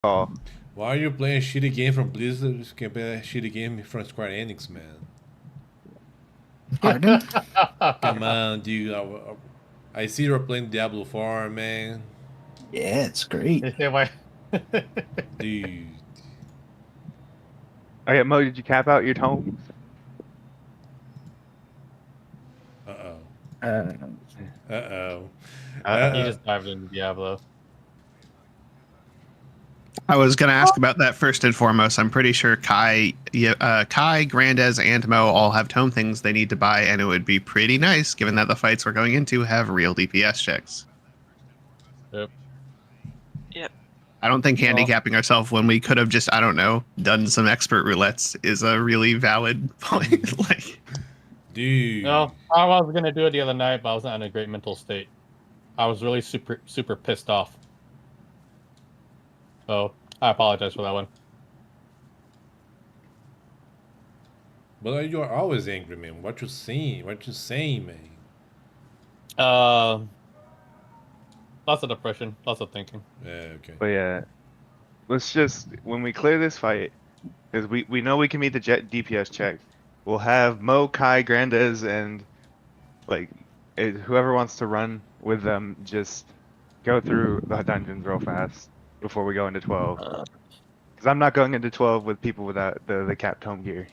Oh, Why are you playing a shitty game from Blizzard? You can play a shitty game from Square Enix, man. Pardon? Come on, dude. I see you're playing Diablo 4, man. Yeah, it's great. Dude. okay, Mo, did you cap out your tome? Uh-oh. Uh, Uh-oh. He Uh-oh. just dived into Diablo. I was going to ask about that first and foremost. I'm pretty sure Kai, Grandez, and Mo all have tome things they need to buy, and it would be pretty nice, given that the fights we're going into have real DPS checks. Yep. Yep. I don't think handicapping ourselves when we could have just, I don't know, done some expert roulettes is a really valid point. Like, Dude. No, I was gonna do it the other night, but I was not in a great mental state. I was really super pissed off. So I apologize for that one. But you are always angry, man. What you saying? What you saying, man? Lots of depression, lots of thinking. Yeah, okay. But yeah, let's just when we clear this fight, because we know we can meet the DPS check. We'll have Mo, Kai, Grandez, and like whoever wants to run with them. Just go through the dungeons real fast before we go into 12. Because I'm not going into 12 with people without the cap tome gear.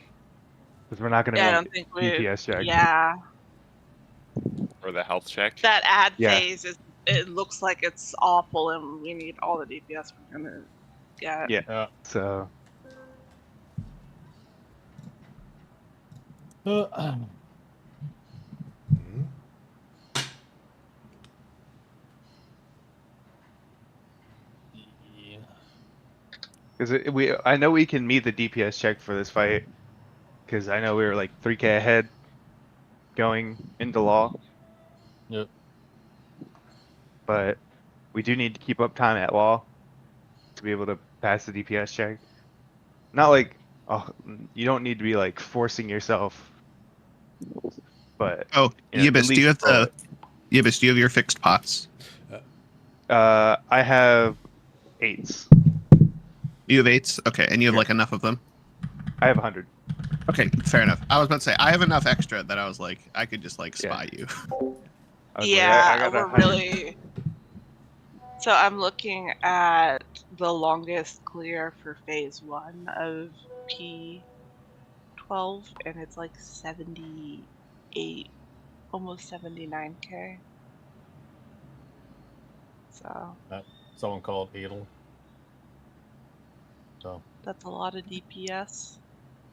Because we're not going to Yeah, I make don't think we. DPS check. Yeah, Or the health check. that ad Yeah. phase is. It looks like it's awful, and we need all the DPS we're gonna get. Yeah. So Hmm? Yeah. because I know we can meet the DPS check for this fight. Because I know we were like 3k ahead going into law. Yep. But we do need to keep up time at law to be able to pass the DPS check. Not like, oh, you don't need to be like forcing yourself. But oh, you know, Yibis, do you have Yibis, do you have your fixed pots? I have 8s. You have 8s? Okay, and you have Yeah. like enough of them? I have 100. Okay, fair enough. I was about to say, I have enough extra that I was like, I could just like spy you. I was like, Yeah, I got we're 100. really. So I'm looking at the longest clear for phase 1 of P12, and it's like 78, almost 79k. So Someone called Beetle. So that's a lot of DPS.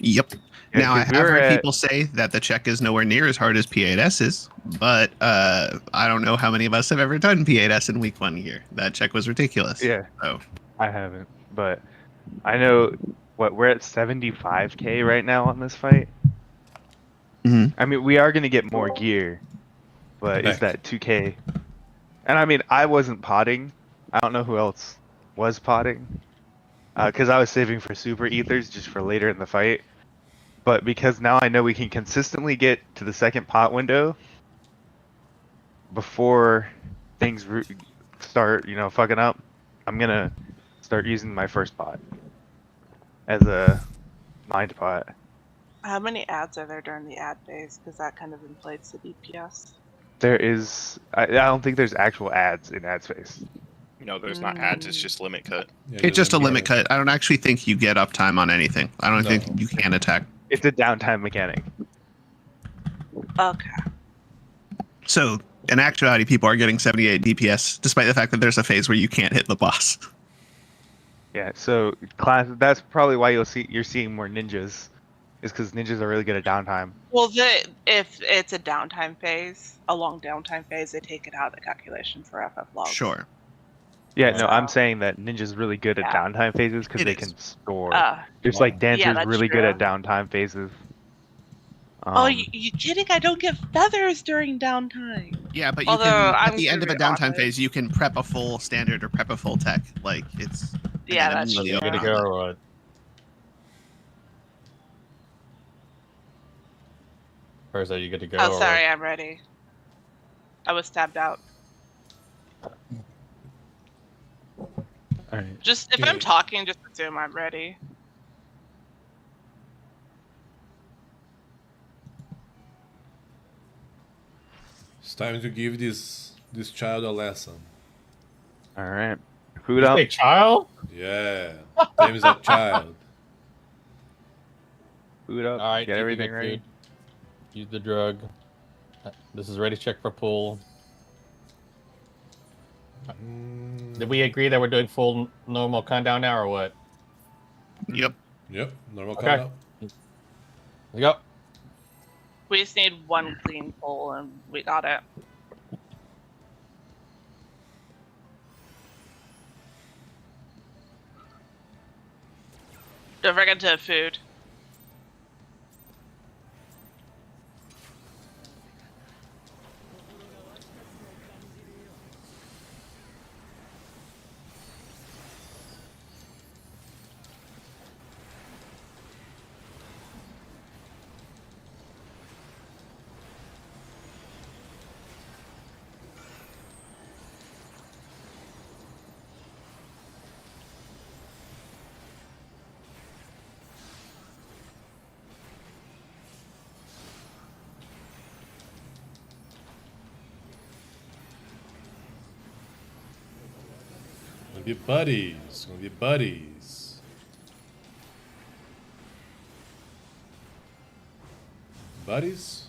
Yep. Yeah, Now, I 'cause we have were heard at- people say that the check is nowhere near as hard as P8S is, but I don't know how many of us have ever done P8S in week 1 here. That check was ridiculous. Yeah. So, I haven't, but I know we're at 75k right now on this fight. Mhm. I mean, we are gonna get more gear, but is that 2k? And I mean, I wasn't potting. I don't know who else was potting, because I was saving for super ethers just for later in the fight. But because now I know we can consistently get to the second pot window before things start, fucking up, I'm gonna start using my first pot as a mind pot. How many ads are there during the ad phase? Because that kind of inflates the DPS. There is, I don't think there's actual ads in ad space. No, there's not ads. It's just limit cut. Yeah, it's just a limit cut. cut. I don't actually think you get uptime on anything. I don't No. think you can attack. It's a downtime mechanic. Okay. So, in actuality, people are getting 78 DPS, despite the fact that there's a phase where you can't hit the boss. Yeah, so that's probably why you're seeing more ninjas, is because ninjas are really good at downtime. Well, if it's a downtime phase, a long downtime phase, they take it out of the calculation for FF logs. Sure. Yeah, no, I'm So- saying that ninjas really good at Yeah. downtime phases because It they is. can store. Uh, Just like dancers that's really good true. at downtime phases. oh, you kidding? I don't get feathers during downtime. Yeah, but you Although, can, at I'm the end of a gonna be downtime honest. phase, you can prep a full standard or prep a full tech. Like, it's... Yeah, and then that's immediately true. good to open go on or what? Or is that you good to go? Oh, or sorry, I'm ready. I was stabbed out. All right. Just if I'm Okay. talking, just assume I'm ready. It's time to give this child a lesson. All right. Did Food you up. say child? Yeah. Time is a child. Food up. All right. Get eat the everything good ready. food. Use the drug. This is ready. Check for pull. Did we agree that we're doing full normal countdown now, or what? Yep. Yep. Normal Okay. countdown. Let's go. We just need one clean pull, and we got it. Don't forget to have food. Gonna be buddies. Gonna be buddies. Buddies?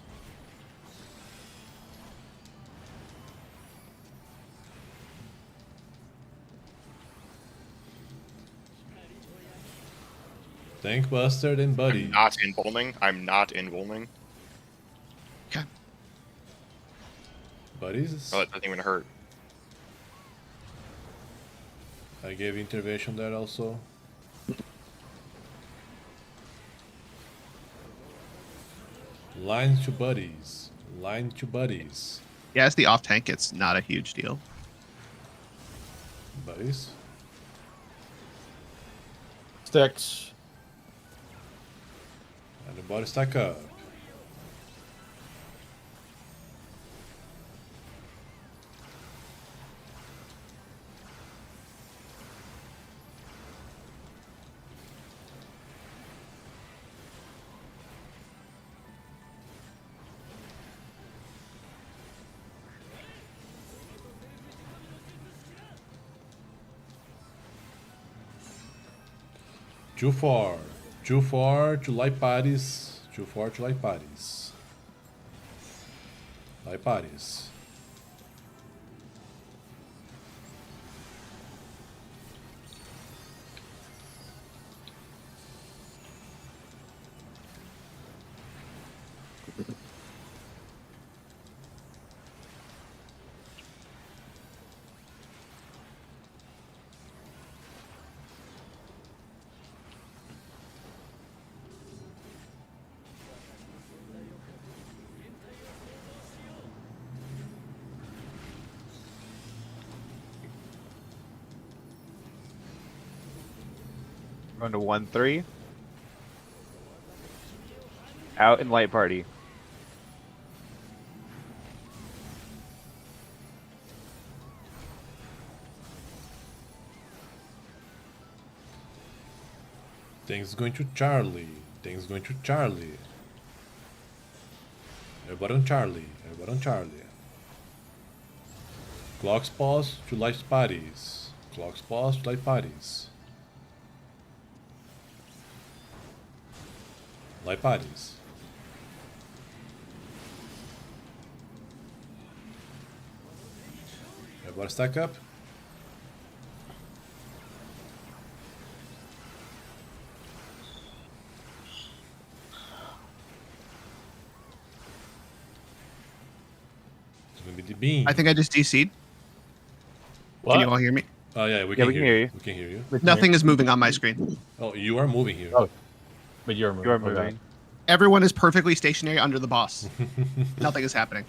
Tank Buster then buddies. I'm not in bowling. I'm not in bowling. Buddies? Oh, it doesn't even hurt. I gave intervention there also. Line to buddies. Line to buddies. Yeah, as the off tank, it's not a huge deal. Buddies. Sticks. And the body stack up. Too far. Too far to light parties. Too far to light parties. Light parties. Going to 1-3. Out in light party. Things going to Charlie. Things going to Charlie. Everybody on Charlie. Everybody on Charlie. Clock's pause to light parties. Clock's pause to light parties. Light parties. Everybody stack up. It's gonna be the beam. I think I just DC'd. What? Can you all hear me? Oh yeah, we can hear you. We can hear you. Nothing is moving on my screen. Oh, you are moving here. Oh. But you're moving. You are Okay. moving. Everyone is perfectly stationary under the boss. Nothing is happening.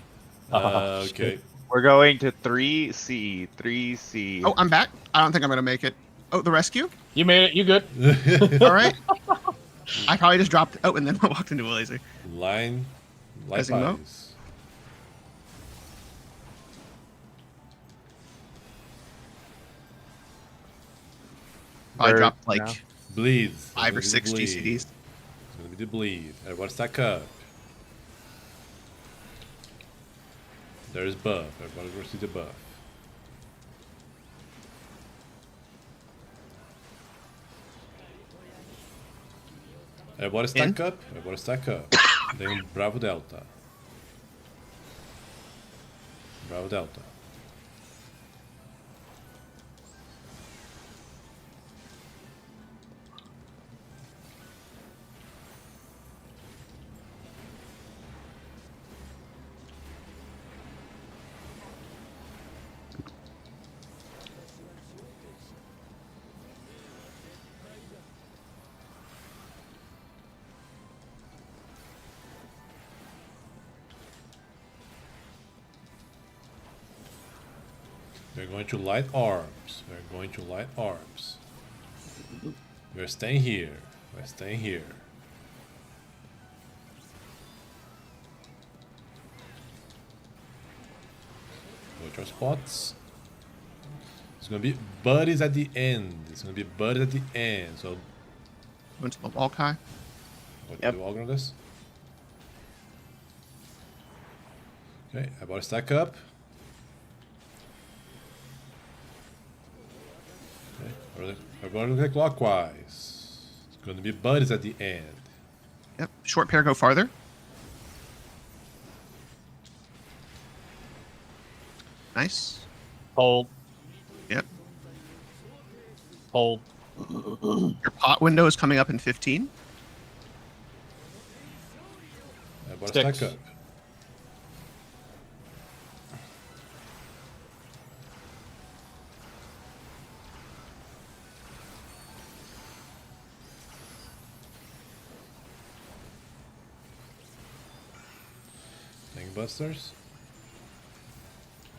Okay. We're going to 3C. 3C. Oh, I'm back. I don't think I'm gonna make it. Oh, the rescue? You made it. You good? All right. I probably just dropped. Oh, and then walked into a laser. Line. Light Pressing low. parties. Probably Third dropped like now. Bleeds. 5 or It's 6 gonna be the bleed. GCDs. It's gonna be the bleed. Everybody stack up. There's buff. Everybody go see the buff. Everybody stack up. Everybody stack up. Then Bravo Delta. Bravo Delta. We're going to light arms. We're going to light arms. We're staying here. We're staying here. Go to our spots. It's gonna be buddies at the end. It's gonna be buddies at the end. So Go into the wall, Kai. what Yep. do all on this? Okay, I bought a stack up. Okay, everybody look clockwise. It's gonna be buddies at the end. Yep. Short pair go farther. Nice. Hold. Yep. Hold. Your pot window is coming up in 15. I bought a Six. stack up. Gangbusters.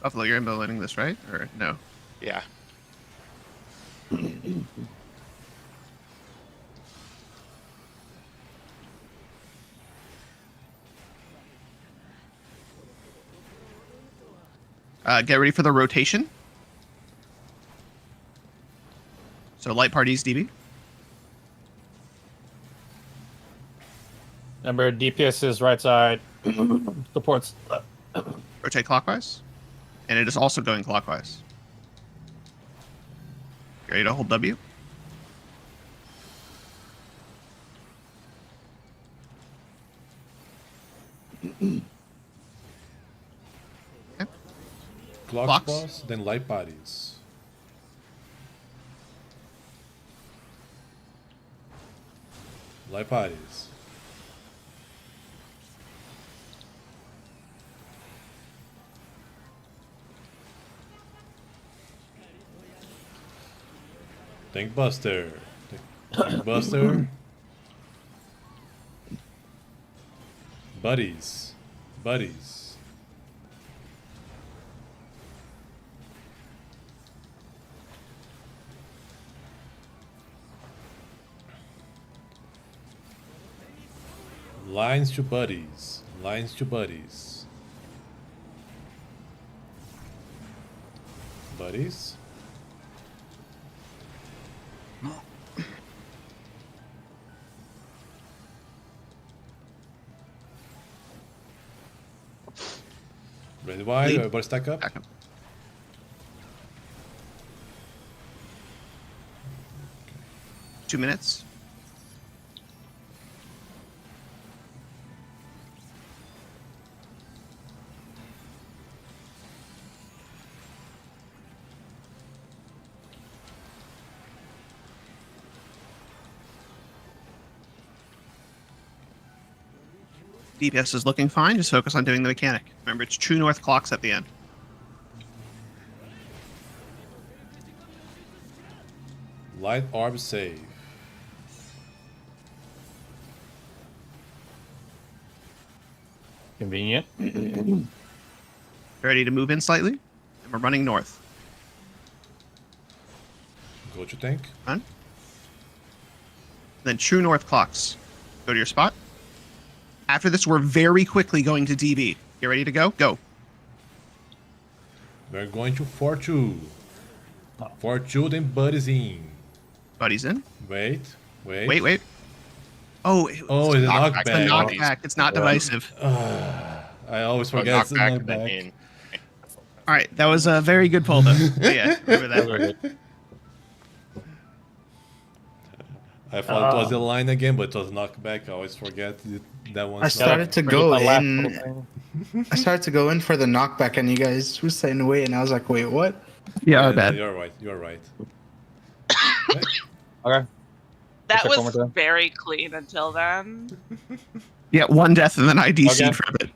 Buffalo, you're embedding this, right? Or no? Yeah. Get ready for the rotation. So light parties, DB. Remember, DPS is right side. Supports. Rotate clockwise. And it is also going clockwise. You ready to hold W? Okay. Clock Clocks. boss, then light bodies. Light bodies. Tank Buster. Tank Buster. Buddies. Buddies. Lines to buddies. Lines to buddies. Buddies. Ready wide, Lead. everybody stack up. Back up. Okay. 2 minutes. DPS is looking fine. Just focus on doing the mechanic. Remember, it's true north clocks at the end. Light orb save. Convenient. Ready to move in slightly? And we're running north. Go to tank. Run. Then true north clocks. Go to your spot. After this, we're very quickly going to DB. You ready to go? Go. We're going to 4-2. 4-2, then buddies in. Buddy's in. Wait. Wait. Oh, Oh, it's a knockback. It's a knockback. It's not divisive. I always But forget it's a knockback and then knockback. in. All right, that was a very good pull, though. But yeah, remember that Those are part. good. I thought it was a line again, but it was knockback. I always forget that one. I started to Forget go my last in. little thing. I started to go in for the knockback, and you guys were saying wait, and I was like, wait, what? Yeah, Yeah, our bad. You're right. Okay. That Check one was more time. very clean until then. Yeah, one death and then I DC'd Okay. for a bit.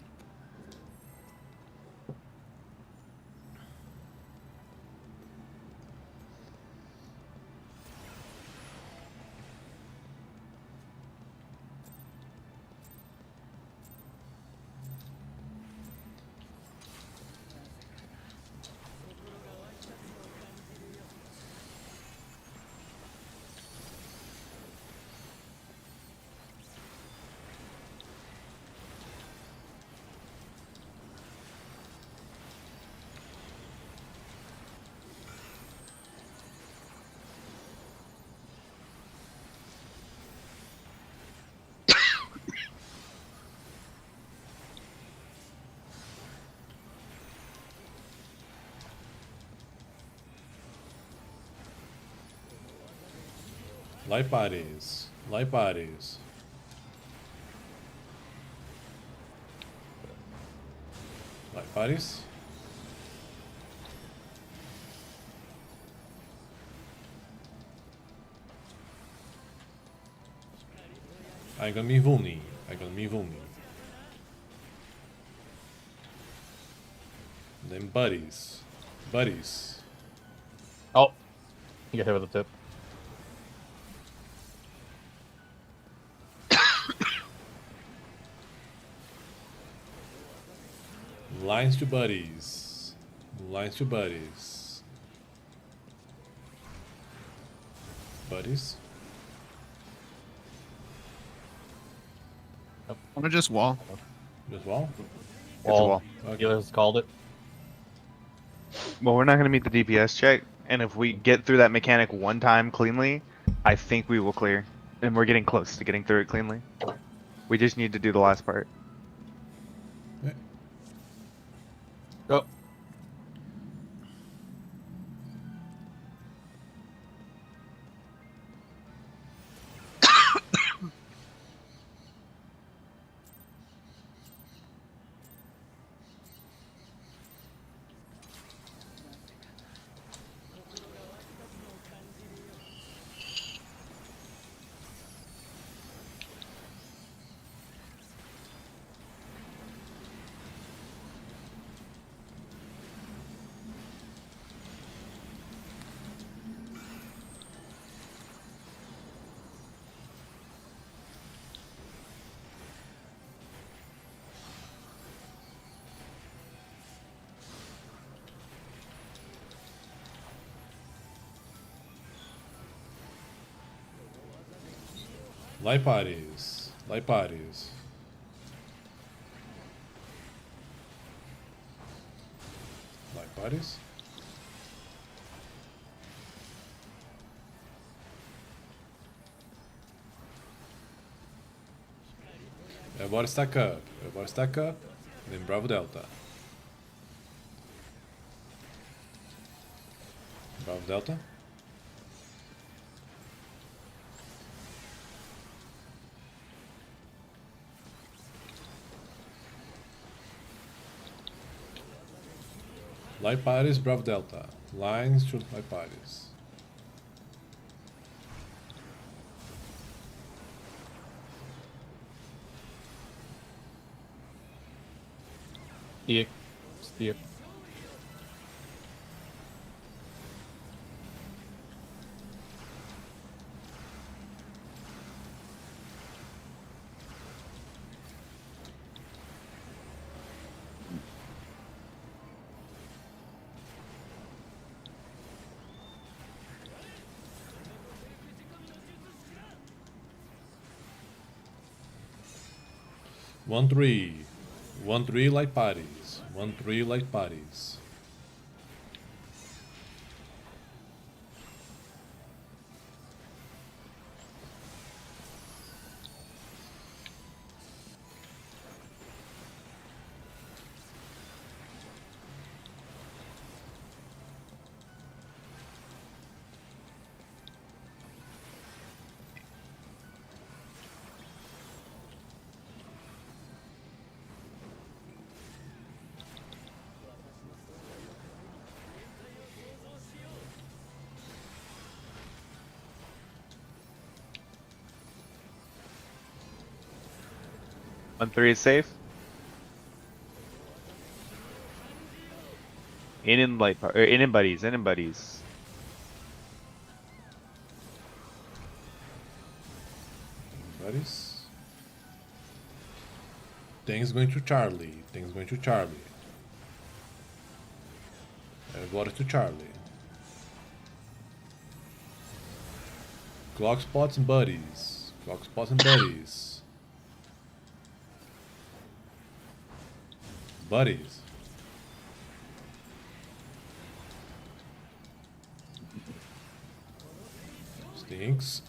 Light bodies. Light bodies. Light bodies. I'm gonna be vulny. Then buddies. Oh, you get hit with a tip. Lines to buddies. Buddies. I'm gonna just wall. Just wall. It's a wall. Okay. Healers called it. Well, we're not going to meet the DPS check, and if we get through that mechanic one time cleanly, I think we will clear. And we're getting close to getting through it cleanly. We just need to do the last part. Go. Light bodies. Light bodies. Light bodies. Everybody stack up. Everybody stack up. Then Bravo Delta. Bravo Delta. Light bodies, Bravo Delta. Lines to light bodies. Steer. 1-3. 1-3 light bodies. 1-3 light bodies. 1-3 is safe. In light or in buddies, in buddies. Buddies. Things going to Charlie. Things going to Charlie. Water to Charlie. Clock spots and buddies. Clock spots and buddies. Buddies. Stinks.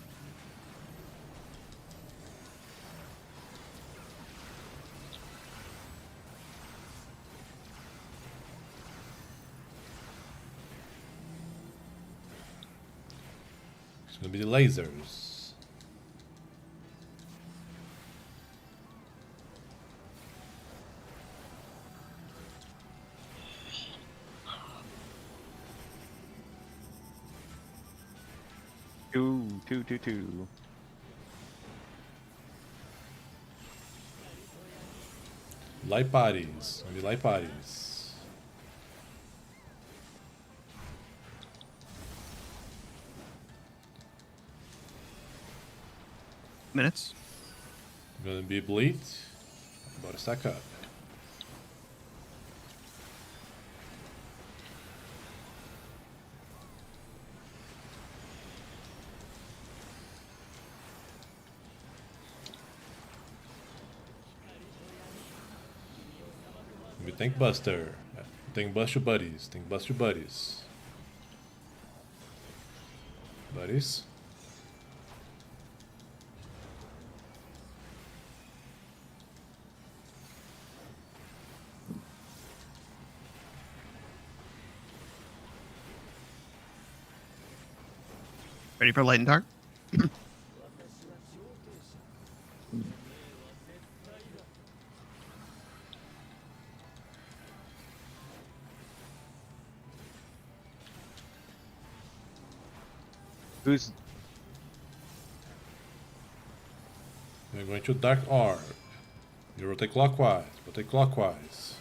It's gonna be the lasers. Two. Light bodies. Gonna be light bodies. Minutes. Gonna be bleed. About to stack up. We think Buster. Think bust your buddies. Think bust your buddies. Buddies. Ready for light and dark? Who's We're going to dark orb. You rotate clockwise. Rotate clockwise.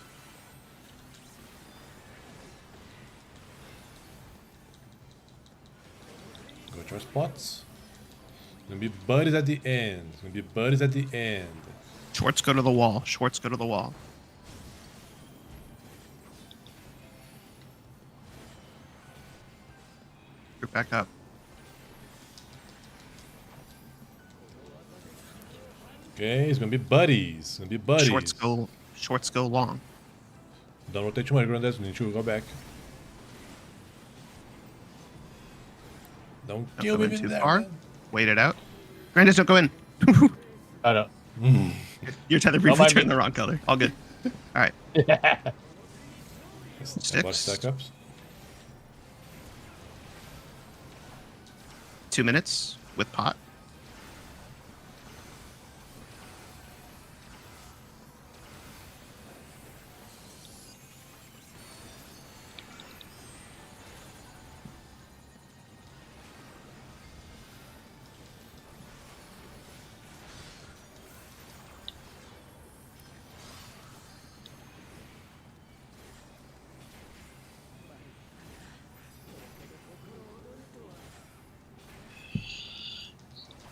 Go to our spots. Gonna be buddies at the end. Gonna be buddies at the end. Shorts go to the wall. Shorts go to the wall. Group back up. Okay, it's gonna be buddies. Gonna be buddies. Shorts go long. Don't rotate too much, Grandes. We need you to go back. Don't Don't kill go me in in too there, far. man. Wait it out. Brandis, don't go in. I don't. Your tether Don't briefly mind turned me. the wrong color. All good. All right. About Sticks. stack ups. 2 minutes with pot.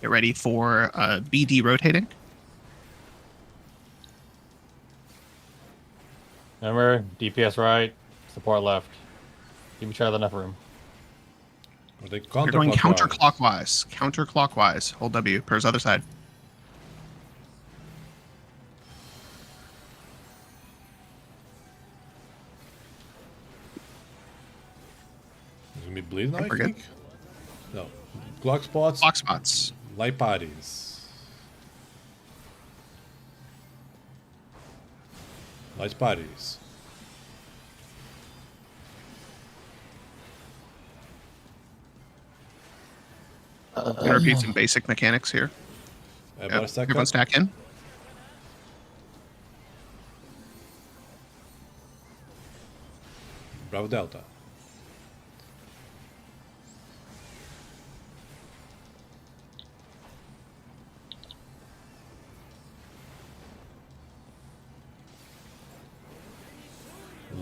Get ready for BD rotating. Remember, DPS right, support left. Give each other enough room. Rotate You're going counterclockwise. counterclockwise. Counterclockwise. Hold W. Pur's other side. It's gonna be bleed now, I We're good. think. No. Clock spots. Block spots. Light bodies. Light bodies. I'm gonna repeat some basic mechanics here. About to stack Everyone up. stack in. Bravo Delta.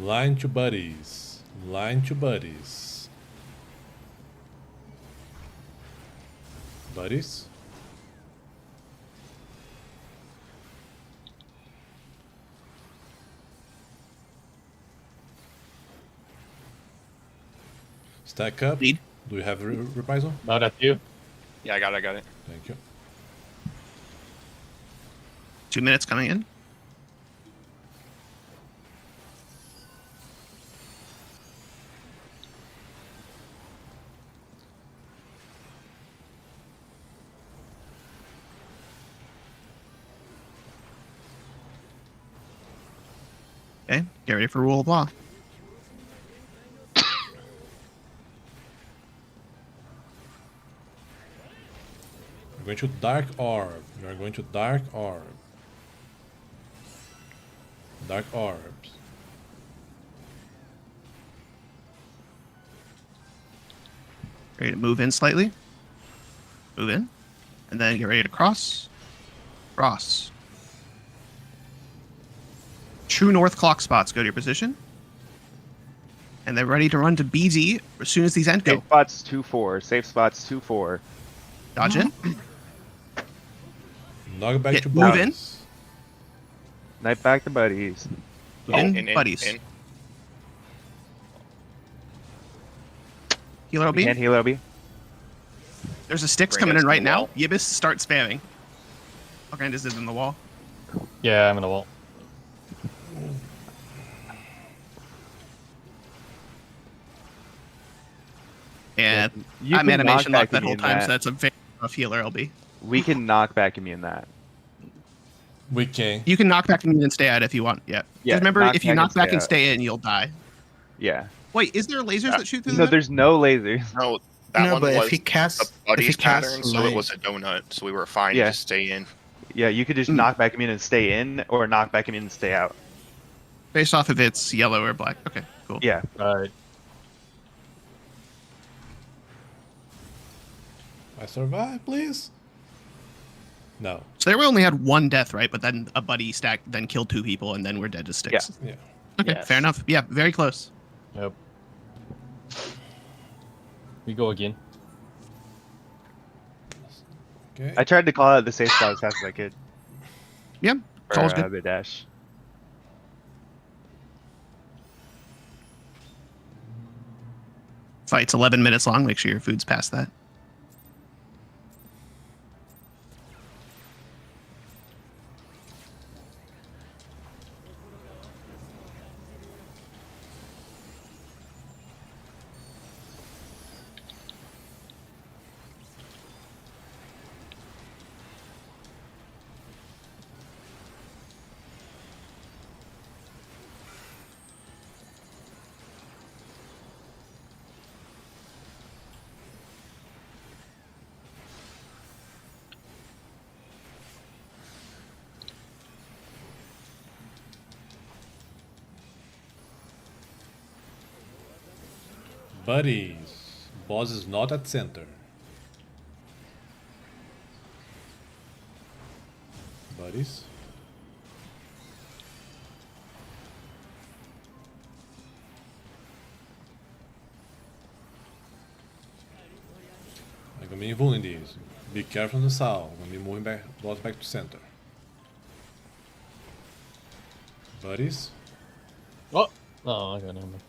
Line to buddies. Line to buddies. Buddies? Stack up. Lead. Do you have reprisal? No, that's you. Yeah, I got it. Thank you. 2 minutes coming in. Okay, get ready for rule of law. We're going to Dark Orb. We are going to Dark Orb. Dark Orbs. Ready to move in slightly. Move in. And then get ready to cross. Cross. True north clock spots go to your position. And they're ready to run to BZ as soon as these end go. Safe spots 2-4. Safe spots 2-4. Dodge in. Knock back Get- to move in. buddies. Night back to buddies. In, buddies. in. Healer We LB. can't heal LB. There's a Styx Bring coming us in to right the now. wall. Yibis, start spamming. Grandis is in the wall. Yeah, I'm in the wall. And You I'm can animation knock locked back that whole immune time, that. so that's a very rough healer LB. We can knock back immune that. We can. You can knock back immune and stay out if you want. Yeah. Yeah, Just remember, knock if you back knock and back stay and out. stay in, you'll die. Yeah. Wait, is there lasers that shoot through No, the there's no lasers. No, that No, one but was if he casts, a if he buddies casts pattern, so light, it was a donut, so we were fine Yeah. to just stay in. Yeah, you could just knock back immune and stay in, or knock back immune and stay out. based off if it's yellow or black? Okay, cool. Yeah. Right. I survive, please. No. So there we only had one death, right? But then a buddy stack then killed 2 people, and then we're dead to Styx. Yeah. Okay, Yes. fair enough. Yeah, very close. Yep. We go again. Okay. I tried to call out the safe spot as fast as I could. Yeah, For all's good. the dash. Fight's 11 minutes long. Make sure your food's past that. Buddies. Boss is not at center. Buddies. I'm gonna be involving these. Be careful on the south. I'm gonna be moving back boss back to center. Buddies. Oh, okay, never mind.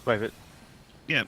Swipe it. Yeah.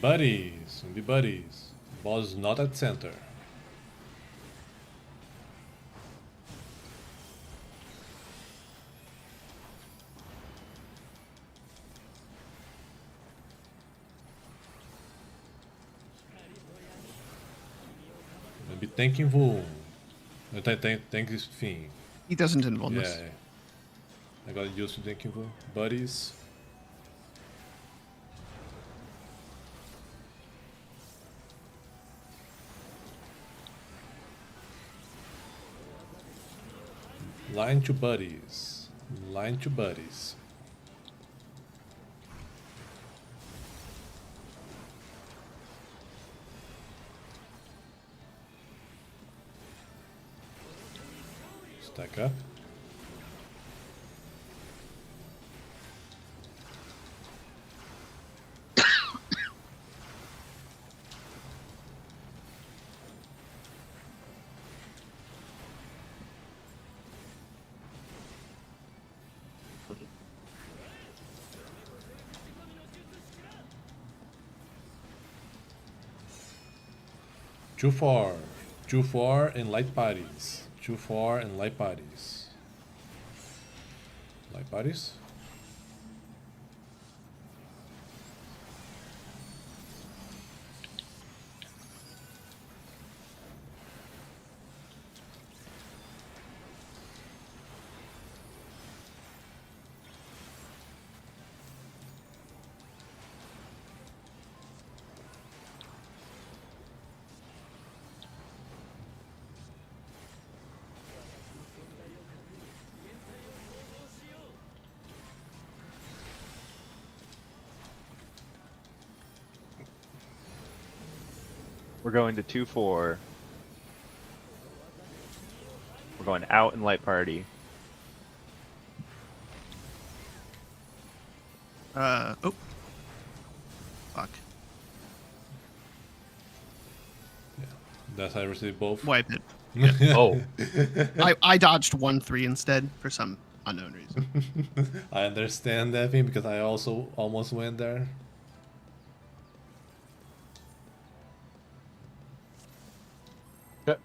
Buddies, zombie buddies. Ball is not at center. Maybe tanking Voom. Tank this thing. He doesn't involve Yeah, this. I got used to tanking Voom. Buddies. Line to buddies. Line to buddies. Stack up. Too far and light bodies. Too far and light bodies. Light bodies? We're going to 2-4. We're going out in light party. Oh. Fuck. That's how I received both. Wipe it. Oh, I dodged 1-3 instead for some unknown reason. I understand that thing because I also almost went there. yep.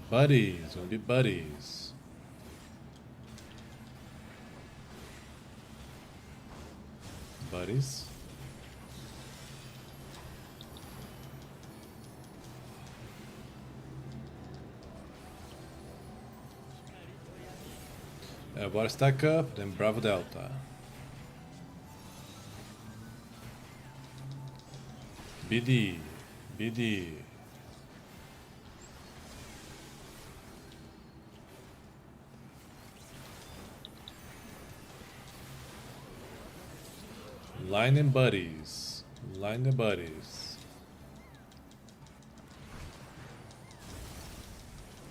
Buddies, will be buddies. Buddies. Water stack up, then Bravo Delta. BD, BD. Line and buddies. Line and buddies.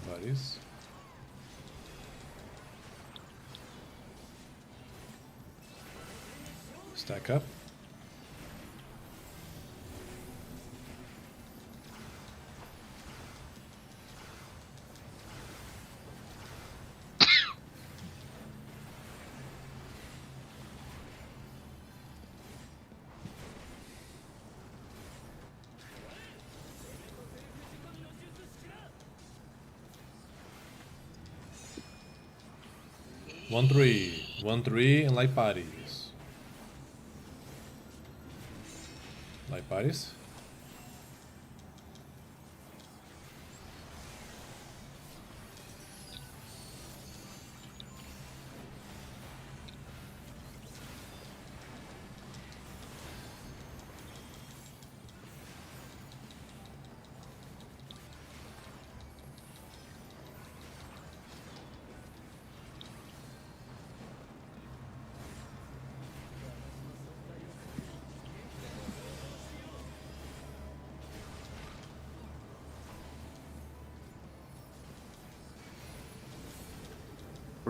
Buddies. Stack up. One three, and light bodies. Light bodies.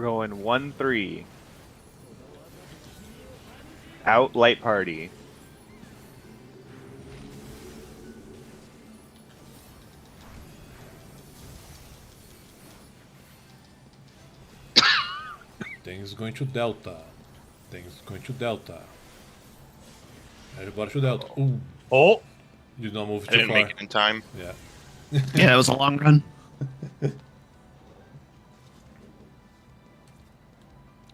going 1-3. Out light party. Things going to Delta. Things going to Delta. Everybody to Delta. Ooh, Oh, you did not move I too didn't far. make it in time. Yeah. Yeah, it was a long run.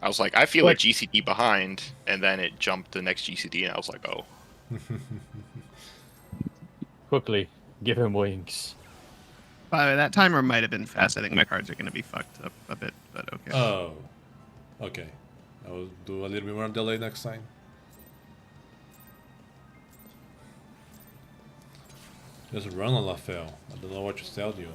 I was like, I feel Quick. a GCD behind, and then it jumped the next GCD, and I was like, oh. quickly, give him wings. By the way, that timer might have been fast. I think my cards are going to be fucked up a bit, but okay. Oh. Okay. I will do a little bit more delay next time. Just run on Lafel. I don't know what to tell you.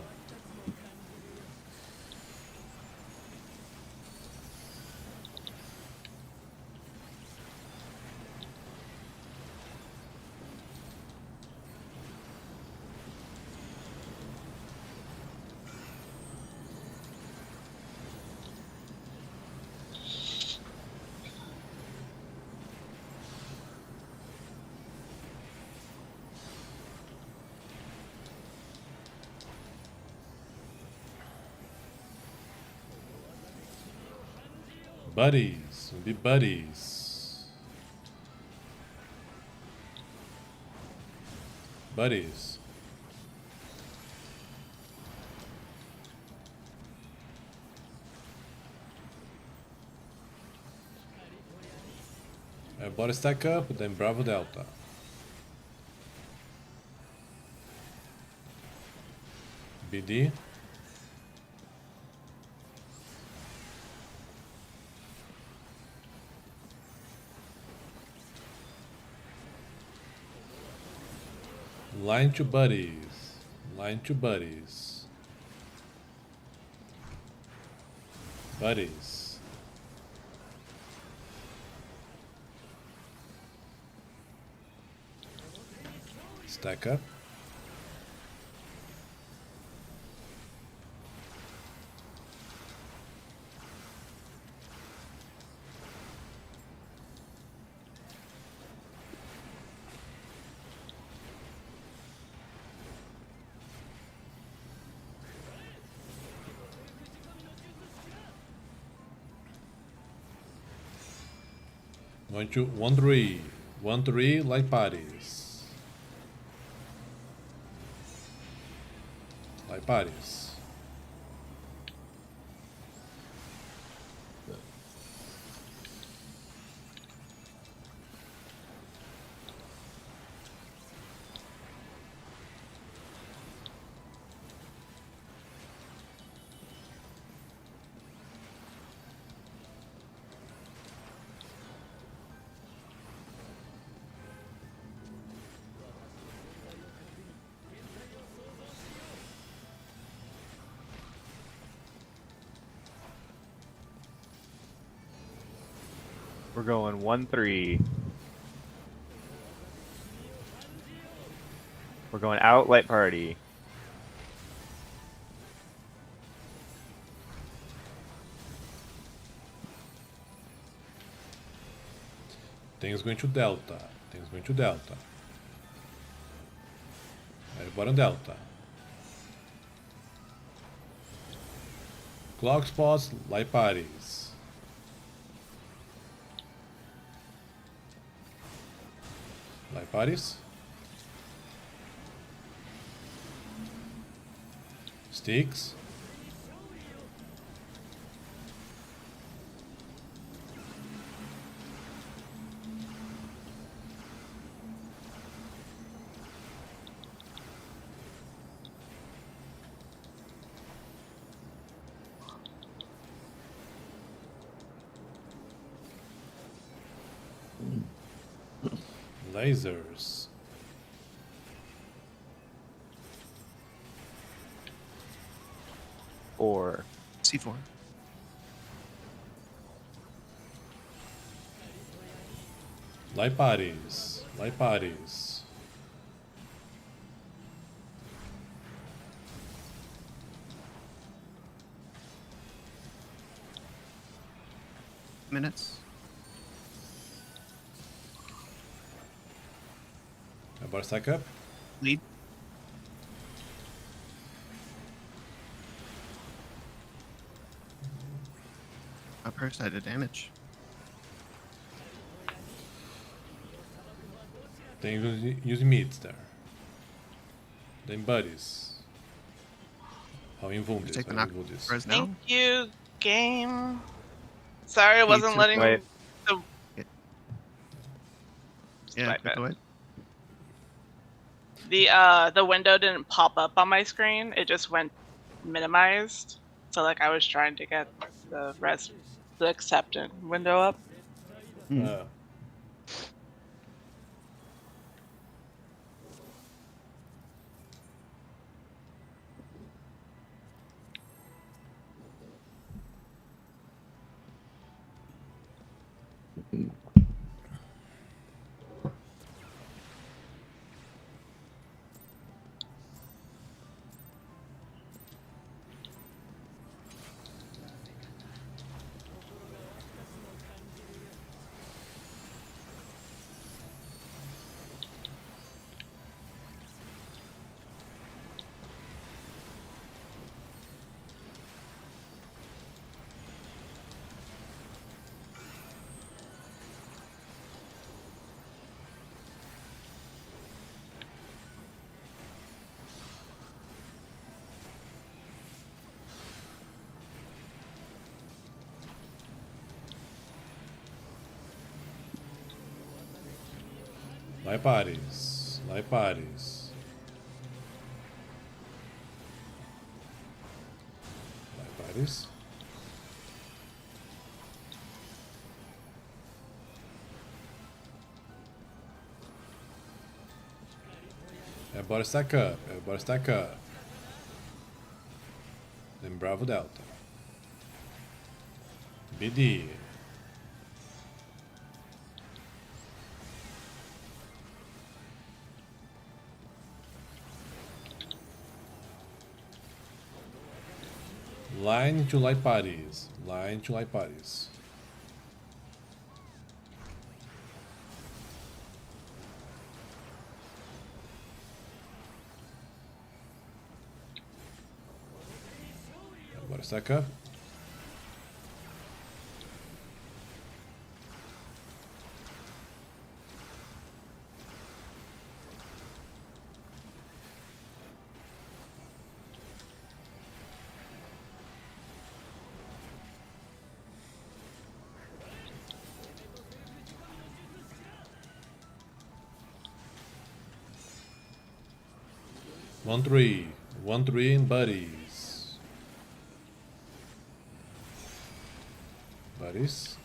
Buddies. We'll be buddies. Buddies. Everybody stack up, then Bravo Delta. BD. Line to buddies. Line to buddies. Buddies. Stack up. One, two, 1-3. 1-3 light parties. Light parties. We're going 1-3. We're going out light party. Things going to Delta. Things going to Delta. Everybody on Delta. Clock spots, light parties. Light parties. Sticks. Lasers. Or C4. Light parties. Light parties. minutes. About to stack up. Lead. Upper side of damage. Then use meats there. Then buddies. How involved Just this? take the How knock involved this? res now. Thank you, game. Sorry, I wasn't took letting away. the. Yeah, My take bad. the way. The window didn't pop up on my screen. It just went minimized. So like I was trying to get the acceptance window up. Uh, light parties. Light parties. Light parties. Everybody stack up. Everybody stack up. Then Bravo Delta. BD. Line to light parties. Line to light parties. Everybody stack up. One three in buddies. Buddies.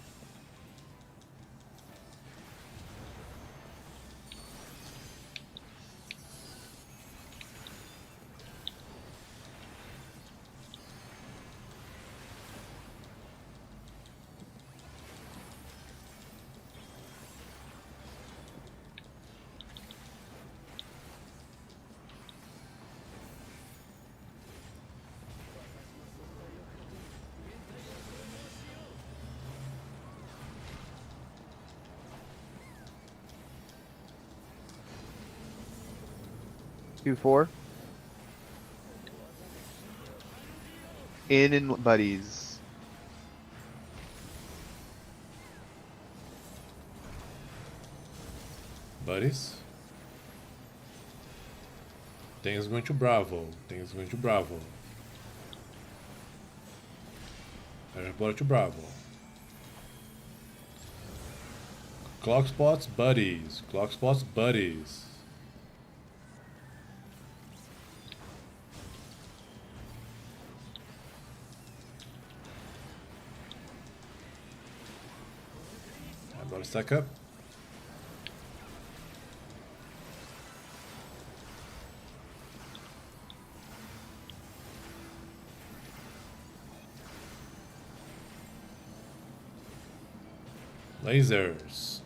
Q4. In and buddies. Buddies. Things going to Bravo. Things going to Bravo. Everybody to Bravo. Clock spots, buddies. Clock spots, buddies. Everybody stack up. Lasers.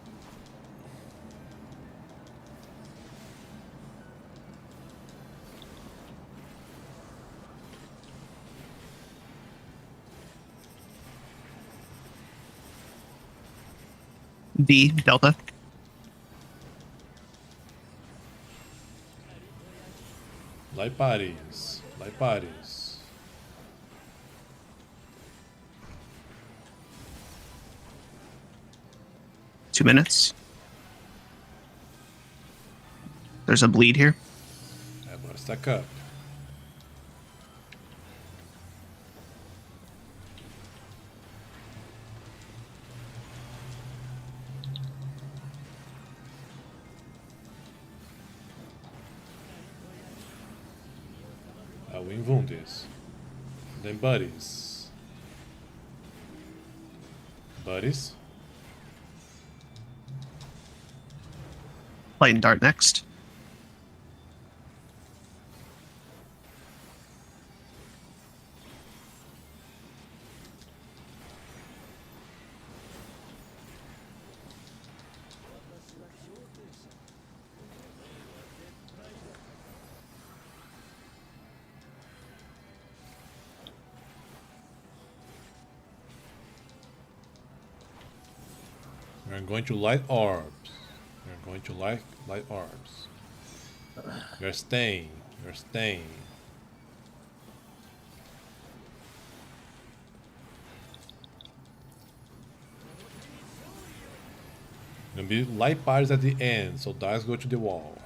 D, Delta. Light bodies. Light bodies. Two minutes. There's a bleed here. Agora stack up. I win Wundis. Then buddies. Buddies. Light and Dart next. We're going to light orbs. We're going to light orbs. We're staying. We're staying. Gonna be light bars at the end, so dice go to the wall.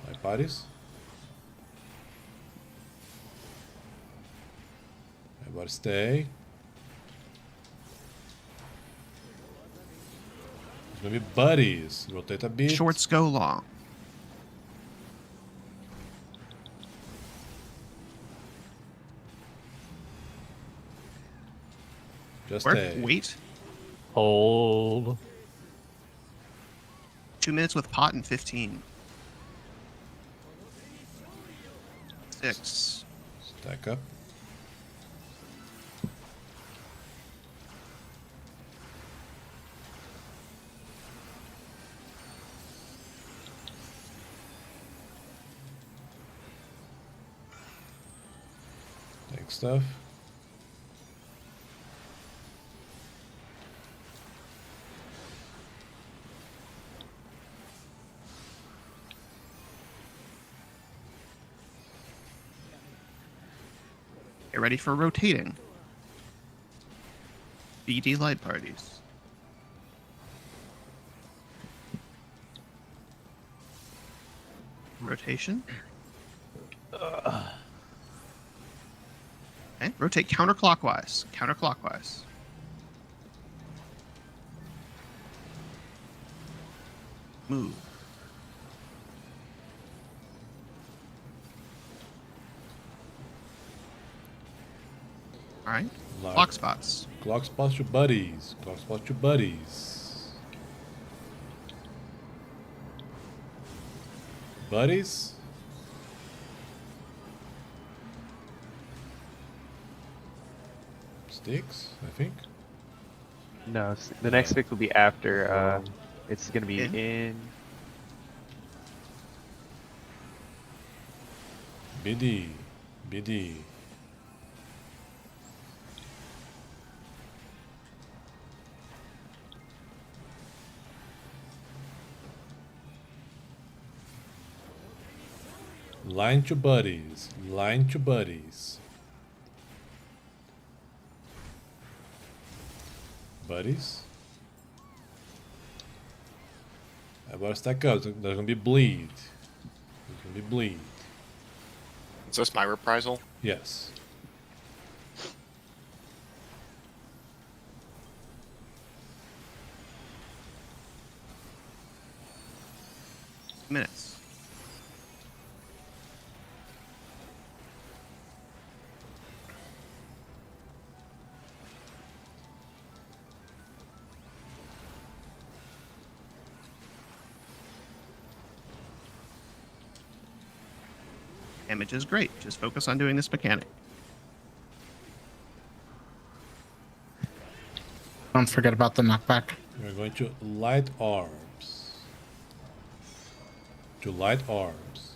Light bodies. Everybody stay. It's gonna be buddies. Rotate a bit. Shorts go long. Just Work. stay. Wait. Hold. 2 minutes with pot and 15. 6. Stack up. Take stuff. Get ready for rotating. BD light parties. Rotation. Okay, rotate counterclockwise. Counterclockwise. Move. All right. Clock spots. Clock spots your buddies. Clock spots your buddies. Buddies? Sticks, I think. No, the next pick will be after. It's gonna be In? in. BD. BD. Line to buddies. Line to buddies. Buddies. Agora stack up. There's gonna be bleed. There's gonna be bleed. Is this my reprisal? Yes. Minutes. Damage is great. Just focus on doing this mechanic. Don't forget about the knockback. We're going to light orbs. To light orbs.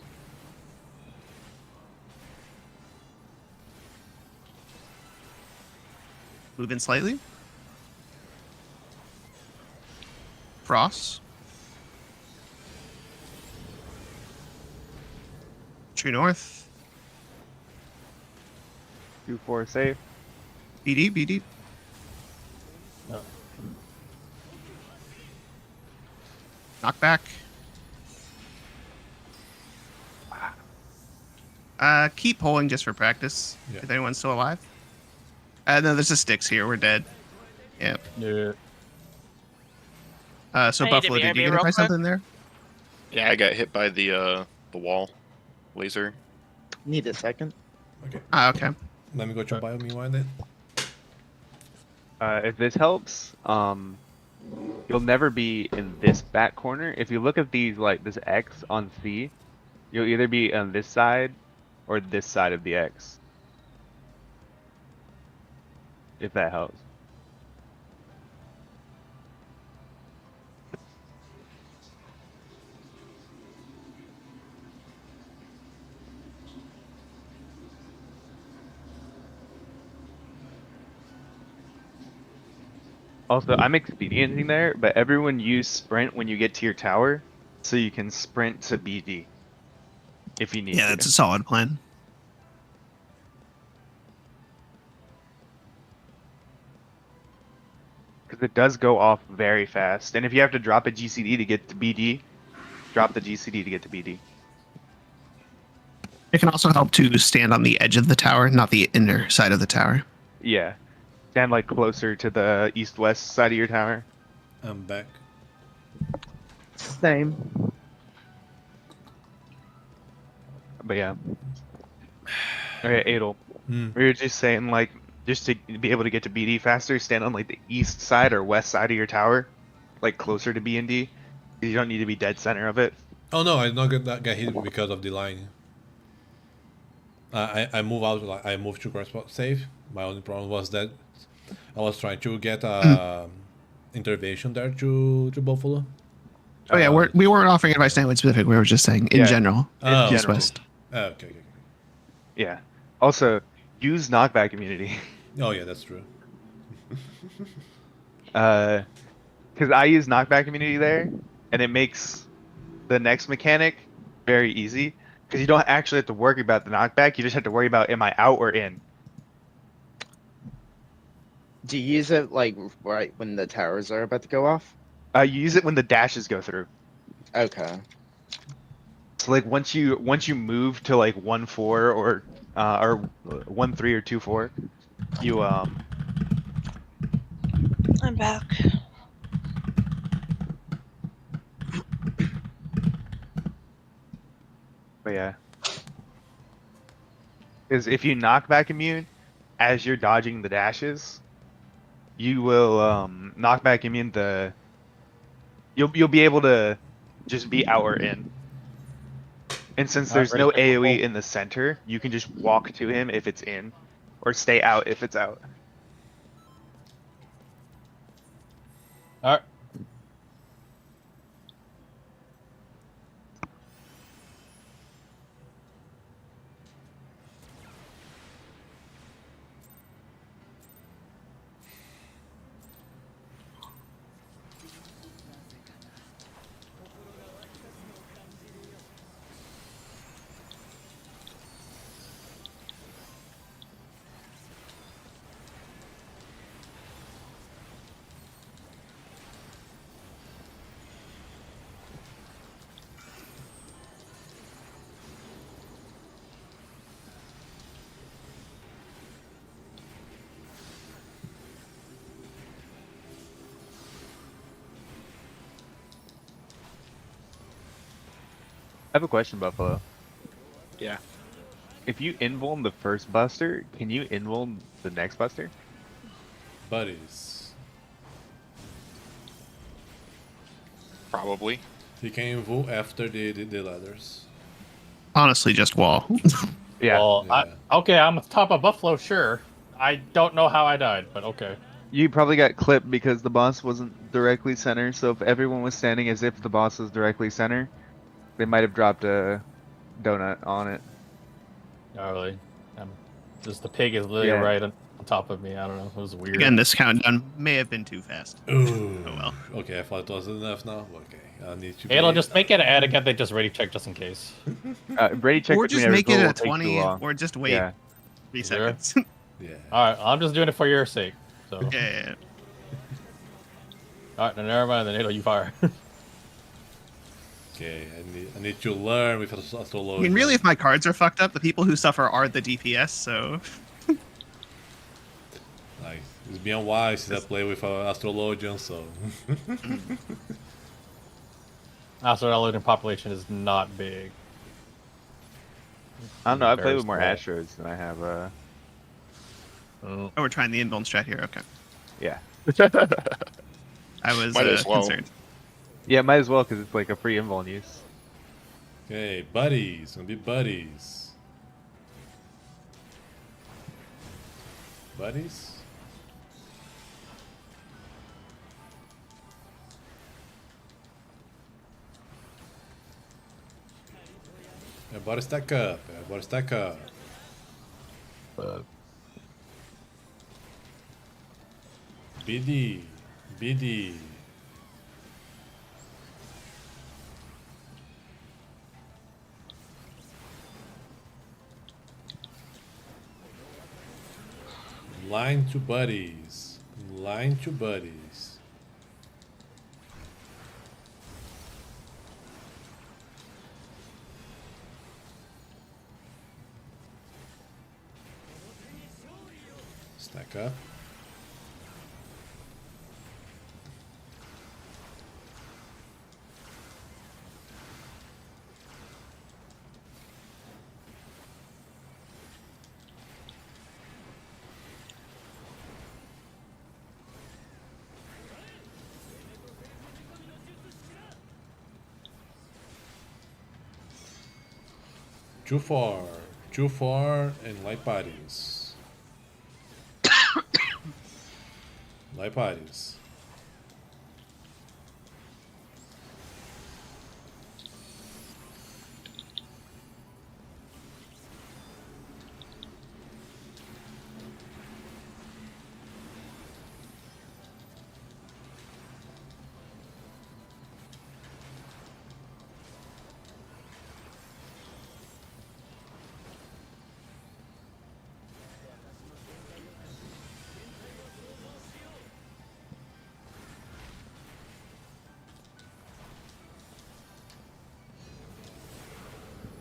Move in slightly. Cross. True north. 2-4 safe. BD, BD. No. Knockback. Keep pulling just for practice. Yeah. If anyone's still alive. No, there's a Styx here. We're dead. Yep. Yeah. So I need to Buffalo, did you BRB get real hit by quick. something there? Yeah, I got hit by the wall laser. Need a second. Okay. Okay. Let me go to bio meanwhile then. If this helps, you'll never be in this back corner. If you look at these, like this X on C, you'll either be on this side or this side of the X. If that helps. Also, I'm experiencing there, but everyone use sprint when you get to your tower, so you can sprint to BD. If you need Yeah, to. that's a solid plan. Because it does go off very fast. And if you have to drop a GCD to get to BD, drop the GCD to get to BD. It can also help to stand on the edge of the tower, not the inner side of the tower. Yeah. Stand like closer to the east-west side of your tower. I'm back. Same. But yeah. Okay, Adel. Hmm. We were just saying, like, just to be able to get to BD faster, stand on like the east side or west side of your tower, like closer to B and D. You don't need to be dead center of it. Oh no, I did not get hit because of the line. I move out, like I moved to cross save. My only problem was that I was trying to get intervention there to Buffalo. Oh yeah, we weren't offering advice to anyone specific. We were just saying in Yeah. general. Oh. East general. west. Okay. Yeah. Also, use knockback immunity. Oh yeah, that's true. Because I use knockback immunity there, and it makes the next mechanic very easy. Because you don't actually have to worry about the knockback. You just have to worry about am I out or in. Do you use it like right when the towers are about to go off? You use it when the dashes go through. Okay. So like once you move to like 1-4 or 1-3 or 2-4, you I'm back. But yeah. Because if you knock back immune as you're dodging the dashes, you will knock back immune the you'll be able to just be out or in. And since there's no AoE in the center, you can just walk to him if it's in, or stay out if it's out. All right. I have a question, Buffalo. Yeah. If you invuln the first buster, can you invuln the next buster? Buddies. Probably. He can move after the ladders. Honestly, just wall. Yeah. Well, Yeah. okay, I'm at the top of Buffalo, sure. I don't know how I died, but okay. You probably got clipped because the boss wasn't directly center, so if everyone was standing as if the boss was directly center, they might have dropped a donut on it. Not really. Just the pig is literally Yeah. right on top of me. I don't know. It was weird. Again, this countdown may have been too fast. Ooh. Oh well. Okay, I thought it wasn't enough now. Okay, I need to. It'll be- just make it an ad again. They just ready check just in case. Brady check Or between just every make it goal a will take too 20, long. or just wait Yeah. 3 Sure. seconds. Yeah. All right, I'm just doing it for your sake. So, Yeah. all right, then never mind. Then it'll you fire. Okay, I need to learn with I astrology. mean, really, if my cards are fucked up, the people who suffer are the DPS. So Like, it's been a while since I play with astrologian, so. Astrologian population is not big. I don't know. I play Very with more small. Astros than I have. Oh. oh, we're trying the invuln strat here. Okay, Yeah. I was Might as well. concerned. Yeah, might as well because it's like a free invuln use. Okay, buddies. Gonna be buddies. Buddies? Everybody stack up. Everybody stack up. BD. BD. Line to buddies. Line to buddies. Stack up. Too far, and light parties. Light parties.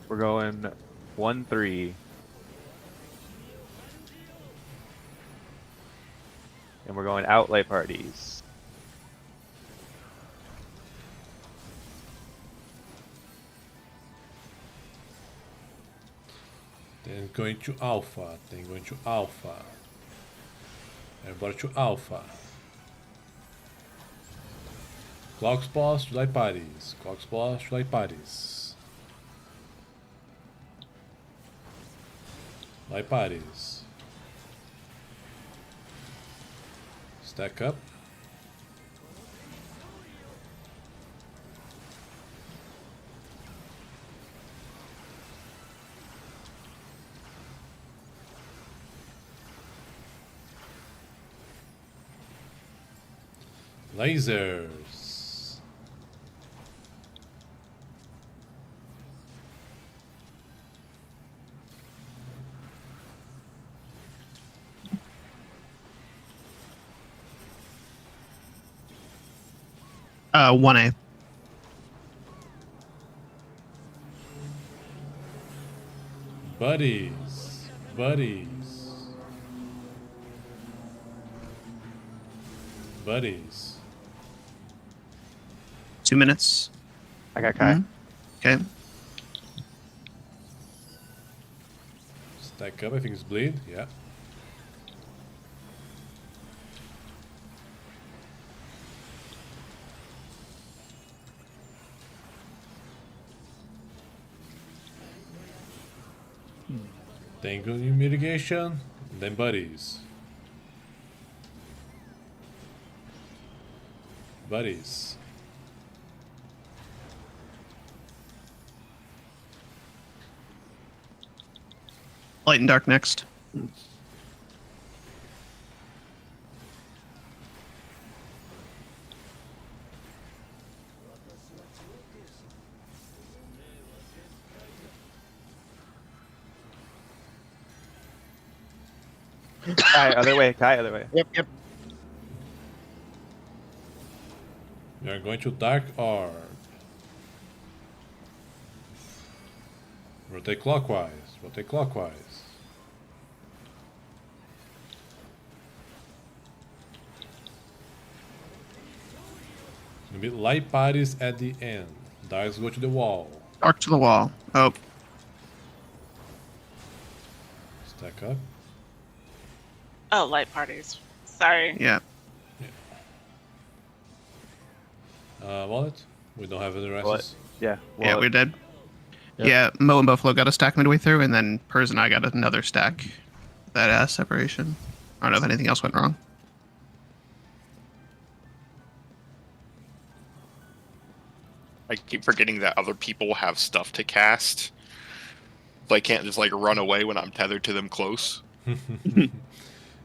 We're going 1-3. And we're going out light parties. Then going to alpha. Then going to alpha. Everybody to alpha. Clock spots to light parties. Clock spots to light parties. Light parties. Stack up. Lasers. 1A. Buddies. Buddies. Buddies. 2 minutes. I got Kai. Mhm. Okay. Stack up, I think it's bleed, yeah. Then go new mitigation, then buddies. Buddies. Light and dark next. Kai, other way. Kai, other way. Yep. We are going to Dark Orb. Rotate clockwise. Rotate clockwise. Gonna be light bodies at the end. Darks go to the wall. Arc to the wall. Oh, Stack up. Oh, light parties. Sorry. yeah. Wallet? We don't have any Wallet. rests. Yeah. Yeah, Well, we're dead. Yep. Yeah, Mo and Buffalo got a stack midway through, and then Pers and I got another stack. That separation. I don't know if anything else went wrong. I keep forgetting that other people have stuff to cast. So I can't just like run away when I'm tethered to them close.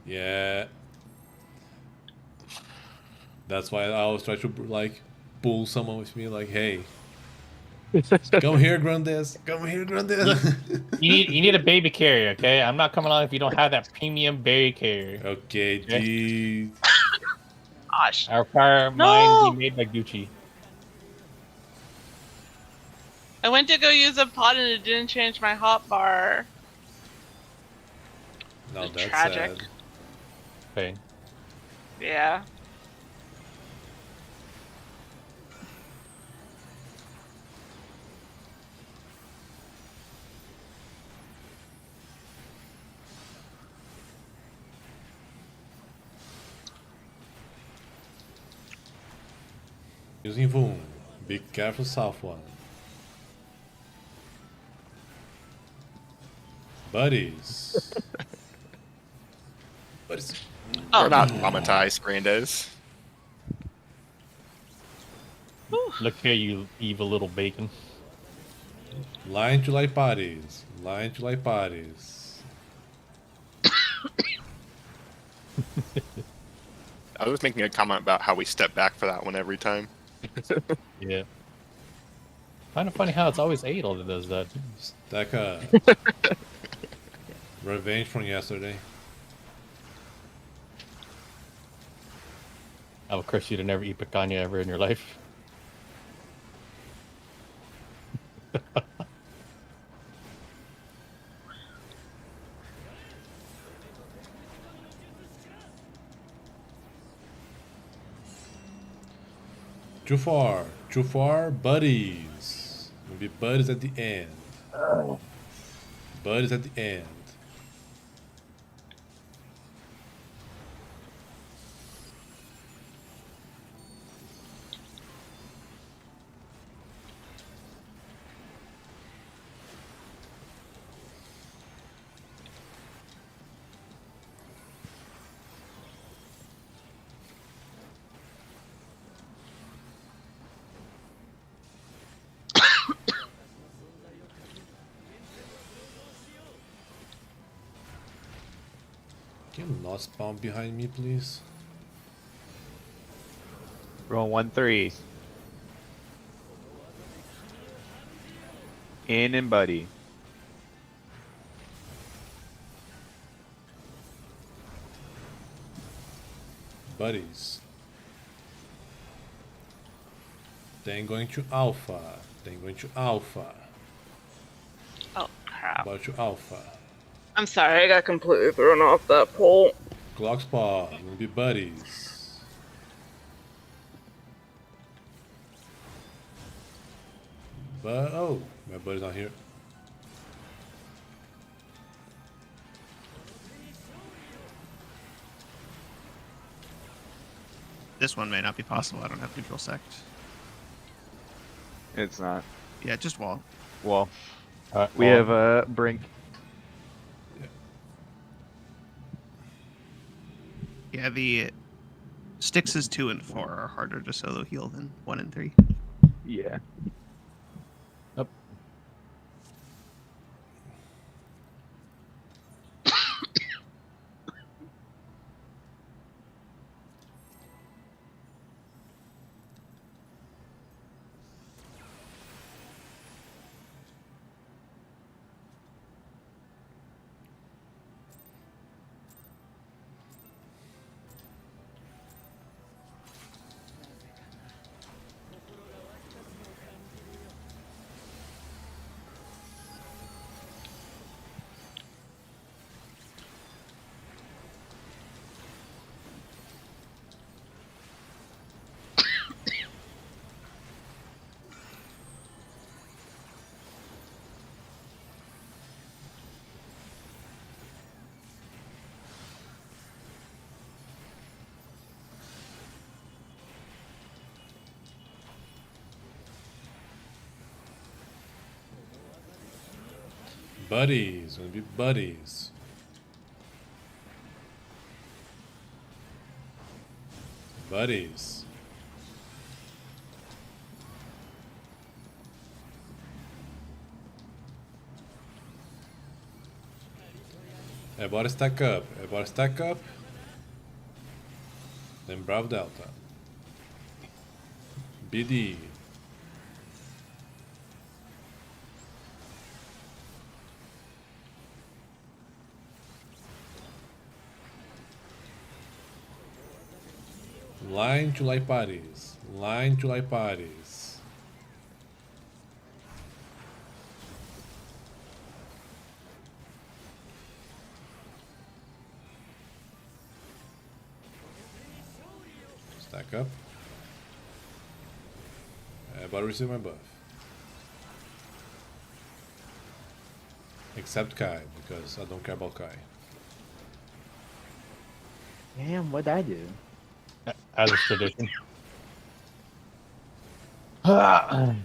Yeah. That's why I always try to like pull someone with me. Like, hey, come here, Grandes. Come here, Grandes. You need a baby carrier, okay? I'm not coming on if you don't have that premium baby carrier. Okay, geez. Gosh. I require No! mine be made by Gucci. I went to go use a pot and it didn't change my hotbar. Now that's Tragic. sad. Okay. Yeah. Using Voom. Be careful, south one. Buddies. Buddies. Oh. We're not traumatized, Grandes. Look here, you evil little bacon. Line to light bodies. Line to light bodies. I was making a comment about how we step back for that one every time. Yeah. Kind of funny how it's always Adel that does that. Stack up. Revenge from yesterday. I will curse you to never eat picanha ever in your life. Too far, buddies. Gonna be buddies at the end. Buddies at the end. Can you not spawn behind me, please? roll 1-3. In and buddy. Buddies. Then going to alpha. Then going to alpha. Oh, crap. About to alpha. I'm sorry, I got completely thrown off that pole. Clock spawn. Gonna be buddies. But oh, my buddy's not here. This one may not be possible. I don't have neutral sect. It's not. Yeah, just wall. Well, we have a brink. Yeah, the Styxes 2 and 4 are harder to solo heal than 1 and 3. Yeah. Buddies, gonna be buddies. Buddies. Bora stack up. Bora stack up. Then Bravo Delta. BD. Line to light parties. Line to light parties. Stack up. But receive my buff. Except Kai, because I don't care about Kai. Damn, what'd I do? As is tradition. 1-3.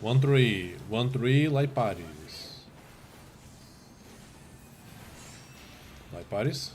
1-3 light parties. Light parties.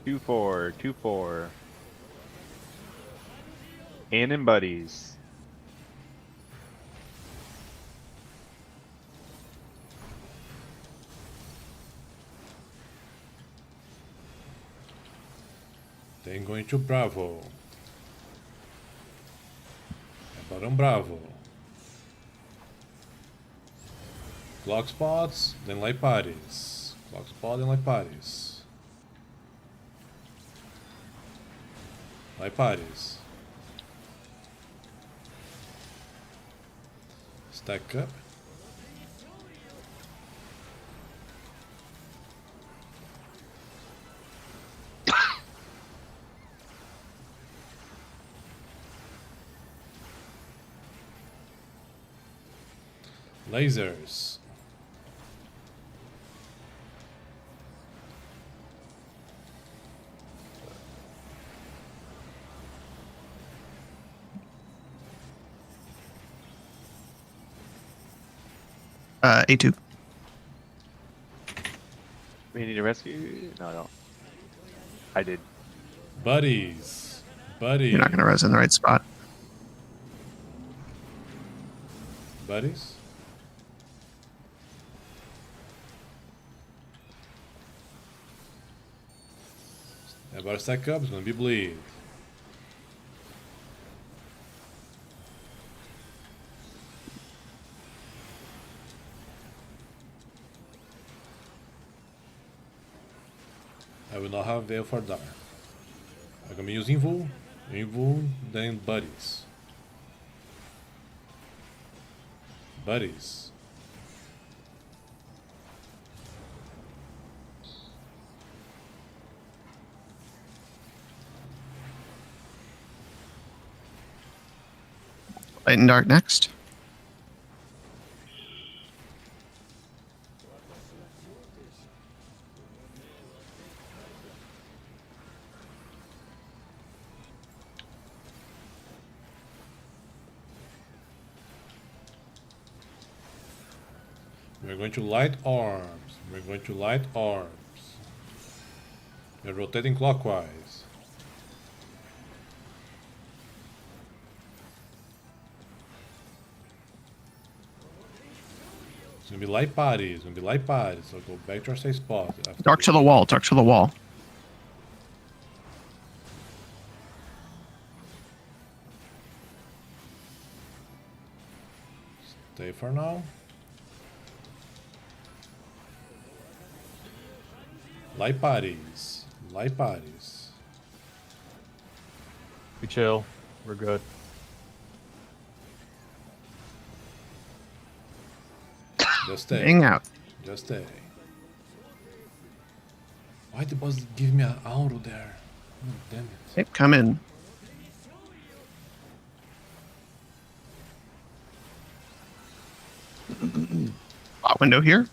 Two four, 2-4. And buddies. Then going to Bravo. Bottom Bravo. Clock spots, then light parties. Clock spot, then light parties. Light parties. Stack up. Lasers. A2. We need a rescue? No, I don't. I did. Buddies. Buddies. You're not going to res in the right spot. Buddies. About to stack up, it's gonna be bleed. I will not have Veil for Dar. I'm gonna be using Invul, then Buddies. Buddies. Light and dark next. We're going to light arms. We're going to light arms. We're rotating clockwise. It's gonna be light parties. It's gonna be light parties. So go back to our safe spot. Dark to the wall. Dark to the wall. Stay for now. Light bodies. Light bodies. We chill. We're good. Just stay. Hang out. Just stay. Why the boss give me an auto there? Oh, damn it. Hey, come in. Bot window here.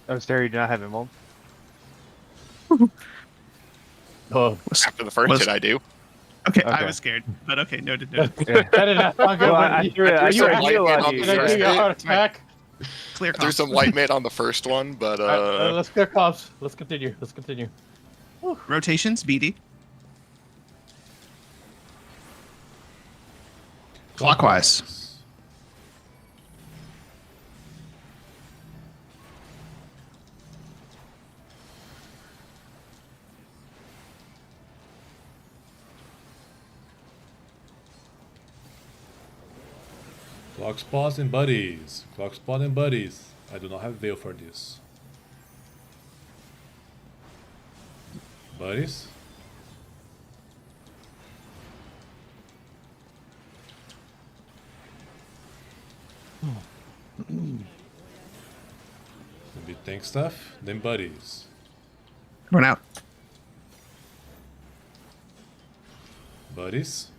Oh, Stereo, you do not have Emerald. Oh, After the first Was- hit, I do. Okay, I Okay. was scared, but okay, noted. Noted. Yeah. that did not sound good. Well, when I you- threw it. I There's threw a some light heal man on on you. the Did I give you a heart attack? Clear There's comms. some light mate on the first one, but Let's clear comms. Let's continue. Let's continue. Rotations, BD. Clockwise. Clock spots and buddies. Clock spot and buddies. I do not have veil for this. Buddies. Maybe tank stuff, then buddies. Run out. Buddies.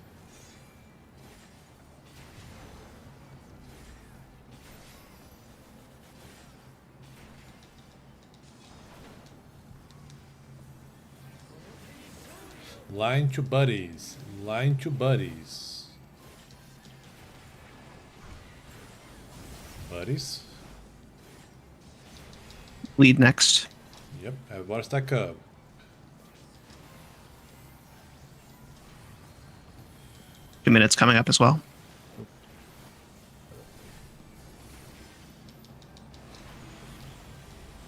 Line to buddies. Line to buddies. Buddies. Lead next. Yep, everybody stack up. Two minutes coming up as well.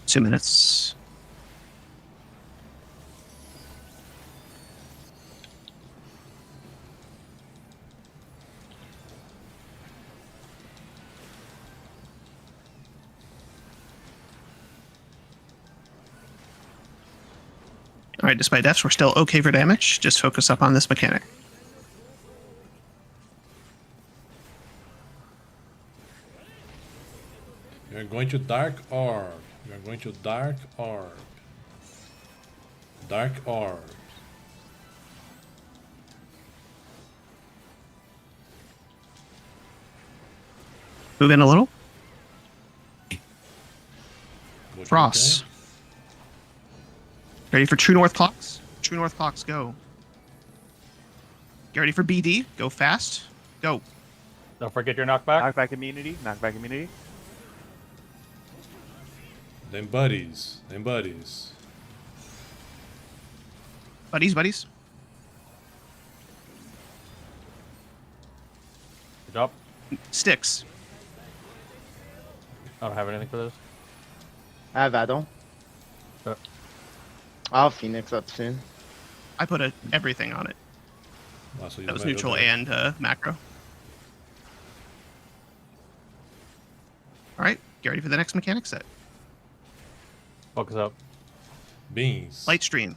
Two minutes. All right, despite deaths, we're still okay for damage. Just focus up on this mechanic. You're going to dark orb. You're going to dark orb. Dark orb. Move in a little. What Frost. Ready for True North clocks? True North clocks, go. Get ready for BD. Go fast. Go. Don't forget your knockback. Knockback immunity. Knockback immunity. Then buddies. Then buddies. Buddies, buddies. Good job. Sticks. I don't have anything for this. I have Adon. Uh. I'll Phoenix up soon. I put everything on it. So That was neutral and macro. All right, get ready for the next mechanic set. Focus up. Beans. Light stream.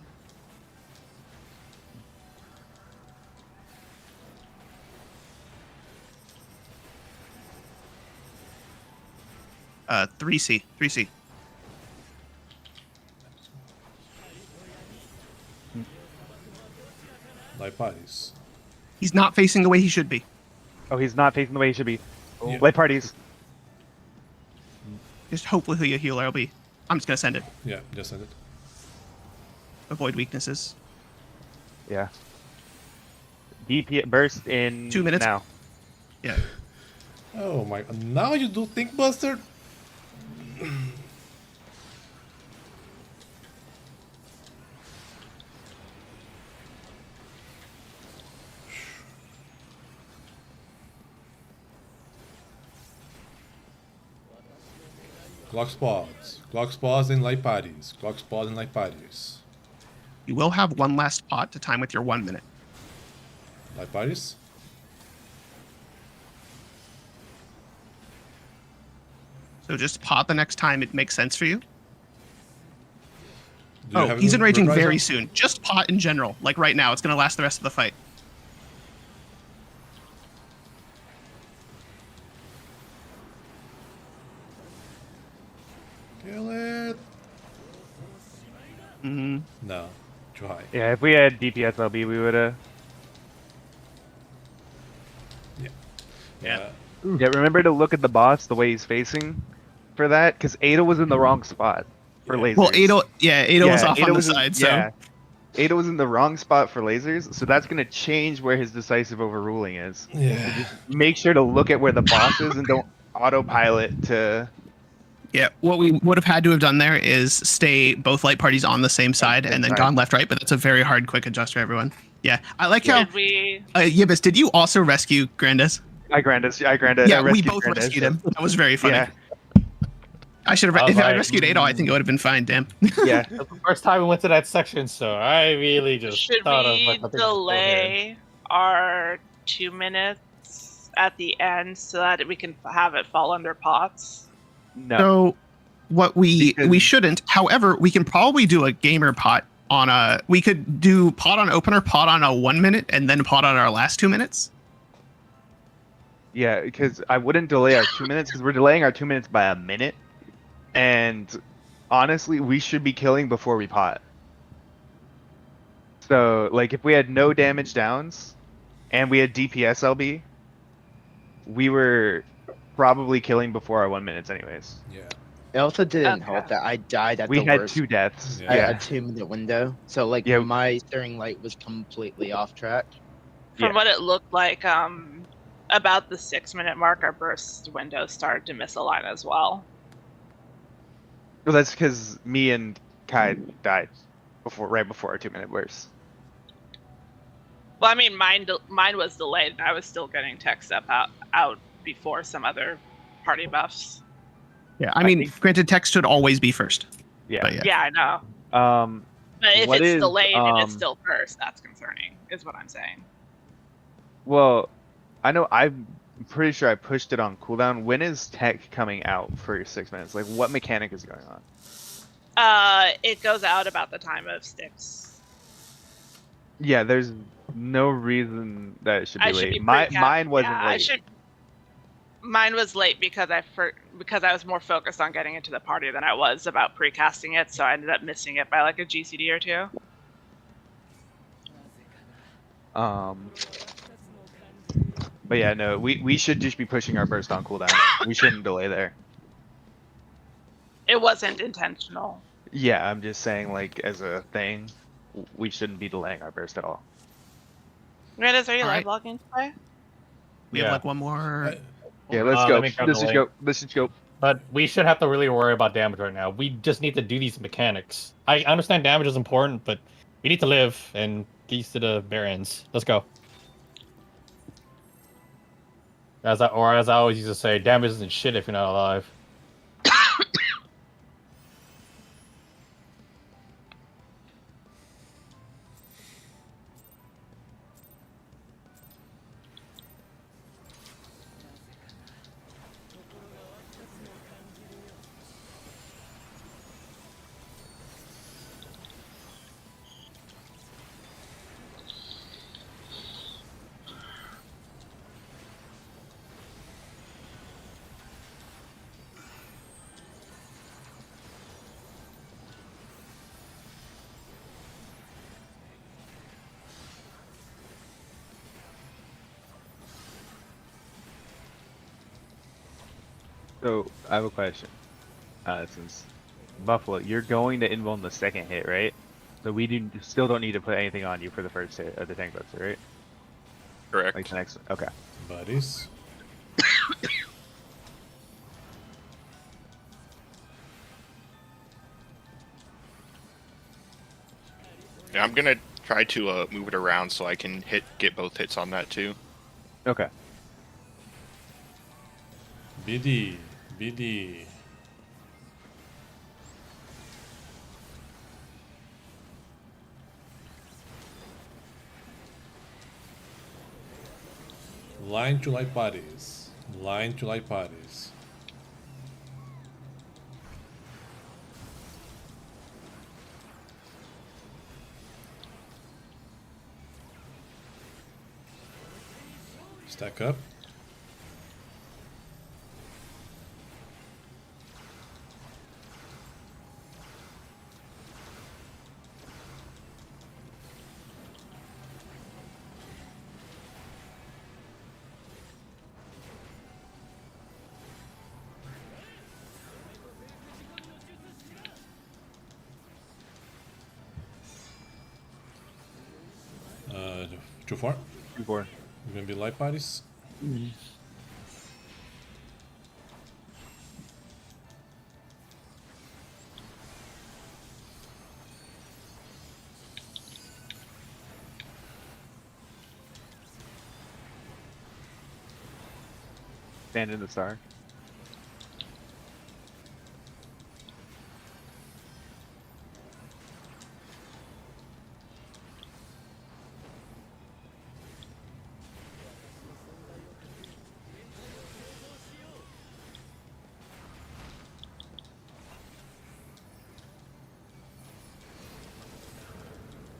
Uh, 3C. 3C. Light bodies. He's not facing the way he should be. Oh, he's not facing the way he should be. Yeah. Light parties. Just hopefully a healer will be. I'm just gonna send it. Yeah, just send it. Avoid weaknesses. Yeah. DP burst in 2 minutes. now. Yeah. Oh my, now you do Think Buster? Clock spots. Clock spots in light parties. Clock spots in light parties. You will have one last pot to time with your 1 minute. Light parties? So just pot the next time it makes sense for you. Do you Oh, have he's a enraging reprisal? very soon. Just pot in general. Like right now. It's going to last the rest of the fight. Kill it. Mm-hmm. No. Too high. Yeah, if we had DPS LB, we would have. Yeah. Yeah, remember to look at the boss the way he's facing for that, because Ada was in the wrong spot for lasers. Well, Ada was off Ada on the was in- side, so. yeah, Ada was in the wrong spot for lasers, so that's gonna change where his decisive overruling is. Yeah. Make sure to look at where the boss is and don't autopilot to. Yeah, what we would have had to have done there is stay both light parties on the same side and then side. gone left, right, but that's a very hard, quick adjust for everyone. Yeah, I like how... Did we? Yibis, did you also rescue Grandes? I Grandis. Yeah, we rescued both Grandis. rescued him. That was very funny. Yeah, I should have... I was If I like, rescued Ada, I think it would have been fine, damn. yeah. That's the first time we went to that section, so I really just Should thought of we like, something to go here. delay our 2 minutes at the end so that we can have it fall under pots? No. So, what we Because- shouldn't... However, we can probably do a gamer pot on a... We could do pot on opener, pot on a 1 minute, and then pot on our last 2 minutes. Yeah, because I wouldn't delay our 2 minutes, because we're delaying our 2 minutes by a minute. And honestly, we should be killing before we pot. So, like, if we had no damage downs and we had DPS LB, we were probably killing before our 1 minutes, anyways. Yeah. It also didn't Okay. help that I died at We the had worst 2 deaths. Yeah. Yeah. a 2 minute window. So like Yeah. my steering light was completely off track. From Yeah. what it looked like, about the 6 minute mark, our burst window started to misalign as well. Well, that's because me and Kai died right before our 2 minute burst. Well, I mean, mine was delayed, and I was still getting tech stuff out before some other party buffs. Yeah, I mean, granted, text should always be first. Yeah. But yeah. Yeah, I know. But if What it's is, delayed and it's still first, that's concerning, is what I'm saying. Well, I know I'm pretty sure I pushed it on cooldown. When is tech coming out for your 6 minutes? Like, what mechanic is going on? It goes out about the time of sticks. Yeah, there's no reason that it should be I should late. be Mine wasn't yeah, late. Mine was late because I was more focused on getting into the party than I was about precasting it, so I ended up missing it by like a GCD or two. But yeah, no, we should just be pushing our burst on cooldown. We shouldn't delay there. It wasn't intentional. Yeah, I'm just saying, like, as a thing, we shouldn't be delaying our burst at all. Grandes, are you All live right. logging today? We Yeah. have like one more... Yeah, let's let go. me grab Let's the just link. go. Let's just go. But we should have to really worry about damage right now. We just need to do these mechanics. I understand damage is important, but we need to live and get used to the bare ends. Let's go. As I always used to say, damage isn't shit if you're not alive. So I have a question. Since Buffalo, you're going to invuln the second hit, right? So we still don't need to put anything on you for the first hit of the tank buster, right? Correct. Like the next. Okay. Buddies. Yeah, I'm gonna try to move it around so I can get both hits on that too. Okay. BD. BD. Line to light bodies. Line to light bodies. Stack up. Too far? 2-4. We're gonna be light bodies. Stand in the star.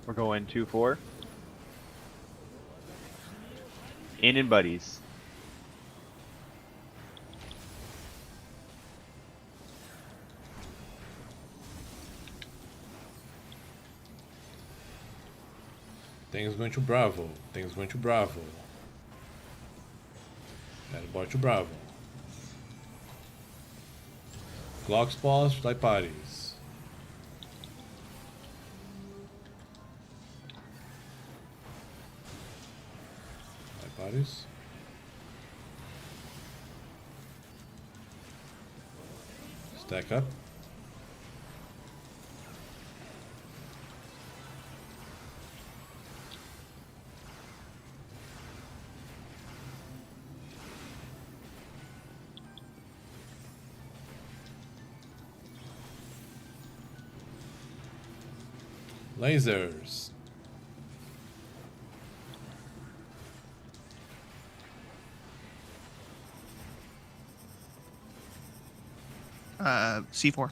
We're going 2-4. In buddies. Things going to Bravo. Things going to Bravo. Add bar to Bravo. Clocks pause, light bodies. Light bodies. Stack up. Lasers. C4.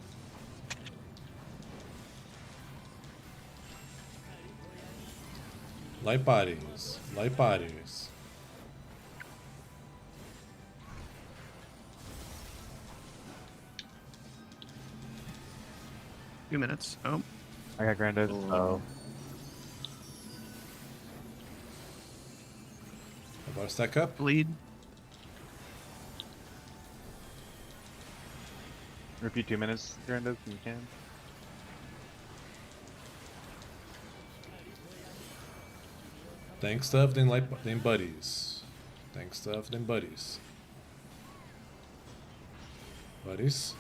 Light bodies. Light bodies. Few minutes. Oh, I got Granddad. Oh. About stack up. bleed. Repeat 2 minutes, Granddad, if you can. Tank stuff, then light, then buddies. Tank stuff, then buddies. Buddies.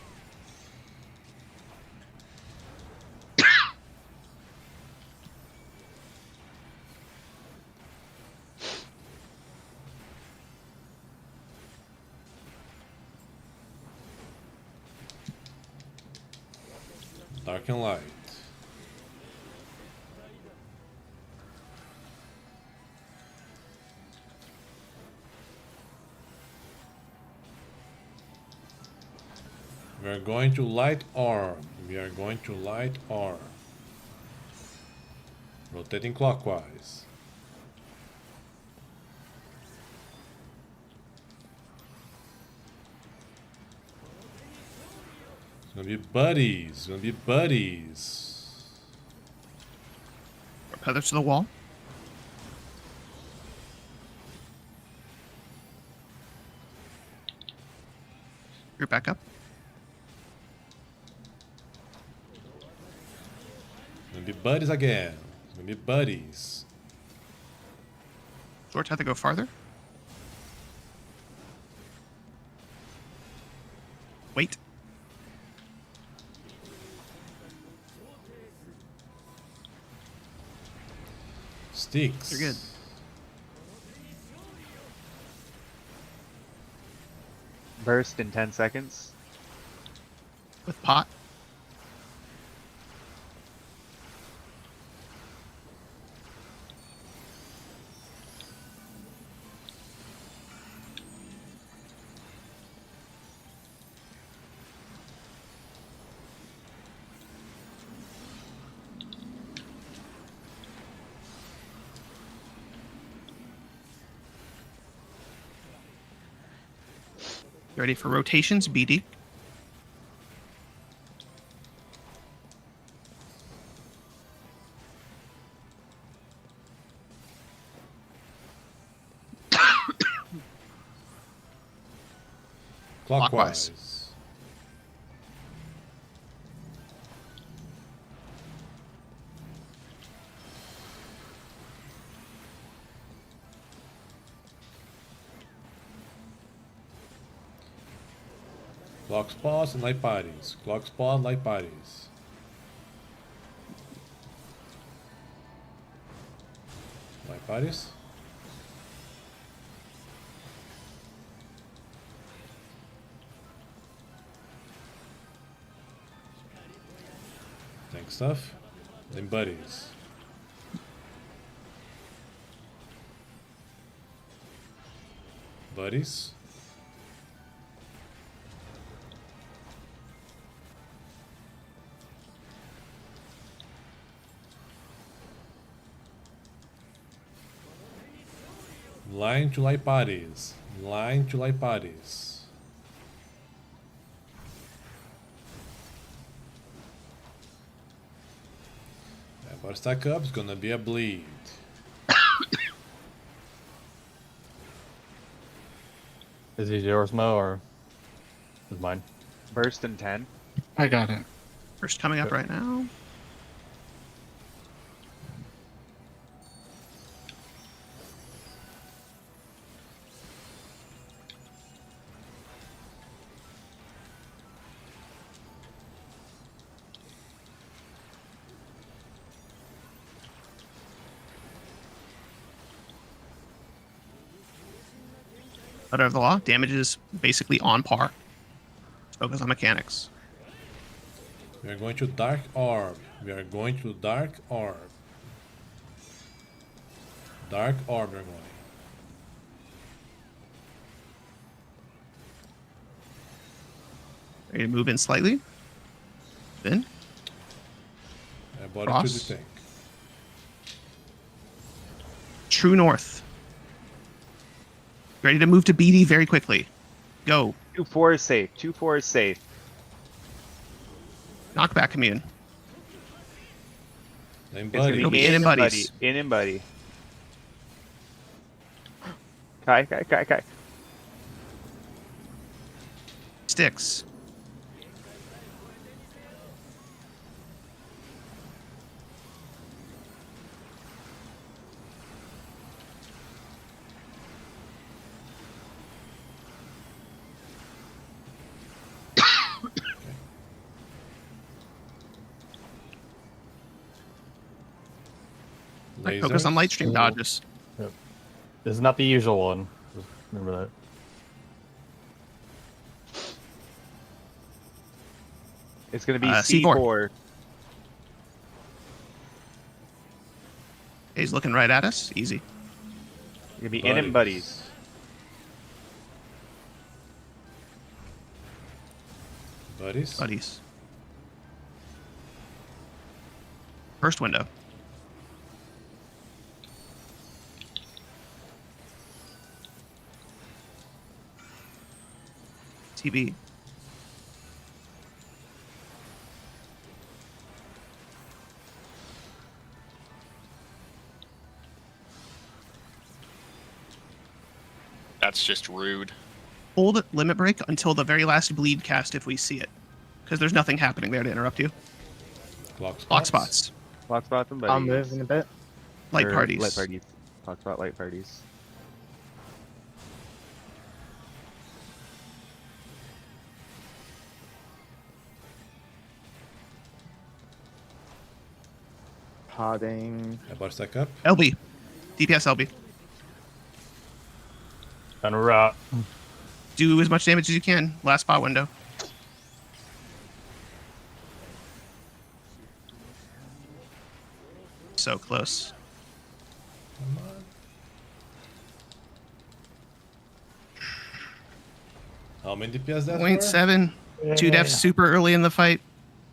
Dark and light. We are going to light arm. We are going to light arm. Rotating clockwise. It's gonna be buddies. It's gonna be buddies. Feathers to the wall. You're back up. It's gonna be buddies again. It's gonna be buddies. George had to go farther. Wait. Sticks. You're good. Burst in 10 seconds. With pot. Ready for rotations, BD. Clockwise. Clock spots and light bodies. Clock spot, light bodies. Light bodies. Tank stuff. Then buddies. Buddies. Line to light bodies. Line to light bodies. That bar stack up is gonna be a bleed. Is he yours, Mo, or is mine? Burst in 10. I got it. First coming up right now. Letter of the law. Damage is basically on par. Focus on mechanics. We are going to Dark Orb. We are going to Dark Orb. Dark Orb we're going. Ready to move in slightly. Then. I brought it to Cross. the tank. True north. Ready to move to BD very quickly. Go. 2-4 is safe. 2-4 is safe. Knockback commune. Then It's gonna buddy. It'll be be in in and and buddies. buddy. In and buddy. Kai. Sticks. Laser. Focus on light stream dodges. This is not the usual one. Just remember that. It's gonna be C4. C4. He's looking right at us. Easy. It's gonna be in and buddies. Buddies. Buddies. First window. TB. That's just rude. Hold limit break until the very last bleed cast if we see it. Because there's nothing happening there to interrupt you. Block spots. Block spots and buddies. I'll move in a bit. Light Or parties. Light parties. Block spot light parties. Podding. I brought stack up. LB. DPS LB. And rot. Do as much damage as you can. Last spot window. So close. Come on. How many DPS that? 0.7. 2 deaths super early in the fight.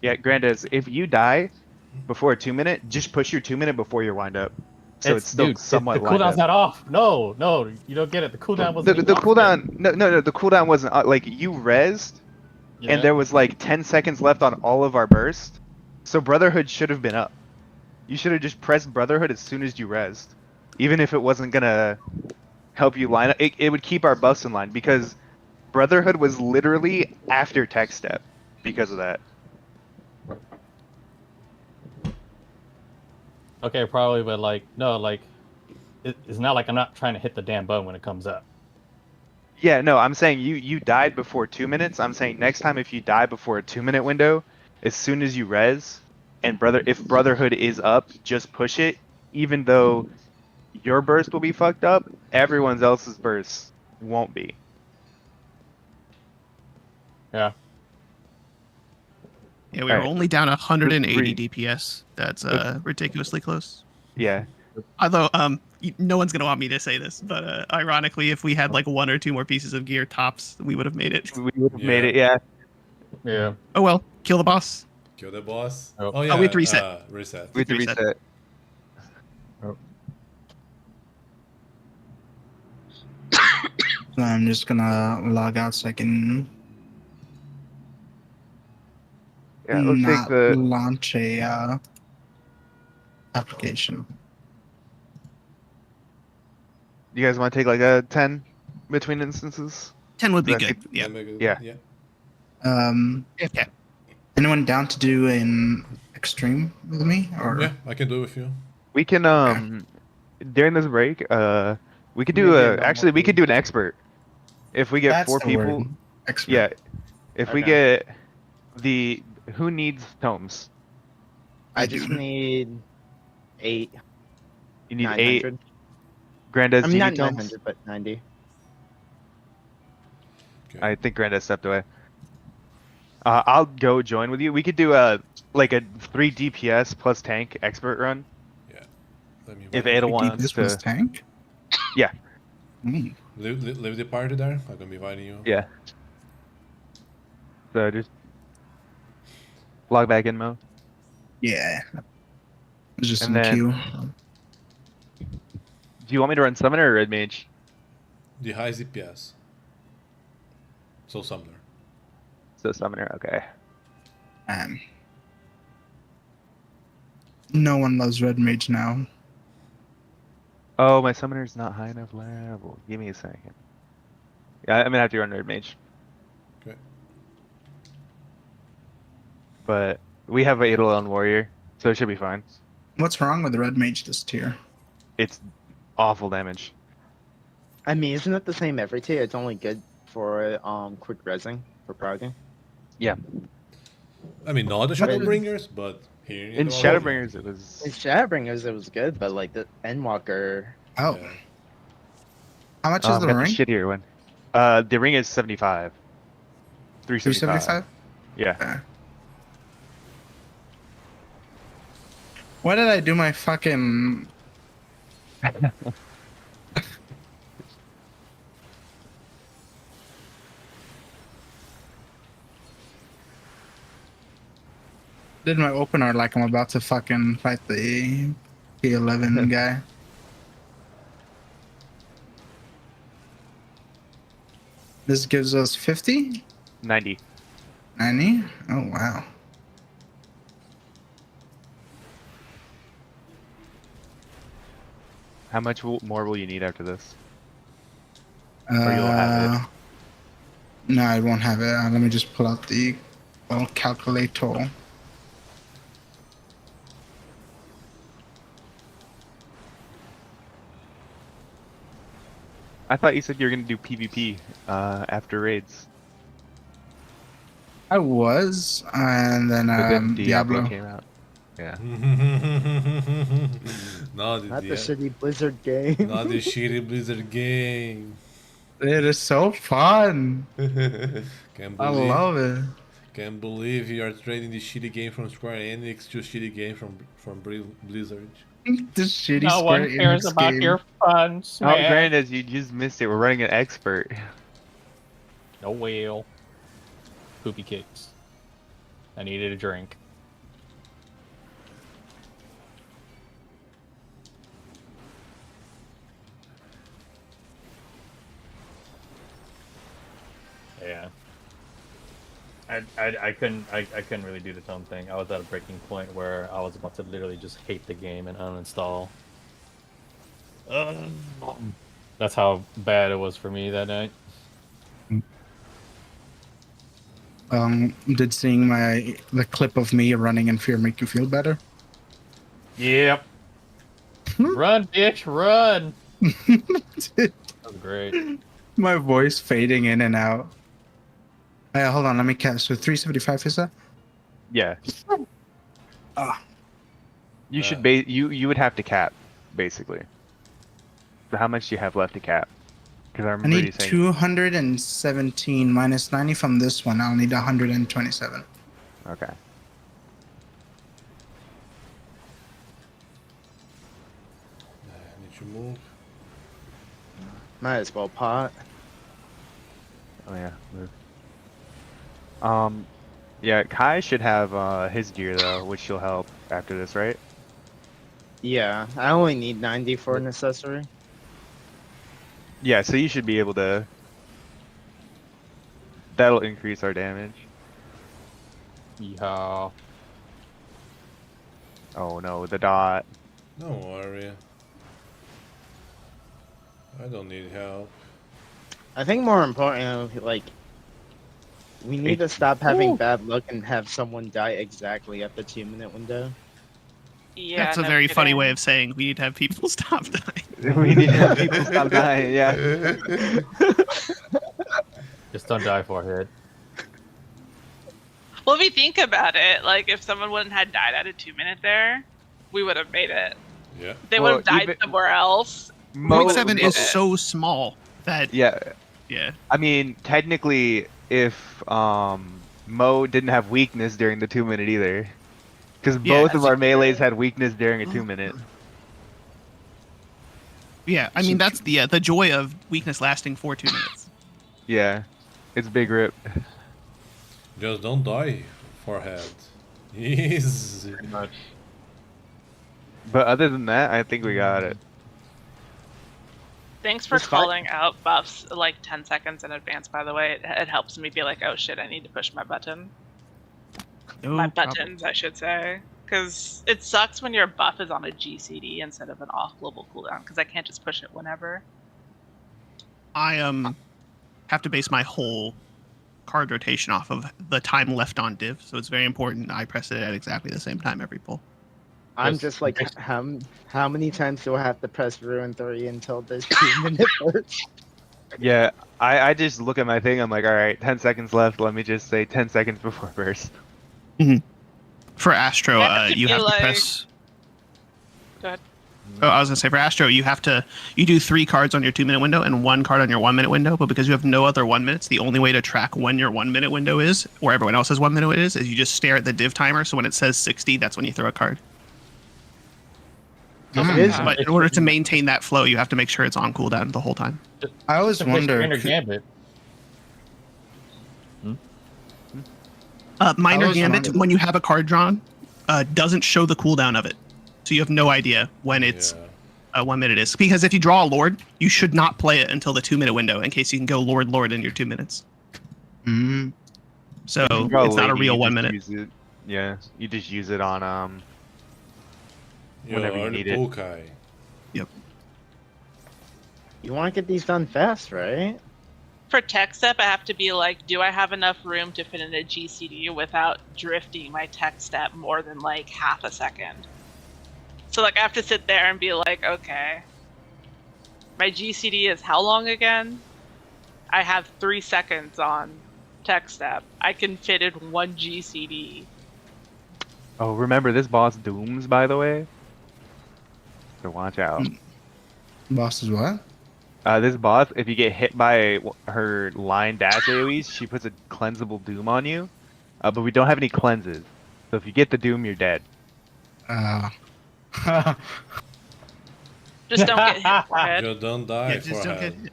Yeah, Grandes, if you die before a 2-minute, just push your 2-minute before your wind up. so it's still dude, somewhat the lined cooldown's up. not off. No, you don't get it. The cooldown The, wasn't the even off cooldown, no, the cooldown wasn't like you rezzed, yet. and there was like 10 seconds left on all of our burst, so Brotherhood should have been up. You should have just pressed Brotherhood as soon as you rezzed, even if it wasn't gonna help you line up. It would keep our buffs in line because Brotherhood was literally after Tech Step because of that. Okay, probably, but like no, like it's not like I'm not trying to hit the damn button when it comes up. Yeah, no, I'm saying you died before 2 minutes. I'm saying next time if you die before a 2 minute window, as soon as you res, and if Brotherhood is up, just push it. Even though your burst will be fucked up, everyone else's burst won't be. Yeah. Yeah, we were Alright. only down 180 Re- DPS. That's ridiculously close. Yeah, Although, no one's gonna want me to say this, but ironically, if we had like 1 or 2 more pieces of gear tops, we would have made it. we would have made Yeah. it. Yeah, Yeah. Oh well, kill the boss. Kill the boss. Oh. Oh yeah. we have to reset. Reset. we had to Reset. reset. So I'm just gonna log out so I can Yeah, let's take not the. launch a application. You guys want to take like a 10 between instances? 10 would be That's good. it. Yeah. Yeah. Yeah. Okay. Anyone down to do an extreme with me? Or Yeah, I can do it with you. We can during this break we could do Maybe a a normal actually we could do an team. expert if we get That's 4 the people. word. Expert. Yeah, if we Okay. get the who needs tomes? I I just do. need 8, You need 900. 8. Granddad's I mean, not DD tomes. 900, but 90. Okay. I think Granddad stepped away. I'll go join with you. We could do like a 3 DPS plus tank expert run Let me if wait. Ada This wants was to. tank? Yeah. Mm. Leave the party there. I'm gonna be inviting you. Yeah. So just log back in, Mo. Yeah. It's just And in then- queue. Do you want me to run Summoner or Red Mage? The highest DPS. So Summoner. So Summoner, okay. Man. No one loves Red Mage now. Oh, my Summoner's not high enough level. Give me a second. Yeah, I'm gonna have to run Red Mage. Okay. But we have a Eidolon Warrior, so it should be fine. What's wrong with Red Mage this tier? It's awful damage. I mean, isn't it the same every tier? It's only good for quick rezzing for progging. I mean, not the Shadowbringers, but here In know, Shadowbringers, it was. In Shadowbringers, it was good, but like the Endwalker, Oh, Yeah. how much Oh, is I've the got ring? shittier one. The ring is 75. 375. 375? Yeah. Okay. Why did I do my fucking... Did my opener like I'm about to fucking fight the P11 guy. This gives us 50? 90. 90? Oh, wow. How much more will you need after this? Or you'll have it. No, I won't have it. Let me just pull out the calculator. I thought you said you were gonna do PvP after raids. I was, and then But then Diablo. came out. Yeah. not not the, the shitty Blizzard game. not the shitty Blizzard game. It is so fun. Can't I believe, love it. can't believe you are trading the shitty game from Square Enix to a shitty game from Blizzard. This shitty No one Square cares Enix about game. your fun, Oh, Smash. granted, you just missed it. We're running an expert. No whale. Poopy kicks. I needed a drink. I couldn't really do the tone thing. I was at a breaking point where I was about to literally just hate the game and uninstall. That's how bad it was for me that night. Did seeing the clip of me running in fear make you feel better? Yep. Run, bitch, run. That was great. My voice fading in and out. Hold on, let me catch. So 375 is that? Yeah. Ah. You should you would have to cap, basically. So how much do you have left to cap? Because I I remember you need saying 217 minus 90 from this one. I'll need 127. okay. Need to move. Might as well pot. Oh yeah. Move. Yeah, Kai should have his gear though, which will help after this, right? Yeah, I only need 90 for an accessory. Yeah, so you should be able to. That'll increase our damage. Yeah. Oh no, the dot. Don't worry. I don't need help. I think more importantly, like, we need to stop having bad luck and have someone die exactly at the 2-minute window. Yeah, That's a no very funny kidding. way of saying we need to have people stop dying. We need to have people stop dying. Yeah. Just don't die for it. Well, if you think about it, like if someone wouldn't had died at a 2-minute there, we would have made it. Yeah. They Well, would have died even- somewhere else. Point 7 Mo- is so small that Yeah. yeah. I mean, technically, if Mo didn't have weakness during the 2-minute either, because Yeah, both of our melees had weakness during a 2-minute. Yeah, I mean that's the joy of weakness lasting for 2 minutes. Yeah, it's big rip. Just don't die, forehead. Easy. Pretty much. But other than that, I think we got it. Thanks for It's fine. calling out buffs like 10 seconds in advance, by the way. It helps me be like, oh shit, I need to push my button. No My problem. buttons, I should say. Because it sucks when your buff is on a GCD instead of an off global cooldown, because I can't just push it whenever. I have to base my whole card rotation off of the time left on div, so it's very important I press it at exactly the same time every pull. I'm Yes, just like, yes. how many times do I have to press Ruin 3 until this 2-minute burst? Yeah, I just look at my thing. I'm like, all right, 10 seconds left. Let me just say 10 seconds before burst. For Astro, I have to you be have like- to press. Go ahead. Oh, I was gonna say for Astro, you do 3 cards on your 2-minute window and 1 card on your 1-minute window. But because you have no other 1 minutes, the only way to track when your 1-minute window is, or everyone else's 1 minute is you just stare at the div timer. So when it says 60, that's when you throw a card. It is, But in order to maintain that flow, you have to make sure it's on cooldown the whole time. I always wonder. Minor Gambit. Minor was Gambit, wondering- when you have a card drawn, doesn't show the cooldown of it. So you have no idea when it's Yeah. 1 minute is. Because if you draw a Lord, you should not play it until the 2-minute window in case you can go Lord in your 2 minutes. Mm, So You can go it's not a lady, real you 1 just minute. use it- Yeah, you just use it on whenever you early need it. pull, Kai. you want to get these done fast, right? For tech step, I have to be like, do I have enough room to fit in a GCD without drifting my tech step more than like half a second? So like I have to sit there and be like, okay, my GCD is how long again? I have 3 seconds on tech step. I can fit in 1 GCD. Oh, remember this boss dooms, by the way. So watch out. boss is what? This boss, if you get hit by her line dash AoEs, she puts a cleansable doom on you. But we don't have any cleanses. So if you get the doom, you're dead. Just don't get hit for it. Just don't die, Yeah, just don't get forehead.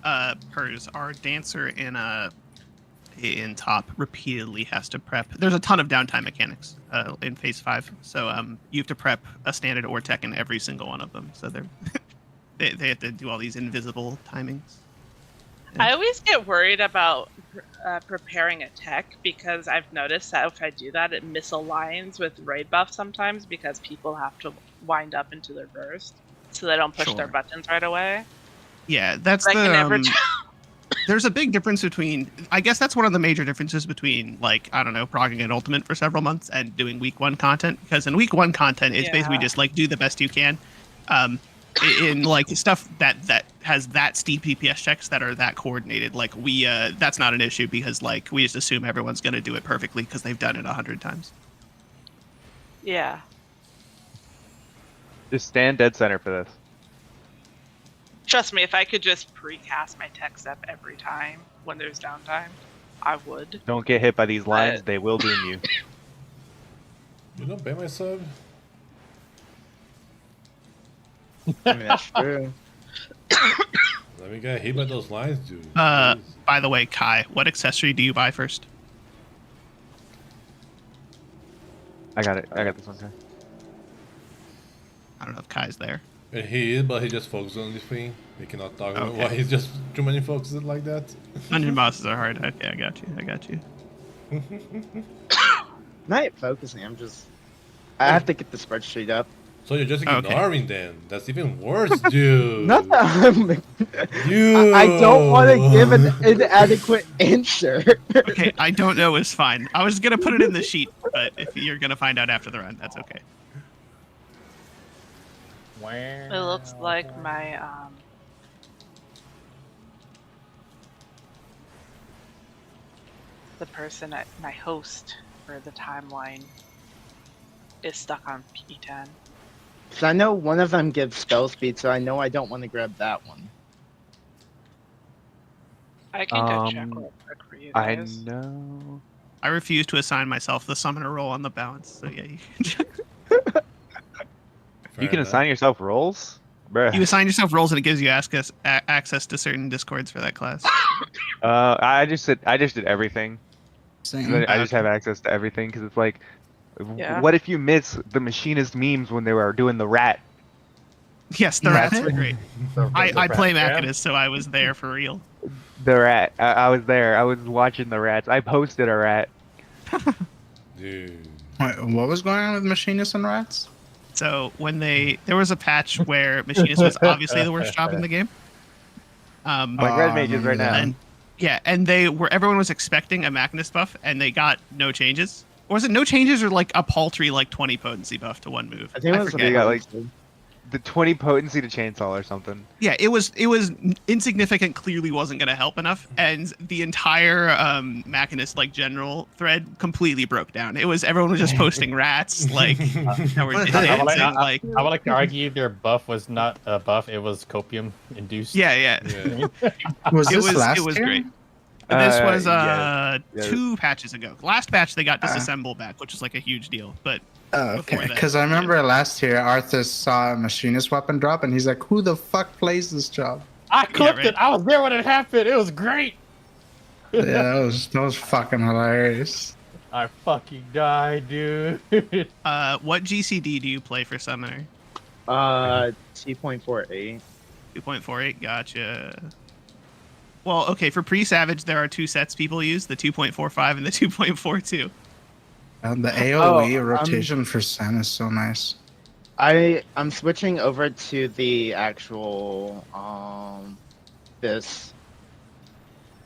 hit. Hers, our dancer in top repeatedly has to prep. There's a ton of downtime mechanics in phase 5, so you have to prep a standard or tech in every single one of them. So they have to do all these invisible timings. I always get worried about preparing a tech because I've noticed that if I do that, it misaligns with raid buff sometimes because people have to wind up into their burst, so they don't push their Sure. buttons right away. Yeah, that's But I can never the. There's a big difference between. I guess that's one of the major differences between, like, I don't know, progging an ultimate for several months and doing week 1 content. Because in week 1 content, it's basically Yeah. just like do the best you can. In like stuff that has that steep DPS checks that are that coordinated, like we that's not an issue because like we just assume everyone's gonna do it perfectly because they've done it 100 times. Yeah. Just stand dead center for this. Trust me, if I could just precast my tech step every time when there's downtime, I would. Don't get hit by these lines; But- they will doom you. You don't pay my sub? I mean, that's true. Let me get hit by those lines, dude. By Please. the way, Kai, what accessory do you buy first? I got it. I got this one. Kai. I don't know if Kai's there. He is, but he just focuses on this thing. We cannot talk about Okay. why he's just too many focuses like that. Dungeon bosses are hard. Okay, I got you. Not focusing. I'm just. I have to get the spreadsheet up. So you're just Okay. ignoring them. That's even worse, dude. Not that I'm. Dude. I don't want to give an inadequate answer. Okay, I don't know is fine. I was gonna put it in the sheet, but if you're gonna find out after the run, that's okay. It looks like my the person at my host for the timeline is stuck on P10. Because I know one of them gives spell speed, so I know I don't want to grab that one. I can go check Um, real quick for you I guys. know. I refuse to assign myself the summoner role on the balance, so yeah. You can assign yourself roles, bruh. You assign yourself roles and it gives you access to certain discords for that class. I just did everything. 'Cause Same. I just have access to everything because it's like, Yeah. what if you miss the machinist memes when they were doing the rat? Yes, the rats were Right. great. I play Machinist, so I was there for real. The rat. I was there. I was watching the rats. I posted a rat. Dude. Wait, what was going on with machinists and rats? So when there was a patch where Machinist was obviously the worst job in the game. Like red mages right now. And yeah, and everyone was expecting a Machinist buff, and they got no changes. Or was it no changes or like a paltry like 20 potency buff to one move? I think it was forget. They got, like, The 20 potency to chainsaw or something. Yeah, it was insignificant. Clearly, wasn't going to help enough, and the entire Machinist like general thread completely broke down. It was everyone was just posting rats like that were dancing, like I would like to argue their buff was not a buff; it was copium induced. yeah. Yeah. Was It this was last it was year? great. This was yeah. 2 patches ago. Last patch they got disassemble back, which is like a huge deal. But Oh, before okay. that. Because I remember last year Arthur saw a machinist weapon drop, and he's like, "Who the fuck plays this job?" I clipped right. it. I was there when it happened. It was great. Yeah, that was fucking hilarious. I fucking died, dude. what GCD do you play for Summoner? 2.48. 2.48. Gotcha. Well, okay. For pre-Savage, there are 2 sets people use: the 2.45 and the 2.42. And the AOE Oh, rotation for Sen is so nice. I'm switching over to the actual this.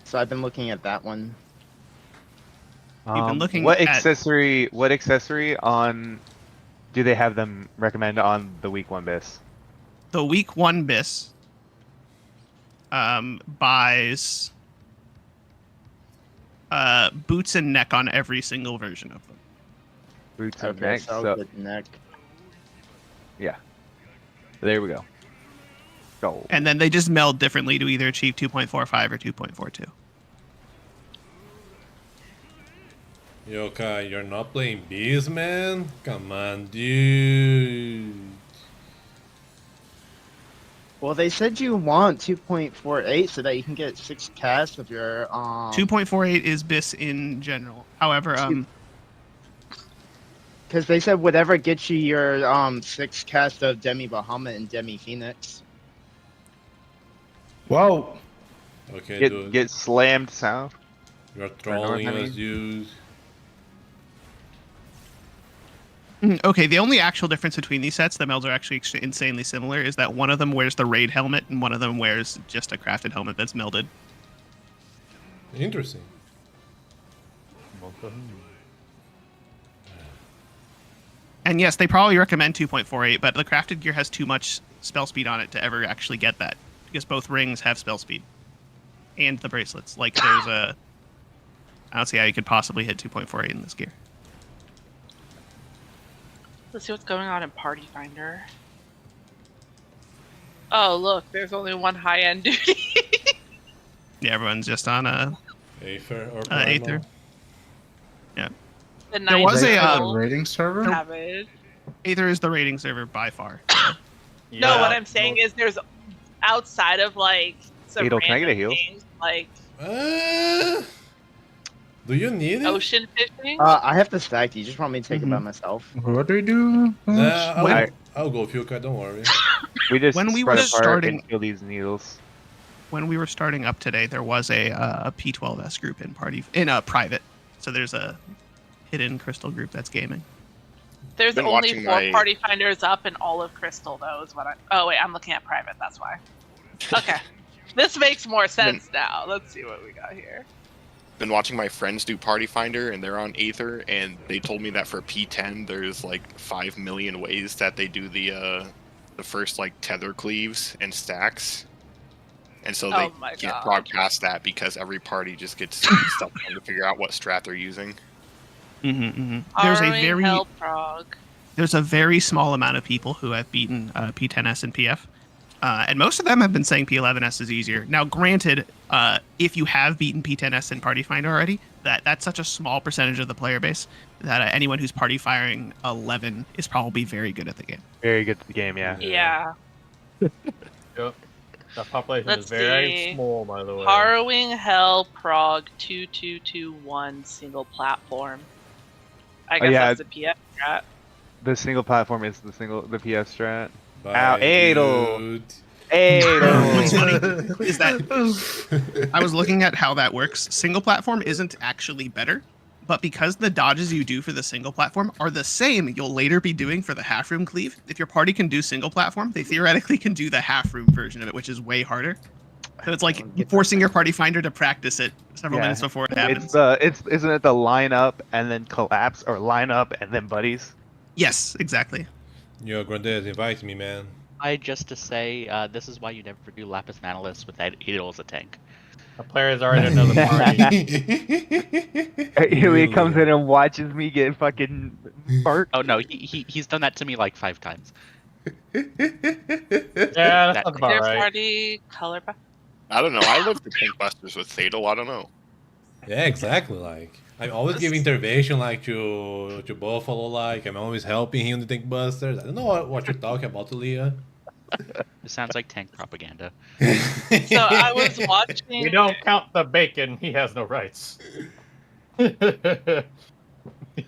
So I've been looking at that one. You've been looking what at- accessory? What accessory on? Do they have them recommend on the week 1 bis? The week 1 bis buys boots and neck on every single version of them. Boots and Okay, neck. so I'll So get neck. there we go. Go. And then they just meld differently to either achieve 2.45 or 2.42. Yo, Kai, you're not playing bees, man? Come on, dude. Well, they said you want 2.48 so that you can get 6 casts of your 2.48 is bis in general. However, Because they said whatever gets you your 6 cast of Demi Bahamut and Demi Phoenix. Whoa! Okay, Get dude. get slammed south. You're trolling I mean. us, dude. Okay, the only actual difference between these sets, the melds are actually insanely similar, is that one of them wears the raid helmet and one of them wears just a crafted helmet that's melded. Interesting. And yes, they probably recommend 2.48, but the crafted gear has too much spell speed on it to ever actually get that, because both rings have spell speed. And the bracelets. Like, there's a... I don't see how you could possibly hit 2.48 in this gear. Let's see what's going on in Party Finder. Oh, look, there's only one high-end duty. Yeah, everyone's just on a... Aether or Primal? Aether. Yeah. The There was nice a, little rating server. savage. Aether is the rating server by far. No, what I'm saying is there's outside of like some Beetle, can I get a random heal? things like Do you need it? ocean fishing. I have to stack. Do you just want me to take it by Mhm. myself? What do we do? Nah, I'll go Fuka, don't worry. We just When we spread were apart starting- and kill these needles. When we were starting up today, there was a P12S group in private. So there's a hidden crystal group that's gaming. There's been only watching 4 my- Party Finders up in all of Crystal, though. Is what I. Oh wait, I'm looking at private. That's why. Okay, this makes more sense now. Let's see what we got here. Been watching my friends do Party Finder, and they're on Aether, and they told me that for P10, there's like 5 million ways that they do the first like tether cleaves and stacks, and so they Oh my can't God. prog past that because every party just gets stuck trying to figure out what strat they're using. There's a Harrowing very Hell Prog. there's a very small amount of people who have beaten P10S and PF. And most of them have been saying P11S is easier. Now, granted, if you have beaten P10S in Party Finder already, that's such a small percentage of the player base that anyone who's Party Firing 11 is probably very good at the game. Very good at the game, yeah. Yeah. Yep. The population Let's is very see. small, by the way. Harrowing Hell Prog 2221 single platform. I guess yeah. that's the PF strat. The single platform is the PS strat. Bye, Ow, Adel. dude. What's Hey, funny is that I was looking at how that works. Single platform isn't actually better, but because the dodges you do for the single platform are the same you'll later be doing for the half room cleave, if your party can do single platform, they theoretically can do the half room version of it, which is way harder. So it's like forcing your Party Finder to practice it several minutes before it happens. isn't it the line up and then collapse or line up and then buddies? Yes, exactly. Yo, Grandes, invite me, man. Just to say, this is why you never do Lapis Manalis with Adel as a tank. The players are in another party. He comes in and watches me get fucking burnt. Oh no, he's done that to me like 5 times. Yeah, that's about Their right. party color. I don't know. I love the Tank Busters with Fatal. I don't know. Yeah, exactly. Like I'm always giving intervention, like to Buffalo. Like I'm always helping him to Tank Busters. I don't know what you're talking about, Leah. It sounds like tank propaganda. So I was watching. We don't count the bacon. He has no rights. I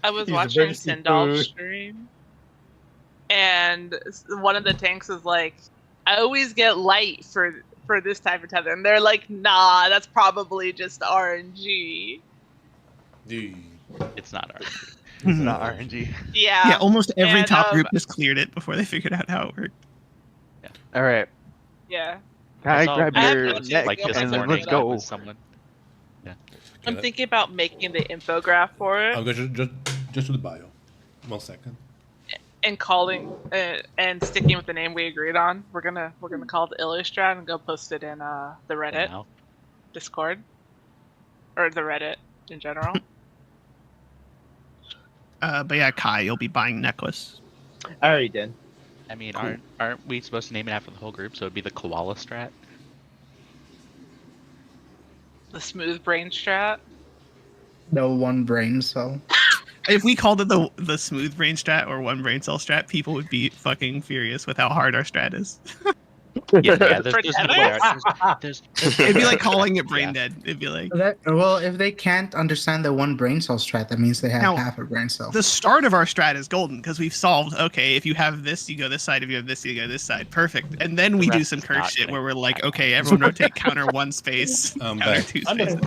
was He's watching emergency Sindolf food. stream, and one of the tanks was like, "I always get light for this type of tether," and they're like, "Nah, that's probably just RNG." Dude. It's not our. It's not RNG. Yeah. Yeah, almost every And, top group just cleared it before they figured out how it worked. All right, Yeah. can I saw grab I have your noticed, neck like, Just this and then morning let's that go? with someone. I'm thinking about making the infograph for it I'll go just to the bio. 1 second. and calling and sticking with the name we agreed on. We're gonna call it the Illustrat and go post it in the Reddit Now. Discord or the Reddit in general. But yeah, Kai, you'll be buying necklace. I already did. I mean, aren't we supposed to name it after the whole group? So it'd be the koala strat. The smooth brain strat. No one brain cell. If we called it the smooth brain strat or one brain cell strat, people would be fucking furious with how hard our strat is. Yeah, there's For people tethers? there. There's It'd be like calling it brain Yeah. dead. It'd be like Well, if they can't understand the one brain cell strat, that means they have Now, half a brain cell. the start of our strat is golden because we've solved. Okay, if you have this, you go this side. If you have this, you go this side. Perfect. And then we do rest some is curse not shit gonna where we're like, happen. okay, everyone rotate counter one space, I'm counter back. two On spaces. the,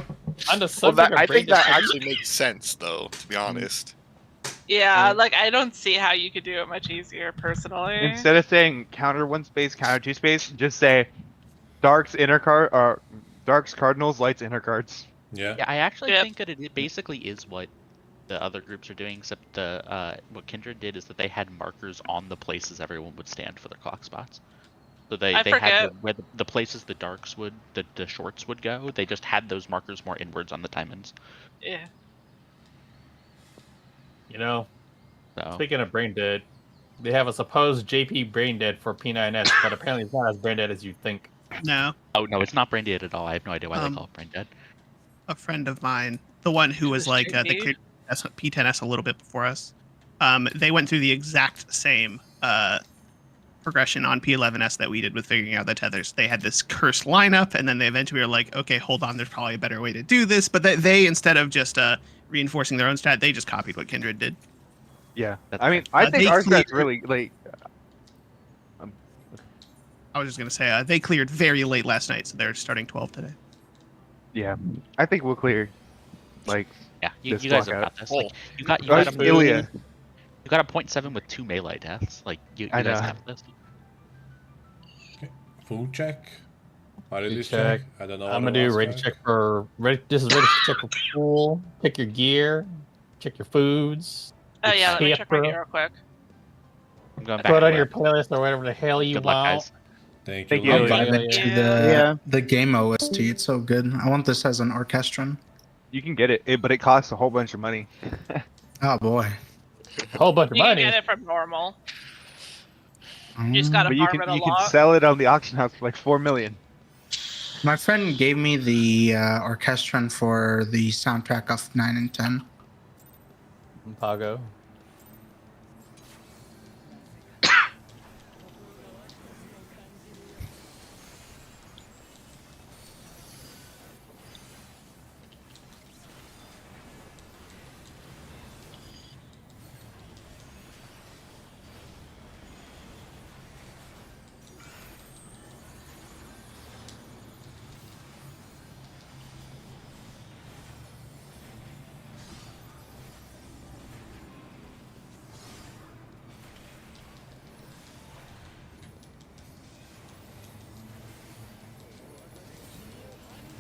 on the Well, subject that, of I brain think that dead, actually makes sense, though. To be honest. Yeah, like I don't see how you could do it much easier personally. Instead of saying counter 1 space, counter 2 space, just say Dark's inner card or Dark's cardinals, Light's inner cards. Yeah. Yeah, I actually Yep. think that it basically is what the other groups are doing, except what Kindred did is that they had markers on the places everyone would stand for their clock spots. So they had forget. where the places the darks would, the shorts would go. They just had those markers more inwards on the diamonds. Yeah. you know, So speaking of brain dead, they have a supposed JP brain dead for P9S, but apparently it's not as brain dead as you think. No, oh no, it's not brain dead at all. I have no idea why they Um, call it brain dead. a friend of mine, the one who was Who's like they JP? cleared P10S a little bit before us. They went through the exact same progression on P11S that we did with figuring out the tethers. They had this cursed lineup, and then they eventually were like, okay, hold on, there's probably a better way to do this. But they instead of just reinforcing their own stat, they just copied what Kindred did. Yeah. That's I mean, I think they our stat's cleared- really like. I was just gonna say they cleared very late last night, so they're starting 12 today. Yeah, I think we'll clear. Like, Yeah, you this guys have lockout. got this. Like, you got Dark a Ilya. you got a 0.7 with 2 melee deaths. Like you I guys know. have this. Food check. Party Food check. check. I don't know. I'm what gonna it do was, ready guys. check for ready. This is ready to check for pool. Pick your gear. Check your foods. Oh yeah, let me check my camper. gear real quick. I'm going back. Put to on your work. playlist or whatever the hell you Good luck, want. guys. Thank Thank you. you. Oh, Ilya. yeah, Add it to Yeah. the game OST. It's so good. I want this as an orchestron. You can get it, but it costs a whole bunch of money. Oh boy. A whole bunch of You can money. get it from normal. You just gotta But you farm can it a you can lot. sell it on the auction house for like 4 million. My friend gave me the orchestron for the soundtrack of 9 and 10. Pago.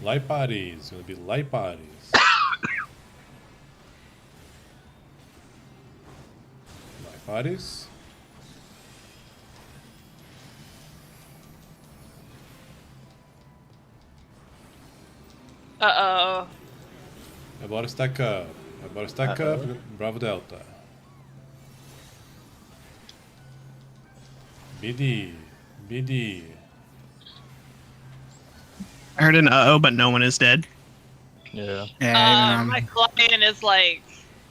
Light parties. Gonna be light parties. Light parties. Uh-oh. I bought a stack up. Bravo Delta. BD. I heard an uh-oh, but no one is dead. Yeah. Yeah, My client is like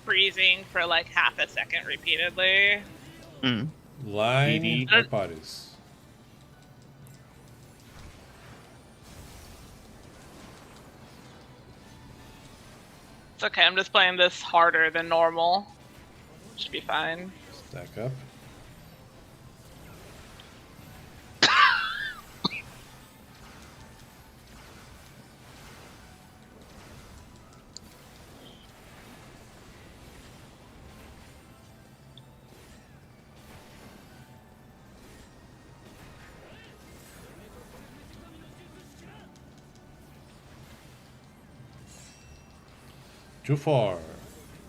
freezing for like half a second repeatedly. Mm. Line BD. light parties. It's okay, I'm just playing this harder than normal. Should be fine. Stack up.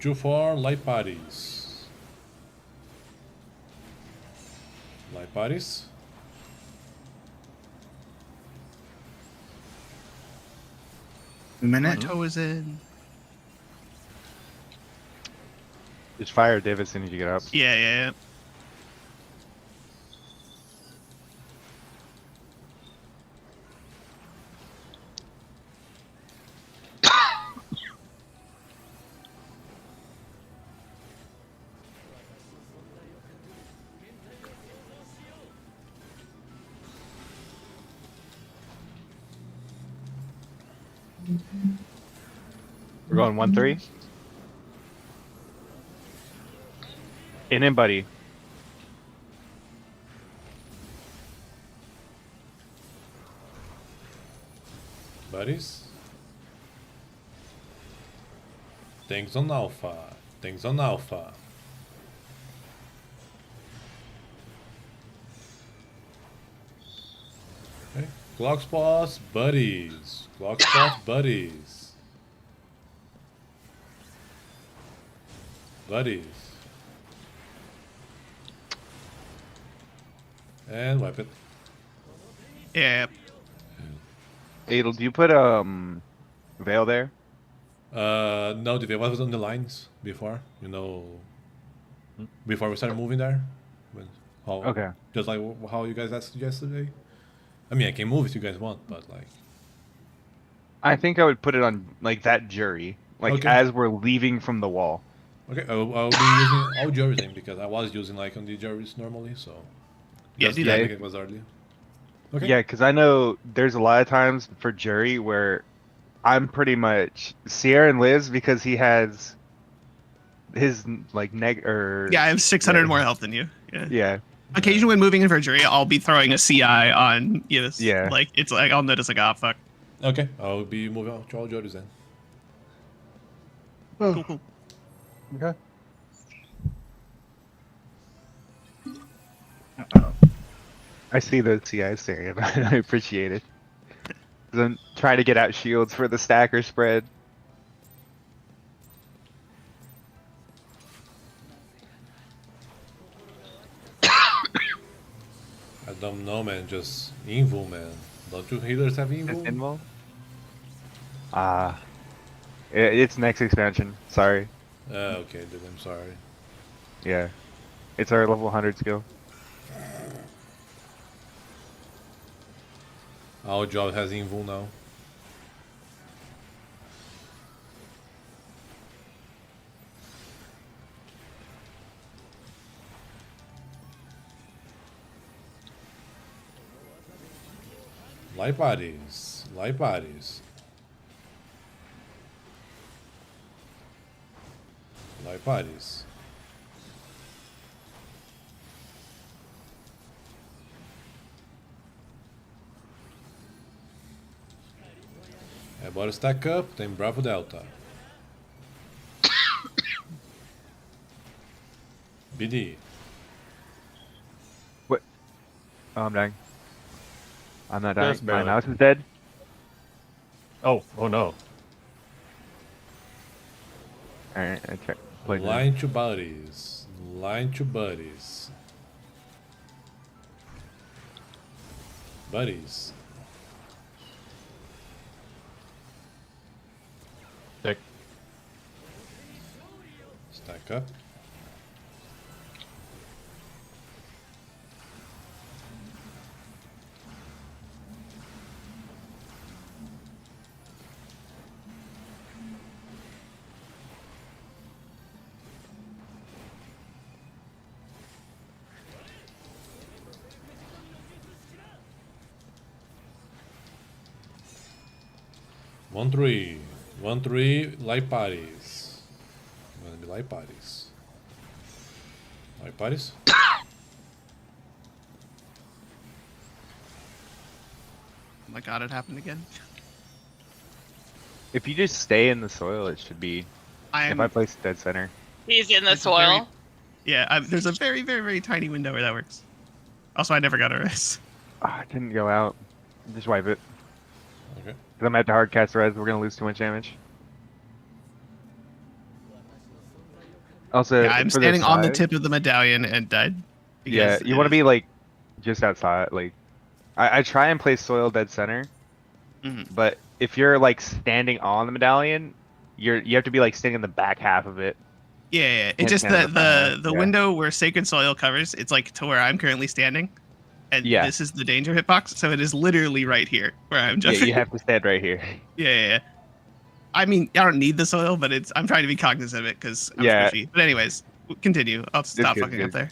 Jufor light parties. Light parties. My minute. toe is in. Just fire Div as soon as you get up. Yeah. We're going 1-3. In, buddy. Buddies. Things on Alpha. Things on Alpha. Okay. Clock spots, buddies. Clock spots, buddies. Buddies. And wipe it. Yeah. Adel, do you put Veil there? No, the was on the lines before, you know, before we started moving there. When, how, Okay. Just like how you guys asked yesterday. I mean, I can move if you guys want, but like. I think I would put it on like that jury, like Okay. as we're leaving from the wall. Okay, I'll be using all juries then because I was using like on the juries normally, so. Yeah, Just do like that. it was earlier. Okay. Yeah, because I know there's a lot of times for jury where I'm pretty much Sierra and Liz because he has his like Yeah, I have 600 yeah. more health than you. Yeah. Yeah. Occasionally, when moving in for a jury, I'll be throwing a CI on you. Yeah. Like it's like I'll notice like, oh fuck. Okay, I'll be moving on to all juries then. Cool, cool. Okay. I see the CI staring. I appreciate it. 'Cause I'm trying to get out shields for the stacker spread. I don't know, man. Just Invul, man. Don't you healers have Just Invul? Invul? Ah. It's next expansion. Sorry. Okay, then I'm sorry. Yeah. It's our level 100 skill. Our job has Invul now. Light bodies. Light bodies. Light bodies. É, bora stack up, tem Bravo Delta. BD. What? Oh, I'm dying. I'm not dying. Just My barely. mouse is dead. Oh no. Alright, I check. Play now. Line to buddies. Line to buddies. Buddies. Sick. Stack up. One three light parties. Gonna be light parties. Light parties? Oh my god, it happened again. If you just stay in the soil, it should be. I If am. I place dead center. He's in the It's a very- soil. Yeah, there's a very, very, very tiny window where that works. Also, I never got a res. Ah, it didn't go out. Just wipe it. Okay. 'Cause I'm at the hard cast res. We're gonna lose too much damage. Also, Yeah, I'm for standing on the side- tip of the medallion and died. Yeah, because you want to be like just outside. Like, I try and place soil dead center, Mhm. but if you're like standing on the medallion, you have to be like standing in the back half of it. Yeah, yeah. It's Can't just stand that in the front, the yeah. window where sacred soil covers. It's like to where I'm currently standing, and Yeah. this is the danger hitbox. So it is literally right here where I'm Yeah, jumping. you have to stand right here. Yeah. I mean, I don't need the soil, but I'm trying to be cognizant of it because I'm Yeah. squishy. But anyways, continue. I'll stop good, fucking up good. there.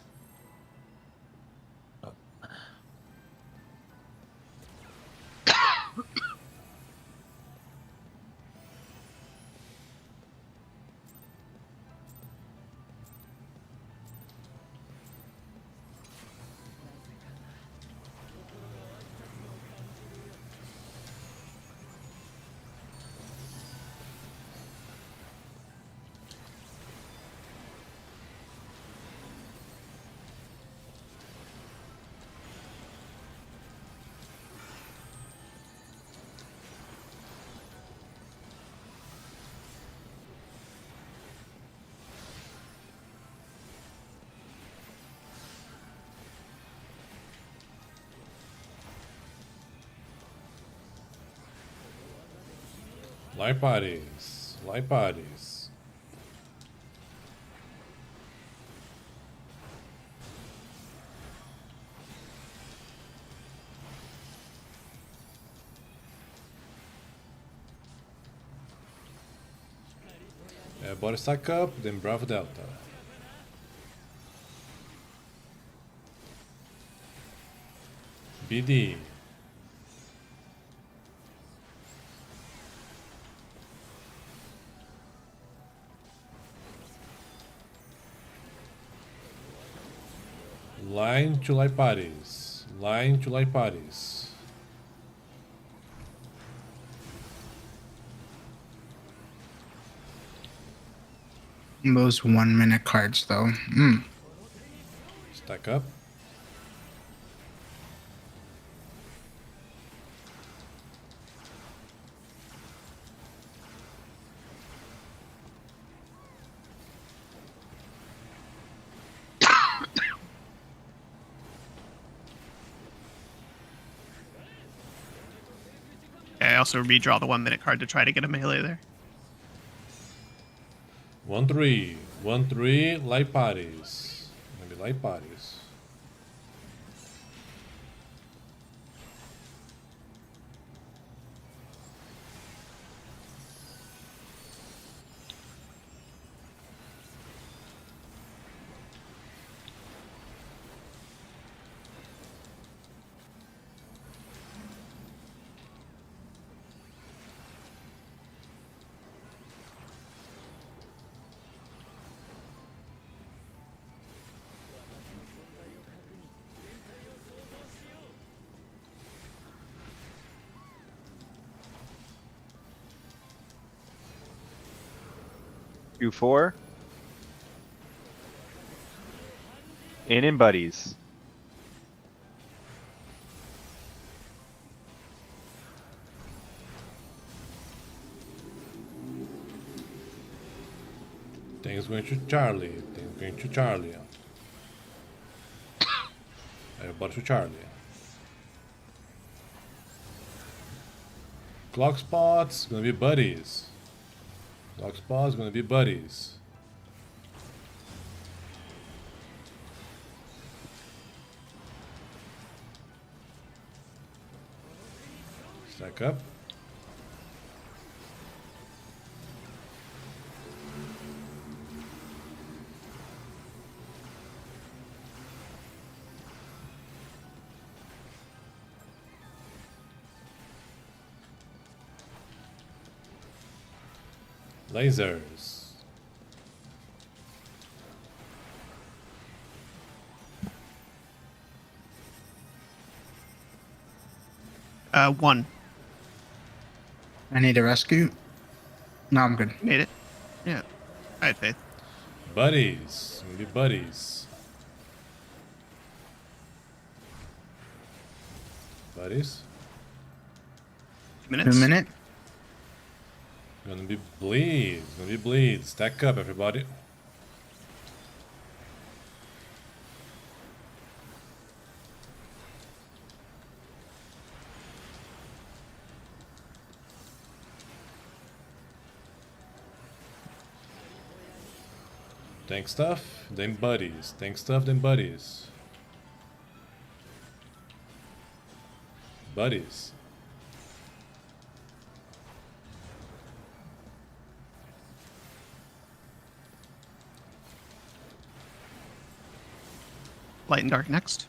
Light bodies. Light bodies. Body stack up, then Bravo Delta. BD. Line to light bodies. Line to light bodies. Those 1 minute cards though. Stack up. I also redraw the 1 minute card to try to get a melee there. 1-3. 1-3. Light bodies. Maybe light bodies. Q4. In buddies. Things going to Charlie. Things going to Charlie. Everybody to Charlie. Clock spots gonna be buddies. Clock spots gonna be buddies. Stack up. Lasers. One. I need a rescue. No, I'm good. Made it. Yeah. I had faith. Buddies. Gonna be buddies. Buddies. 2 minutes. 2 minute. Gonna be bleed. Gonna be bleed. Stack up, everybody. Tank stuff, then buddies. Tank stuff, then buddies. Buddies. Light and dark next.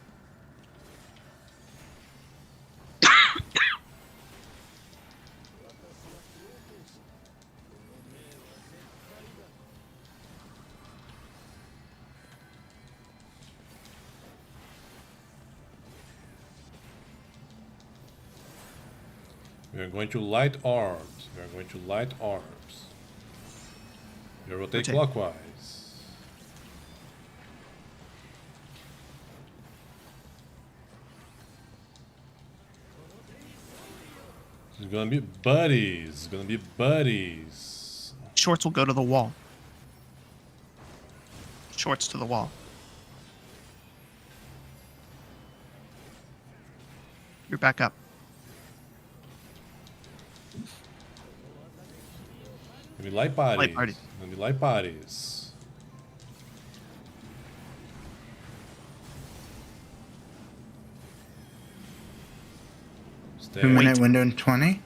We are going to light arms. We are going to light arms. You rotate Rotate. clockwise. It's gonna be buddies. It's gonna be buddies. Shorts will go to the wall. Shorts to the wall. You're back up. Gonna be light bodies. Light party. Gonna be light bodies. Stay. 2-minute window in 20.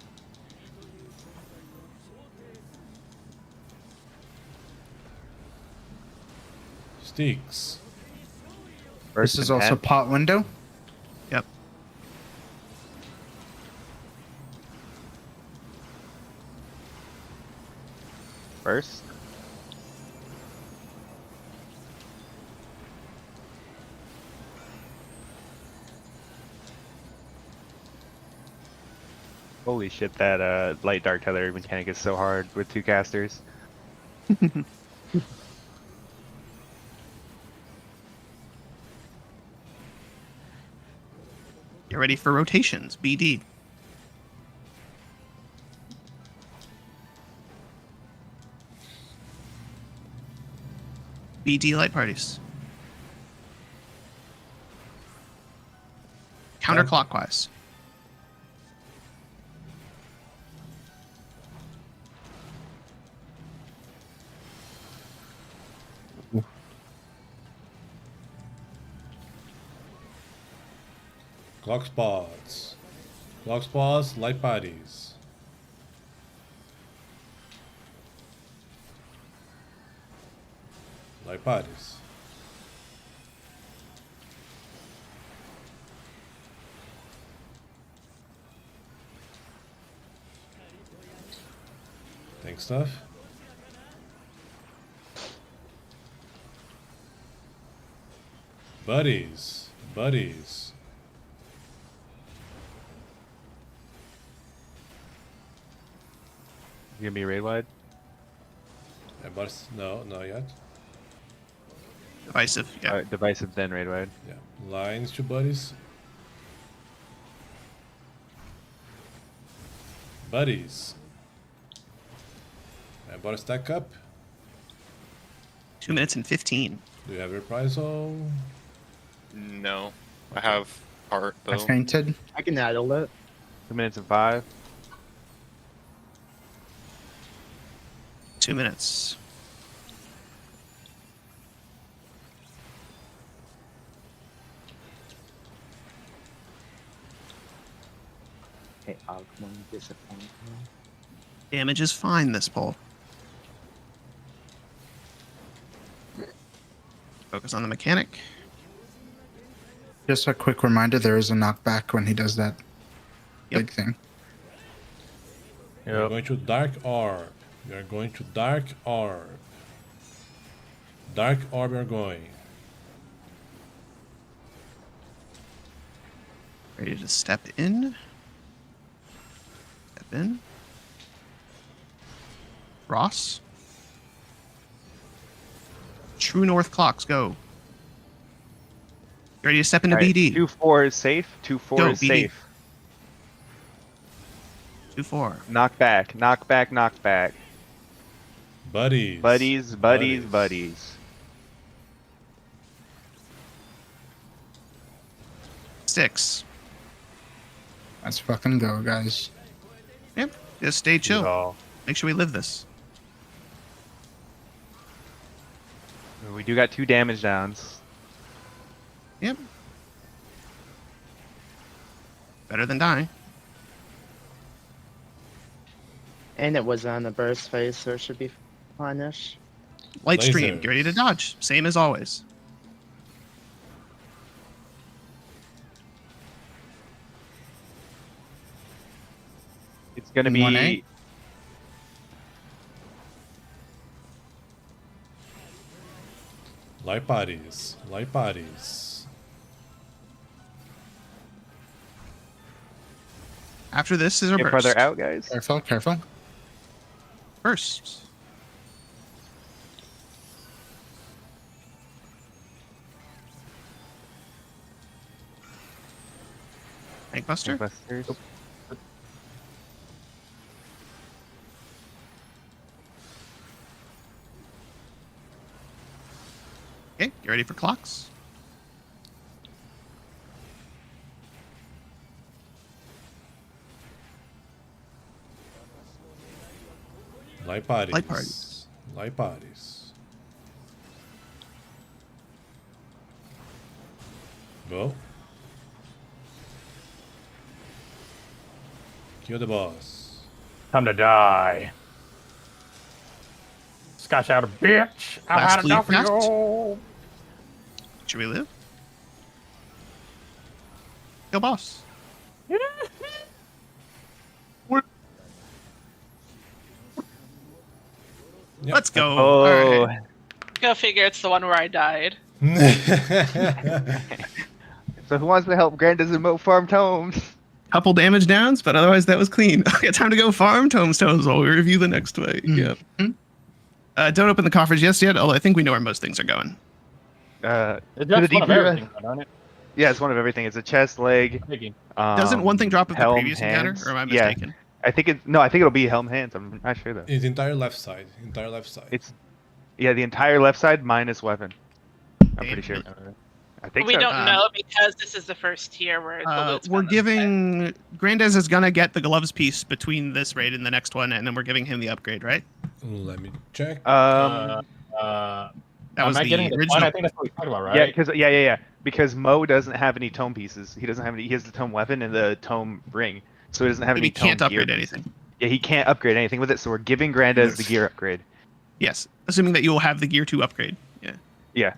Sticks. First This is and also 10. pot window. Yep. First. Holy shit, that light dark tether mechanic is so hard with 2 casters. Get ready for rotations. BD. BD light parties. Counterclockwise. Clock spots. Clock spots, light bodies. Light bodies. Tank stuff. Buddies. Buddies. You gonna be raid wide? Yeah, but no, not yet. Divisive. Yeah. Divisive then raid wide. Yeah, lines to buddies. Buddies. I bought a stack up. 2 minutes and 15. Do you have reprisal? No, I have heart I though. fainted. I can handle it. 2 minutes and 5. 2 minutes. Hey, Agumon, disappoint me. Damage is fine this pull. Focus on the mechanic. Just a quick reminder: there is a knockback when he does that Yep. big thing. We're going to Dark Orb. We are going to Dark Orb. Dark Orb we are going. Ready to step in. Step in. Ross. True North clocks, go. You ready to step into Alright, BD? 2-4 is safe. 2-4 Go, is BD. safe. 2-4. Knock back, knock back, knock back. Buddies. Buddies, buddies, buddies. 6. Let's fucking go, guys. Yep. Just stay chill. Oh. Make sure we live this. We do got 2 damage downs. Yep. Better than die. And it was on the burst phase, so it should be fine-ish. Light stream. Lasers. Get ready to dodge. Same as always. It's gonna 1A? be Light bodies. Light bodies. After this is a get burst. farther out, guys. Careful, careful. Burst. Tankbuster. Busters. Okay, get ready for clocks. Light Light parties. Light parties. Light parties. Go. Kill the boss. Time to die. Scotch out a bitch. I've Last had enough fleet of you. Should we live? Kill boss. Yep. Let's go. Oh, All right. Go figure it's the one where I died. so who wants to help Grandas and Mo farm tomes? Couple damage downs, but otherwise that was clean. Okay, time to go farm tombstones while we review the next way. Mm. Yep. Don't open the coffers just yet, although I think we know where most things are going. To It the drops one of DPS. everything, don't it? Yeah, it's one of everything. It's a chest, leg. Thinking. Doesn't one thing drop with the helm, previous encounter, hands. or am I Yeah. mistaken? I think it'll be helm hands. I'm not sure though. It's entire left side. Entire left side. It's the entire left side minus weapon. I'm pretty sure. I think We so. don't know because this is the first tier where the loot's We're gonna giving Grandes is gonna get the gloves piece between this raid and the next one, and then we're giving him the upgrade, right? Let me check. That Am was I the getting the original. one? I think that's what we talked about, right? Yeah, because because Mo doesn't have any tome pieces. He doesn't have any. He has the tome weapon and the tome ring, so he doesn't have But any. he can't tome gear upgrade pieces. anything. Yeah, he can't upgrade anything with it. So we're giving Grandes the gear upgrade. Yes, assuming that you will have the gear to upgrade. Yeah. Yeah,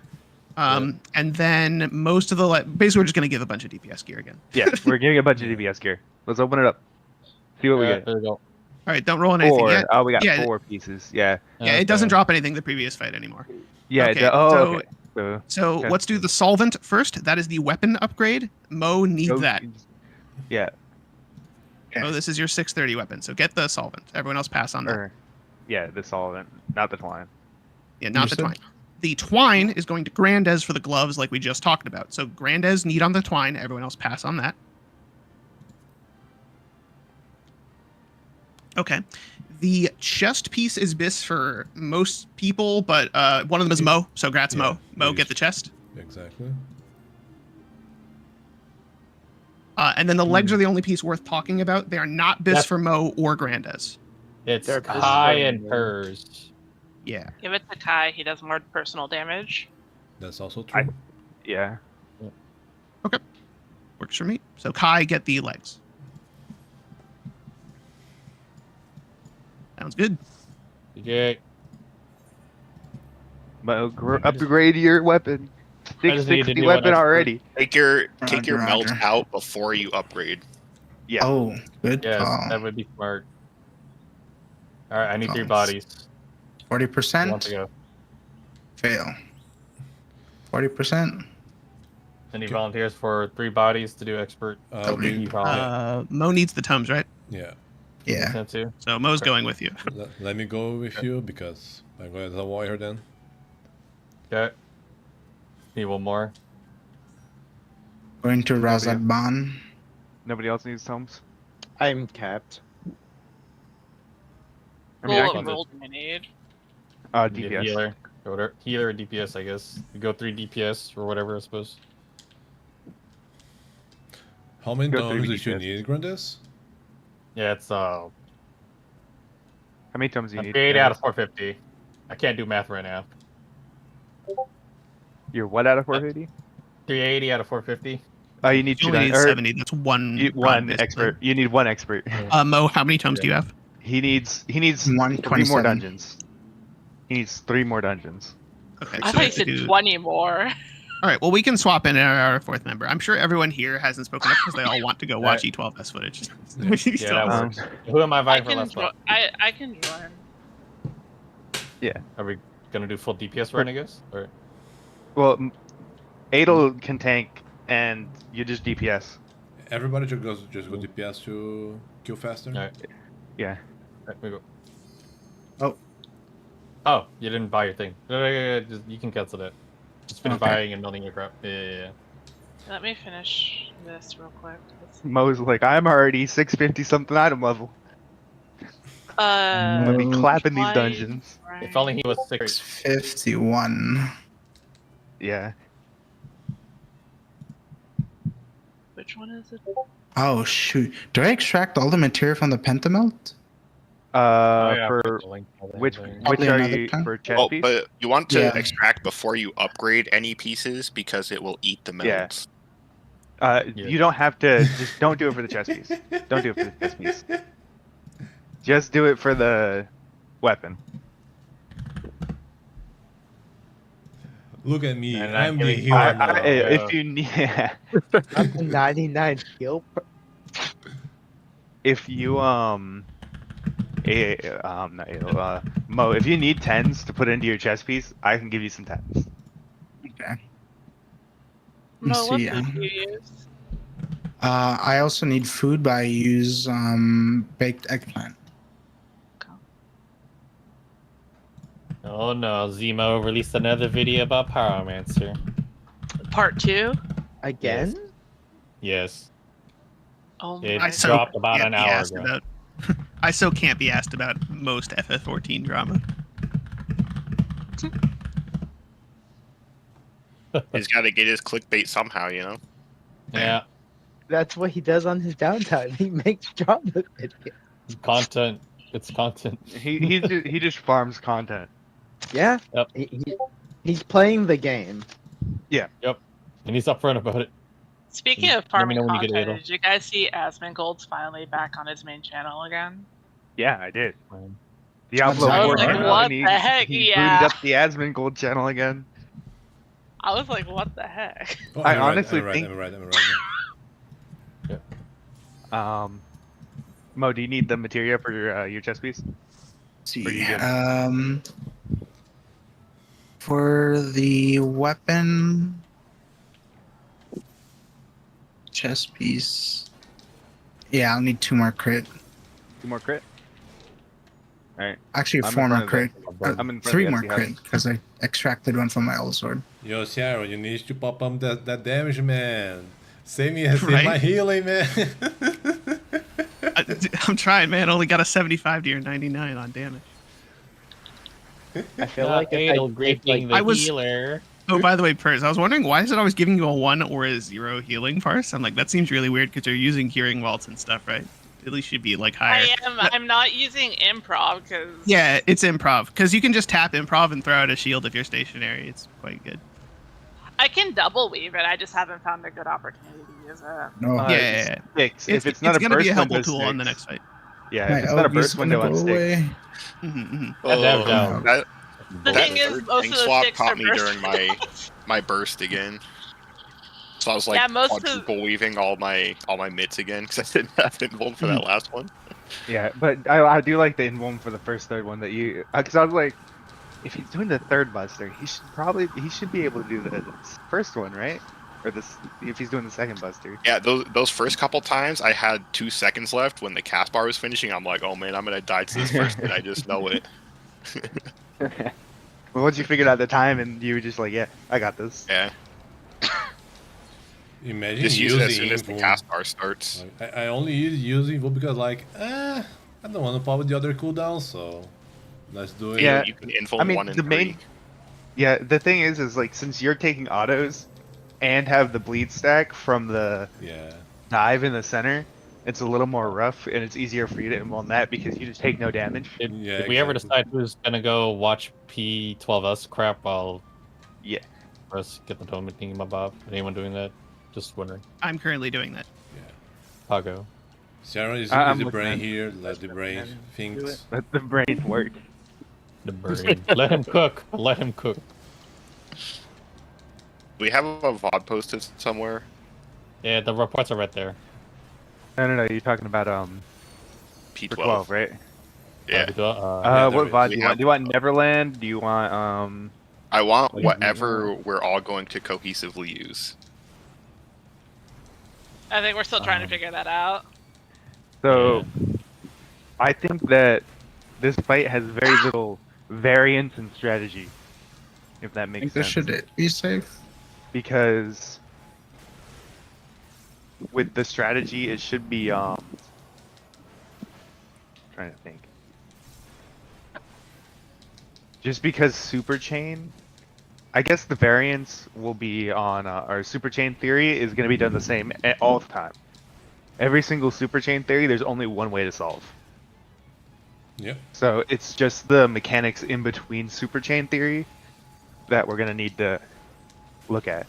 And then most of the basically we're just gonna give a bunch of DPS gear again. yeah, we're giving a bunch of DPS gear. Let's open it up. See what we get. There we go. All right, don't roll on anything Four. yet. Oh, we got Yeah. 4 pieces. Yeah. Yeah, it doesn't drop anything the previous fight anymore. Yeah. Okay, okay. So Okay. let's do the solvent first. That is the weapon upgrade. Mo needs that. Yeah. Oh, this is your 630 weapon. So get the solvent. Everyone else pass on that. Yeah, the solvent, not the twine. Yeah, not the Understood. twine. The twine is going to Grandes for the gloves, like we just talked about. So Grandes need on the twine. Everyone else pass on that. Okay. The chest piece is bis for most people, but one of them is Mo. So grats, Yeah, Mo. Mo, please. get the chest. Exactly. And then the legs are the only piece worth talking about. They are not bis That's- for Mo or Grandes. It's They're Kai personal. and hers. Yeah. Give it to Kai. He does more personal damage. That's also true. Yeah. Works for me. So Kai, get the legs. Sounds good. DJ. Mo, upgrade your weapon. I just need to 660 do weapon an expert. already. Take your Roger, melt Roger. out before you upgrade. Yeah. Oh, good Yes, call. that would be smart. All right, I need 3 Comes. bodies. 40% to go. fail. 40%. Any volunteers for 3 bodies to do expert? We- Mo needs the tomes, right? yeah. Yeah. Sent to? So Mo's going with you. Let me go with you because I'm going to avoid her then. Okay. Need one more. Going to Razadban. Nobody else needs tomes. I'm capped. I mean, I What can. roll do I need? Need a DPS. Healer. Healer or DPS, I guess. You go 3 DPS or whatever, I suppose. How many Go through tomes did you DPS. need, Grandes? Yeah, it's How many tomes do you need? 380 out of 450. I can't do math right now. You're what out of 450? 380 out of 450. Oh, you need You 2 only need or 70. That's one. you- run, one basically. expert. You need 1 expert. Mo, how many tomes do you have? He needs 3 more 127. dungeons. He needs 3 more dungeons. Okay. I so thought we you have to said do- 20 more. All right. Well, we can swap in our 4th member. I'm sure everyone here hasn't spoken up because they all want to go watch E12S footage. Yeah, that Um, works. Who am I I inviting for can, last spot? I can join. Are we gonna do full DPS run, I guess? Or Well, Adel can tank, and you just DPS. Everybody just go DPS to kill faster. Alright. Yeah. Alright, we go. Oh. Oh, you didn't buy your thing. Just, you can cancel that. Just finish Okay. buying and building your crap. Yeah. Let me finish this real quick. Mo's like, I'm already 650 something item level. I'm gonna be No. clapping these Why- dungeons. If only he was 6. 51. Yeah. Which one is it? Oh, shoot. Do I extract all the material from the pentamelt? Yeah, For put the link for which that. which Probably are another you time. for chest Oh, piece? but you want to Yeah. extract before you upgrade any pieces because it will eat the Yeah. melons. Yeah. You don't have to. Just don't do it for the chest piece. Don't do it for the chest piece. Just do it for the weapon. Look at me. And I'm the giving hero I, now. if you need, I'm the 99 heal. if you not Mo, if you need tens to put into your chest piece, I can give you some tens. Okay. Mo, what see, food do you use? I also need food, but I use baked eggplant. Oh no, Zemo released another video about Pyromancer. Part 2? Again? Yes. Oh It my I so dropped about can't an be hour asked ago. about. I so can't be asked about most FF14 drama. He's got to get his clickbait somehow, you know. Yeah, That's what he does on his downtime. He makes drama videos. content. It's content. He just farms content. Yeah. Yep. He's playing the game. And he's upfront about it. Speaking of Let me farming know when you get content, Adel. did you guys see Asmongold's finally back on his main channel again? Yeah, I did. Um, Diablo I was 4 like, came out what and he, the heck? he Yeah. booted up the Asmongold channel again. I was like, what the heck? Oh, I I'm honestly right, think- I'm right. Mo, do you need the materia for your chest piece? See, Pretty good. for the weapon chest piece, yeah, I'll need 2 more crit. 2 more crit? Alright. Actually, I'm in 4 more front of crit. I'm in front 3 of the more SC crit house. because I extracted one from my old sword. Yo, Sierra, you need to pop up that damage, man. Save me, save Right? my healing, man. I'm trying, man. Only got a 75 to your 99 on damage. I feel Not like if Adel I take, griefing the I was- healer. Oh, by the way, Pers, I was wondering why is it always giving you a 1 or a 0 healing parse? I'm like, that seems really weird because you're using healing vaults and stuff, right? At least should be like higher. I'm not using improv because Yeah, it's improv because you can just tap improv and throw out a shield if you're stationary. It's quite good. I can double weave it. I just haven't found a good opportunity to use it. No, Yeah. Six. If it's not a gonna burst be a helpful window, tool on the 6. next fight. Yeah, my if it's not a Elvi's burst gonna window on go 6. away. That damage down. That The thing is, third most thing of the swap sticks caught are me burst. during my burst again. So I was like Yeah, most of- quadruple weaving all my mitts again because I didn't have invuln for that last one. Yeah, but I do like the invuln for the first third one that you, because I was like, if he's doing the third buster, he should be able to do the first one, right? Or this if he's doing the second buster. Yeah, those first couple times I had 2 seconds left when the cast bar was finishing. I'm like, oh man, I'm gonna die to this first, and I just know it. Well, once you figured out the time and you were just like, yeah, I got this. Yeah, Imagine just use it as soon using as the Invul. cast bar starts. Like, I only use Invul because like, I don't want to pop with the other cooldown, so let's do it. Yeah. You can invuln I mean, 1 and the 3. main, yeah, the thing is like since you're taking autos and have the bleed stack from the Yeah. dive in the center, it's a little more rough and it's easier for you to invuln that because you just take no damage. Yeah, If we ever exactly. decide who's gonna go watch P12S crap, I'll Yeah. first get the tome thingy above. Anyone doing that? Just wondering. I'm currently doing that. Pago. Sarah is I'm the looking brain at- here. Let the brain think. Let the brain work. The brain. Let him cook. Let him cook. We have a VOD posted somewhere. Yeah, the reports are right there. No, you're talking about for P12. 12, right? Yeah, Yeah, What there VOD is. do you want? Do you want Neverland? Do you want I want What do you whatever we're all going to cohesively use. I think we're still trying to figure that out. So, I think that this fight has very little variance in strategy, if that I makes think this sense. should be safe. Because with the strategy, it should be trying to think. Just because super chain, I guess the variance will be on our super chain theory is going to be done the same all the time. Every single super chain theory, there's only one way to solve. Yep. So it's just the mechanics in between super chain theory that we're gonna need to look at.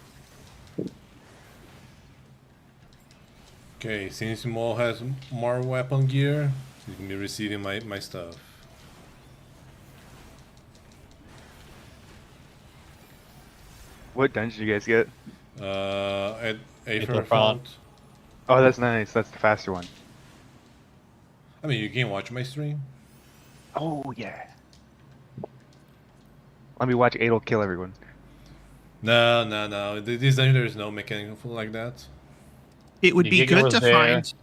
Okay, since Mo has more weapon gear, he's gonna be receiving my stuff. What dungeon you guys get? At Aether Aether Font. Font. Oh, that's nice. That's the faster one. I mean, you can watch my stream. Oh yeah. Let me watch Adel kill everyone. No. This dungeon there is no mechanical like that. It would The be Giga good was to there. find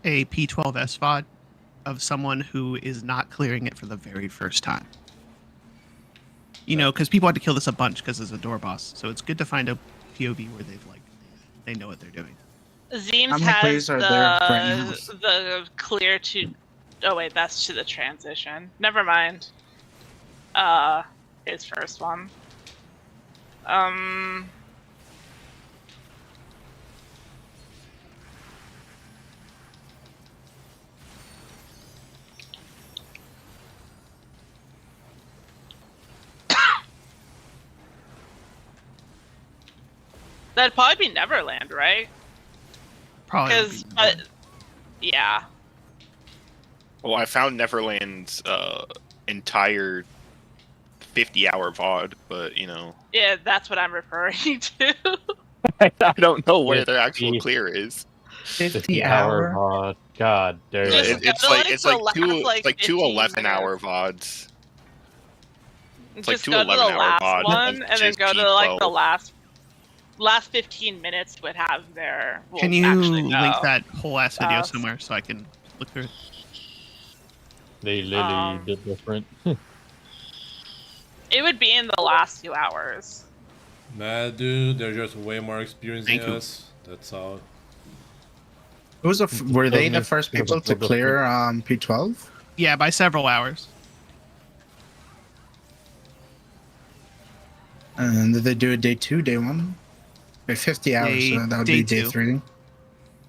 a P12S VOD of someone who is not clearing it for the very first time. You know, because people had to kill this a bunch because it's a door boss. So it's good to find a POV where they know what they're doing. Zeems How many has clears are there right now? the clear to. Oh wait, that's to the transition. Never mind. His first one. That'd probably be Neverland, right? Probably. would Because, be- yeah. Well, I found Neverland's entire 50-hour VOD, but you know, Yeah, that's what I'm referring to. I don't know where their actual 50 clear is. 50 hour hour. VOD. God damn Just it. It's go to, like like, it's the like two last, like, like two 15 11-hour VODs. It's like Just two go to the 11-hour last VOD one, of and then just go to like the P12. last 15 minutes would have their. Well, Can you actually, link no. that whole ass video Uh, somewhere so I can look through it? They literally Um, did different. It would be in the last 2 hours. Nah, dude, they're just way more experienced Thank than you. us. That's all. Were they the Doesn't first it- people to clear P12? Yeah, by several hours. And did they do it day 2, day 1? Or 50 hours, Day- so that would day be day 2. 3.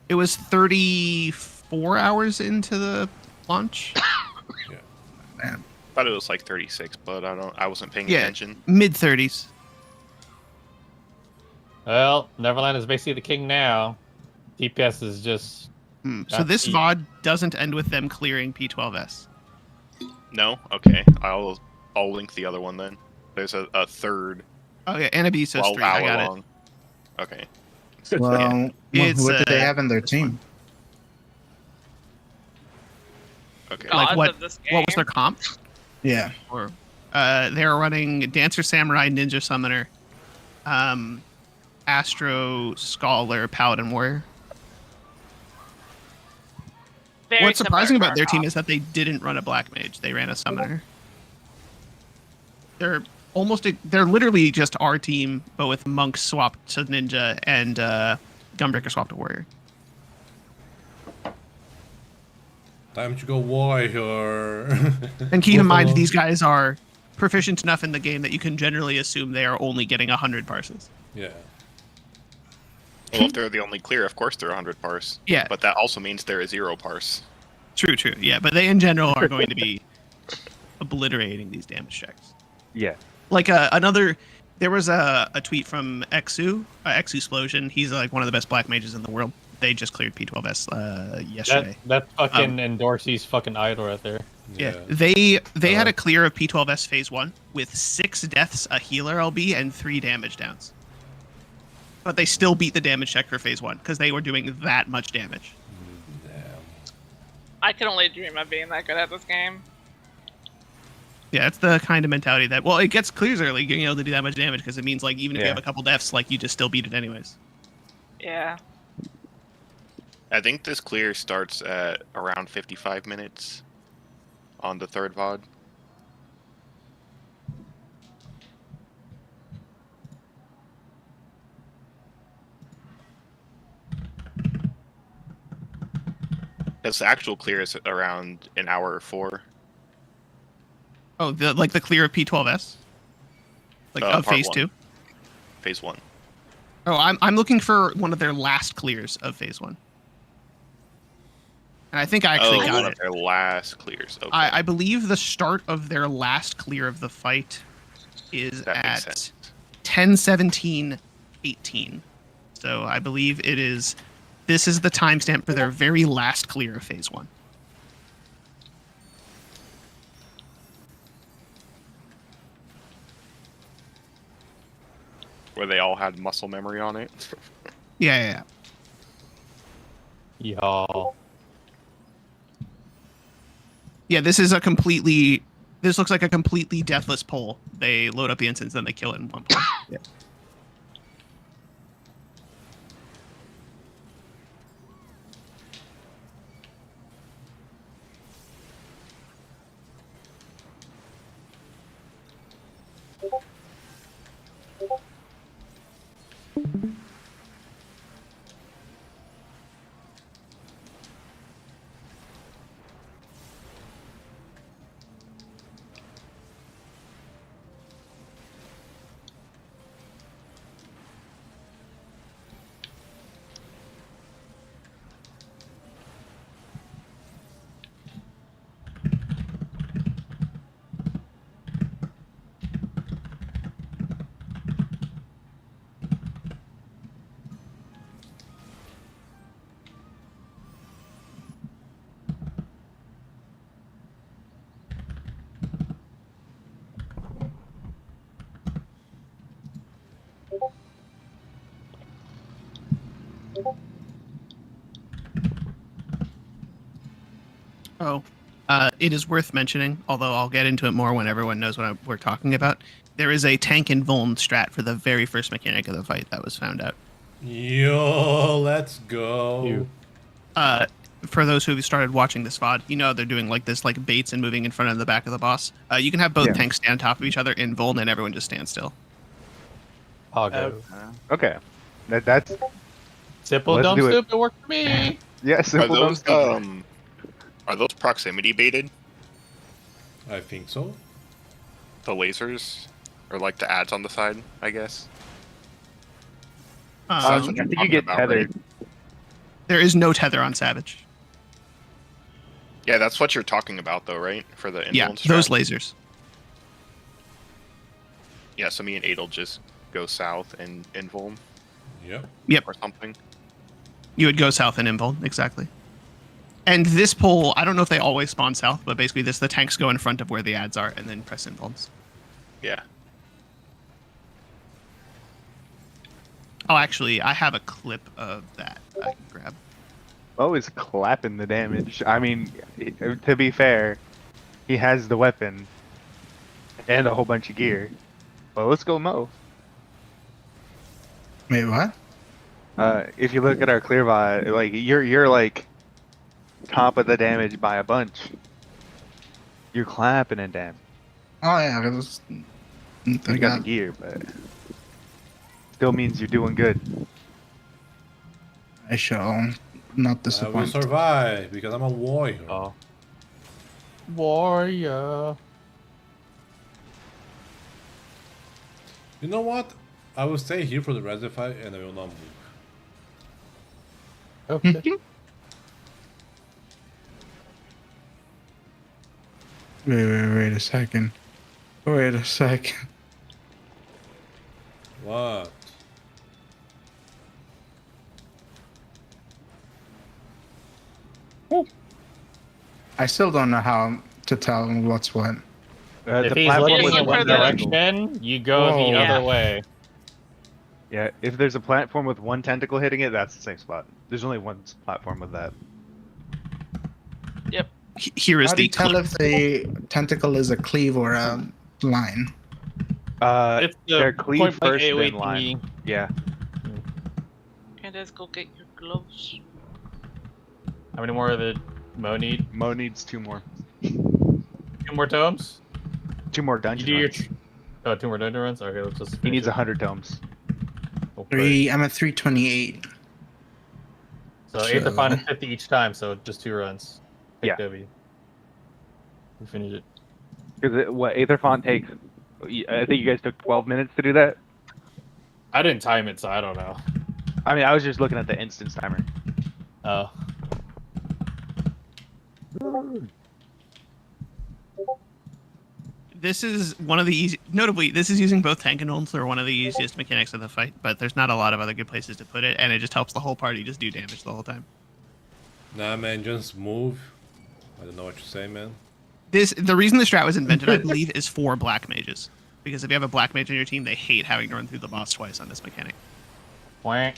It was 34 hours into the launch. Man. Thought it was like 36, but I wasn't paying Yeah. attention. Mid 30s. Well, Neverland is basically the king now. DPS is just. So That's this the- VOD doesn't end with them clearing P12S. No, okay, I'll link the other one then. There's a third Okay, Anabiso 12 stream. I hour got long. Okay. Well, It's, what do they uh, have in their team? Okay. Like Gods what- of this it. What was game. their comp? Yeah. Or they were running Dancer, Samurai, Ninja Summoner, Astro, Scholar, Paladin, Warrior. Very What's surprising similar about their to team our is that they didn't run a Black Mage. They ran a Summoner. They're literally just our team, but with Monks swapped to Ninja and Gunbreaker swapped to Warrior. Time to go warrior. And keep in mind, Buffalo. these guys are proficient enough in the game that you can generally assume they are only getting 100 parses. Yeah. Well, if they're the only clear, of course they're 100 parse. Yeah. But that also means they're a 0 parse. True. Yeah, but they in general are going to be obliterating these damage checks. Yeah. Like there was a tweet from Xu Explosion. He's like one of the best black mages in the world. They just cleared P12S yesterday. That's fucking Endorsee's fucking idol right there. Yeah, they had a clear of P12S phase 1 with 6 deaths, a healer LB, and 3 damage downs. But they still beat the damage check for phase 1 because they were doing that much damage. I can only dream of being that good at this game. Yeah, it's the kind of mentality that, well, it gets clears early, being able to do that much damage because it means like even if you Yeah. have a couple deaths, like you just still beat it anyways. Yeah. I think this clear starts at around 55 minutes on the third VOD. Because the actual clear is around an hour or 4. Oh, the clear of P12S, like of part phase 1. 2. Phase 1. Oh, I'm looking for one of their last clears of phase 1. And I think I actually got one it. of their last clears. Okay. I believe the start of their last clear of the fight is That makes at sense. 10:17:18. So I believe this is the timestamp for their very last clear of phase 1. Where they all had muscle memory on it. Yeah. Y'all. Yeah, this looks like a completely deathless pull. They load up the instance, then they kill it in one pull. Yeah. Oh, it is worth mentioning, although I'll get into it more when everyone knows what we're talking about. There is a tank and Vuln strat for the very first mechanic of the fight that was found out. Yo, let's go. For those who started watching this VOD, they're doing like this, like baits and moving in front of the back of the boss. You can have both tanks stand on top of each other in Vuln, and everyone just stand still. Pogo. Okay. That's Simple, let's dumb, do it. stupid. Work for me. yeah. Are Simple. those dumb, are those proximity baited? I think so. The lasers, or like the ads on the side, I guess. That's I what think you're you talking get about, tethered. right? There is no tether on Savage. Yeah, that's what you're talking about, though, right? For the Yeah, influence those strat? lasers. Yeah, so me and Aid'll just go south and invuln Yep. or something. You would go south and invuln, exactly. And this pull, I don't know if they always spawn south, but basically the tanks go in front of where the ads are and then press invulns. Yeah. Oh, actually, I have a clip of that I can grab. Mo is clapping the damage. I mean, to be fair, he has the weapon and a whole bunch of gear. But let's go Mo. Wait, what? If you look at our clear VOD, like you're like top of the damage by a bunch. You're clapping and damn. Oh yeah, because You I got the got gear, but still means you're doing good. I shall not I will disappoint. survive because I'm a warrior. Oh. Warrior. You know what? I will stay here for the rest of the fight and I will not move. Okay. Wait a second. Wait a second. What? I still don't know how to tell what's what. If The he's platform looking with in for one the- direction, you go the Whoa. other way. Yeah, if there's a platform with one tentacle hitting it, that's the same spot. There's only one platform with that. Here is How do the you tell clip. if the tentacle is a cleave or a line? It's the they're cleave point blank first, AoE then line. Yeah. And let's go get your gloves. How many more of the Mo need? Mo needs 2 more. 2 more tomes? 2 more You dungeon do your. runs. 2 more dungeon runs? Okay, let's just. He finish needs it. 100 tomes. Okay. I'm at 328. So 8th to find 50 each time, so just 2 runs. Take Yeah. W. We finish it. Because what Aetherfont takes, I think you guys took 12 minutes to do that. I didn't time it, so I don't know. I mean, I was just looking at the instance timer. Oh. This is one of the easy. Notably, this is using both tank and ult for one of the easiest mechanics of the fight, but there's not a lot of other good places to put it, and it just helps the whole party just do damage the whole time. Nah, man, just move. I don't know what you say, man. The reason the strat was invented, I believe, is for black mages, because if you have a black mage on your team, they hate having to run through the boss twice on this mechanic. Wank.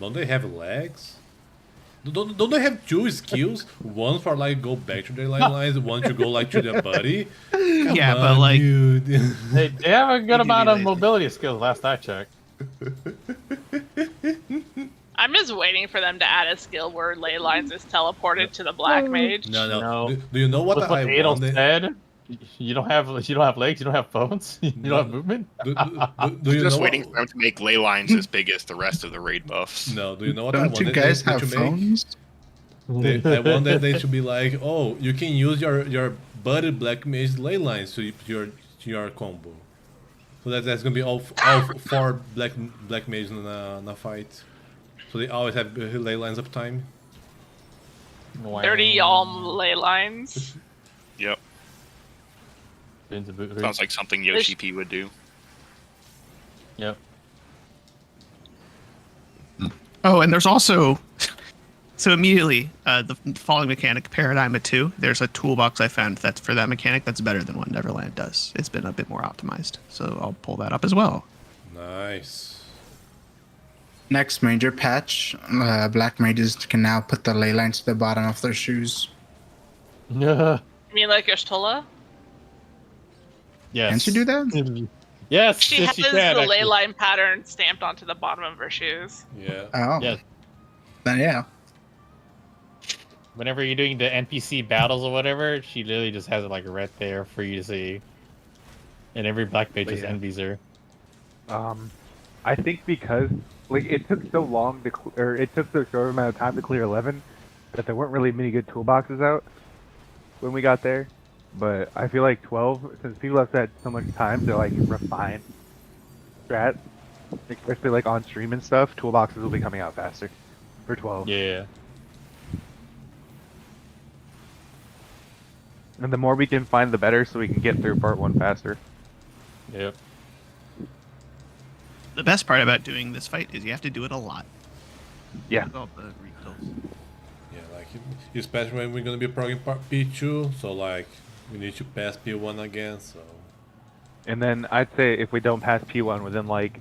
Don't they have legs? Don't they have two skills? One for like go back to their line lines, one to go like to their buddy. Come Yeah, on, but like, dude. They have a good can amount be of lazy. mobility skills. Last I checked. I'm just waiting for them to add a skill where ley lines is teleported to the black mage. No. No. Do you know what That's what I Adel wanted? said. You don't have legs. You don't have bones. You don't have movement. Do you Just know waiting what? for them to make ley lines as big as the rest of the raid buffs. No, do you know what I Don't wanted you guys them have to make? phones? I wanted they should be like, oh, you can use your buddy black mage ley lines to your combo. So that's gonna be all 4 black mages in a fight. So they always have ley lines up time. 30 ley lines. Yep. Sounds like something Yoshi P would do. Yep. oh, and there's also, so immediately, the following mechanic, Paradigm of 2, there's a toolbox I found that's for that mechanic that's better than what Neverland does. It's been a bit more optimized, so I'll pull that up as well. Nice. Next major patch, black mages can now put the ley lines to the bottom of their shoes. Yeah. You mean like Y'shtola? Yes. Can she do that? She Yes. yes, has she the can, ley actually. line pattern stamped onto the bottom of her shoes. Yeah. Oh. Yeah. Then yeah. Whenever you're doing the NPC battles or whatever, she literally just has it like right there for you to see. And every black mage just Yeah. envies her. I think because like it took so long to or it took so short amount of time to clear 11 that there weren't really many good toolboxes out when we got there. But I feel like 12, since people have had so much time to like refine strat, especially like on stream and stuff, toolboxes will be coming out faster for 12. Yeah. And the more we can find, the better, so we can get through part 1 faster. Yep. The best part about doing this fight is you have to do it a lot. Yeah. With all the refills. Yeah, like especially when we're gonna be progging part P2, so like we need to pass P1 again. So And then I'd say if we don't pass P1 within like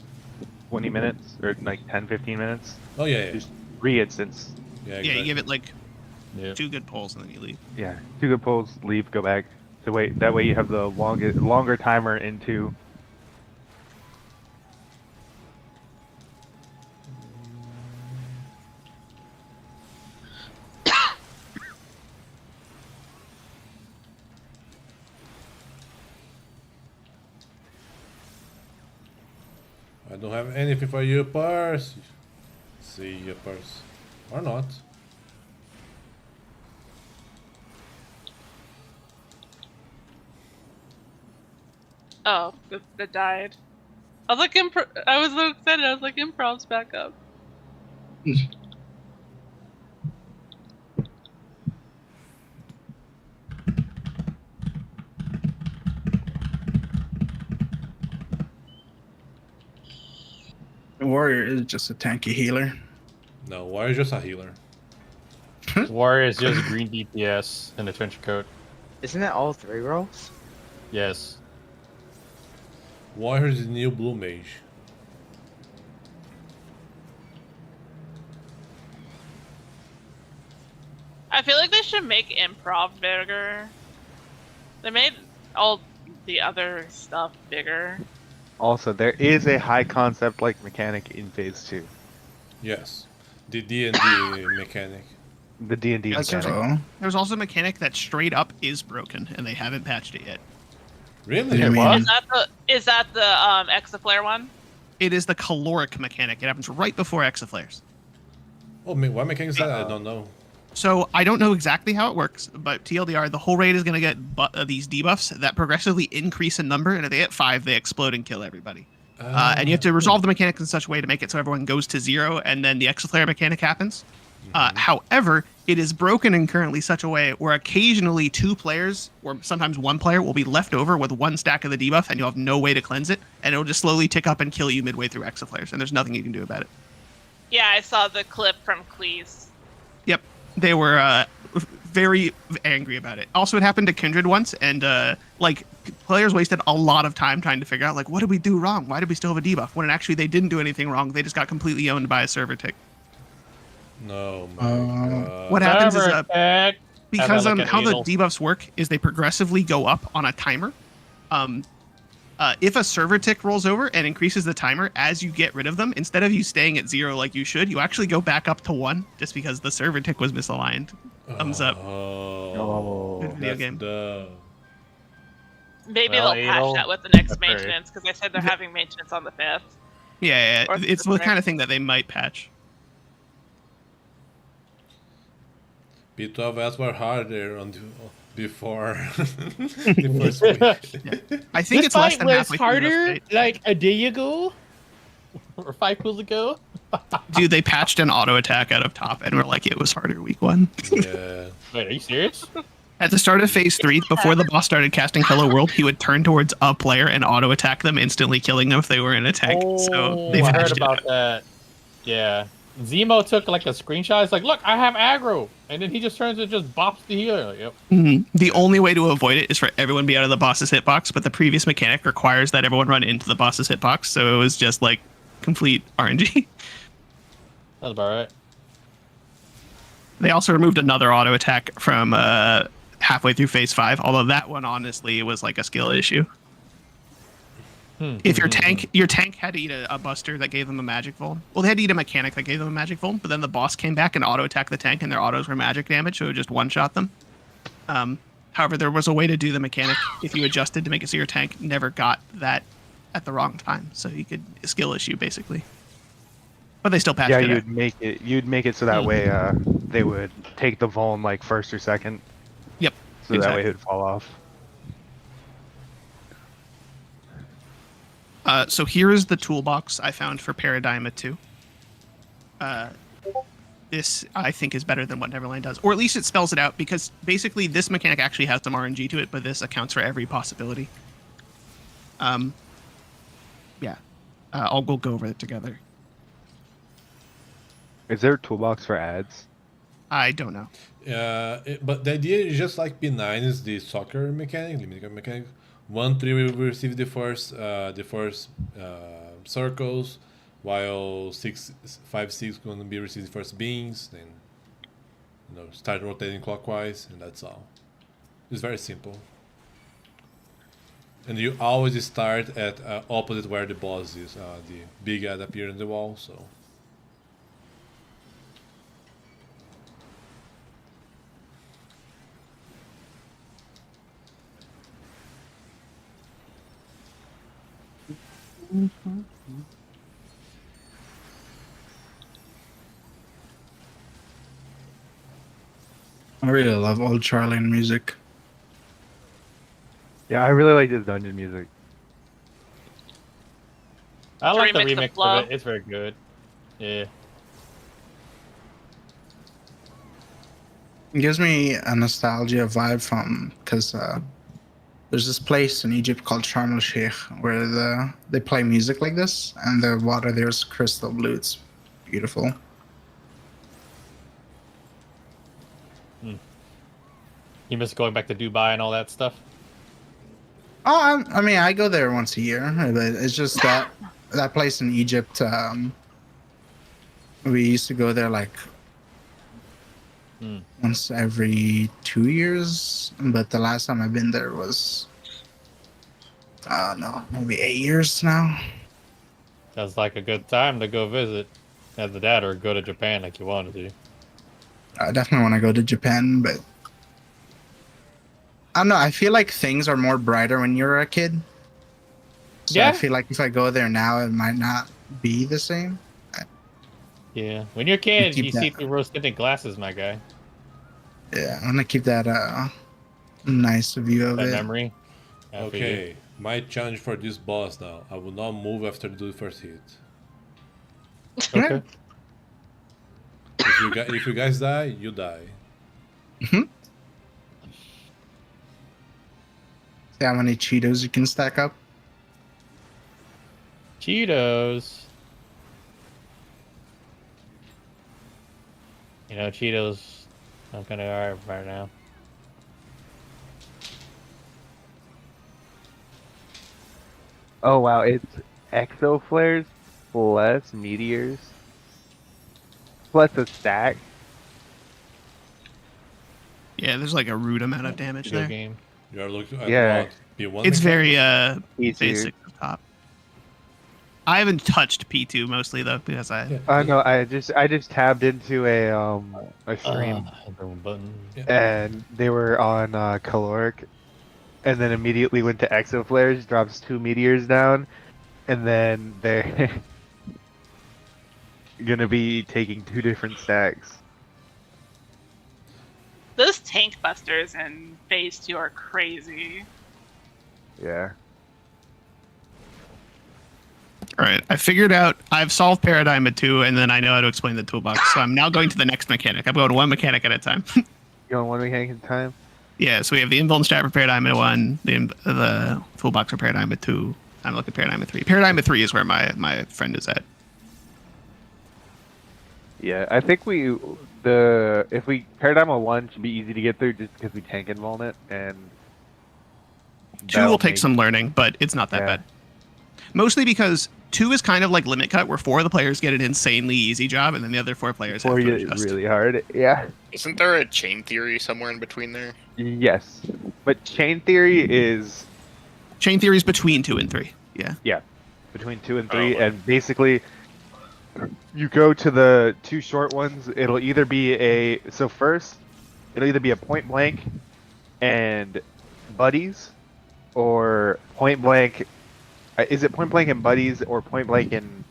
20 minutes or like 10-15 minutes, oh yeah, just re-instance. yeah, Yeah, exactly. you give it like Yep. 2 good pulls and then you leave. Yeah, 2 good pulls, leave, go back. So wait, that way you have the longer timer into. I don't have anything for you, Pars. See you, Pars, or not. Oh, that died. I was like, I was so excited. I was like, improv's back up. The warrior is just a tanky healer. No, why is just a healer? Warrior is just green DPS in the trench coat. Isn't it all 3 rolls? Yes. Warrior is the new blue mage. I feel like they should make improv bigger. They made all the other stuff bigger. Also, there is a high concept like mechanic in Phase 2. Yes, the D&D mechanic. The D&D That's mechanic. So, There's also a mechanic that straight up is broken and they haven't patched it yet. Really? I mean, Is that the Exaflare one? It is the caloric mechanic. It happens right before exaflares. Oh, what mechanic is that? I don't know. So I don't know exactly how it works, but TLDR, the whole raid is going to get these debuffs that progressively increase in number, and if they hit 5, they explode and kill everybody. And you have to resolve the mechanics in such a way to make it so everyone goes to 0, and then the exaflare mechanic happens. However, it is broken in currently such a way where occasionally 2 players, or sometimes 1 player, will be left over with 1 stack of the debuff, and you'll have no way to cleanse it, and it'll just slowly tick up and kill you midway through Exa flares, and there's nothing you can do about it. Yeah, I saw the clip from Cleese. Yep, they were very angry about it. Also, it happened to Kindred once, and players wasted a lot of time trying to figure out what did we do wrong? Why did we still have a debuff? When actually they didn't do anything wrong. They just got completely owned by a server tick. No, my God. What happens is Server tech. because Have that like how an the anal. debuffs work is they progressively go up on a timer. If a server tick rolls over and increases the timer as you get rid of them, instead of you staying at 0 like you should, you actually go back up to 1 just because the server tick was misaligned. Thumbs up. Oh, Good video that's game. dumb. Maybe Well, they'll patch Adel, that with the next that's very- maintenance because they said they're having maintenance on the 5th. Yeah, Or it's the the kind of thing that they might patch. B12s were harder before the first week. I think it's less than halfway through the fight. like a day ago or 5 pools ago. Dude, they patched an auto attack out of top, and we're like, it was harder week 1. Yeah. Wait, are you serious? At the start of phase 3, before the boss started casting Hello World, he would turn towards a player and auto attack them, instantly killing them if they were in a tank. So they I heard patched it about out. that. Yeah. Zemo took like a screenshot. It's like, look, I have aggro. And then he just turns and just bops the healer. Like, yep. The only way to avoid it is for everyone to be out of the boss's hitbox, but the previous mechanic requires that everyone run into the boss's hitbox, so it was just complete RNG. That's about right. They also removed another auto attack from halfway through phase 5, although that one honestly was a skill issue. If your tank had to eat a buster that gave them a magic volt. Well, they had to eat a mechanic that gave them a magic volt, but then the boss came back and auto attacked the tank, and their autos were magic damage, so it just one shot them. However, there was a way to do the mechanic if you adjusted to make it so your tank never got that at the wrong time, so you could skill issue basically. But they still patched Yeah, it. you'd make it so that way they would take the Vuln first or second. Yep. So exactly. that way it would fall off. So here is the toolbox I found for Paradigma 2. This, I think, is better than what Neverland does. Or at least it spells it out, because basically this mechanic actually has some RNG to it, but this accounts for every possibility. Yeah. We'll go over it together. Is there a toolbox for ads? I don't know. But the idea is just like P9 is the soccer mechanic, limited mechanic. 1-3 will receive the first circles, while 5-6 going to be receiving the first beans. Then start rotating clockwise, and that's all. It's very simple. And you always start at opposite where the boss is. The big ad appear in the wall, so. I really love old Charlene music. Yeah, I really like this dungeon music. I like the Remix of remix Flow. of it. It's very good. Yeah. It gives me a nostalgia vibe from because there's this place in Egypt called Sharm el Sheikh where they play music like this, and the water there is crystal blue. It's beautiful. You miss going back to Dubai and all that stuff? Oh, I mean, I go there once a year, but it's just that place in Egypt. We used to go there once every 2 years, but the last time I've been there was no, maybe 8 years now. That's like a good time to go visit as a dad or go to Japan like you wanted to. I definitely want to go to Japan, but I don't know. I feel like things are more brighter when you're a kid. So Yeah. I feel like if I go there now, it might not be the same. Yeah. When you're a kid, Keep you that. see through rose-tinted glasses, my guy. Yeah, I want to keep that nice view of That it. memory. I feel you. Okay, my challenge for this boss now. I will not move after the first hit. Okay. If if you guys die, you die. See how many Cheetos you can stack up? Cheetos. You know, Cheetos. I'm kind of alright right now. Oh wow, it's exo flares plus meteors plus a stack. Yeah, there's like a rude amount of damage Video there. game. You are looking at Yeah. what? P1 It's mechanic? very Easier. basic up top. I haven't touched P2 mostly though because I Yeah. No, I just tabbed into a stream Button. and they were on caloric, and then immediately went to exo flares, drops 2 meteors down, and then they're gonna be taking 2 different stacks. Those tank busters in phase 2 are crazy. Yeah. All right, I figured out. I've solved Paradigm at 2, and then I know how to explain the toolbox. So I'm now going to the next mechanic. I'm going one mechanic at a time. You on one mechanic at a time? Yeah, so we have the invuln stat for Paradigm at 1, the toolbox for Paradigm at 2. I'm looking at Paradigm at 3. Paradigm at 3 is where my friend is at. Yeah, I think if we Paradigm on 1 should be easy to get through just because we tank invuln it, and 2 will take some learning, but it's not that Yeah. bad. Mostly because 2 is kind of like Limit Cut, where 4 of the players get an insanely easy job, and then the other 4 players have Or to you adjust. really hard. Yeah. Isn't there a chain theory somewhere in between there? Yes, but chain theory is Chain theories between 2 and 3. Yeah. between 2 and 3, Oh, and basically you go to the 2 short ones. It'll either be first it'll either be a point blank and buddies, or point blank. Is it point blank and buddies, or point blank and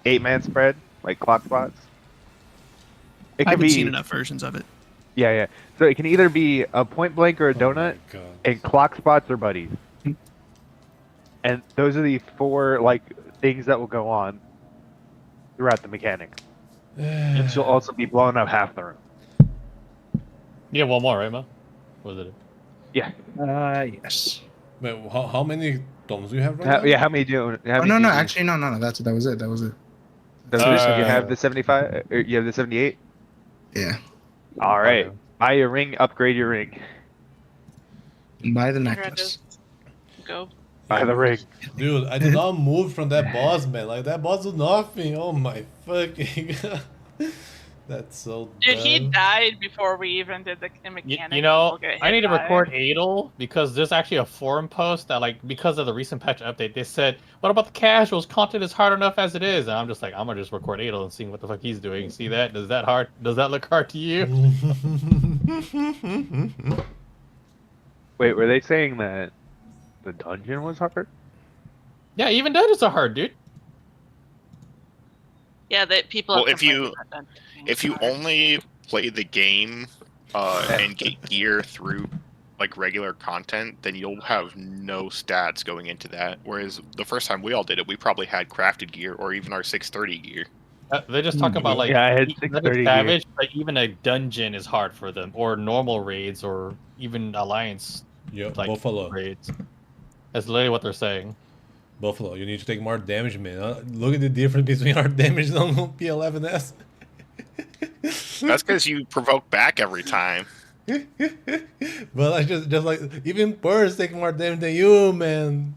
8-man spread like clock spots? It I can haven't be seen enough versions of it. Yeah. So it can either be a point blank or a Oh my donut, God. and clock spots or buddies. And those are the 4 things that will go on throughout the mechanic. And she'll also be blowing up half the room. You have one more, right, Mo? Was it? Yeah. Yes. Wait, how many tomes do you have right now? Yeah. How many do? How Oh, many no, do no. you- Actually, no. That was it. Those you have the 75. Or you have the 78. Yeah. All right. Buy your ring. Upgrade your ring. Buy the Conrad necklace. just go. Buy the ring. Dude, I did not move from that boss, man. Like, that boss was nothing. Oh my fucking god. That's so Dude, he dumb. died before we even did the mechanic. You know, We'll get I hit need to by it. record Adel because there's actually a forum post that, because of the recent patch update, they said, "What about the casuals? Content is hard enough as it is." And I'm just like, I'm gonna just record Adel and see what the fuck he's doing. See that? Does that hard? Does that look hard to you? Wait, were they saying that the dungeon was hard? Yeah, even dungeons are hard, dude. Yeah, that people. Well, have if you- complained about dungeon being If you hard. only play the game and get gear through regular content, then you'll have no stats going into that. Whereas the first time we all did it, we probably had crafted gear or even our 630 gear. They just talk about Yeah, I had even 630 Savage, even a dungeon is hard for them, or normal raids, or even alliance Yo, like Buffalo. raids. That's literally what they're saying. Buffalo, you need to take more damage, man. Look at the difference between our damage on P11S. That's because you provoke back every time. But I just like even Purse taking more damage than you, man.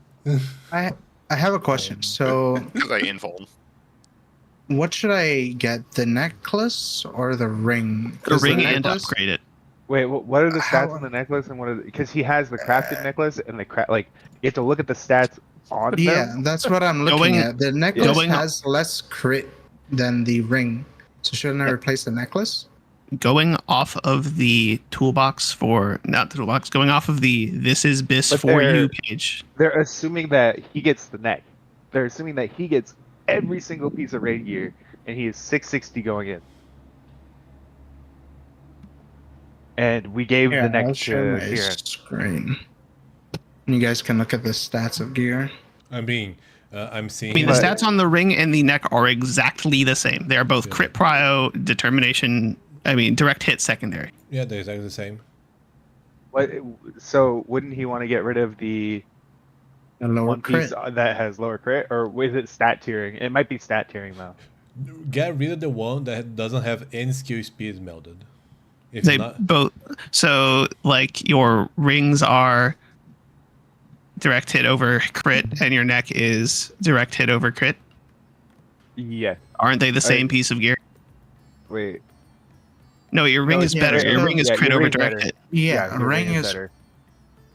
I have a question. So, Because I infold. what should I get? The necklace or the ring? The 'Cause ring and necklace- upgrade it. Wait, what are the stats How- on the necklace, and what are because he has the crafted necklace and the you have to look at the stats on Yeah, them. that's what I'm looking Going- at. The necklace going- has less crit than the ring. So shouldn't I replace the necklace? Going off of the toolbox going off of the This Is Bis But for they're- You page. They're assuming that he gets the neck. They're assuming that he gets every single piece of raid gear, and he is 660 going in. And we gave the neck I'll to share my Kieran. screen. And you guys can look at the stats of gear. I mean, I'm seeing. I mean, the But- stats on the ring and the neck are exactly the same. They are both Yeah. crit prio, determination. I mean, direct hit secondary. Yeah, they're exactly the same. What? So wouldn't he want to get rid of the A lower one piece crit. that has lower crit, or is it stat tiering? It might be stat tiering though. Get rid of the one that doesn't have any skill speed melded. If They not, both. So, like, your rings are direct hit over crit, and your neck is direct hit over crit. Yes. Aren't they the same piece of gear? Wait. No, your ring No, is yeah, better. yeah, Your ring is yeah, crit your over ring's direct better. hit. Yeah, your ring is. better.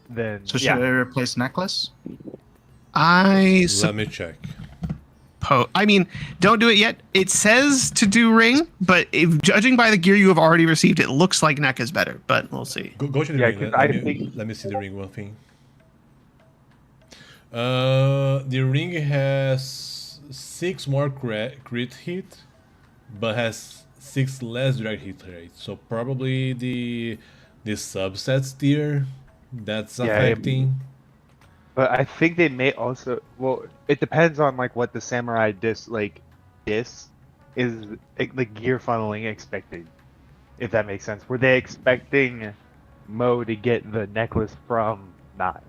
Then So should yeah. I replace necklace? I let me check. suppose. I mean, don't do it yet. It says to do ring, but if, judging by the gear you have already received, it looks like neck is better. But we'll see. Go to the Yeah, ring. 'cause Let me see the ring one thing. The ring has 6 more crit hit, but has 6 less direct hit rate. So probably the subsets tier that's Yeah, affecting. But I think they may also. Well, it depends on like what the samurai dis is like gear funneling expecting, if that makes sense. Were they expecting Mo to get the necklace from Nai?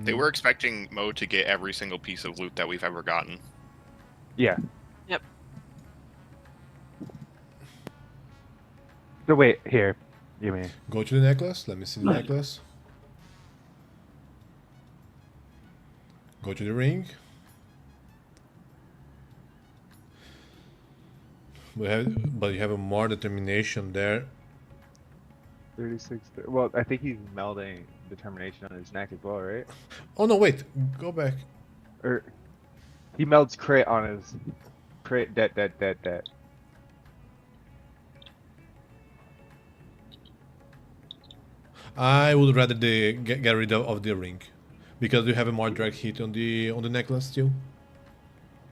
They were expecting Mo to get every single piece of loot that we've ever gotten. Yeah. Yep. So wait, here. You mean? Go to the necklace. Let me see the necklace. Go to the ring. But you have a more determination there. 36. Well, I think he's melding determination on his neck as well, right? Oh no, wait. Go back. Or he melds crit on his crit. That. I would rather get rid of the ring, because you have a more direct hit on the necklace still.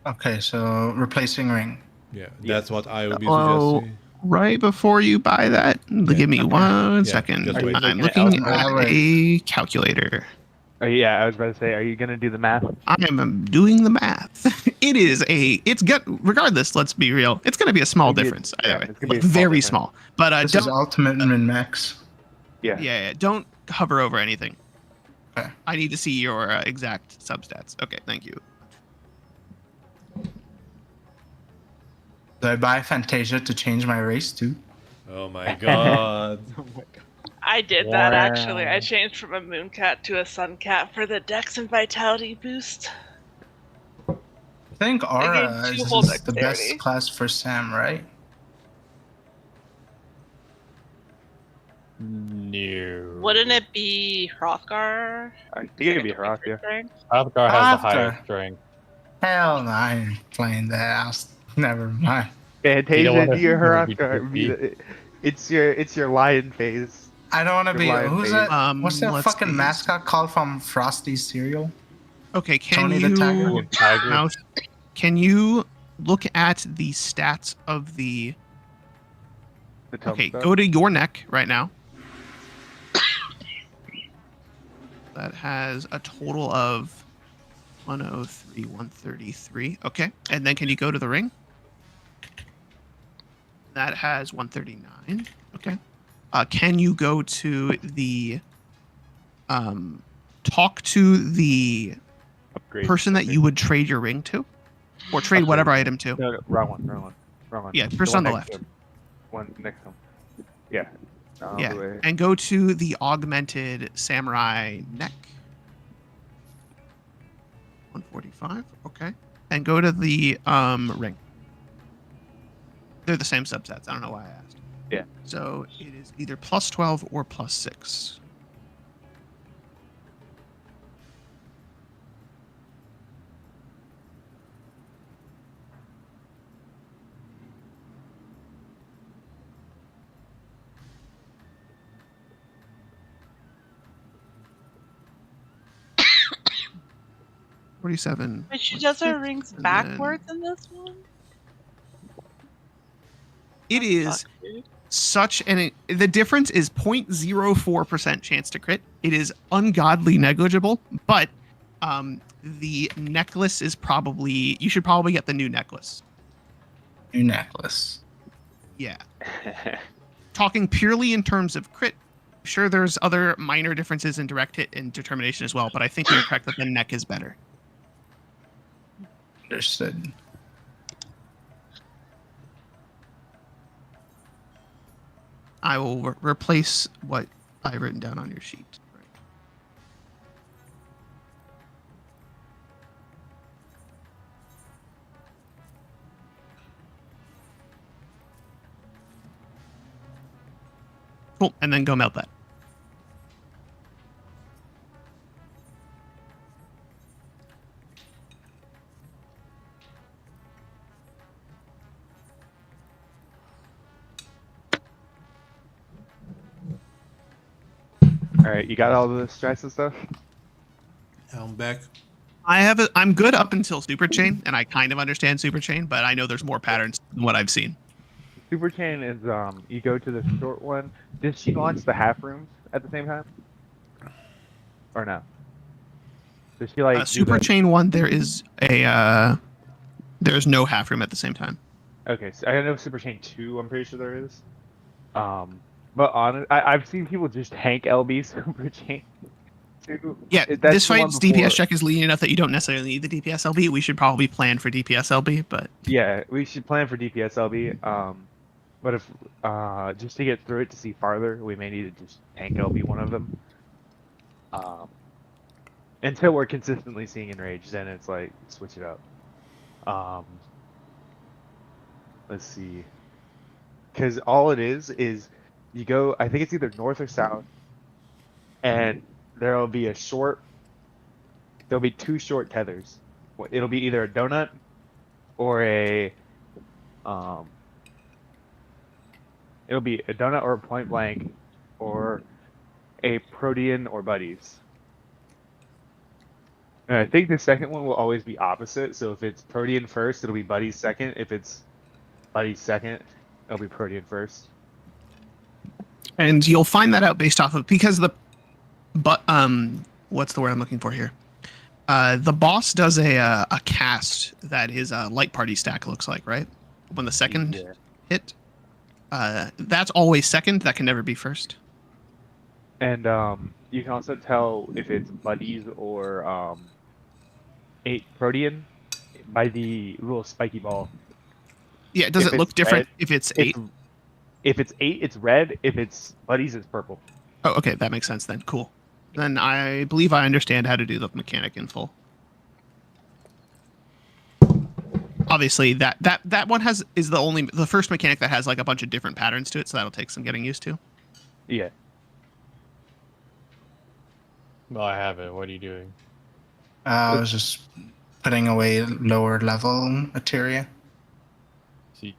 Okay, so replacing ring. Yeah, that's what I would be Oh, suggesting. right before you buy that, give me one second. just wait. I'm looking looking at at a calculator. Oh yeah, I was about to say, are you gonna do the math? I am doing the math. Regardless, let's be real. It's going to be a small Yeah, difference. yeah, Either way. it's gonna be a Like, small very difference. small. But This is don't. ultimate min max. Yeah. Don't hover over anything. Okay. I need to see your exact substats. Okay, thank you. Do I buy Fantasia to change my race too? Oh my god. I did that Wow. actually. I changed from a moon cat to a sun cat for the dex and vitality boost. I think Aura gained 2 is whole the dexterity. best class for Sam, right? No. Wouldn't it be Hrothgar? I think it'd be Hroth, yeah. Hrothgar has the Hrothgar. highest strength. Hell no, I ain't playing that. Never mind. Fantasia, wanna- do your you wanna be Hrothgar. It's your lion phase. I don't want to Your be. lion Who's face. that? What's that Let's fucking see. mascot called from Frosty's cereal? Okay, can Tony the Tiger? you Tiger. mouse? Can you look at the stats of the? The tome Okay, stuff. go to your neck right now. That has a total of 103, 133. Okay, and then can you go to the ring? That has 139. Okay. Can you go to the talk to the Upgrade. person that you would trade your ring to, or trade whatever item to? No, wrong one. Yeah, The first one on the next to left. him. One next to him. Yeah. All Yeah, the way. and go to the augmented samurai neck. 145. Okay, and go to the ring. They're the same subsets. I don't know why I asked. Yeah. So it is either plus 12 or plus 6. $47. Wait, she does her rings and backwards in this one? It is Fuck, dude. such an the difference is 0.04% chance to crit. It is ungodly negligible, but The necklace is probably you should probably get the new necklace. New necklace. Yeah. Talking purely in terms of crit, sure there's other minor differences in direct hit and determination as well, but I think you're correct that the neck is better. Understood. I will replace what I've written down on your sheet. Cool, and then go melt that. All right, you got all the strats and stuff. I'm back. I'm good up until Super Chain, and I kind of understand Super Chain, but I know there's more patterns than what I've seen. Super chain is you go to the short one. Did she launch the half rooms at the same time? Or no? Does she like do Super the- Chain 1, there's no half room at the same time. Okay, so I know Super Chain 2, I'm pretty sure there is. But I've seen people just tank LB Super Chain 2. Yeah, That's this the one fight's before. DPS check is lean enough that you don't necessarily need the DPS LB. We should probably plan for DPS LB, but Yeah, we should plan for DPS LB. But if just to get through it to see farther, we may need to just tank LB one of them. Until we're consistently seeing enrage, then it's like switch it up. Let's see, because all it is you go. I think it's either north or south, and there'll be a short. There'll be two short tethers. It'll be either a donut or a It'll be a donut or a point blank, or a protean or buddies. And I think the second one will always be opposite. So if it's protean first, it'll be buddies second. If it's buddies second, it'll be protean first. and you'll find that out based off of what's the word I'm looking for here? The boss does a cast that is a light party stack, looks like, right? When the second Yeah. hit, that's always second. That can never be first. And you can also tell if it's buddies or 8 protean by the little spiky ball. Yeah, does If it look it's different red, if it's 8? If it's 8, it's red. If it's buddies, it's purple. Oh, okay, that makes sense then. Cool. Then I believe I understand how to do the mechanic in full. Obviously, that one is the first mechanic that has like a bunch of different patterns to it, so that'll take some getting used to. Yeah. Well, I have it. What are you doing? I was just putting away lower level materia. See,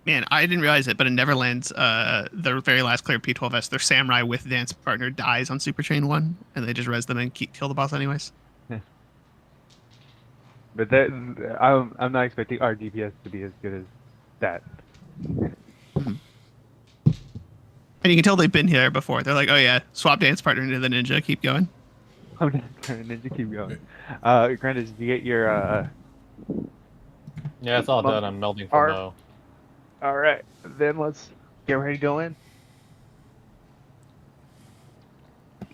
Man, I didn't realize it, but in Neverlands, the very last clear P12S, their samurai with dance partner dies on Super Chain 1, and they just res them and kill the boss anyways. But that I'm not expecting our DPS to be as good as that. And you can tell they've been here before. They're like, oh yeah, swap dance partner into the ninja, keep going. I'm just trying to keep going. Granted, did you get your yeah, it's all done. I'm melting for Arm. Mo. All right, then let's get ready to go in.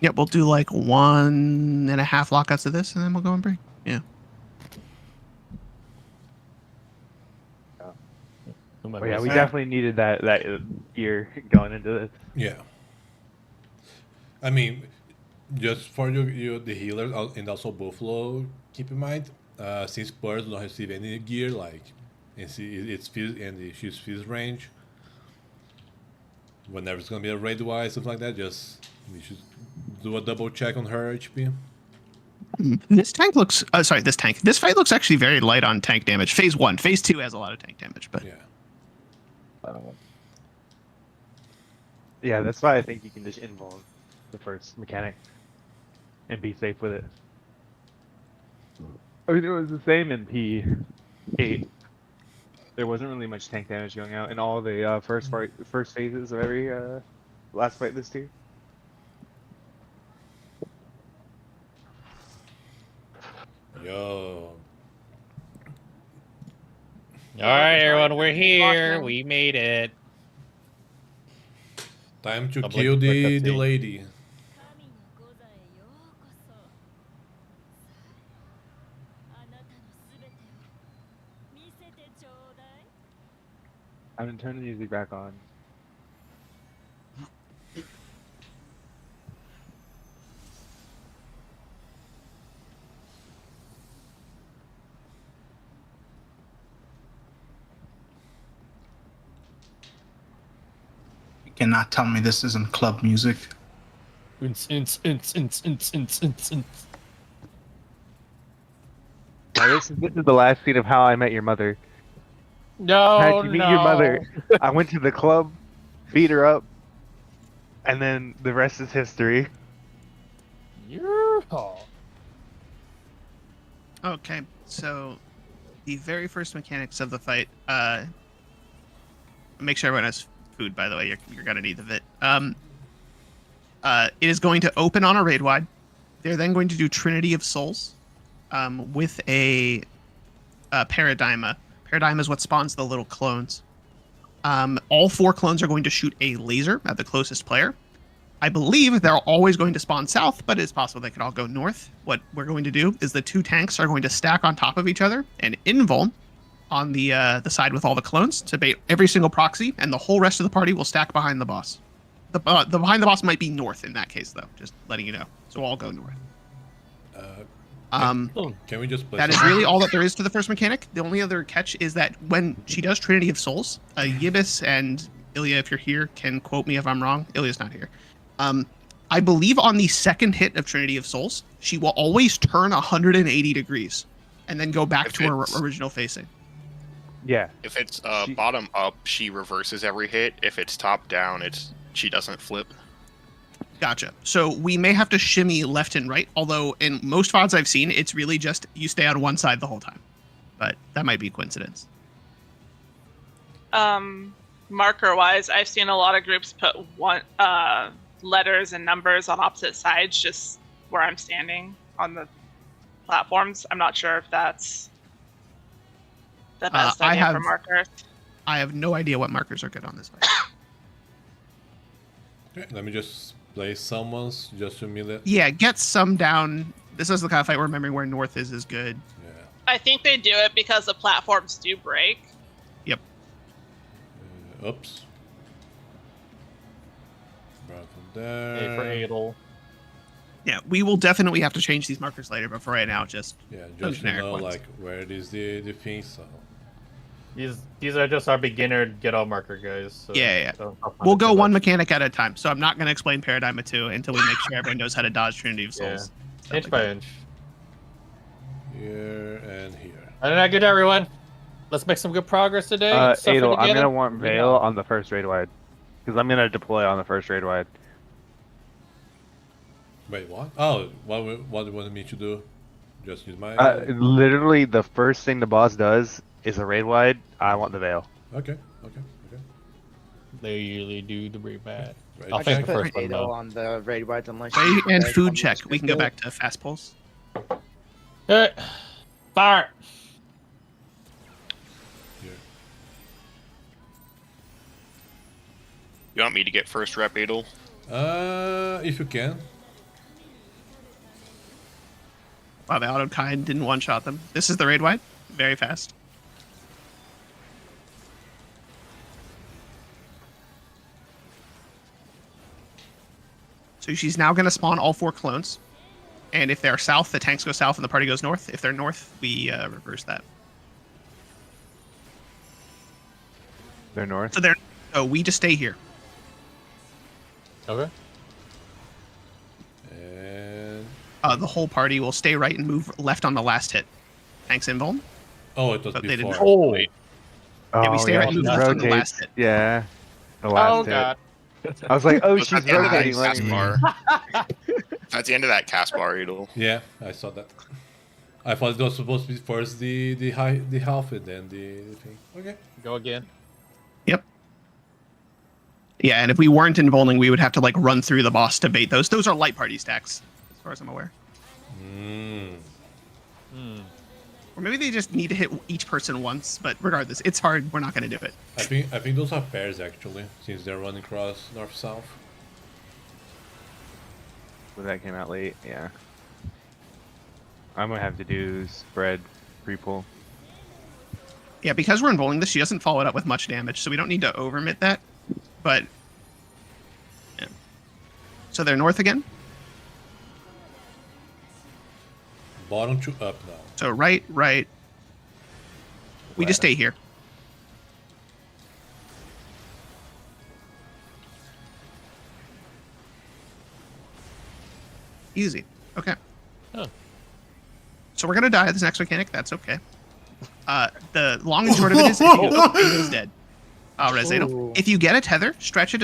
Yep, we'll do like 1.5 lockouts of this, and then we'll go and break. Yeah. Who am I Oh, yeah, we missing? definitely needed that gear going into this. Yeah. I mean, just for the healers and also Buffalo, keep in mind, since birds don't receive any gear, like it's fizz and she's fizz range. Whenever it's gonna be a raid wise, something like that, just you should do a double check on her HP. This fight looks actually very light on tank damage. Phase 1. Phase 2 has a lot of tank damage, but Yeah. Yeah, that's why I think you can just invuln the first mechanic and be safe with it. I mean, it was the same in P8. There wasn't really much tank damage going out in all the first phases of every last fight this tier. go. All right, everyone, we're here. We made it. Time to I'm kill looking for the cutscene. lady. I'm gonna turn the music back on. You cannot tell me this isn't club music. Now, This is the last scene of How I Met Your Mother. No, How'd you meet your mother? I went to the club, beat her up, and then the rest is history. Yeehaw. Okay, so the very first mechanics of the fight. Make sure everyone has food. By the way, you're gonna need the it. It is going to open on a raid wide. They're then going to do Trinity of Souls, with a Paradigma. Paradigm is what spawns the little clones. All 4 clones are going to shoot a laser at the closest player. I believe they're always going to spawn south, but it's possible they could all go north. What we're going to do is the 2 tanks are going to stack on top of each other and invuln on the side with all the clones to bait every single proxy, and the whole rest of the party will stack behind the boss. The behind the boss might be north in that case, though. Just letting you know. So we'll all go north. Can we just play That is some- really all that there is to the first mechanic. The only other catch is that when she does Trinity of Souls, Yibis and Ilya, if you're here, can quote me if I'm wrong. Ilya's not here. I believe on the second hit of Trinity of Souls, she will always turn 180 degrees and then go back If to her it's- original facing. Yeah. If it's She- bottom up, she reverses every hit. If it's top down, she doesn't flip. Gotcha. So we may have to shimmy left and right, although in most VODs I've seen, it's really just you stay on one side the whole time. But that might be coincidence. Marker wise, I've seen a lot of groups put letters and numbers on opposite sides, just where I'm standing on the platforms. I'm not sure if that's the best I idea for have- markers. I have no idea what markers are good on this fight. Okay, let me just play someone's just to meet it. Yeah, get some down. This is the kind of fight where remembering where north is good. Yeah. I think they do it because the platforms do break. Oops. Right from A there. for Adel. Yeah, we will definitely have to change these markers later, but for right now, just Yeah, Those just to generic know ones. like where it is the thing. So These are just our beginner get all marker guys. So Yeah. don't find we'll it go too one much. mechanic at a time. So I'm not going to explain Paradigm 2 until we make sure everyone knows how to dodge Trinity of Yeah. Souls. Stuff Inch like by that. inch. here and here. All right, good everyone. Let's make some good progress today. Get stuff Adel, I'm together. gonna want We Veil know. on the first raid wide. Because I'm gonna deploy on the first raid wide. Wait, what? Oh, what do you want me to do? Just use my. Literally, the first thing the boss does is a raid wide. I want the Veil. Okay. They usually do the pretty bad. Right, I'll I take just the put first one Adel though. on the raid wides unless Ray you and guys food want me to check. We can go skip back to fast pulse. Alright. Fire. Here. You want me to get first rep, Adel? If you can. Wow, the auto kind didn't one shot them. This is the raid wide. Very fast. So she's now going to spawn all 4 clones. And if they're south, the tanks go south and the party goes north. If they're north, we reverse that. They're north. So we just stay here. Okay. And The whole party will stay right and move left on the last hit. Tanks invuln. oh, it was But they didn't- before. Oh. Yeah, we stay right she and move left on the rotates. last hit. Yeah. The last Oh hit. god. I was like, oh, Look she's at the end of that rotating. cast Like, bar. That's the end of that cast bar, Adel. Yeah, I saw that. I thought it was supposed to be first the half and then the thing. Okay. Go again. Yeah, and if we weren't invulning, we would have to like run through the boss to bait those. Those are light party stacks, as far as I'm aware. Or maybe they just need to hit each person once, but regardless, it's hard. We're not going to do it. I think those are pairs actually, since they're running across north-south. Well, that came out late, yeah. I'm gonna have to do spread pre-pull. Yeah, because we're involving this, she doesn't follow it up with much damage, so we don't need to overmit that. But yeah. So they're north again. Bottom to up now. So right. We just stay here. Easy. Okay. Oh. So we're gonna die at this next mechanic. That's okay. The long and short of it is, if you go, Ito's dead. Ooh. If you get a tether, stretch it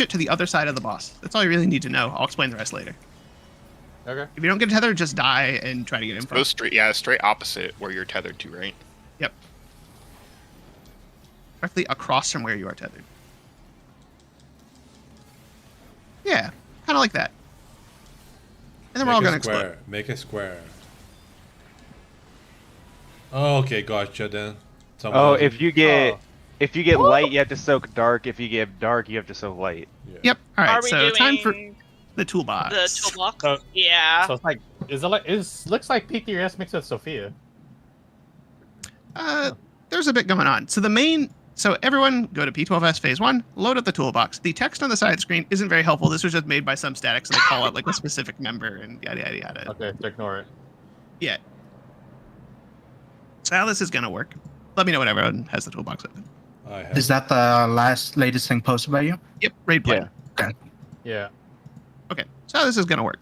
to the other side of the boss. That's all you really need to know. I'll explain the rest later. Okay. If you don't get a tether, just die and try to get in Go front. straight opposite where you're tethered to, right? Yep. Directly across from where you are tethered. Yeah, kind of like that. And then we're all Make gonna a square. explode. Make a square. Oh, okay, gotcha then. Someone Oh, else- if you get light, you have to soak dark. If you get dark, you have to soak light. Yeah. Yep. All right. Are we So doing time for the toolbox. the toolbox? So- Yeah. So it's like, looks like P3S mixed with Sophia. There's a bit going on. So everyone go to P12S Phase 1, load up the toolbox. The text on the side of the screen isn't very helpful. This was just made by some static, so they call out like a specific member and yada yada yada. Okay, so ignore it. Yeah. So how this is gonna work? Let me know when everyone has the toolbox open. I have. Is that the latest thing posted by you? Yep, raid plan. Yeah. Okay, so how this is gonna work.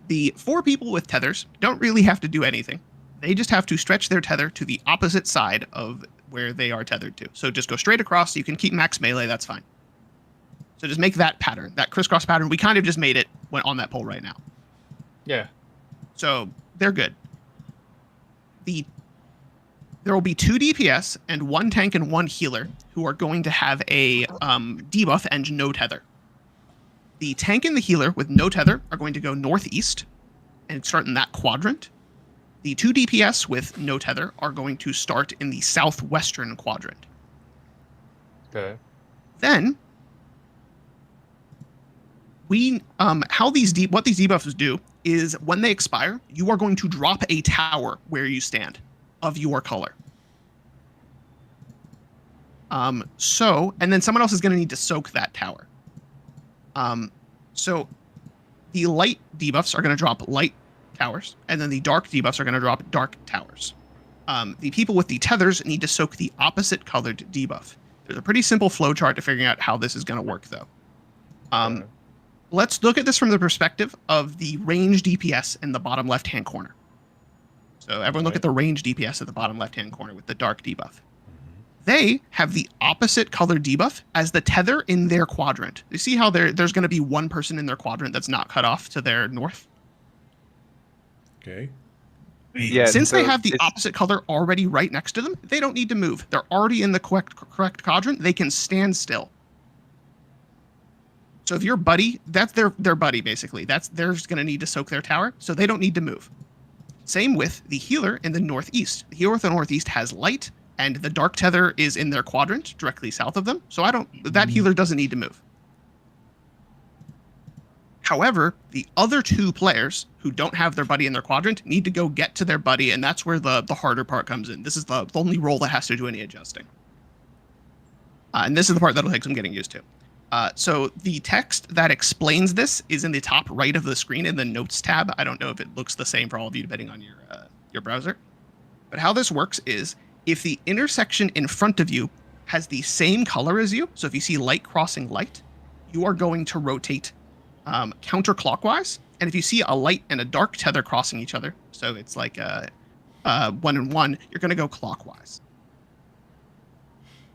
The 4 people with tethers don't really have to do anything. They just have to stretch their tether to the opposite side of where they are tethered to. So just go straight across. You can keep max melee, that's fine. So just make that pattern, that crisscross pattern. We kind of just made it on that pole right now. Yeah. So they're good. There will be 2 DPS and 1 tank and 1 healer who are going to have a debuff and no tether. The tank and the healer with no tether are going to go northeast and start in that quadrant. The 2 DPS with no tether are going to start in the southwestern quadrant. Okay. Then what these debuffs do is when they expire, you are going to drop a tower where you stand of your color. And then someone else is going to need to soak that tower. So the light debuffs are going to drop light towers, and then the dark debuffs are going to drop dark towers. The people with the tethers need to soak the opposite colored debuff. There's a pretty simple flowchart to figuring out how this is going to work, though. Let's look at this from the perspective of the range DPS in the bottom left-hand corner. So everyone look at the range DPS at the bottom left-hand corner with the dark debuff. They have the opposite color debuff as the tether in their quadrant. You see how there's going to be one person in their quadrant that's not cut off to their north? Okay. Yeah. Since so they have the it's- opposite color already right next to them, they don't need to move. They're already in the correct quadrant. They can stand still. So if your buddy, that's their buddy basically. They're going to need to soak their tower, so they don't need to move. Same with the healer in the northeast. The healer in the northeast has light, and the dark tether is in their quadrant directly south of them. So that healer doesn't need to move. However, the other 2 players who don't have their buddy in their quadrant need to go get to their buddy, and that's where the harder part comes in. This is the only role that has to do any adjusting. And this is the part that'll take some getting used to. So the text that explains this is in the top right of the screen in the Notes tab. I don't know if it looks the same for all of you depending on your browser. But how this works is if the intersection in front of you has the same color as you, so if you see light crossing light, you are going to rotate counterclockwise. And if you see a light and a dark tether crossing each other, so it's like 1 and 1, you're going to go clockwise.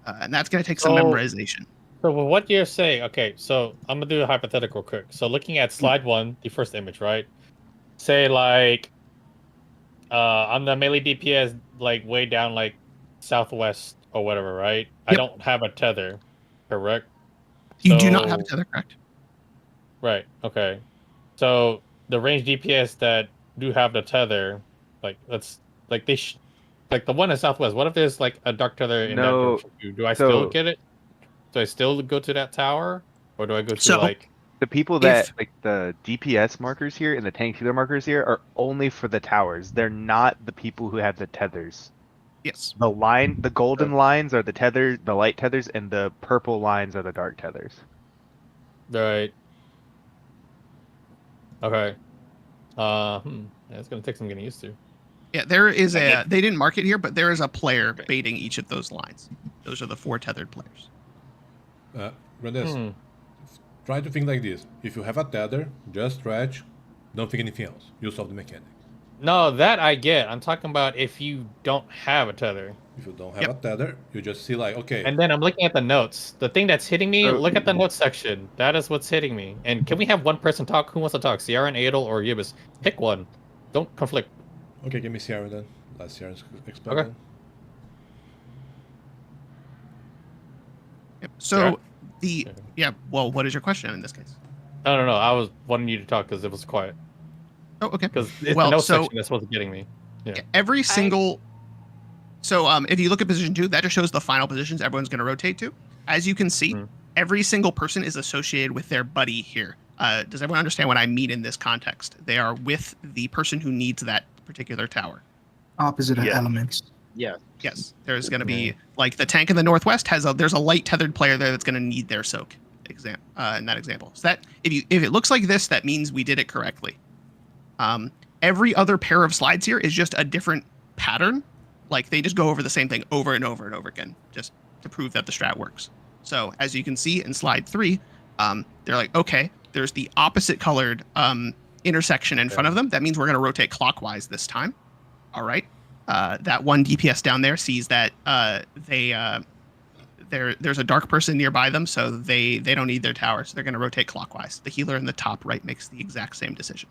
And that's going to take some memorization. So with what you're saying, okay, so I'm gonna do a hypothetical quick. So looking at slide 1, the first image, right? Say like I'm the melee DPS like way down like southwest or whatever, right? I Yep. don't have a tether, correct? You do not have So- a tether, correct? Right, okay. So the range DPS that do have the tether, like let's Like like the one in Southwest. What if there's like a dark tether in that No, direction too? Do I so- still get it? Do I still go to that tower, or do I go to So- like? The people that like the DPS markers here and the tank healer markers here are only for the towers. They're not the people who have the tethers. Yes. The golden lines are the tethers, the light tethers, and the purple lines are the dark tethers. Right. Okay. Yeah, it's gonna take some getting used to. Yeah, there is a. They didn't mark it here, but there is a player baiting each of those lines. Those are the 4 tethered players. Grandes, try to think like this. If you have a tether, just stretch. Don't think anything else. You'll solve the mechanic. No, that I get. I'm talking about if you don't have a tether. If you don't have a tether, you just see like, okay. And then I'm looking at the notes. The thing that's hitting me, look at the notes section. That is what's hitting me. And can we have one person talk? Who wants to talk? Sierra and Adel or Yibis? Pick one. Don't conflict. Okay, give me Sierra then. Let Sierra explain. Okay. Yep. So well, what is your question in this case? No. I was wanting you to talk because it was quiet. Oh, okay. Because it's Well, the notes so- section that's what's getting me. Yeah. Every single. So if you look at position 2, that just shows the final positions everyone's going to rotate to. As you can see, every single person is associated with their buddy here. Does everyone understand what I mean in this context? They are with the person who needs that particular tower. Opposite of elements. Yeah. Yes, there's going to be like the tank in the northwest there's a light tethered player there that's going to need their soak in that example. So that if it looks like this, that means we did it correctly. Every other pair of slides here is just a different pattern. Like they just go over the same thing over and over and over again, just to prove that the strat works. So as you can see in slide 3, they're like, okay, there's the opposite colored intersection in front of them. That means we're going to rotate clockwise this time. All right. That one DPS down there sees that there's a dark person nearby them, so they don't need their tower, so they're going to rotate clockwise. The healer in the top right makes the exact same decision.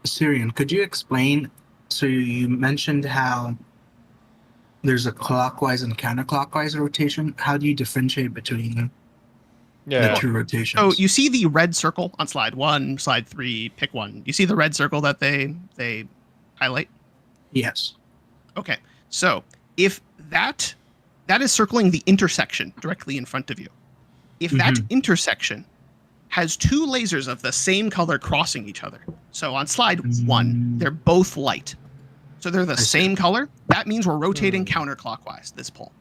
Syrian, could you explain? So you mentioned how there's a clockwise and counterclockwise rotation. How do you differentiate between the two rotations? So you see the red circle on slide 1, slide 3, pick one. You see the red circle that they highlight? Yes. Okay. So if that is circling the intersection directly in front of you. If that intersection has 2 lasers of the same color crossing each other. So on slide 1, they're both light. So they're the same color. That means we're rotating counterclockwise this pole.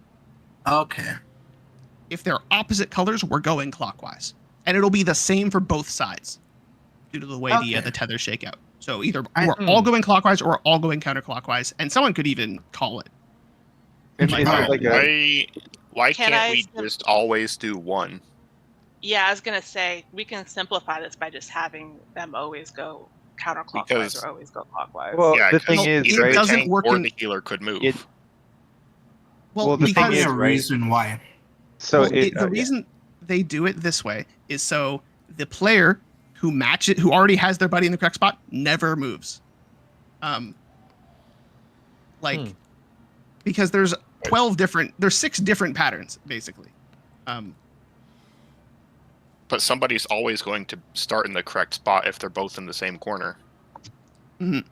Okay. If they're opposite colors, we're going clockwise. And it'll be the same for both sides due to the way the tethers shake out. So either we're all going clockwise or we're all going counterclockwise. And someone could even call it. Why can't we just always do one? Yeah, I was gonna say we can simplify this by just having them always go counterclockwise or always go clockwise. Well, the thing is, it right? doesn't work or in the healer could move. Well, the thing because is, a right? reason why. So the reason they do it this way is so the player who already has their buddy in the correct spot never moves. Because there's 6 different patterns basically. But somebody's always going to start in the correct spot if they're both in the same corner. Mm-hmm.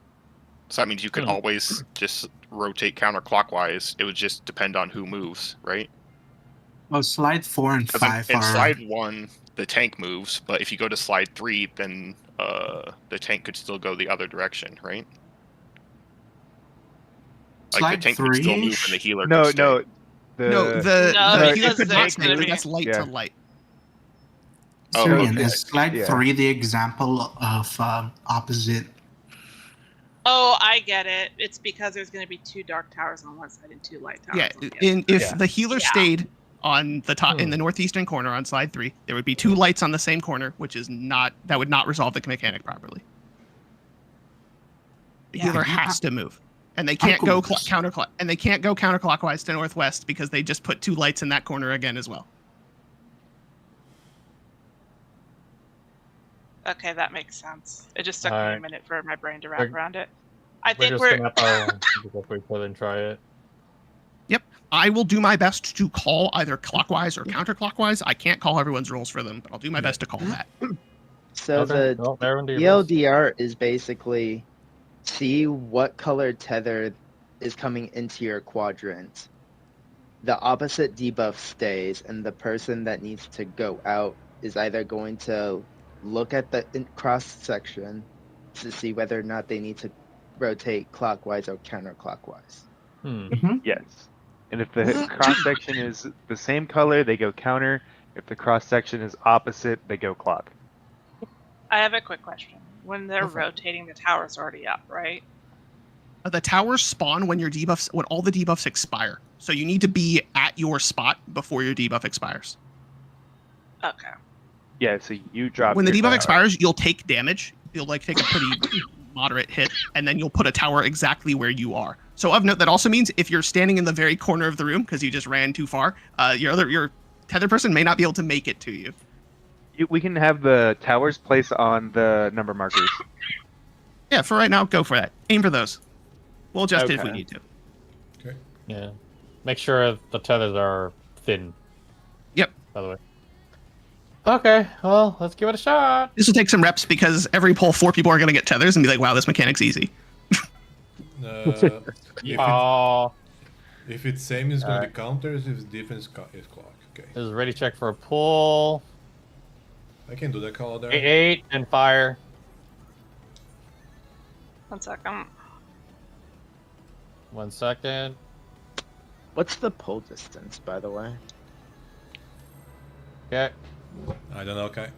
So that means you can always just rotate counterclockwise. It would just depend on who moves, right? Well, slide 4 and 5 In are... slide 1, the tank moves, but if you go to slide 3, then the tank could still go the other direction, right? Like the tank could still move and the healer could stay. The healer could not because stay. That's light to light. Syrian, is slide 3 the example of opposite? Oh, I get it. It's because there's going to be 2 dark towers on one side and 2 light towers. Yeah, if the healer stayed on the top in the northeastern corner on slide 3, there would be 2 lights on the same corner, that would not resolve the mechanic properly. The healer has to move, and they can't go counterclockwise to northwest because they just put 2 lights in that corner again as well. Okay, that makes sense. It just took me a minute for my brain to wrap around it. I We're think just gonna have to go for each other and try it. Yep, I will do my best to call either clockwise or counterclockwise. I can't call everyone's rules for them, but I'll do my best to call that. So Okay, the well, Aaron, do your best. ELDR is basically see what color tether is coming into your quadrant. The opposite debuff stays, and the person that needs to go out is either going to look at the cross section to see whether or not they need to rotate clockwise or counterclockwise. Yes. And if the cross section is the same color, they go counter. If the cross section is opposite, they go clock. I have a quick question. When they're Go for it. rotating, the tower's already up, right? The towers spawn when when all the debuffs expire. So you need to be at your spot before your debuff expires. Okay. Yeah, so you drop When the your debuff tower. expires, you'll take damage. You'll like take a pretty moderate hit, and then you'll put a tower exactly where you are. So of note, that also means if you're standing in the very corner of the room because you just ran too far, your tether person may not be able to make it to you. We can have the towers placed on the number markers. Yeah, for right now, go for that. Aim for those. We'll adjust it if we Okay. need to. Okay. Yeah. Make sure the tethers are thin. Yep. By the way. Okay, well, let's give it a shot. This will take some reps because every pull, 4 people are going to get tethers and be like, wow, this mechanic's easy. If it's same, it's going to be counters. If it's different, is clock. Okay. This is ready check for a pull. I can do that call there. 8 and fire. 1 second. 1 second. What's the pull distance, by the way? Okay. I don't know, okay.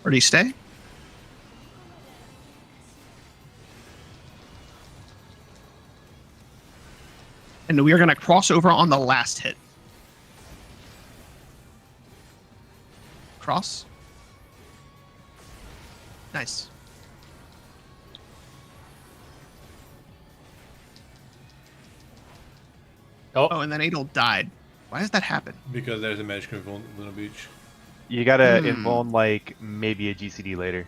Where do you stay? And we are going to cross over on the last hit. Cross. Nice. Oh, and then Adel died. Why does that happen? Because there's a magic vulnerability. You gotta invuln like maybe a GCD later.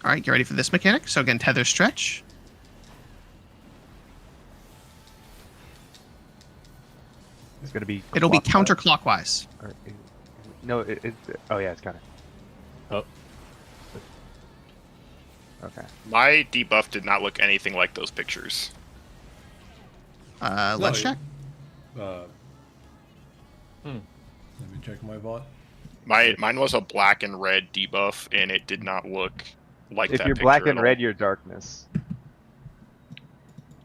All right, get ready for this mechanic. So again, tether stretch. It's gonna be. It'll be clockwise. counterclockwise. No, it's. Oh yeah, it's got it. Oh. Okay. My debuff did not look anything like those pictures. Let's check. Let me check my bot. Mine was a black and red debuff, and it did not look like If that. you're picture black at and all. red, you're darkness.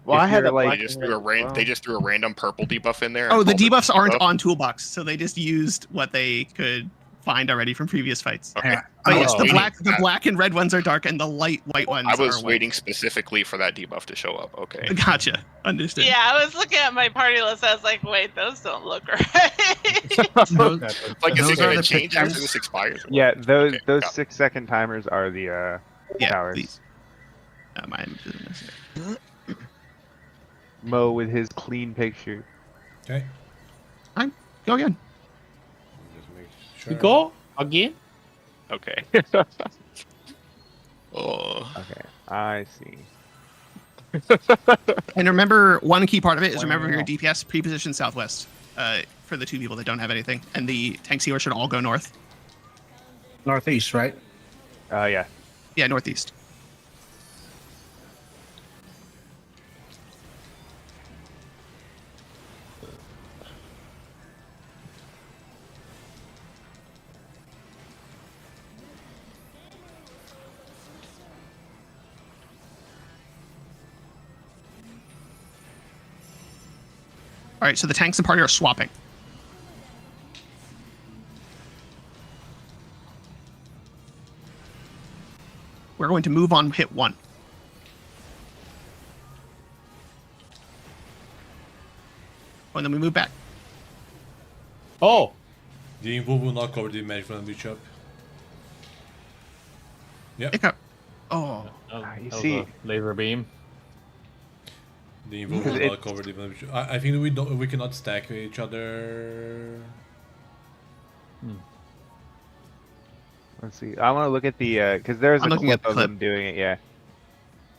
Well, If I had you're a like- black They just and threw a red as well. they just threw a random purple debuff in there. Oh, and the called it debuffs aren't debuff. on Toolbox, so they just used what they could find already from previous fights. Okay. But I yes, was the waiting for that. black and red ones are dark, and the light white ones I was are waiting specifically for that debuff to show up. Okay. white. Gotcha. Understood. Yeah, I was looking at my party list. I was like, wait, those don't look right. Those, Like, is those it are going the to change after pictures. this expires? Yeah, those Okay, those got it. 6-second timers are the Yeah, towers. please. My image isn't necessary. Mo with his clean picture. Okay. Go again. Just make sure. You go again? Okay. Oh. Okay, I see. And remember, one key part of it is remember your DPS pre-position southwest for the 2 people that don't have anything. And the tank sealer should all go north. Northeast, right? Yeah. Yeah, northeast. All right, so the tanks and party are swapping. We're going to move on hit 1. Oh, and then we move back. Oh, The involve will not cover the magic from the bishop. Yep. Pick up. Oh. You that was see- a laser beam. The involve will not cover the bishop. I think we cannot stack each other. Let's see. I want to look at the because there's I'm a looking clip at the of them doing it. Yeah.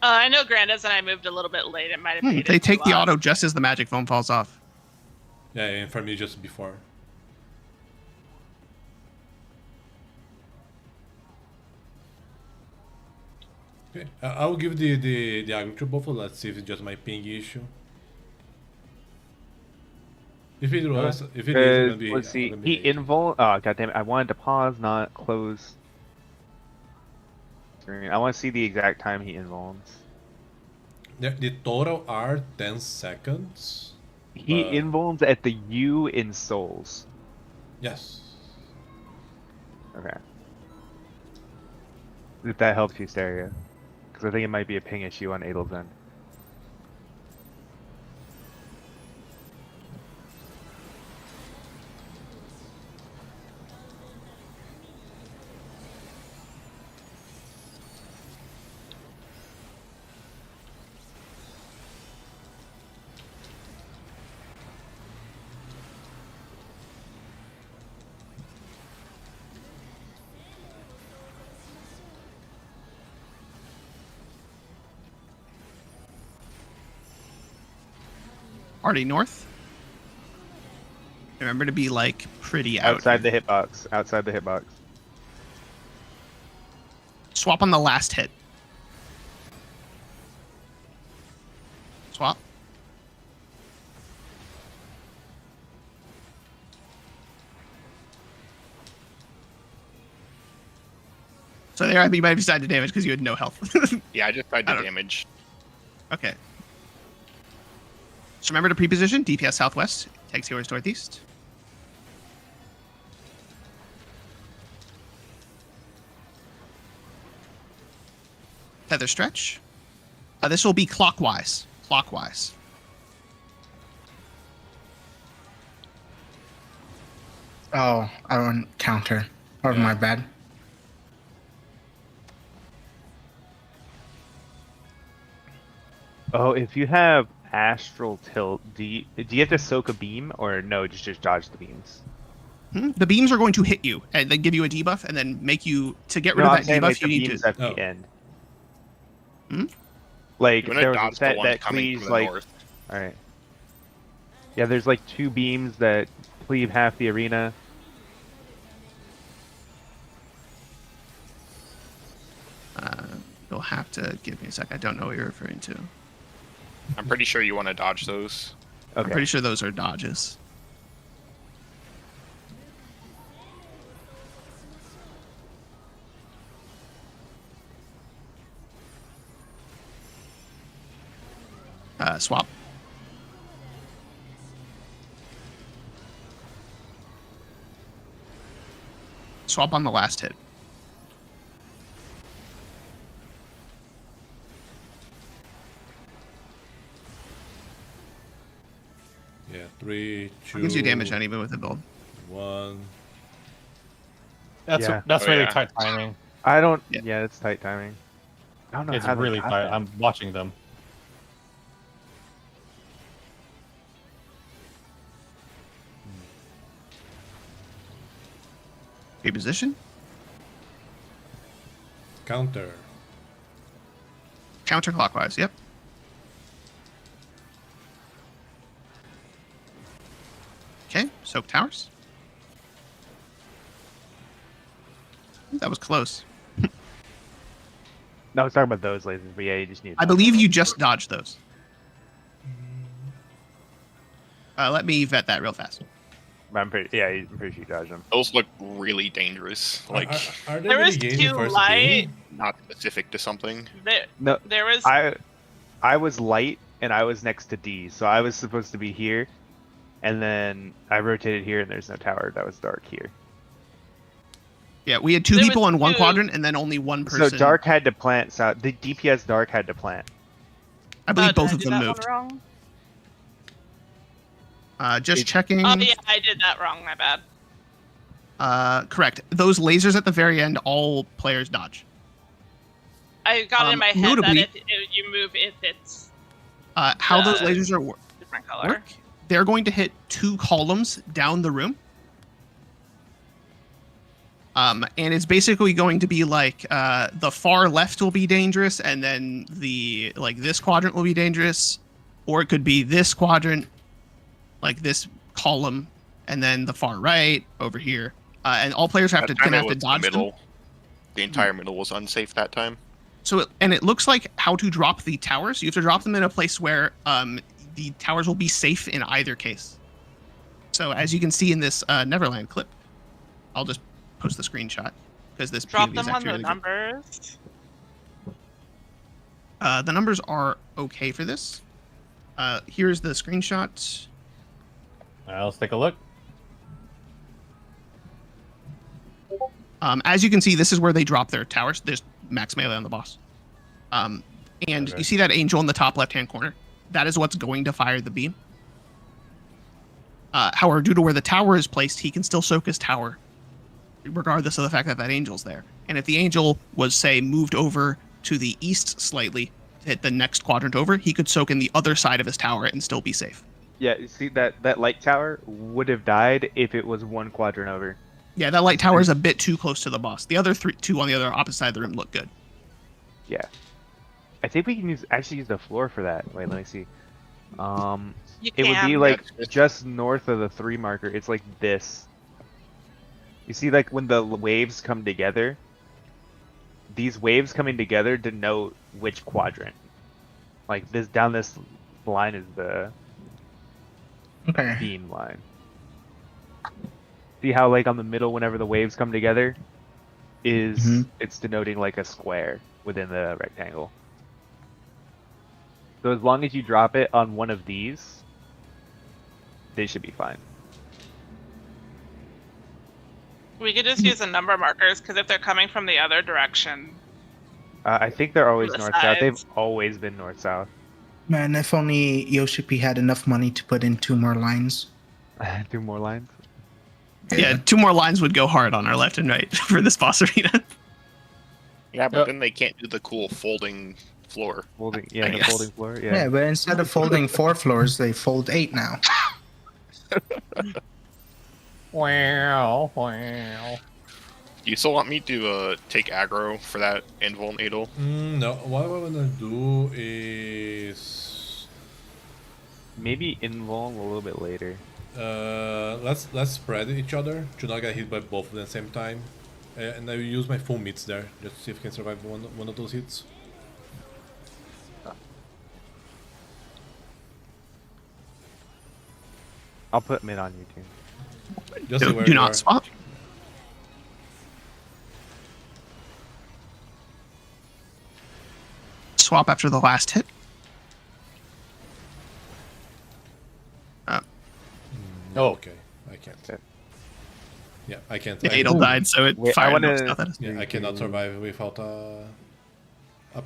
I know Granda's and I moved a little bit late. It might have made it They take too the loud. auto just as the magic foam falls off. Yeah, and for me just before. Okay, I will give the aggro to Buffalo. Let's see if it's just my ping issue. If it was, if it is, it's gonna be. Let's see. gonna be He 80. invul. Oh goddamn it! I wanted to pause, not close. Screen. I want to see the exact time he invulns. The total are 10 seconds. He but- invulns at the U in souls. Yes. Okay. If that helps you, Stereo. Because I think it might be a ping issue on Adel's end. Artie north. Remember to be like pretty out. Outside the hitbox. Outside the hitbox. Swap on the last hit. Swap. So there, you might have decided to damage because you had no health. Yeah, I just tried I to don't- damage. Okay. So remember to pre-position. DPS southwest. Takes yours northeast. Feather stretch. This will be clockwise. Clockwise. Oh, I went counter. Oh, my bad. Oh, if you have astral tilt, do you have to soak a beam or no? Just dodge the beams. The beams are going to hit you and then give you a debuff and then make you to get rid No, of I'm that saying debuff. like You the need beams to. at the Oh. end. Hmm? Like I'm there gonna was a dodge the set one that coming cleaves from the like. north. All right. Yeah, there's like 2 beams that cleave half the arena. You'll have to give me a sec. I don't know what you're referring to. I'm pretty sure you want to dodge those. I'm Okay. pretty sure those are dodges. Swap. Swap on the last hit. Yeah, 3, 2. Gives you damage uneven with the build. 1. That's Yeah. that's Oh, really yeah. tight timing. I don't. Yeah. Yeah, it's tight timing. I don't know It's how they really got tight. that. I'm watching them. Reposition. Counter. Counterclockwise. Yep. Okay. Soak towers. That was close. No, I was talking about those lasers, but yeah, you just need. I believe you just dodged those. Let me vet that real fast. I'm pretty. Yeah, I'm pretty sure you dodged them. Those look really dangerous. Like, Are There really was gains in too first light. game? not specific to something. No, There was I was light and I was next to D, so I was supposed to be here, and then I rotated here and there's no tower. That was dark here. Yeah, we had two There people was in one two- quadrant and then only one person. So dark had to plant. So the DPS dark had to plant. I believe did both I of do them that one moved. wrong? Just It- checking. Oh yeah, I did that wrong. My bad. Correct. Those lasers at the very end, all players dodge. I got it in my head notably- that you move if it's How those lasers are different color. work? They're going to hit 2 columns down the room. And it's basically going to be like the far left will be dangerous, and then this quadrant will be dangerous, or it could be this quadrant, like this column, and then the far right over here. And all players have That to time it was dodge the them. middle. The entire middle was unsafe that time. So it looks like how to drop the towers. You have to drop them in a place where the towers will be safe in either case. So as you can see in this Neverland clip, I'll just post the screenshot because this Drop POV them is on actually the really numbers. good. The numbers are okay for this. Here's the screenshot. Let's take a look. As you can see, this is where they drop their towers. There's max melee on the boss. And Okay. you see that angel in the top left-hand corner? That is what's going to fire the beam. However, due to where the tower is placed, he can still soak his tower, regardless of the fact that that angel's there. And if the angel was, say, moved over to the east slightly to hit the next quadrant over, he could soak in the other side of his tower and still be safe. Yeah, you see that light tower would have died if it was 1 quadrant over. Yeah, that light tower is a bit too close to the boss. The other 2 on the other opposite side of the room look good. Yeah. I think we can actually use the floor for that. Wait, let me see. You It would can. be like Yeah. just north of the 3 marker. It's like this. You see, like when the waves come together, these waves coming together denote which quadrant. Like this down this line is the Okay. beam line. See how like on the middle, whenever the waves come together, is Mhm. it's denoting like a square within the rectangle. So as long as you drop it on one of these, they should be fine. We could just use the number markers because if they're coming from the other direction, I think they're always The north-south. They've sides. always been north-south. Man, if only Yoshipi had enough money to put in 2 more lines. 2 more lines. Yeah, 2 more lines would go hard on our left and right for this boss arena. Yeah, but Yep. then they can't do the cool folding floor. Folding, I yeah, the guess. folding floor. Yeah, Yeah. but instead of folding 4 floors, they fold 8 now. Wow, wow. Do you still want me to take aggro for that invuln Adel? No, what I'm gonna do is Maybe invuln a little bit later. let's spread each other to not get hit by both of them at the same time, and I will use my full meats there just to see if I can survive one of those hits. I'll put mid on you too. Just so Do where do you not are. swap. Swap after the last hit. Oh. Okay, I can't. Yeah. Yeah, I can't. Yeah, I, Adel died, so it Wait, I fired wanna- no stuff at us. yeah, I cannot survive without a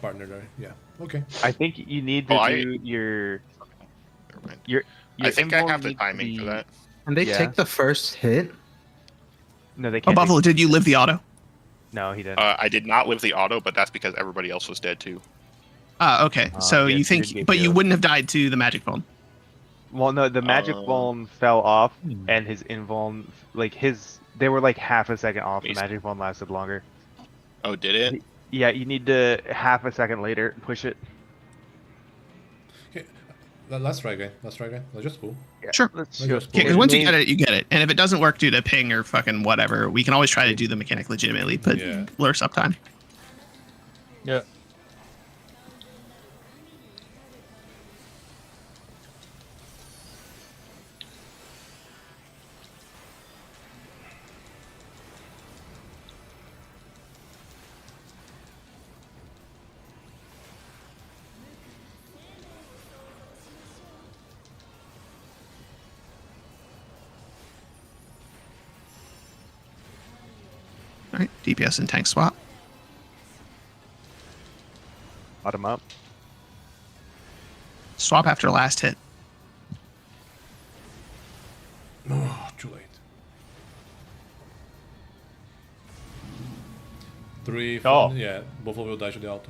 partner there. Yeah. Okay. I think you need to Oh, do your Never mind. your. I think I invuln have the needs to timing for be- that. And they Yeah. take the first hit. No, they Oh, can't. Buffalo, did you live the auto? No, he didn't. I did not live the auto, but that's because everybody else was dead too. Okay. So yes, you you think, did get but you killed. wouldn't have died to the magic phone. Well, no, the magic vuln fell off, and his invuln, like they were like half a second off. The Amazing. magic vuln lasted longer. Oh, did it? Yeah, you need to half a second later push it. Okay. Let's try again. Let's try again. Let's just pull. Yeah, Sure. Let's Okay, just okay, Because pull once you Main- get it, you get it. And if it doesn't work due to ping or fucking whatever, we can always try to do the mechanic legitimately, but Yeah. lurse uptime. Yeah. All right, DPS and tank swap. bottom up. Swap after last hit. 3, 4. Oh. Yeah, Buffalo will die to the auto.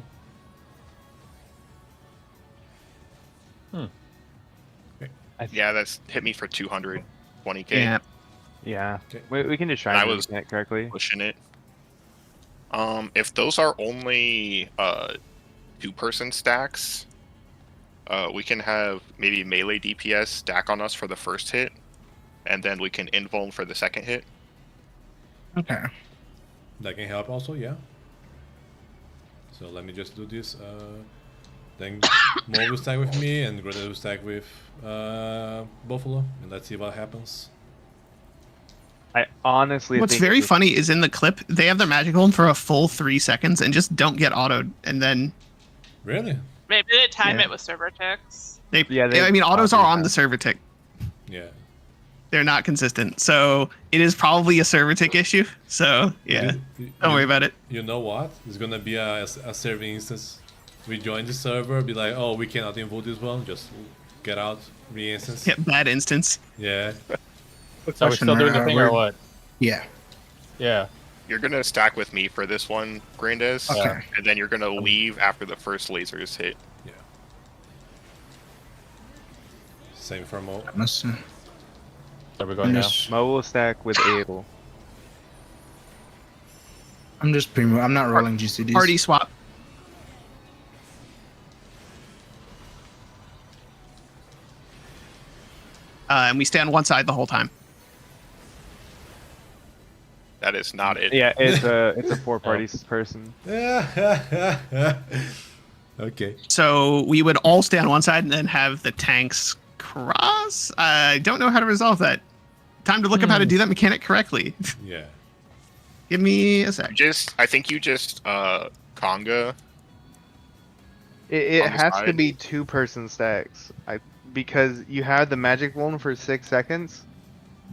Yeah, that's hit me for 220k. Yeah. Yeah. Okay. We can just try And I and was it correctly. pushing it. If those are only 2-person stacks, we can have maybe melee DPS stack on us for the first hit, and then we can invuln for the second hit. Okay. That can help also, yeah. So let me just do this. Then Mo will stack with me, and Greta will stack with Buffalo, and let's see what happens. I honestly What's think very this- funny is in the clip, they have their magic hold for a full 3 seconds and just don't get autoed. And then Really? Maybe they time Yeah. it with server ticks. I mean, autos are on the server tick. Yeah. They're not consistent. So it is probably a server tick issue. So yeah, don't worry about it. You know what? There's gonna be a serving instance. We join the server, be like, oh, we cannot invoke this one. Just get out, re-instance. Yeah, bad instance. Yeah. So we're still doing the thing or we're- what? Yeah. Yeah. You're gonna stack with me for this one, Grandes, Okay. and then you're gonna leave after the first laser is hit. Yeah. Same for Mo. Listen. So we're going now. Mo will stack with Abel. I'm just premium. I'm not rolling GCDs. Party swap. And we stay on one side the whole time. That is not it. Yeah, it's a 4-party person. Okay. So we would all stay on one side and then have the tanks cross. I don't know how to resolve that. Time to look up how to do that mechanic correctly. Yeah. Give me a sec. I think you just conga. It On the has to side. be 2-person stacks. Because you have the magic vuln for 6 seconds,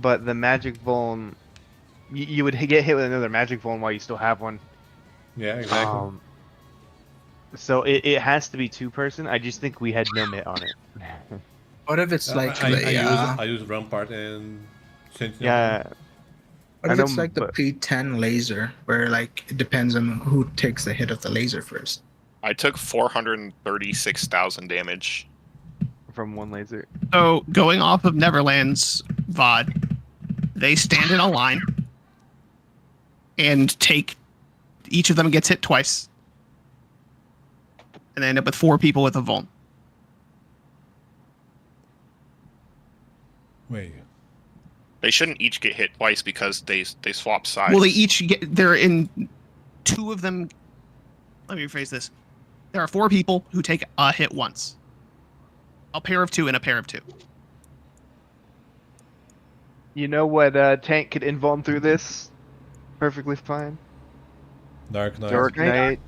but the magic vuln, you would get hit with another magic vuln while you still have one. Yeah, exactly. So it has to be 2-person. I just think we had no mit on it. What if it's like I use Rampart and Sentinel. Yeah. what I if know, it's like the but- P10 laser, where like it depends on who takes the hit of the laser first. I took 436,000 damage. From one laser. So going off of Neverland's VOD, they stand in a line and take each of them gets hit twice. And they end up with 4 people with a vuln. Wait. They shouldn't each get hit twice because they swap sides. Well, they each get they're in 2 of them. Let me rephrase this. There are 4 people who take a hit once. A pair of 2 and a pair of 2. You know what tank could invuln through this? Perfectly fine. Dark Knight. Dark Knight.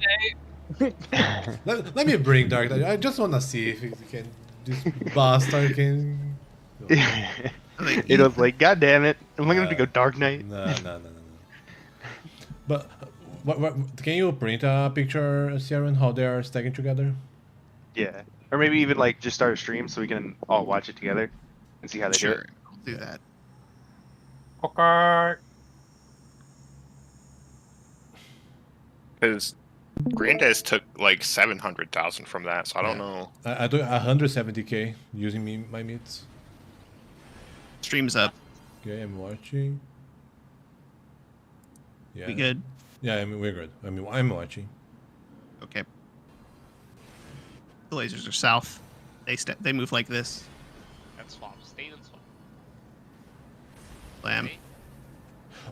Let me bring Dark Knight. I just wanna see if he can. This bastard can. It was like, God damn it! Am I gonna have to go Dark Knight? No. But what? Can you print a picture, Sharon, how they are stacking together? Yeah. Or maybe even like just start a stream so we can all watch it together and see how they do Sure, it. I'll do that. Okay. Because Grandes took like 700,000 from that, so I don't know. I do 170k using my meats. Stream's up. Okay, I'm watching. Yeah. We good? Yeah, I mean we're good. I mean I'm watching. Okay. The lasers are south. They move like this. That's swap. Stay in swap. Blam.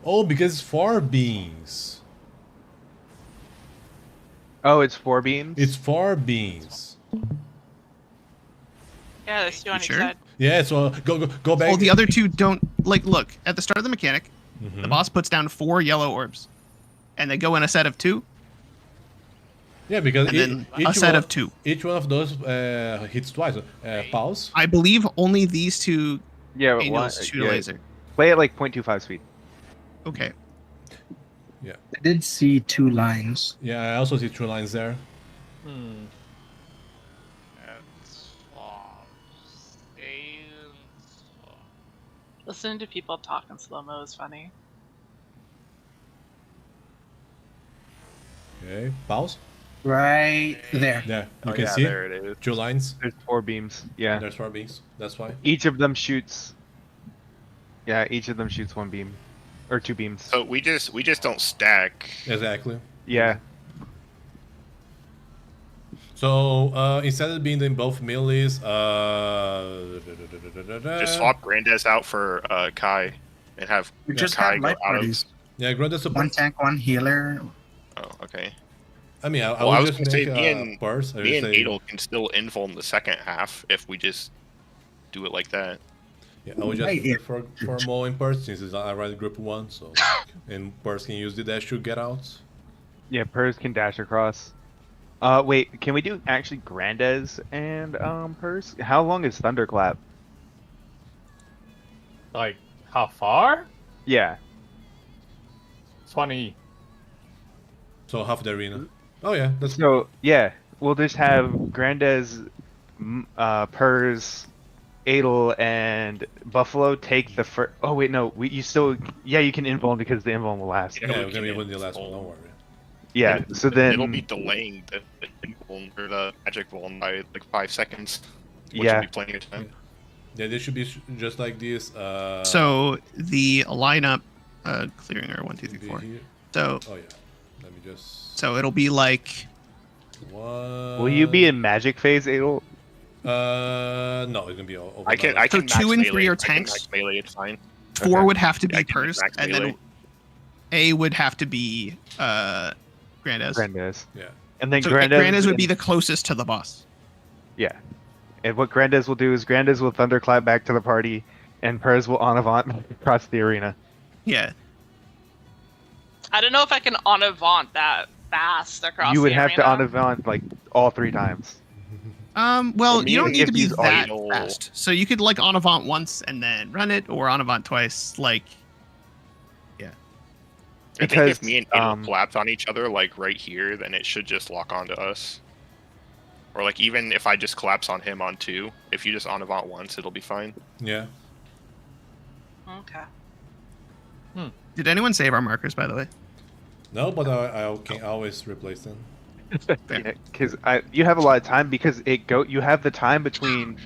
Oh, because it's 4 beams. Oh, it's 4 beams? It's 4 beams. Yeah, there's 2 on each sure? side. Yeah, so go back. Well, the other 2 don't look at the start of the mechanic. Mhm. The boss puts down 4 yellow orbs, and they go in a set of 2, Yeah, because and then each a set one, of 2. each one of those hits twice. Pause. I believe only these 2 Yeah, but angels shoot a yeah, laser. play at like 0.25 speed. Okay. I did see 2 lines. Yeah, I also see 2 lines there. Hmm. That's swap. Stay in swap. Listening to people talk in slow mo is funny. Okay, pause. Right there. There, you Oh, can yeah, see there it is. 2 lines. There's 4 beams. Yeah. There's 4 beams. That's why. Each of them shoots. Yeah, each of them shoots 1 beam, or 2 beams. So we just don't stack. Exactly. Yeah. So instead of being in both melees, Just swap Grandes out for Kai, and have We just Kai have go light out of. parties. yeah, grow the One support. tank, one healer. Oh, okay. I mean, I Well, I would was just gonna make say me purse. I would and say, Adel can still invuln the second half if we just do it like that. yeah, I would just Hey, yeah. for more in purse since it's already group 1, so and purse can use the dash to get out. Yeah, Purrs can dash across. Wait, can we do actually Grandes and Purrs? How long is Thunderclap? Like, how far? Yeah. 20. So half the arena. Oh yeah, that's So yeah, we'll just have Grandes, Purrs, Adel, and Buffalo take the first. Oh wait, no, you still. Yeah, you can invuln because the invuln will last. Yeah, yeah. we We're gonna can be winning the last one. invuln. Don't worry. Yeah. And So then. it'll be delaying the invuln or the magic vuln by like 5 seconds, which Yeah. will be plenty of time. Yeah, this should be just like this. So the lineup, clearing our 1, 2, 3, be 4. here. So Oh yeah, let me just. so it'll be like One. Will you be in Magic Phase, Adel? No, it's gonna be over. I can So max 2 and 3 melee. are I can tanks? max melee, it's fine. 4 Okay. would have to Yeah, I be can Purse, max and melee. then A would have to be Grandes. Grandes. Yeah. And then So Grandes. Grandes would be the closest to the boss. Yeah. And what Grandes will do is Grandes will thunderclap back to the party, and Purrs will en avant across the arena. Yeah. I don't know if I can en avant that fast across You would the have to arena. en avant like all 3 times. Well, Well, you don't me, need to if be you- that Idle- fast. So you could like en avant once and then run it, or en avant twice. Like, I think if Because, me and Adel um, collapse on each other, like right here, then it should just lock onto us. Or like even if I just collapse on him on 2, if you just en avant once, it'll be fine. Yeah. Okay. did anyone save our markers, by the way? No, but I can always replace them. Yeah, because you have a lot of time because you have the time between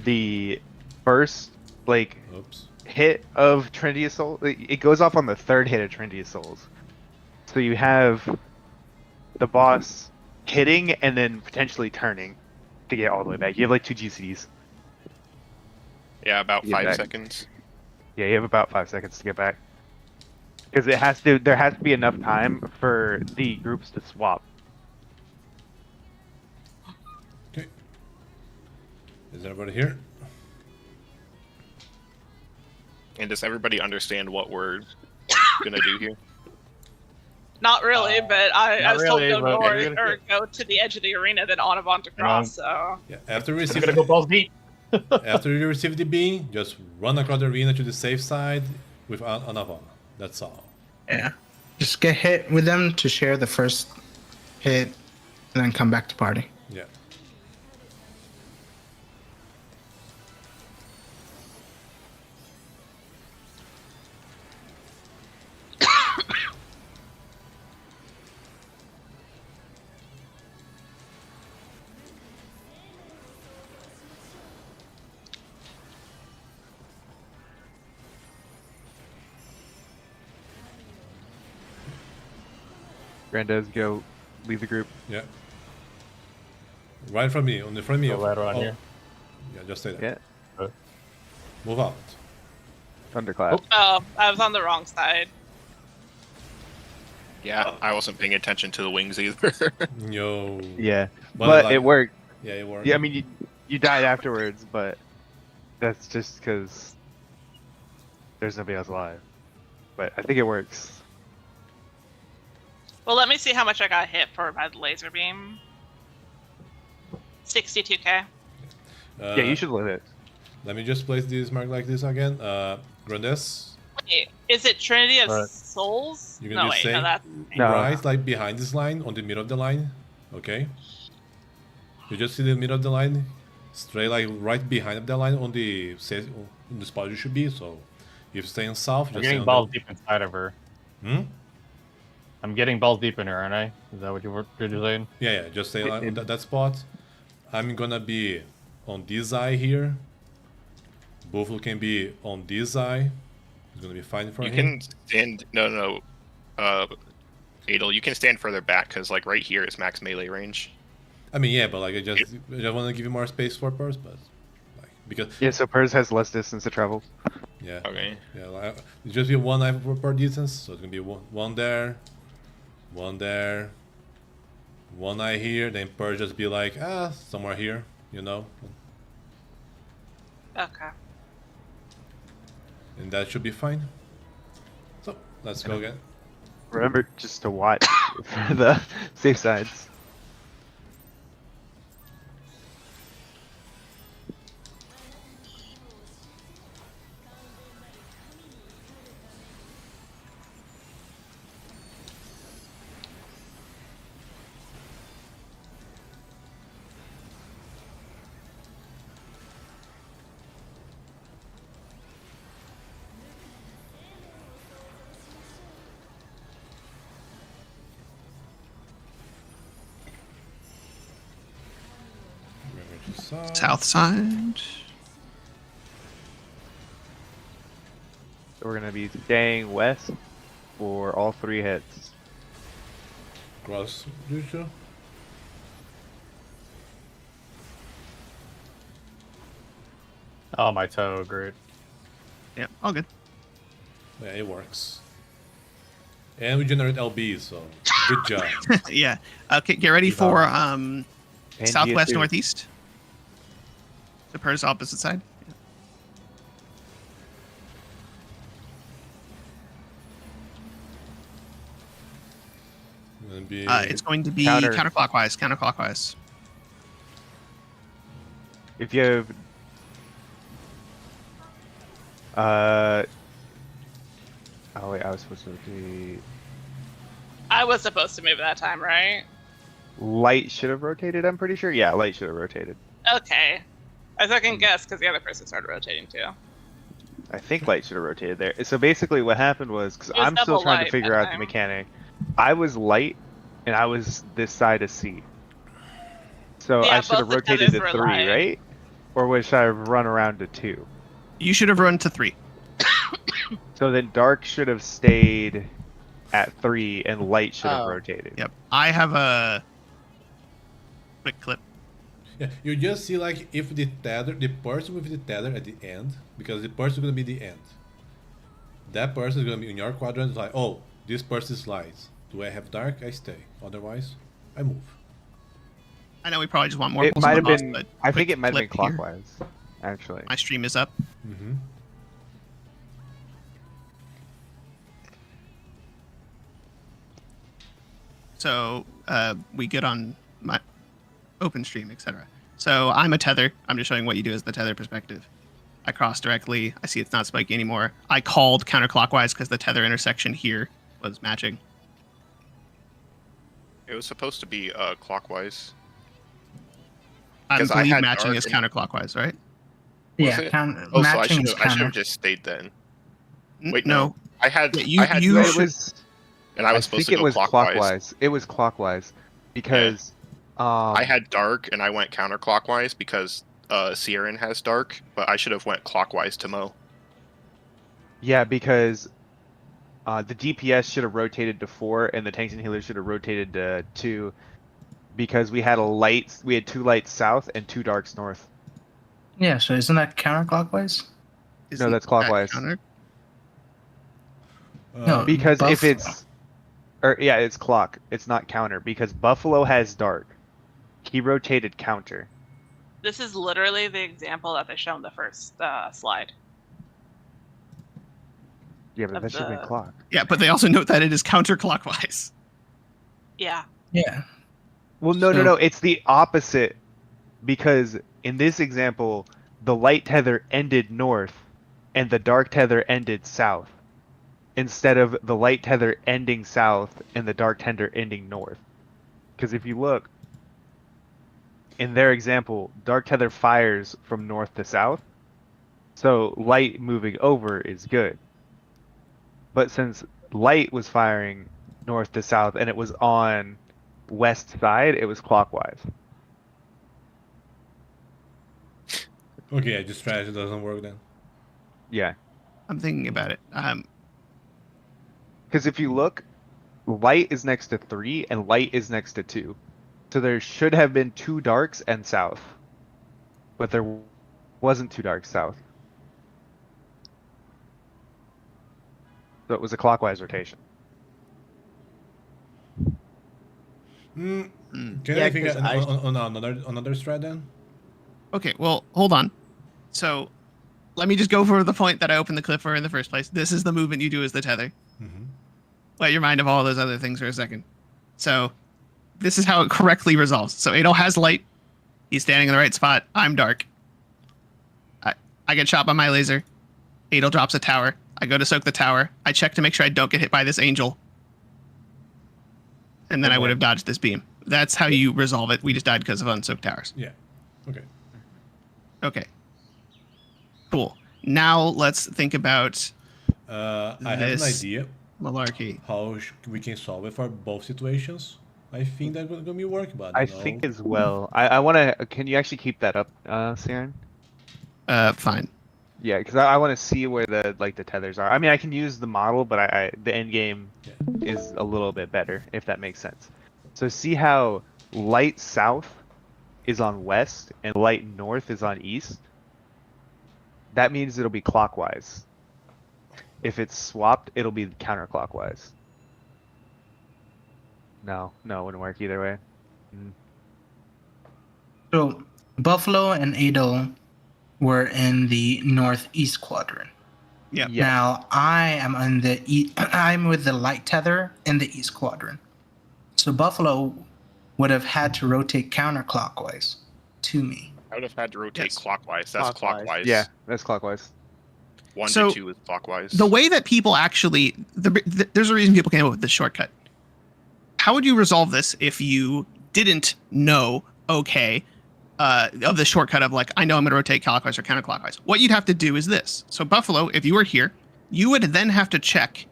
the first like Oops. hit of Trinity of Souls. It goes off on the 3rd hit of Trinity of Souls. So you have the boss hitting and then potentially turning to get all the way back. You have like 2 GCDs. Yeah, about Yeah, 5 back. seconds. Yeah, you have about 5 seconds to get back. Because there has to be enough time for the groups to swap. Okay. Is everybody here? And does everybody understand what we're gonna do here? Not really, but I not was told really, go but north you're gonna- or go to the edge of the arena, then en avant across. So Yeah. After you I'm receive gonna go balls deep. after you receive the beam, just run across the arena to the safe side with an avant. That's all. Yeah. Just get hit with them to share the first hit, and then come back to party. Yeah. Grandes, go leave the group. Yeah. Right from me, on the front of me. Go right around here. Yeah, just stay there. Yeah. Move out. Thunderclap. oh, I was on the wrong side. Yeah, I wasn't paying attention to the wings either. Yo. Yeah. But But like- it worked. Yeah, it worked. Yeah, I mean, you died afterwards, but that's just because there's nobody else alive. But I think it works. Well, let me see how much I got hit for by the laser beam. 62k. Yeah, you should live it. Let me just place this mark like this again. Grandes, Wait, is it Trinity of Right. Souls? you're gonna No, do wait, same. no, that's No. Right, like behind this line, on the middle of the line. Okay. You just see the middle of the line, straight like right behind the line on the spot you should be. So, if you stay in south, I'm just getting stay balls on deep inside of her. the. Hmm? I'm getting balls deep in here, aren't I? Is that what you're saying? Yeah, just stay on that spot. I'm gonna be on this eye here. Buffalo can be on this eye. It's gonna be fine for You him. can stand. No. Adel, you can stand further back because like right here is max melee range. I mean, yeah, but like I just want to give you more space for Purse, but like because Yeah, so Pers has less distance to travel. yeah, Okay. yeah, like, it's just be one eye per distance, so it's gonna be one there, one eye here. Then Purse just be like somewhere here, you know, Okay. and that should be fine. So let's go again. Remember just to watch for the safe sides. South side. So we're gonna be staying west for all 3 hits. Cross Jushu. Oh, my toe, great. Yeah, all good. Yeah, it works. And we generate LB, so good job. Yeah. Okay, get ready for And southwest GS2. northeast. The Purse opposite side. Gonna be It's going to be Counter. counterclockwise. If you have oh wait, I was supposed to be I was supposed to move that time, right? light should have rotated, I'm pretty sure. Yeah, light should have rotated. Okay. I second guess because the other person started rotating too. I think light should have rotated there. So basically what happened was, because It was I'm still double trying to light figure that out the time. mechanic, I was light and I was this side of C. So Yeah, I should have both the rotated tethers to were 3, light. right? Or should I have run around to 2? You should have run to 3. So then dark should have stayed at 3 and light should have Oh. rotated. Yep. I have a quick clip. yeah, you just see like if the person with the tether at the end, because the person is gonna be the end. That person is gonna be in your quadrant. It's like, oh, this person is light. Do I have dark? I stay. Otherwise, I move. I know we probably just want more. It pulls might on have the mouse, been, but I think quick it might have been clip here. clockwise, actually. My stream is up. Mm-hmm. So we good on my open stream, etc. So I'm a tether. I'm just showing what you do as the tether perspective. I cross directly. I see it's not spiky anymore. I called counterclockwise because the tether intersection here was matching. It was supposed to be clockwise. I 'Cause I believe had matching dark is and- counterclockwise, right? Yeah, it? count, Oh, so I matching should is have counter. just stayed then. N- Wait, no. I had Yeah, I had you dark, It should- was, and I was supposed think to it go was clockwise. It was clockwise because I had dark and I went counterclockwise because Sierran has dark, but I should have went clockwise to Mo. yeah, because the DPS should have rotated to 4 and the tanks and healers should have rotated to 2 because we had 2 lights south and 2 darks north. Yeah, so isn't that counterclockwise? Isn't that's that clockwise. counter? No, Because if Buffalo. it's, or yeah, it's clock. It's not counter because Buffalo has dark. He rotated counter. This is literally the example that they show in the first slide. Yeah, but Of that should have been the- clock. Yeah, but they also note that it is counterclockwise. Yeah. Yeah. Well, no, So- no. It's the opposite because in this example, the light tether ended north and the dark tether ended south instead of the light tether ending south and the dark tether ending north. Because if you look, in their example, dark tether fires from north to south, so light moving over is good. But since light was firing north to south, and it was on west side, it was clockwise. Okay, yeah, this strategy doesn't work then. Yeah, I'm thinking about it. because if you look, light is next to 3 and light is next to 2. So there should have been 2 darks and south. But there wasn't 2 darks south. So it was a clockwise rotation. Can Yeah, I think 'cause on another strat then? Okay, well, hold on. So, let me just go for the point that I opened the clip for in the first place. This is the movement you do as the tether. Mm-hmm. Let your mind of all those other things for a second. So, this is how it correctly resolves. So, Adol has light. He's standing in the right spot. I'm dark. I get shot by my laser. Adol drops a tower. I go to soak the tower. I check to make sure I don't get hit by this angel. And then I would have dodged this beam. That's how you resolve it. We just died because of unsoaked towers. Yeah. Okay. Okay. Cool. Now let's think about I have an This- idea malarkey. how we can solve it for both situations. I think that's gonna be work, but I think as well. I want to. Can you actually keep that up, Siren? Fine. Yeah, because I want to see where the tethers are. I mean, I can use the model, but the end game is a little bit better, if that makes sense. So see how light south is on west and light north is on east? That means it'll be clockwise. If it's swapped, it'll be counterclockwise. No, it wouldn't work either way. So Buffalo and Adol were in the northeast quadrant. Yep. Yeah. Now I am on the I'm with the light tether in the east quadrant. So Buffalo would have had to rotate counterclockwise to me. I would have had to rotate Yes. clockwise. That's clockwise. Yeah, that's clockwise. 1 So, to 2 is clockwise. The way that people actually, there's a reason people came up with this shortcut. How would you resolve this if you didn't know, of the shortcut of like, I know I'm going to rotate clockwise or counterclockwise? What you'd have to do is this. So Buffalo, if you were here, you would then have to check.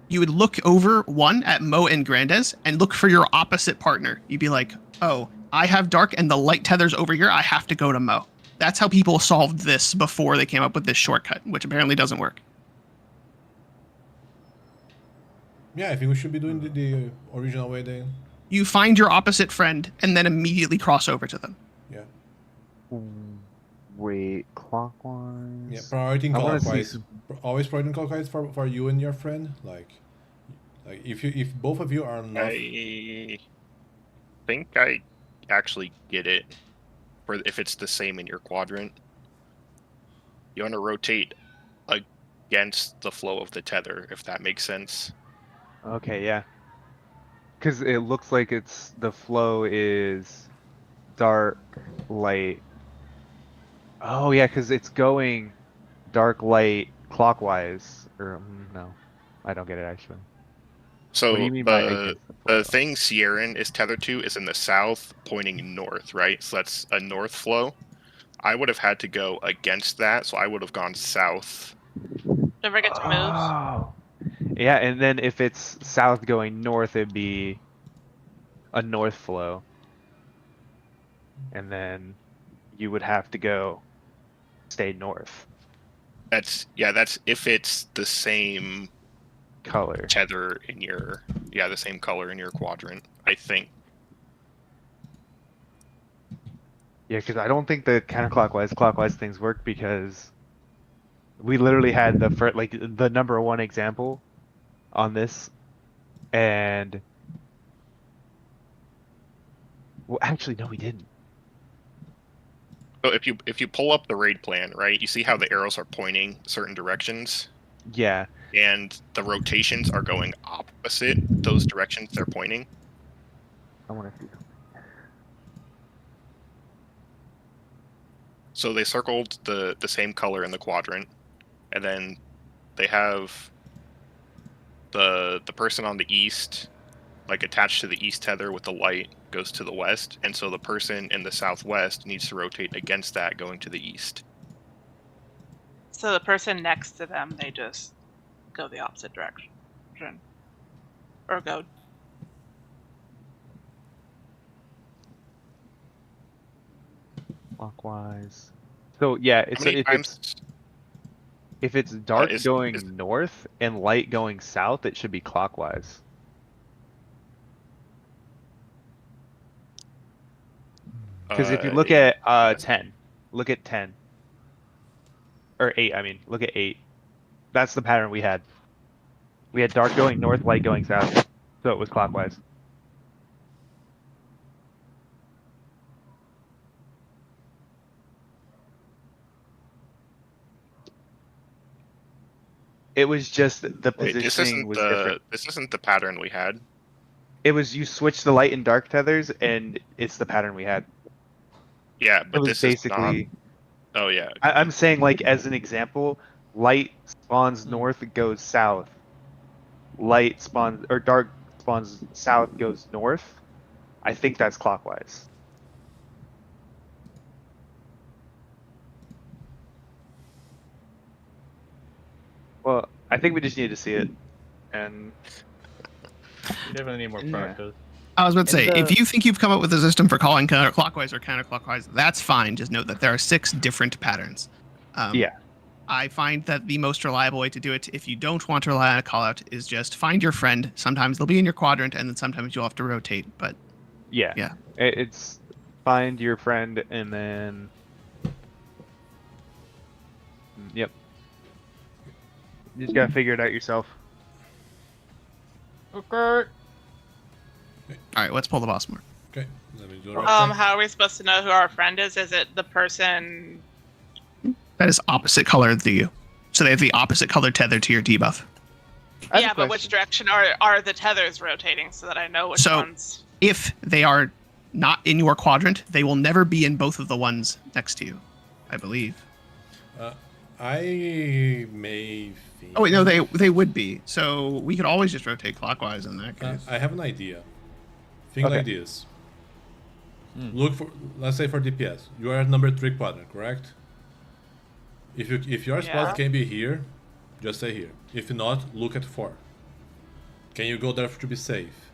You would look over one at Mo and Grandes and look for your opposite partner. You'd be like, oh, I have dark and the light tether's over here. I have to go to Mo. That's how people solved this before they came up with this shortcut, which apparently doesn't work. Yeah, I think we should be doing the original way then. You find your opposite friend and then immediately cross over to them. Yeah. Wait, clockwise? Yeah, priority I wanna see clockwise. Always priority clockwise for you and your friend. Like if both of you are not. I think I actually get it. For if it's the same in your quadrant, you want to rotate against the flow of the tether, if that makes sense. Okay, yeah. Because it looks like the flow is dark, light. Oh yeah, because it's going dark, light, clockwise. Or no, I don't get it actually. So What do you mean by against the flow? the thing Sierran is tethered to is in the south, pointing north, right? So that's a north flow. I would have had to go against that, so I would have gone south. Don't forget to move. Oh. Yeah, and then if it's south going north, it'd be a north flow. And then you would have to stay north. That's if it's the same Color. tether in the same color in your quadrant, I think. Yeah, because I don't think the counterclockwise, clockwise things work because we literally had the number one example on this, and well, actually, no, we didn't. So if you pull up the raid plan, right, you see how the arrows are pointing certain directions, Yeah, and the rotations are going opposite those directions they're pointing. I want to see. So they circled the same color in the quadrant, and then they have the person on the east, like attached to the east tether with the light, goes to the west, and so the person in the southwest needs to rotate against that, going to the east. So the person next to them, they just go the opposite direction. Or go Clockwise. So yeah, How many times? if it's dark is- going is- north and light going south, it should be clockwise. Because if you look yeah. at 10, look at 10 or 8. I mean, look at 8. That's the pattern we had. We had dark going north, light going south, so it was clockwise. It was just the Wait, positioning was different. this isn't the pattern we had. It was you switch the light and dark tethers, and it's the pattern we had. Yeah, It but was this basically. is not. Oh yeah. I'm saying, like, as an example, light spawns north, goes south. Light spawns, or dark spawns south, goes north. I think that's clockwise. Well, I think we just need to see it, and We definitely need more Yeah. practice. I was about to say, And if you think you've come up with a system for calling counterclockwise or counterclockwise, that's fine. Just note that there are 6 different patterns. Yeah. I find that the most reliable way to do it, if you don't want to rely on a callout, is just find your friend. Sometimes they'll be in your quadrant, and then sometimes you'll have to rotate. But yeah, Yeah. It's find your friend, and then yep, you just gotta figure it out yourself. Okay. all right, let's pull the boss more. Okay, let me do the right thing. How are we supposed to know who our friend is? Is it the person? That is opposite color to you, so they have the opposite color tether to your debuff. I have Yeah, a but which question. direction are the tethers rotating so that I know which So- ones? If they are not in your quadrant, they will never be in both of the ones next to you, I believe. I may think. Oh wait, no, they would be. So we could always just rotate clockwise in that case. I have an idea. Think Okay. like this. Look for, let's say for DPS, you are at number 3 quadrant, correct? If your Yeah. spot can be here, just stay here. If not, look at 4. Can you go there to be safe?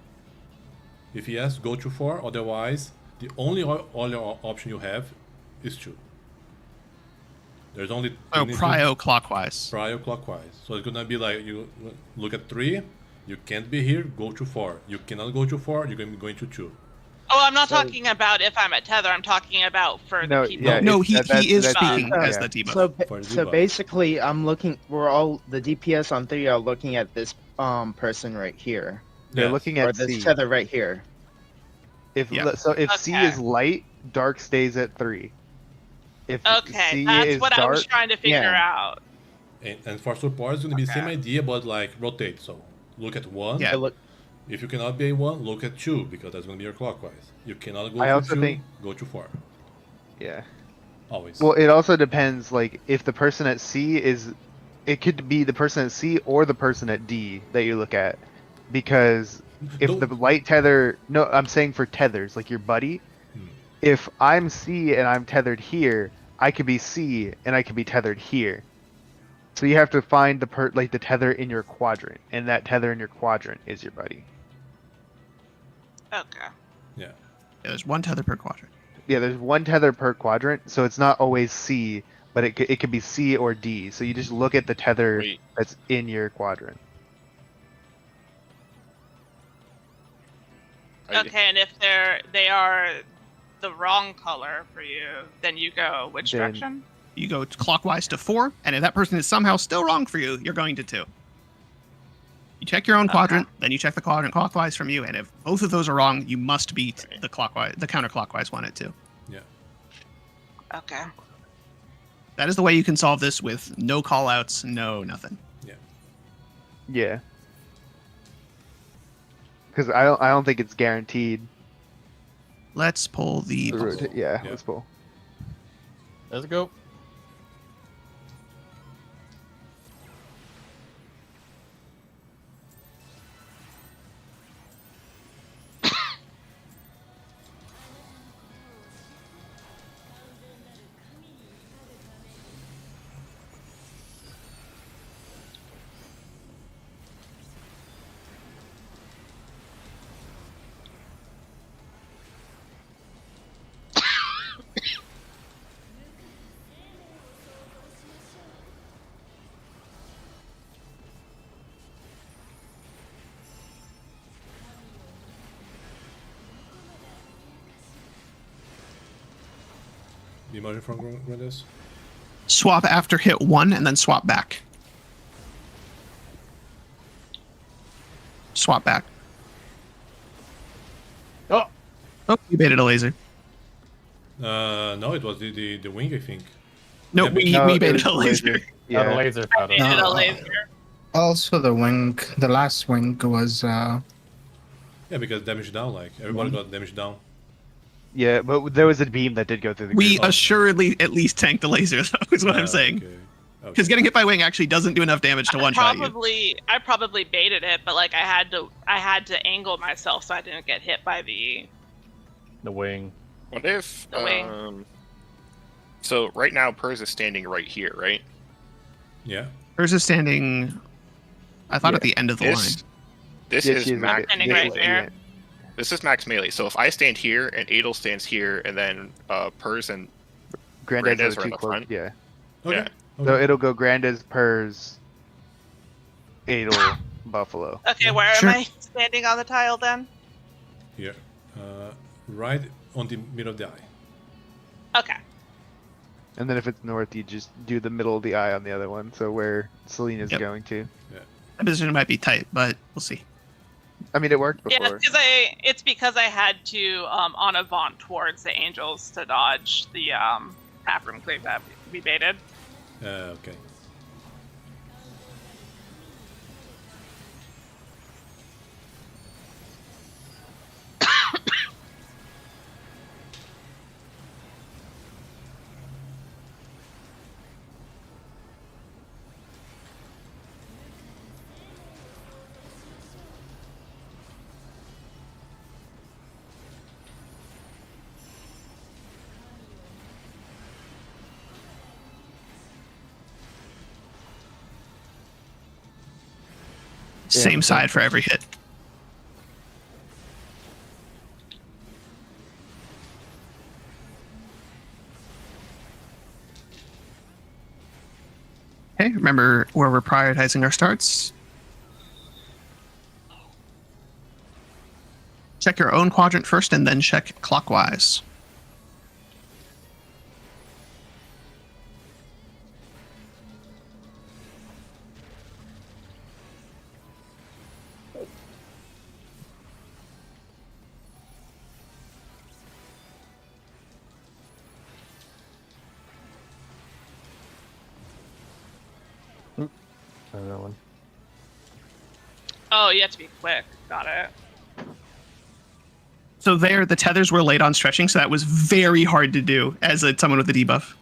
If yes, go to 4. Otherwise, the only other option you have is 2. There's only Oh, you need to- prio clockwise. Prio clockwise. So it's gonna be like you look at 3. You can't be here. Go to 4. You cannot go to 4. You're gonna be going to 2. Oh, I'm not talking about if I'm at tether. I'm talking about for No, the people. yeah, No, it's- he is that's- speaking as yeah. the debuff. For the So debuff. basically, the DPS on 3 are looking at this person right here, They're Yes. looking or at this C. tether right here. If Yeah. so, if C Okay. is light, dark stays at 3. If Okay, C that's is what dark, I was trying to figure Yeah. out. And for support, it's gonna be the same Okay. idea, but like rotate. So look at 1. Yeah. So look, If you cannot be 1, look at 2 because that's gonna be your clockwise. You cannot go I to also 2. think- Go to 4. yeah. Always. Well, it also depends. Like, if the person at C is, it could be the person at C or the person at D that you look at, because if Don't- the light tether, no, I'm saying for tethers, like your buddy. If I'm C and I'm tethered here, I could be C and I could be tethered here. So you have to find the tether in your quadrant, and that tether in your quadrant is your buddy. Okay. Yeah. Yeah, there's 1 tether per quadrant. Yeah, there's 1 tether per quadrant, so it's not always C, but it could be C or D. So you just look at the tether Wait. that's in your quadrant. Okay, and if they are the wrong color for you, then you go which Then- direction? You go clockwise to 4, and if that person is somehow still wrong for you, you're going to 2. You check your own quadrant, then you check the quadrant clockwise from you, and if both of those are wrong, you must beat the counterclockwise one at 2. Yeah. Okay. That is the way you can solve this with no callouts, no nothing. Yeah. Because I don't think it's guaranteed. Let's pull the puzzle. Yeah, Yeah. let's pull. Let's go. The emotion from Grandes? Swap after hit 1 and then swap back. Swap back. Oh, Oh, you baited a laser. No, it was the wing, I think. No, Yeah, we, No, we it baited was a laser. got a Yeah. laser powder. Baited a Uh, laser. Also, the last wing was Yeah, because damage down, like everybody got damage down. Yeah, but there was a beam that did go through the We group. assuredly at least tanked the laser, though, is what I'm saying. Okay. Because getting hit by wing actually doesn't do enough damage to one-shot you. I probably baited it, but like I had to angle myself so I didn't get hit by the wing. What if? The wing. So right now, Pers is standing right here, right? Yeah. Hers is standing, I thought, Yeah. at the end of the line. This Yeah, is she max. Standing right there. This is max melee. So if I stand here and Adel stands here, and then Pers and Grandes Grandes are are two in the close. front. Yeah. Okay. Yeah. So it'll go Grandes, Pers, Adel, Buffalo. Okay, where Sure. am I standing on the tile then? Here. Right on the middle of the eye. Okay. And then if it's north, you just do the middle of the eye on the other one. So where Selena's Yep. going to. That position might be tight, but we'll see. I mean, it worked Yeah, before. it's because I had to on avant towards the angels to dodge the half room cleave that we baited. Okay. Same side for every hit. Okay, remember where we're prioritizing our starts. Check your own quadrant first and then check clockwise. Another one. Oh, you have to be quick. Got it. So there, the tethers were late on stretching, so that was very hard to do as someone with a debuff.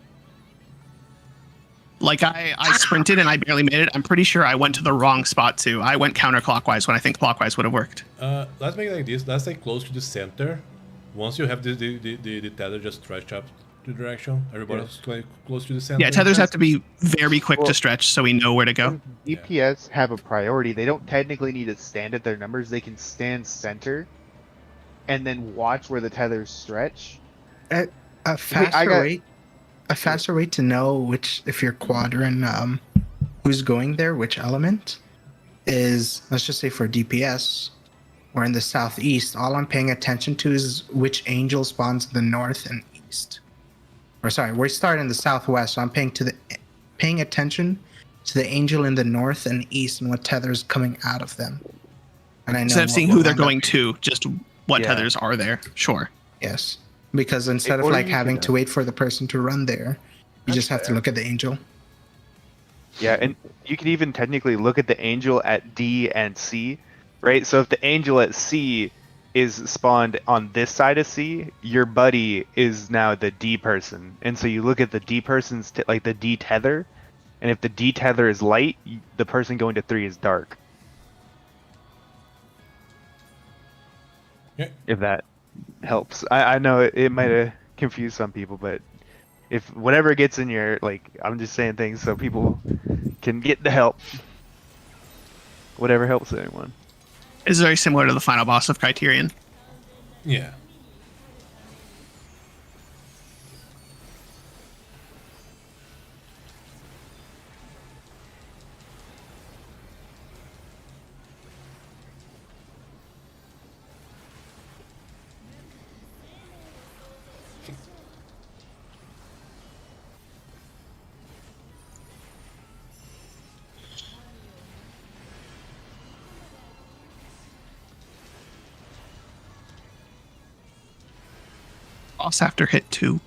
Like, I sprinted and I barely made it. I'm pretty sure I went to the wrong spot, too. I went counterclockwise when I think clockwise would have worked. Let's make it like this. Let's stay close to the center. Once you have the tether, just stretch up the direction. Everybody's close to the center. Yeah, tethers have to be very quick Well- to stretch so we know where to go. DPS have a priority. They don't technically need to stand at their numbers. They can stand center and then watch where the tethers stretch. a faster way to know which, if your quadrant who's going there, which element is, let's just say for DPS or in the southeast, all I'm paying attention to is which angel spawns in the north and east. Or sorry, we start in the southwest, so I'm paying attention to the angel in the north and east and what tethers coming out of them. And I know Instead of what seeing will who they're end up- going to, just what Yeah. tethers are there. Sure. Yes, because instead of Or like you having could, to wait for the person to run there, you just have to fair. look at the angel. Yeah, and you can even technically look at the angel at D and C, right? So if the angel at C is spawned on this side of C, your buddy is now the D person. And so you look at the D person's, like the D tether, and if the D tether is light, the person going to 3 is dark. Yeah. If that helps. I know it might have confused some people, but if whatever gets in your, like, I'm just saying things so people can get the help. Whatever helps anyone. It's very similar to the final boss of Criterion. Yeah. Boss after hit 2.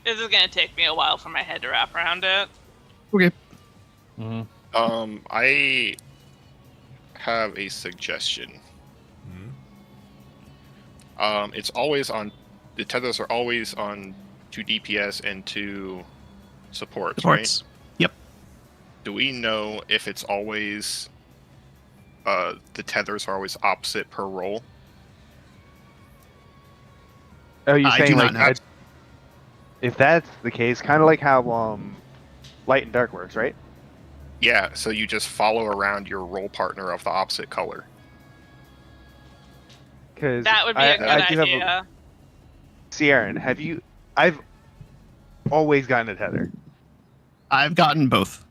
This is gonna take me a while for my head to wrap around it. Okay. I have a suggestion. It's always on. The tethers are always on 2 DPS and 2 supports, right? Yep. Do we know if it's always the tethers are always opposite per roll? Oh, you're I saying do like not know. if that's the case, kind of like how light and dark works, right? Yeah, so you just follow around your roll partner of the opposite color. Because That would be a good idea. See, Aaron, have you? I've always gotten a tether. I've gotten both.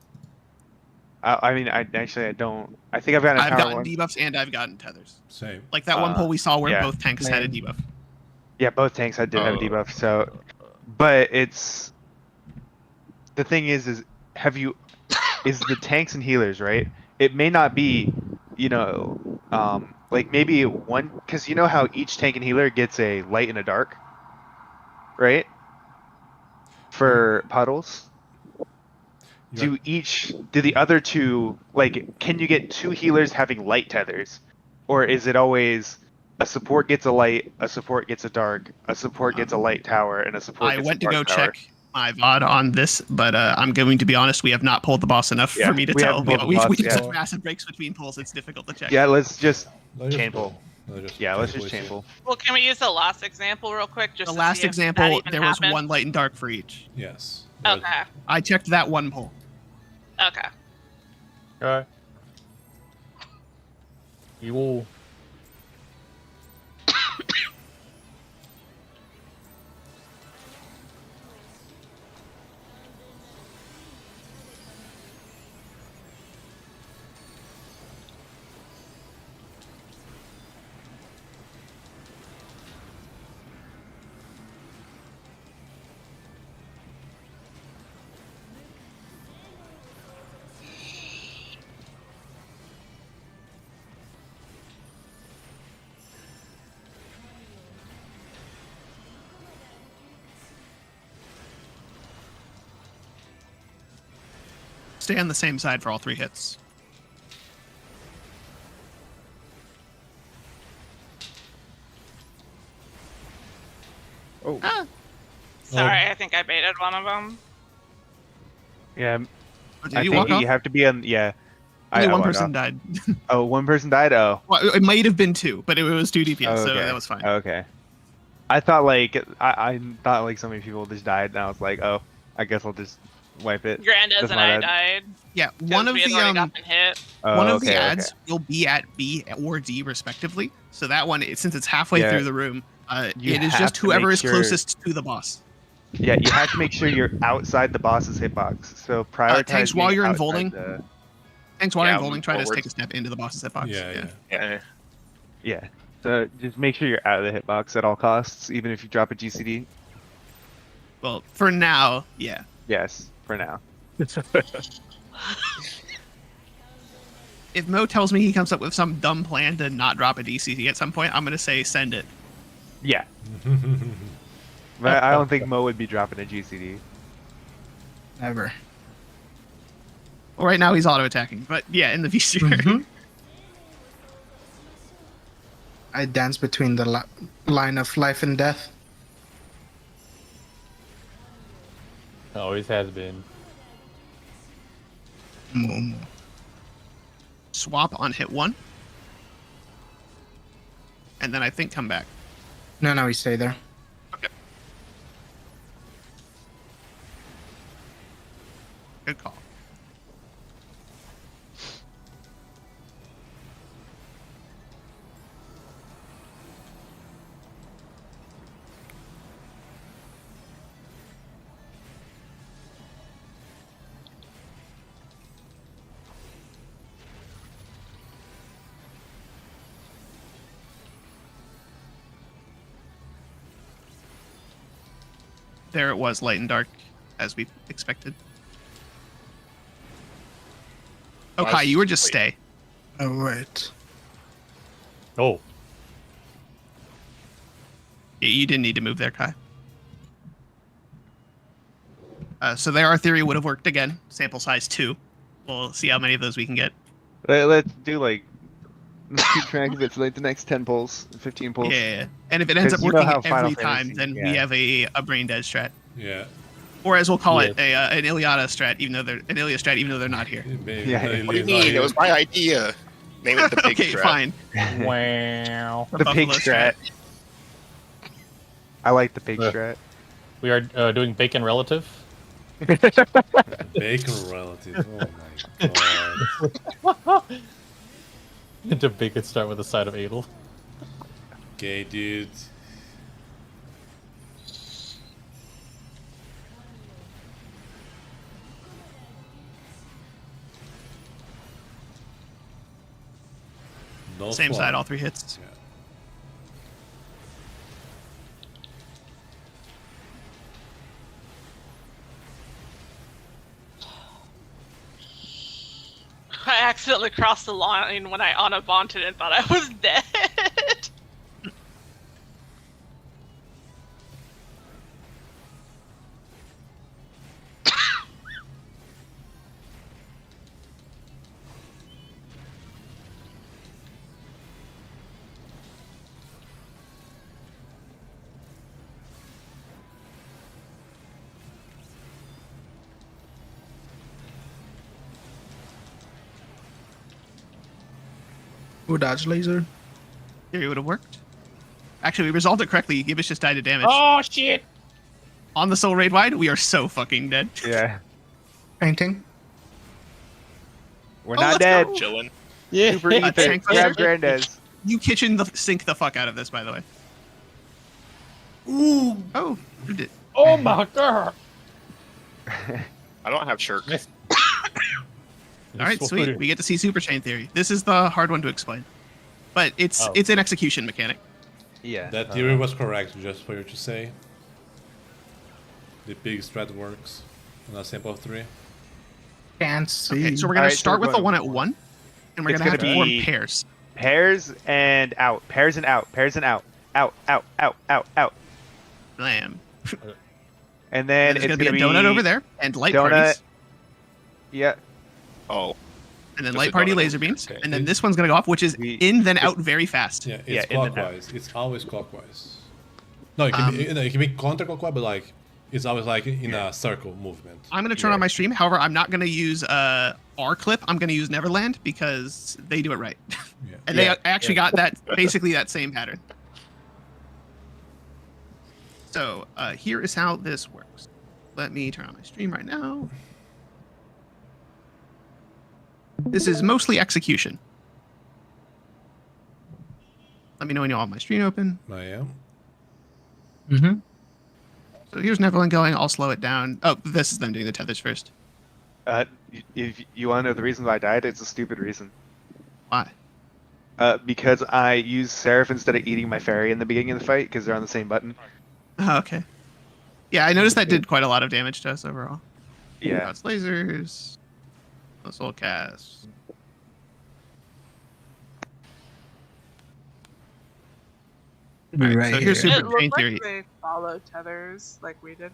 I mean, I don't. I think I've gotten a I've power gotten one. debuffs and I've gotten tethers. Same. Like that one poll we saw where yeah. both tanks had a debuff. Yeah, both tanks I did have a debuff. So, but it's the thing is have you? Is the tanks and healers right? It may not be, like maybe one, because you know how each tank and healer gets a light and a dark, right? For puddles. Do the other two, like, can you get 2 healers having light tethers? Or is it always a support gets a light, a support gets a dark, a support gets a light tower, and a support I gets went a to dark go tower? check my VOD on this, but I'm going to be honest, we have not pulled the boss enough Yeah, for me to we tell. haven't pulled the We boss, have yeah. such massive breaks between pulls, it's difficult to check. Yeah, let's just Let's chain just pull. Let's just Yeah, let's just pull it. chain pull. Well, can we use the last example real quick? Just The to last see if that example, even there was happened? 1 light and dark for each. Yes. Okay. I checked that 1 pull. Okay. Alright. You will. Stay on the same side for all 3 hits. Oh. Sorry, I think I baited one of them. Yeah, Oh, did I you think walk off? you have to be on. Yeah. Only I one walked person off. died. Oh, one person died. Oh. Well, it might have been 2, but it was 2 DPS, Oh, so okay. that was fine. Okay. I thought like I thought like so many people just died, and I was like, oh, I guess I'll just wipe it. Grandez That's and my I bad. died. Yeah, 'cause one of we had the already gotten hit. Oh, one of the okay, ads will be at B or D respectively. So that one, since it's halfway Yeah. through the room, You it is have just to whoever make is sure- closest to the boss. Yeah, you have to make sure you're outside the boss's hitbox. So prioritize. Tanks, while being you're outside involing, the- Thanks, while Yeah, you're involing, try to forward. take a step into the boss's hitbox. Yeah. Yeah. Yeah. So just make sure you're out of the hitbox at all costs, even if you drop a GCD. Well, for now, yeah. Yes, for now. If Mo tells me he comes up with some dumb plan to not drop a DCT at some point, I'm gonna say send it. Yeah. But I don't think Mo would be dropping a GCD. Ever. Well, right now he's auto attacking, but yeah, in the future. Mhm. I dance between the line of life and death. Always has been. Mm. Swap on hit 1, and then I think come back. No, we stay there. there it was, light and dark, as we expected. Oh, Kai, you were just stay. Oh, wait. Oh, You didn't need to move there, Kai. So there, our theory would have worked again. Sample size 2. We'll see how many of those we can get. Let's do like let's keep track of it for like the next 10 pulls, 15 pulls. Yeah, and if it ends up 'Cause you know working how Final every time, Fantasy- then yeah. we have a brain dead strat, Yeah. or as we'll call it, an Iliada strat, even though they're an Ilia strat, even though they're not here. Yeah. They What do you leave mean? out It was my idea. Name it the pig Okay, strat. fine. wow. The pig Buffalo strat. I like the pig Uh. strat. We are doing bacon relative. Bacon relative. Oh my god. The bacon start with a side of Adel. Okay, dude. No Same flaw. side, all 3 hits. Yeah. I accidentally crossed the line when I unabonted and thought I was dead. Ooh, dodge laser. Theory would have worked. Actually, we resolved it correctly. Gibbous just died to damage. Oh shit! On the Soul Raid wide, we are so fucking dead. Yeah. Painting. We're Oh, not let's dead. go. Chilling. Yeah. Super ether. tank Grab fire. Grandes. You kitchen the sink the fuck out of this, by the way. Ooh. Oh, you did. Oh my god! I don't have shirk. Nice. All right, sweet. We get to see Super Chain Theory. This is the hard one to explain, but it's Oh. an execution mechanic. Yeah. That theory was correct, just for you to say. The big strat works on a sample of 3. Can't see. Okay, so we're gonna Alright, so start we're with the going- 1 at 1, and we're It's gonna have to gonna form be- pairs. Pairs and out. Pairs and out. Pairs and out. Out. Out. Out. Out. Out. Blam. And then There's it's gonna be a donut over there, and light parties, Yeah. Oh, and then There's light a party donut laser over there, beams, okay. and then this one's gonna go off, which is We- in then out very fast. Yeah, it's Yeah, in and out. clockwise. It's always clockwise. No, it can be, it can be counterclockwise, but like it's always like in a circle movement. I'm gonna turn on my stream. However, I'm not gonna use our clip. I'm gonna use Neverland because they do it right, Yeah. and Yeah. they actually got that basically that same pattern. So here is how this works. Let me turn on my stream right now. This is mostly execution. Let me know when you all have my screen open. I am. Mm-hmm. So here's Neverland going. I'll slow it down. Oh, this is them doing the tethers first. If you want to know the reason why I died, it's a stupid reason. Why? Because I used Seraph instead of eating my fairy in the beginning of the fight because they're on the same button. Oh, okay. Yeah, I noticed that did quite a lot of damage to us overall. Yeah. That's lasers. Soul cast. Be Alright, right so here's here. Super It looked Chain like Theory. they follow tethers like we did.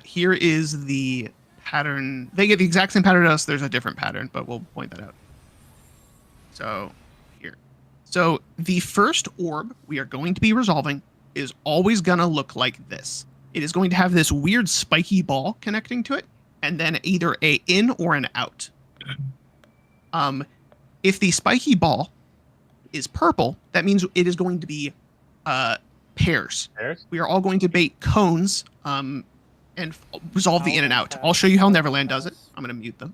Here is the pattern. They get the exact same pattern as us. There's a different pattern, but we'll point that out. So here. So the first orb we are going to be resolving is always going to look like this. It is going to have this weird spiky ball connecting to it, and then either a in or an out. If the spiky ball is purple, that means it is going to be pairs. Pairs? We are all going to bait cones and resolve the in and out. I'll show you how Neverland does it. I'm going to mute them.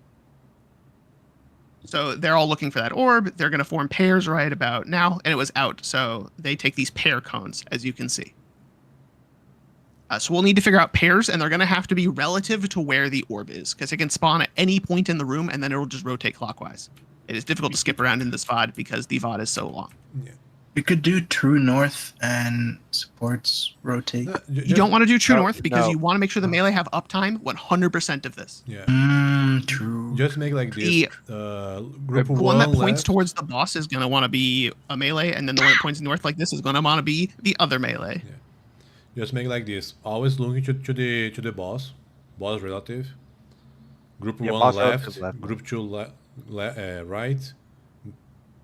So they're all looking for that orb. They're going to form pairs right about now, and it was out. So they take these pair cones, as you can see. So we'll need to figure out pairs, and they're going to have to be relative to where the orb is, because it can spawn at any point in the room, and then it'll just rotate clockwise. It is difficult to skip around in this VOD because the VOD is so long. Yeah. You could do true north and supports rotate. You don't want to do true No, north because no. you want to make sure the melee have uptime 100% of this. Yeah. True. Just make like this. The- Group The one that points left. towards the boss is going to want to be a melee, and then the one that points north like this is going to want to be the other melee. Just make like this. Always looking to the boss relative. Group Yeah, one boss left, relative left. group two right.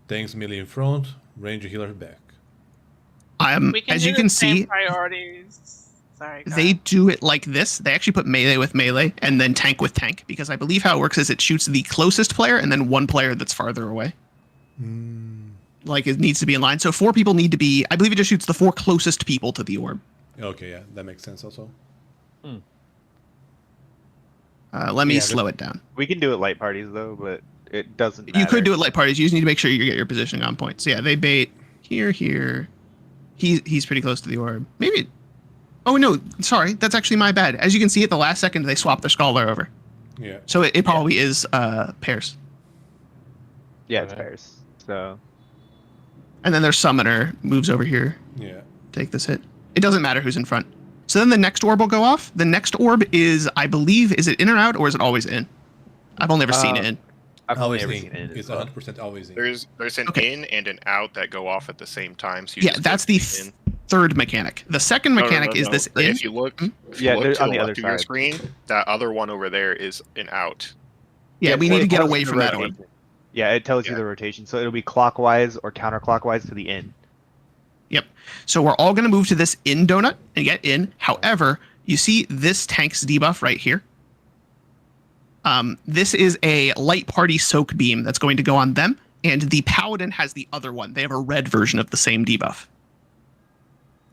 Tanks melee in front, ranger healer back. We can As do you the can same see, priorities. Sorry. go they ahead. do it like this. They actually put melee with melee and then tank with tank, because I believe how it works is it shoots the closest player and then one player that's farther away. Like it needs to be in line. So 4 people need to be. I believe it just shoots the 4 closest people to the orb. Okay, yeah, that makes sense also. Let me Yeah, slow it down. We can do it light parties though, but it doesn't matter. You could do it light parties. You just need to make sure you get your positioning on point. So yeah, they bait here. He's pretty close to the orb. Maybe. Oh no, sorry, that's actually my bad. As you can see, at the last second, they swapped their scholar over. Yeah. So it probably is pairs. Yeah, it's Okay. pairs. So And then their summoner moves over here. Yeah. Take this hit. It doesn't matter who's in front. So then the next orb will go off. The next orb is, I believe, is it in or out, or is it always in? I've only ever seen it in. I've only Always ever in. seen it. It's as well. 100% always in. There's an Okay. in and an out that go off at the same time. So you Yeah, just that's go the in. third mechanic. The second No, no, mechanic no, is no. this But in. If you look, if you Yeah, look they're to on the the left other of your side. screen, that other one over there is an out. Yeah, we so need to it get tells away you the from that rotation. orb. Yeah, it tells you Yeah. the rotation. So it'll be clockwise or counterclockwise to the in. Yep. So we're all going to move to this in donut and get in. However, you see this tank's debuff right here. This is a light party soak beam that's going to go on them, and the paladin has the other one. They have a red version of the same debuff.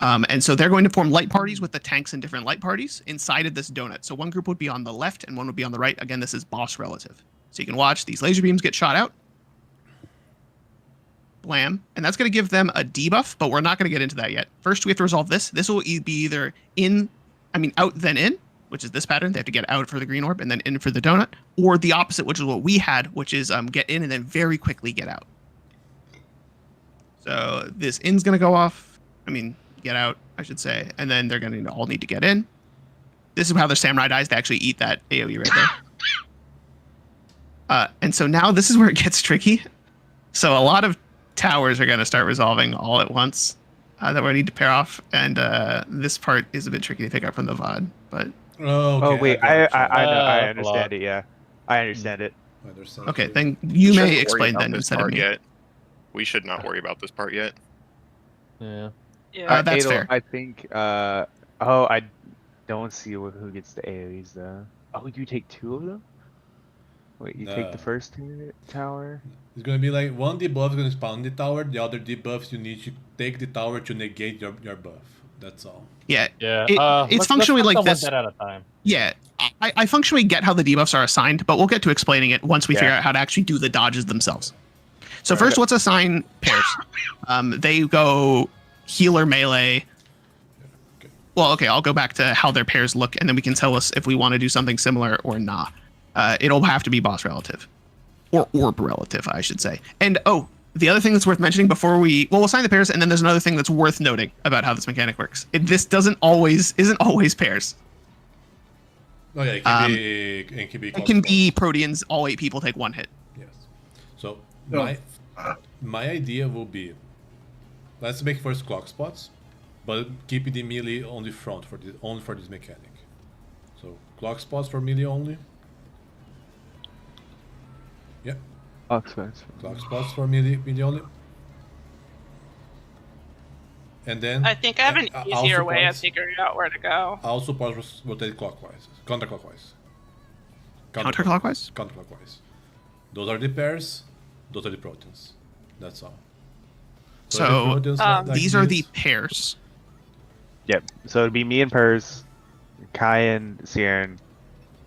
And so they're going to form light parties with the tanks in different light parties inside of this donut. So one group would be on the left and one would be on the right. Again, this is boss relative. So you can watch these laser beams get shot out. Blam. And that's going to give them a debuff, but we're not going to get into that yet. First, we have to resolve this. This will be either out then in, which is this pattern. They have to get out for the green orb and then in for the donut, or the opposite, which is what we had, which is get in and then very quickly get out. So this in's going to go off. Get out, I should say. And then they're going to all need to get in. This is how the samurai dies to actually eat that AoE right there. And so now this is where it gets tricky. So a lot of towers are going to start resolving all at once that we need to pair off. And this part is a bit tricky to pick up from the VOD. But Oh, okay, Oh wait, I got you. I know, I a lot. understand it. Yeah, I understand it. I understand okay, too. then you We may shouldn't worry explain about then this instead of part me. yet. We should not worry about this part yet. Yeah. Yeah. That's Adel, fair. I think. I don't see who gets the AoEs though. Oh, you take 2 of them. Wait, you take No. the first tower. It's gonna be like one debuff is gonna spawn the tower, the other debuffs you need to take the tower to negate your buff. That's all. Yeah, Yeah. it's functionally like one this. dead at a time. Yeah, I functionally get how the debuffs are assigned, but we'll get to explaining it once we Yeah. figure out how to actually do the dodges themselves. So Right. first, let's assign pairs. They go healer melee. Well, okay, I'll go back to how their pairs look, and then we can tell us if we want to do something similar or not. It'll have to be boss relative. Or orb relative, I should say. And, the other thing that's worth mentioning before we'll assign the pairs, and then there's another thing that's worth noting about how this mechanic works. This isn't always pairs. Oh yeah, it can be. It can be Proteans, all 8 people take 1 hit. Yes. So No. my idea will be, let's make first clock spots, but keep the melee on the front only for this mechanic. So clock spots for melee only. Yeah, clock spots for melee only. And then I think I have an all easier way of supports- figuring out where to go. all supports rotate clockwise, counterclockwise. Counterclockwise? Counterclockwise. Those are the pairs. Those are the proteins. That's all. So, the proteins like These are the this. pairs. Yep. So it'd be me and Pers, Kai and Siren,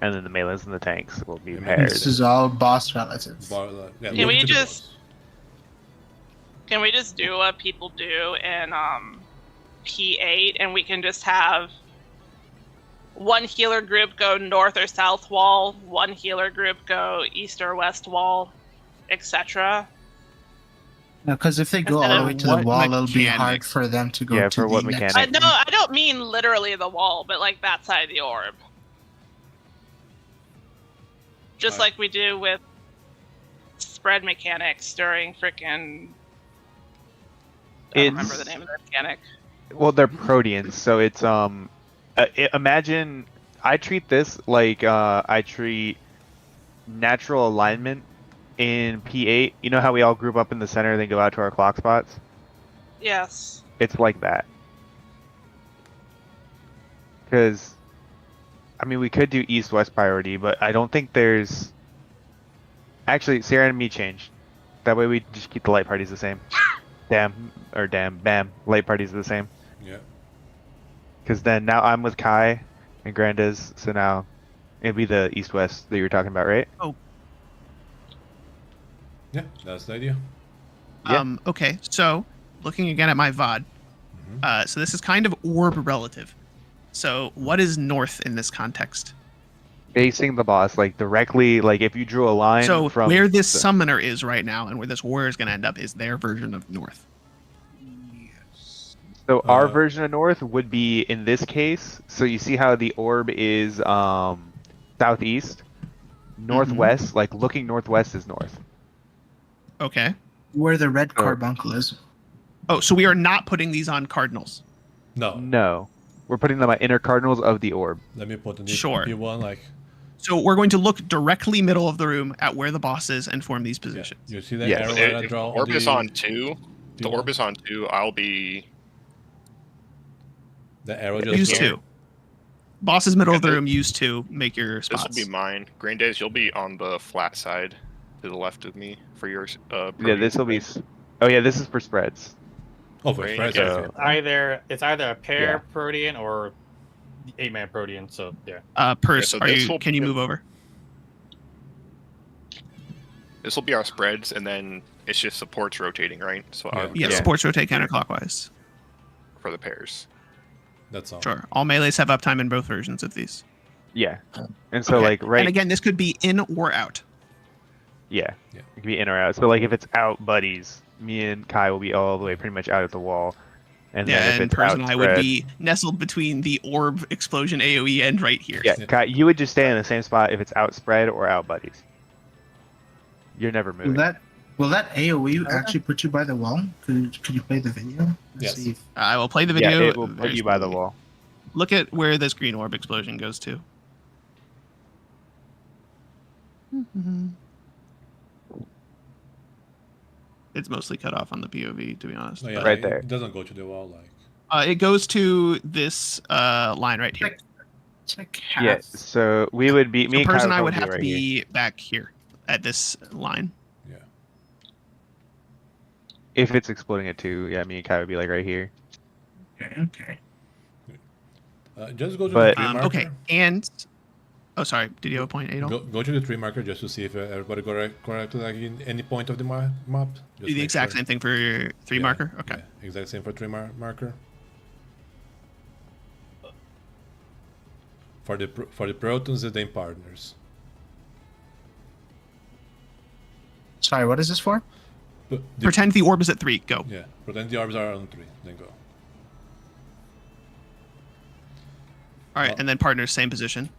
and then the melees and the tanks will be Yeah, paired. This is all boss relative. Yeah, Can look we to the just- boss. Can we just do what people do in P8 and we can just have one healer group go north or south wall, one healer group go east or west wall, etc. Because if they go Instead all the of way to the what wall, it'll be hard mechanic? for them to go Yeah, to for what the next. mechanic? No, I don't mean literally the wall, but like that side of the orb. Just like we do with spread mechanics during frickin' I don't remember the name of the mechanic. Well, they're proteans, so it's imagine I treat this like I treat natural alignment in P8. You know how we all group up in the center and then go out to our clock spots? Yes. It's like that. Because, I mean, we could do east-west priority, but I don't think there's... Actually, Sierra and me changed. That way we just keep the light parties the same. Bam. Light parties are the same. Yeah. Because then now I'm with Kai and Grandes, so now it'd be the east-west that you were talking about, right? Yeah, that's the idea. Yeah. Okay, so looking again at my VOD, so this is kind of orb relative. So what is north in this context? Facing the boss, like directly, like if you drew a line So from... where this summoner is right now and where this warrior is going to end up is their version of north. So our version of north would be in this case. So you see how the orb is southeast, northwest. Like looking northwest is north. Okay. Where the red carbuncle is. Oh, so we are not putting these on cardinals. No, we're putting them at inner cardinals of the orb. Let me put the Sure. P1 like. So we're going to look directly middle of the room at where the boss is and form these positions. You see that Yes. arrow If that I the draw? orb is on 2. The P1? orb is on 2. I'll be. The arrow just Use goes- 2. Boss is middle of the Okay. room. Use 2. Make your This spots. will be mine. Granddad's, you'll be on the flat side to the left of me for yours. Yeah, this will be... Oh yeah, this is for spreads. Oh, for Right, spreads, yeah. okay. It's either a pair Yeah. protean or 8-man protean. So yeah. Purse, so are this you? will Can you be- move over? This will be our spreads, and then it's just supports rotating, right? So Yeah. I'll Yeah, go sports rotate counterclockwise. for the pairs. That's all. Sure. All melees have uptime in both versions of these. Yeah, and so Okay. like right... And again, this could be in or out. Yeah. Yeah. It can be in or out. So like if it's out buddies, me and Kai will be all the way pretty much out at the wall. And Yeah, then if and it's Purse out and I would spread- be nestled between the orb explosion AoE end right here. Yeah, Yeah. Kai, you would just stay in the same spot if it's out spread or out buddies. You're never Will moving. that AoE actually put you by the wall? Could you play the video? Let's Yes. see if- I will play the Yeah, video. it will put There's you by the no- wall. Look at where this green orb explosion goes to. It's mostly cut off on the POV, to be honest. No, yeah, but, Right it there. doesn't go to the wall like. it goes to this line right here. It's like half. Yeah, so we would be... Me So and Kai Purse and I would probably have to right here. be back here at this line. Yeah. If it's exploding at 2, yeah, me and Kai would be like right here. Okay. Just go to But- the tree marker. Okay, and oh, sorry. Did you have a point, Adol? Go to the tree marker just to see if everybody got correctly like in any point of the map. Just Do the make exact sure. same thing for your 3 Yeah, marker. Okay. yeah, exact same for tree marker. For the protons and then partners. Sorry, what is this for? But Pretend the orb is at 3. Go. Yeah, pretend the orbs are on 3. Then go. All right, Oh. and then partners, same position.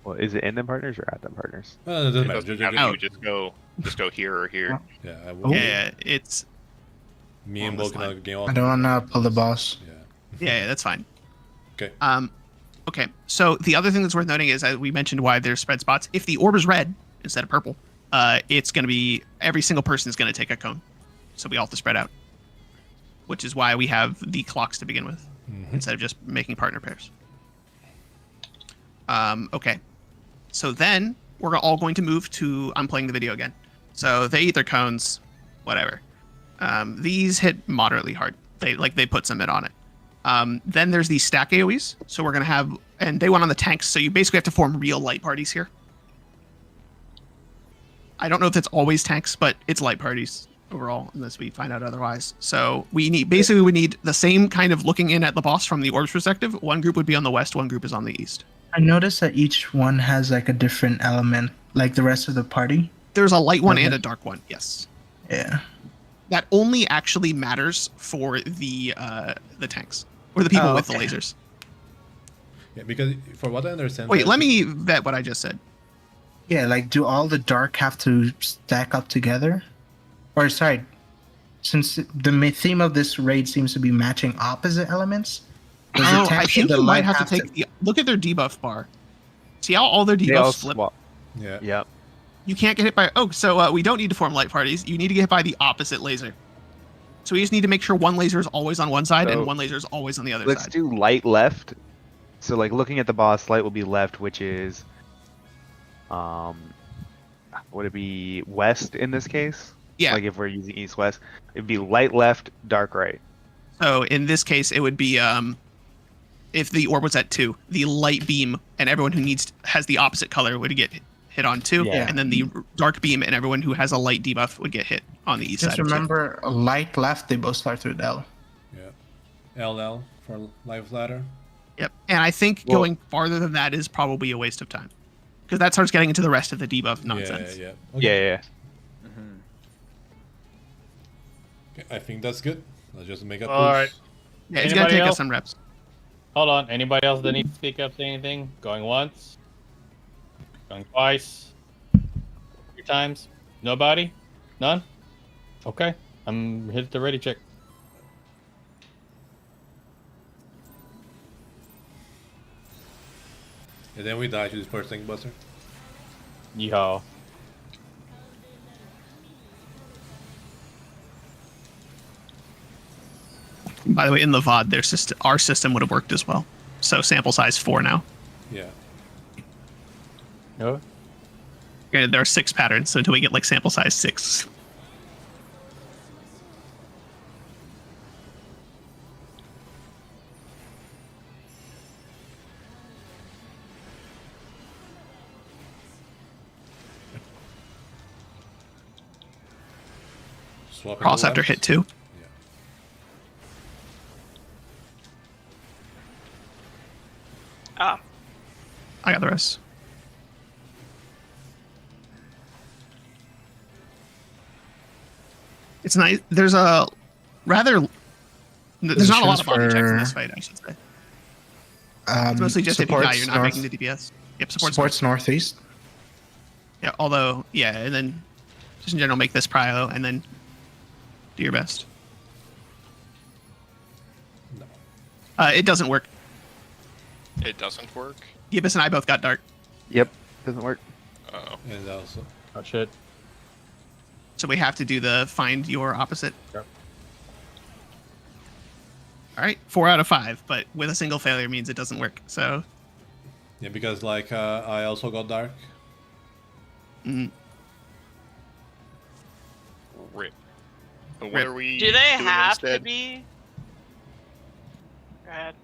Well, is it in them partners or at them partners? It doesn't It matter. doesn't Just, have out. to, just go here or here. yeah, Yeah, it's me and on Bo this can line. game off. I don't want to pull the boss. Yeah. that's fine. Okay. Okay. So the other thing that's worth noting is we mentioned why there's spread spots. If the orb is red instead of purple, it's going to be every single person is going to take a cone, so we all have to spread out. Which is why we have the clocks to begin with instead of just making partner pairs. Okay. So then we're all going to move to. I'm playing the video again. So they eat their cones, whatever. These hit moderately hard. They put some mid on it. Then there's these stack AoEs. So we're gonna have, and they went on the tanks. So you basically have to form real light parties here. I don't know if it's always tanks, but it's light parties overall, unless we find out otherwise. So we need the same kind of looking in at the boss from the orb's perspective. One group would be on the west, one group is on the east. I noticed that each one has like a different element, like the rest of the party. There's a light one Okay. and a dark one. Yes. Yeah. That only actually matters for the tanks or the people Oh, with the okay. lasers. Yeah, because for what I understand. Wait, let me vet what I just said. Yeah, like do all the dark have to stack up together? Or sorry, since the theme of this raid seems to be matching opposite elements, does the I tank and think the you might light have to take look at their debuff bar. See how all their They all debuffs flip? swap. Yeah. Yep. You can't get hit by. Oh, so we don't need to form light parties. You need to get hit by the opposite laser. So we just need to make sure one laser is always on one side So, and one laser is always on the other Let's side. do light left. So like looking at the boss, light will be left, which is would it be west in this case? Yeah. Like if we're using east west, it'd be light left, dark right. So in this case, it would be if the orb was at 2, the light beam and everyone who has the opposite color would get hit on 2, Yeah. and then the dark beam and everyone who has a light debuff would get hit on the east just side. remember light left, they both start with L. Yeah. LL for life ladder. Yep. And I think Well- going farther than that is probably a waste of time. Because that starts getting into the rest of the debuff nonsense. Yeah. Yeah. Okay, I think that's good. Let's just make a push. All right. Yeah, it's going to Anybody take us else? some reps. Hold on. Anybody else that needs to speak up to anything? Going once? Going twice? 3 times? Nobody? None? Okay. I'm hit the ready check. And then we die to this first thing buster. Yeehaw. By the way, in the VOD, our system would have worked as well. So sample size 4 now. Yeah. No? Granted, there are 6 patterns, so until we get like sample size 6. Swap Cross after hit 2. Oh, I got the rest. It's nice. There's a rather. There's not a lot of body checks in this fight, I should say. It's mostly just if you die, you're not making the DPS. Yep, Supports northeast. Yeah, although, yeah, and then just in general, make this prio and then do your best. No. It doesn't work. It doesn't work. Gibbous and I both got dark, Yep. Doesn't work. Oh. And also. Oh shit. so we have to do the find your opposite. Yep. All right, 4 out of 5, but with a single failure means it doesn't work. So Yeah, because like I also got dark. Rip. What Rip. are we do they doing have instead? to be? Go ahead.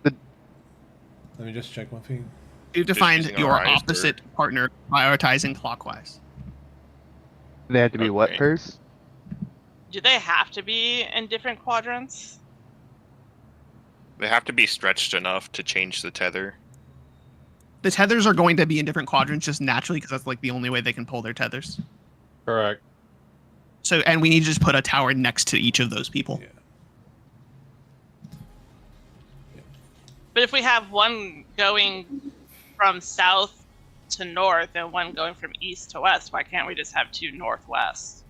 Let me just check one thing. you have to Just find using your our eyes, opposite partner prioritizing clockwise. They have to be what Okay. first? Do they have to be in different quadrants? They have to be stretched enough to change the tether. The tethers are going to be in different quadrants just naturally because that's like the only way they can pull their tethers. Correct. So, and we need to just put a tower next to each of those people. Yeah. But if we have one going from south to north and one going from east to west, why can't we just have 2 northwest?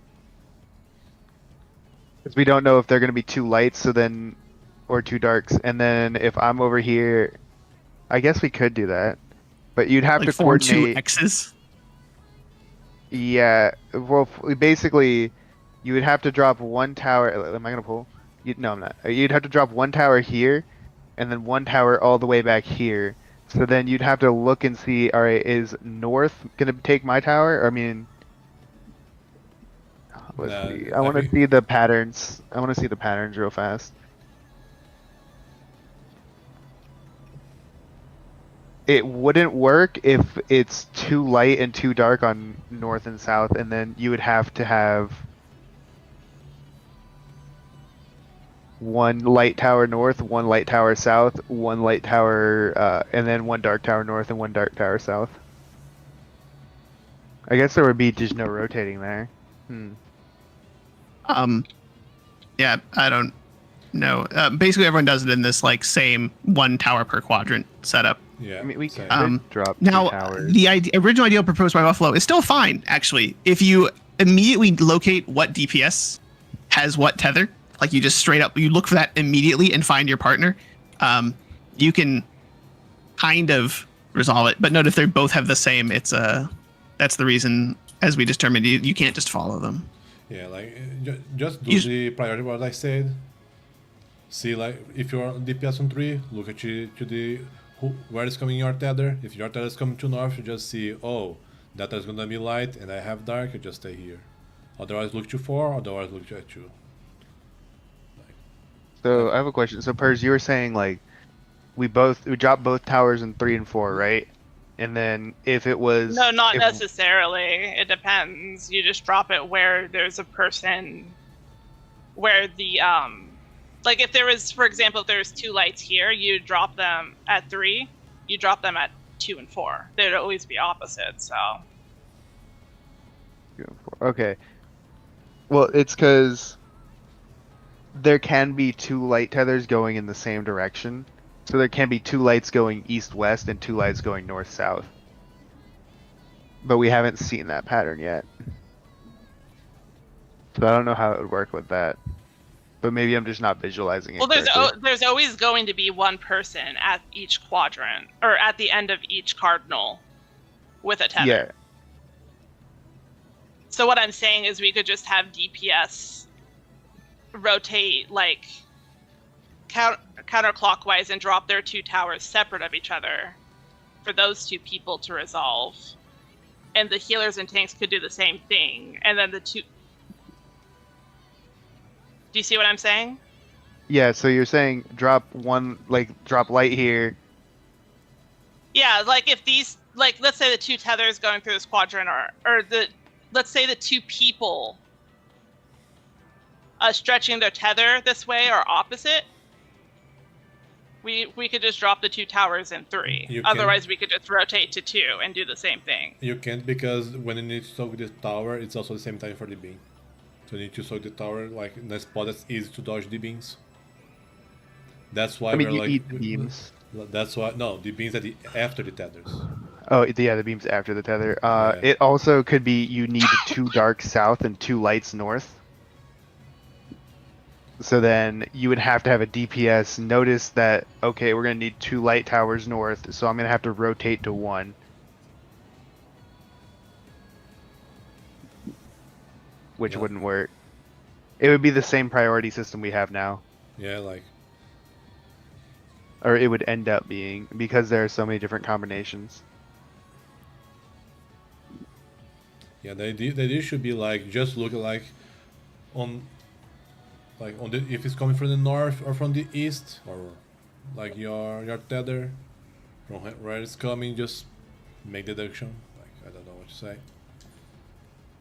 Because we don't know if they're going to be 2 lights, so then, or 2 darks, and then if I'm over here, I guess we could do that, but you'd have Like to form 2 coordinate. X's. Yeah, well, basically, you would have to drop 1 tower. Am I gonna pull? No, I'm not. You'd have to drop 1 tower here, and then 1 tower all the way back here. So then you'd have to look and see. All right, is north gonna take my tower? Or, I mean, let's Nah, see. I I want to think- see the patterns. I want to see the patterns real fast. It wouldn't work if it's 2 light and 2 dark on north and south, and then you would have to have 1 light tower north, 1 light tower south, 1 light tower, and then 1 dark tower north and 1 dark tower south. I guess there would be just no rotating there. Yeah, I don't know. Basically, everyone does it in this like same 1 tower per quadrant setup. Yeah. I mean, we same. could drop 2 Now, towers. the original idea proposed by Buffalo is still fine, actually. If you immediately locate what DPS has what tether, like you just straight up, you look for that immediately and find your partner, you can kind of resolve it. But note if they both have the same, it's that's the reason, as we determined, you can't just follow them. Yeah, like just do the priority what I said. See, like if you're on DPS on 3, look at you to the where is coming your tether. If your tether is coming to north, you just see, oh, that is gonna be light and I have dark, you just stay here. Otherwise look to 4, otherwise look at 2. So I have a question. So Pers, you were saying like we drop both towers in 3 and 4, right? And then if it was No, not necessarily. It depends. You just drop it where there's a person, where the like if there was, for example, if there's 2 lights here, you drop them at 3. You drop them at 2 and 4. They'd always be opposite. So. 2 and 4. Okay. Well, it's because there can be 2 light tethers going in the same direction. So there can be 2 lights going east-west and 2 lights going north-south. But we haven't seen that pattern yet. So I don't know how it would work with that. But maybe I'm just not visualizing it. Well, correctly. there's always going to be one person at each quadrant, or at the end of each cardinal, with a tether. Yeah. So what I'm saying is we could just have DPS rotate like counterclockwise and drop their 2 towers separate of each other for those 2 people to resolve. And the healers and tanks could do the same thing. And then the 2... Do you see what I'm saying? Yeah, so you're saying drop light here. Yeah, like if these, like let's say the 2 tethers going through this quadrant let's say the 2 people stretching their tether this way are opposite. We could just drop the 2 towers in 3. Otherwise, we could just rotate to 2 and do the same thing. You can't, because when you need to soak the tower, it's also the same time for the beam. So you need to soak the tower like in a spot that's easy to dodge the beams. That's why you like need the beams. That's why the beams after the tethers. Oh, yeah, the beams after the tether. Yeah. It also could be you need 2 dark south and 2 lights north. So then you would have to have a DPS notice that, okay, we're going to need 2 light towers north, so I'm going to have to rotate to 1. Which wouldn't work. It would be the same priority system we have now. Yeah, like... Or it would end up being, because there are so many different combinations. Yeah, the idea should be like, just look like on the, if it's coming from the north or from the east, or like your tether from where it's coming, just make deduction. Like, I don't know what to say,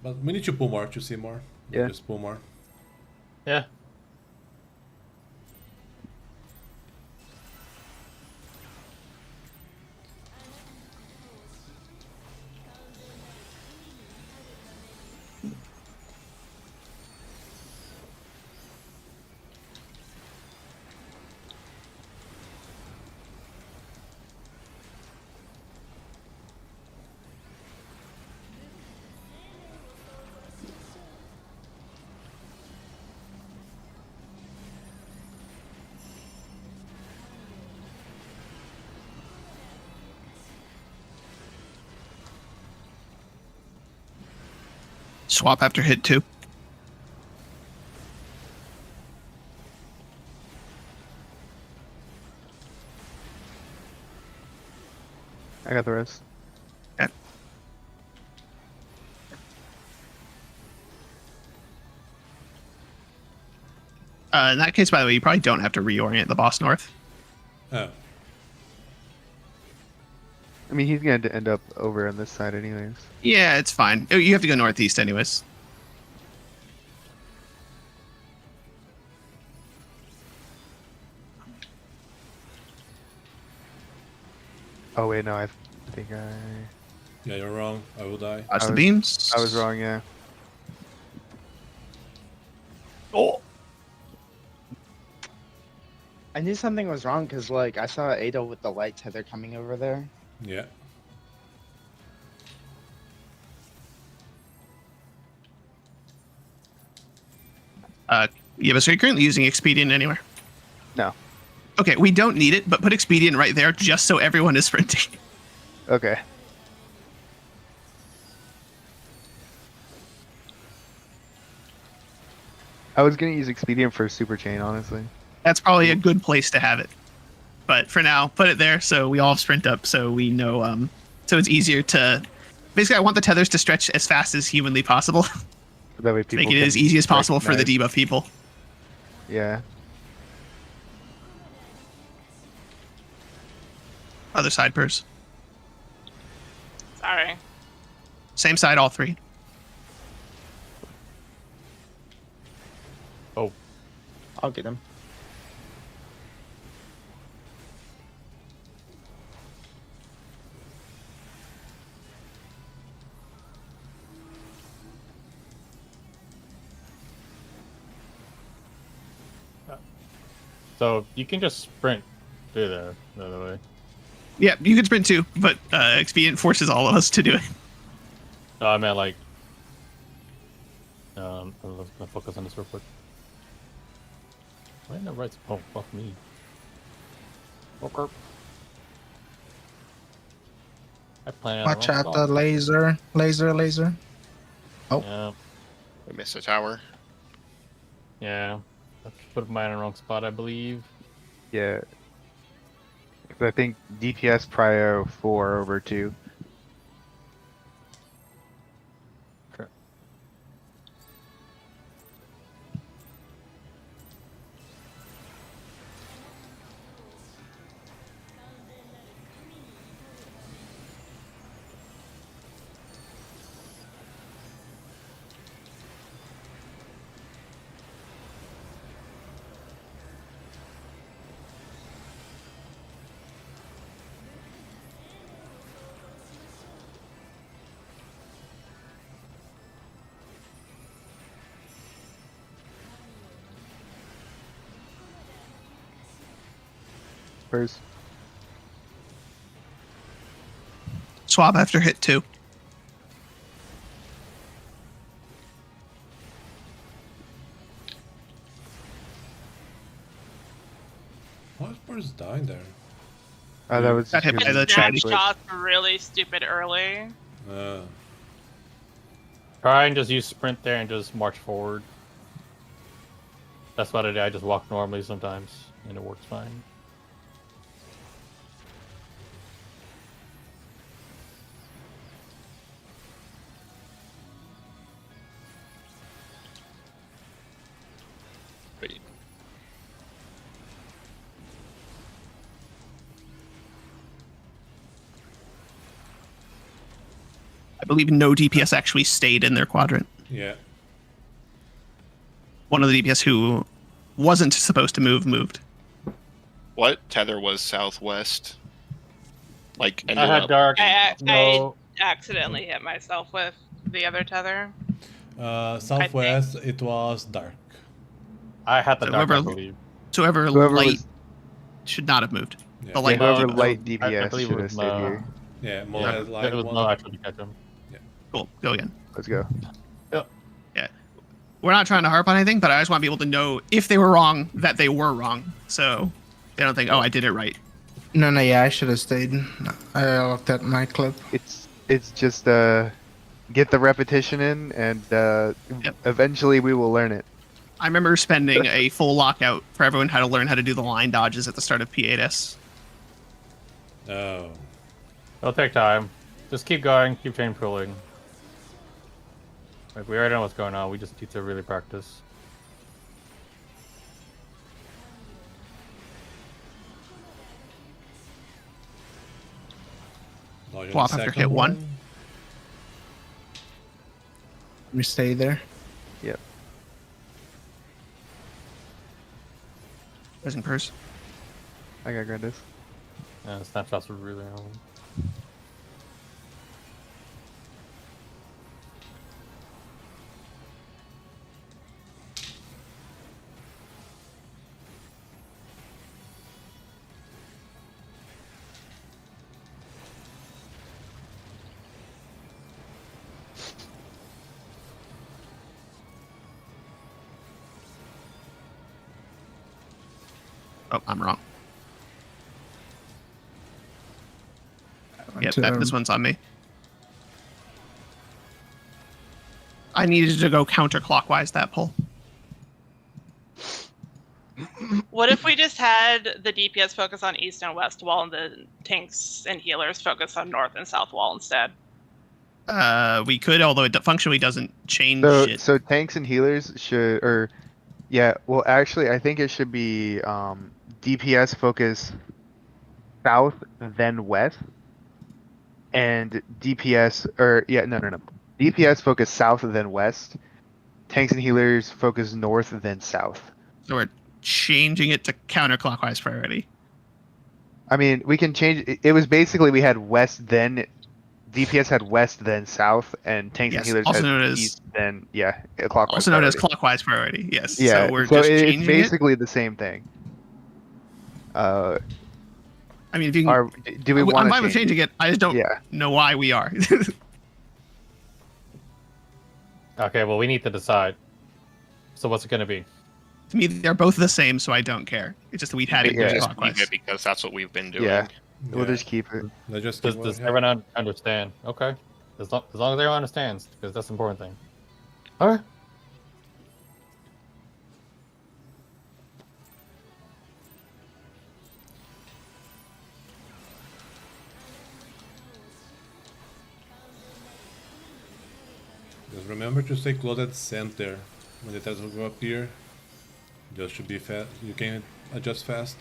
but we need to pull more to see more. Yeah, just pull more. Yeah. Swap after hit 2. I got the rest. Okay. In that case, by the way, you probably don't have to reorient the boss north. Oh. I mean, he's going to end up over on this side anyways. Yeah, it's fine. You have to go northeast anyways. Oh wait, no, I think Yeah, you're wrong. I will die. Watch the beams. I was wrong, yeah. I knew something was wrong because like I saw Ada with the light tether coming over there. Yeah. Yeah, but so you're currently using Expedient anywhere? No. Okay, we don't need it, but put Expedient right there just so everyone is sprinting. Okay. I was gonna use Expedient for Super Chain, honestly. That's probably a good place to have it. But for now, put it there so we all sprint up so we know, so it's easier to... Basically, I want the tethers to stretch as fast as humanly possible. That way people Make it can as easy as possible for the recognize- debuff people. Yeah. Other side, Purse. Sorry. Same side, all three. Oh, I'll get him. so you can just sprint through there the other way. Yeah, you can sprint too, but Expedient forces all of us to do it. No, I meant like. Let's focus on this real quick. Why in the right? Oh, fuck me. Okay. I plan on Watch out the laser. Oh. Yeah, We missed a tower. yeah. I put mine in the wrong spot, I believe. Yeah. 'Cause I think DPS prio 4 over 2. First. Swab after hit 2. Why is Purse dying there? That was Got hit by because the of Snap tragedy. glitch. shots were really stupid early. Uh, Try and just use sprint there and just march forward. That's what I do. I just walk normally sometimes, and it works fine. Wait. I believe no DPS actually stayed in their quadrant. yeah. One of the DPS who wasn't supposed to move moved. What? Tether was southwest. Like I ended had up. dark. I No, accidentally hit myself with the other tether. Southwest, it was dark. I had the So dark. I whoever- believe. So whoever Whoever light was- should not have moved. Yeah. The light. Whoever No, light I DPS believe should it have was stayed here. Yeah, Mo Yeah, has light it was one. no actually catch him. Cool. Go again. Let's go. Yeah. We're not trying to harp on anything, but I just want people to know if they were wrong that they were wrong. So they don't think, oh, I did it right. No, yeah, I should have stayed. I looked at my clip. It's just get the repetition in, and Yep. eventually we will learn it. I remember spending a full lockout for everyone how to learn how to do the line dodges at the start of P8S. Oh. It'll take time. Just keep going. Keep chain pulling. Like we already know what's going on. We just need to really practice. Log in Swap the after second hit one. Let me stay there. Yep. Prison purse. I got Grandis. Yeah, snapshots were really early. Oh, I'm wrong. Went Yep, to- this one's on me. I needed to go counterclockwise that pull. What if we just had the DPS focus on east and west wall, and the tanks and healers focus on north and south wall instead? We could, although it functionally doesn't change So it. so tanks and healers should, or yeah, well actually I think it should be DPS focus south then west, and DPS or yeah no DPS focus south then west, tanks and healers focus north then south. So we're changing it to counterclockwise priority. I mean we can change it was basically we had west then DPS had west then south, and tanks and Yes, healers also had known as- east then clockwise. Also known as priority. clockwise priority. Yes. Yeah, So we're just it's changing it. basically the same thing. I mean, if you can, Do we want I'm to fine with changing it. I just don't Yeah. know why we are. Okay, well, we need to decide. So what's it going to be? To me, they're both the same, so I don't care. It's just that we've had it Yeah. Just clockwise. keep it because that's what we've been doing. Yeah, we'll Yeah. just keep it. Let's just Does, keep does what we have. everyone understand? Okay. As long as everyone understands, because that's the important thing. Alright. Just remember to stay close at the center. When the test will go up here, just should be fast. You can adjust fast.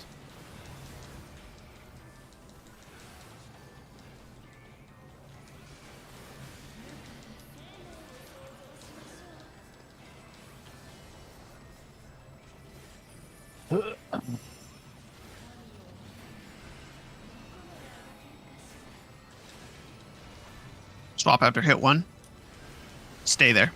Swap after hit 1. Stay there.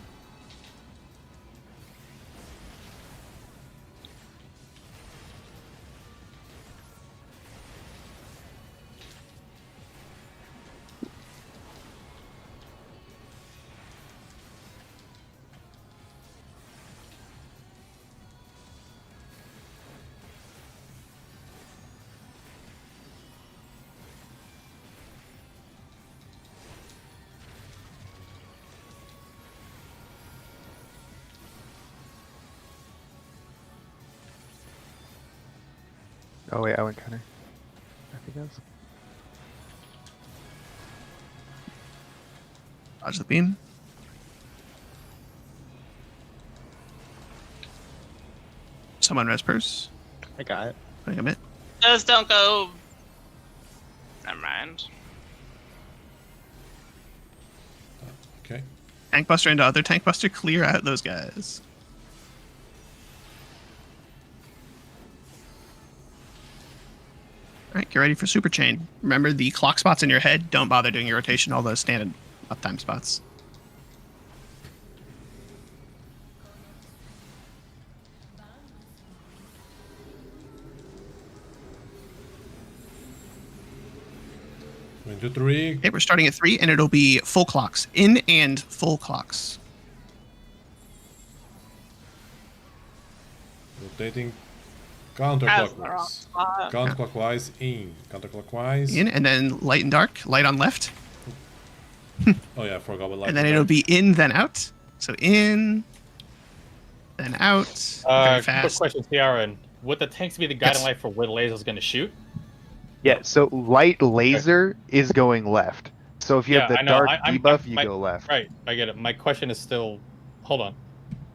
Oh wait, I went counter. I think that's. Dodge the beam. Someone res purse. I got it. Wait a minute. Those don't go. Never mind. Okay. Tank buster into other tank buster. Clear out those guys. Alright, get ready for super chain. Remember the clock spots in your head. Don't bother doing your rotation, all those standard uptime spots. One, two, three. Okay, we're starting at 3, and it'll be full clocks. In and full clocks. Rotating That was the wrong counterclockwise. spot. Counterclockwise in. Counterclockwise. In, and then light and dark. Light on left. Oh yeah, I forgot about light. And then it'll be in, then out. So in, then out. Very Quick fast. question, Tiaran. Would the tanks be the guiding Yes. light for where the laser's going to shoot? Yeah, so light laser is going left. So if you have Yeah, the I know. dark I'm- debuff, you my- go left. Right, I get it. My question is still, hold on.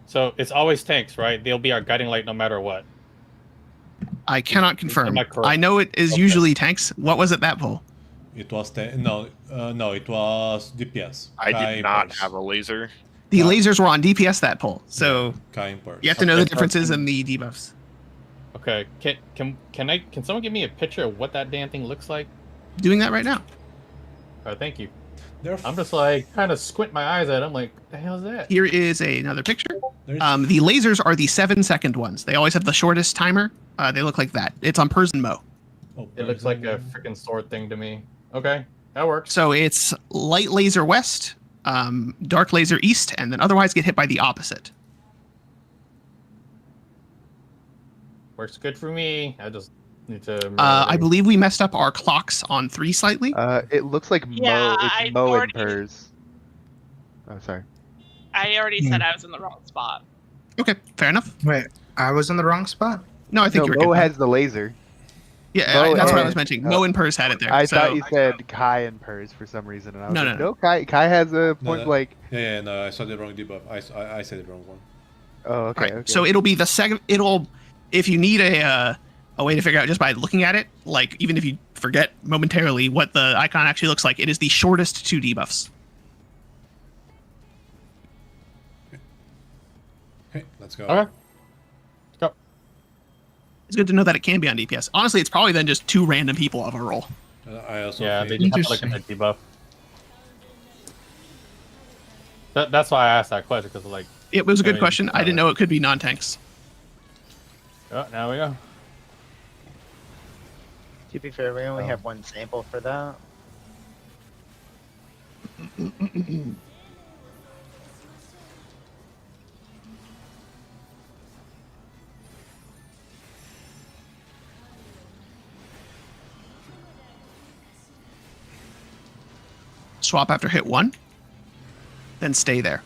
So it's always tanks, right? They'll be our guiding light no matter what. I cannot confirm. Am I correct? I know it is Okay. usually tanks. What was it that pull? It was no, it was DPS. I Kai did not Purse. have a laser. The Yeah. lasers were on DPS that pull. So Kai and Purse. you have to know the Okay. differences in the debuffs. Okay, can someone give me a picture of what that damn thing looks like? Doing that right now. Thank you. They're I'm just like kind of squint my eyes at it. I'm like, the hell is that? Here is another picture. there's- The lasers are the 7-second ones. They always have the shortest timer. They look like that. It's on Pers and Mo. oh, It looks like a freaking sword thing to me. Okay, that works. So it's light laser west, dark laser east, and then otherwise get hit by the opposite. Works good for me. I just need to. I believe we messed up our clocks on 3 slightly. It looks like Yeah, It's I Mo and already- Pers. Oh, sorry. I already said I was in the wrong spot. Okay, fair enough. Wait, I was in the wrong spot. No, I think No, you were Mo good. has the laser. Yeah, Mo that's what I and- was mentioning. Mo and Purse had it there. I so thought you said Kai and Pers for some reason, and I was No, like, no, no. Kai has a point no. blank. Yeah, no, I saw the wrong debuff. I said the wrong one. Oh, okay. Right. Okay. So it'll be the second. It'll, if you need a way to figure out just by looking at it, like even if you forget momentarily what the icon actually looks like, it is the shortest 2 debuffs. Okay, let's go. Okay. Go. It's good to know that it can be on DPS. Honestly, it's probably then just 2 random people of a roll. I also Yeah, they think just have to look at the debuff. That's why I asked that question, because like, It was a good mean, question. I didn't know it could be non-tanks. oh, now we go. To be fair, we only Oh. have one sample for that. Swap after hit 1, then stay there.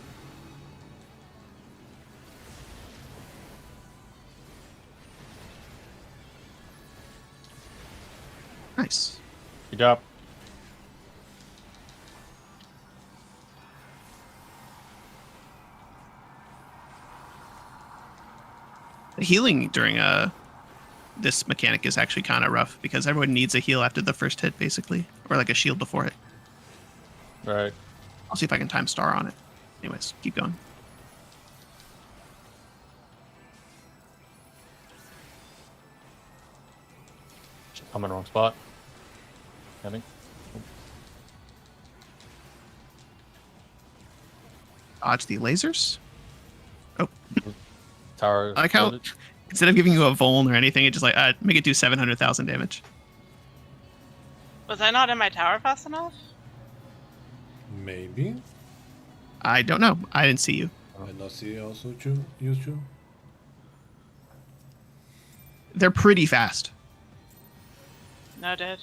Nice. Good job. The healing during this mechanic is actually kind of rough because everyone needs a heal after the first hit, basically, or like a shield before it. Right. I'll see if I can time star on it. Anyways, keep going. I'm in the wrong spot. I think. Dodge the lasers. Oh, Tower. I like how loaded. instead of giving you a Voln or anything, it just like make it do 700,000 damage. Was I not in my tower fast enough? maybe. I don't know. I didn't see you. I not see also true. Use true. They're pretty fast. Noted.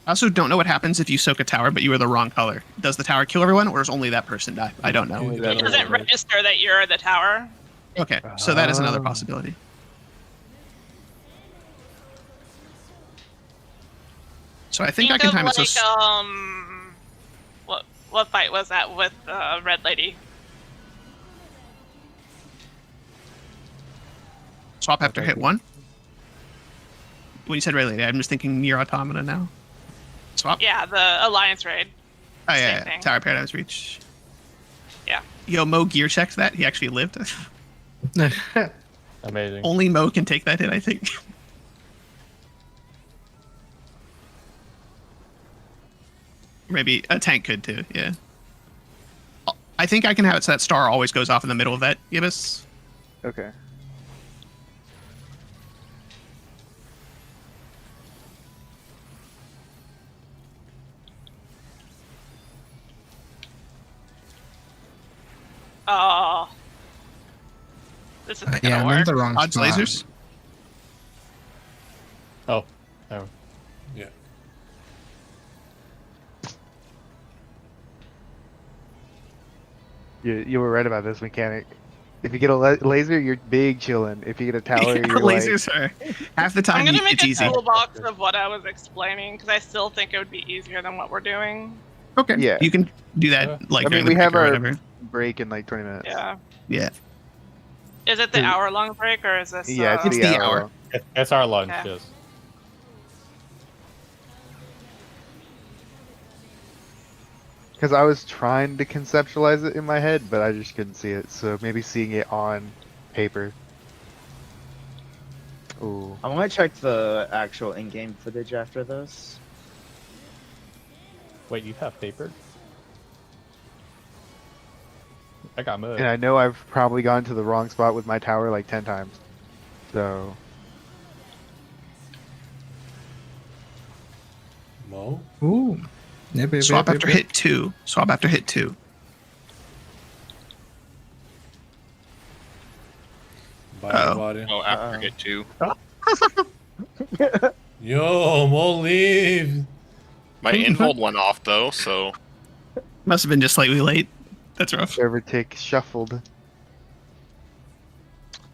I also don't know what happens if you soak a tower, but you are the wrong color. Does the tower kill everyone, or does only that person die? I don't know. Only It that doesn't one. register that you're the tower. Okay, so that is another Oh. possibility. So I think I can of time it so. What fight was that with Red Lady? Swap after hit 1. When you said Red Lady, I'm just thinking Near Automata now. Swap. Yeah, the Alliance raid. Oh same yeah, thing. Tower Paradigms Reach. Yeah. Yo, Mo gear checked that. He actually lived. Amazing. Only Mo can take that hit, I think. Maybe a tank could too, yeah. I think I can have it so that star always goes off in the middle of that, Gibbous. Okay. Oh. This isn't Yeah, gonna I'm in work. the wrong Odds spot. lasers. Oh. Oh. Yeah. You were right about this mechanic. If you get a laser, you're big chilling. If you get a tower, Yeah, you're lasers are half the I'm time gonna make it's a easy. toolbox of what I was explaining because I still think it would be easier than what we're doing. Okay. Yeah. You can do that Yeah. like I mean, during we the have break or our whatever. break in like 20 minutes. Yeah. Yeah. Is it the hour-long break or is this? Yeah, It's the hour. It's our lunch. Okay. Yes. Because I was trying to conceptualize it in my head, but I just couldn't see it. So maybe seeing it on paper. Ooh. I want to check the actual in-game footage after this. Wait, you have paper? I got mud. And I know I've probably gone to the wrong spot with my tower like 10 times. So, Mo. Ooh, Swap after hit 2. Swap after hit 2. Body. Oh, after hit 2. Yo, more leave. My inhold went off though, so Must have been just slightly late. That's rough. Server tick shuffled.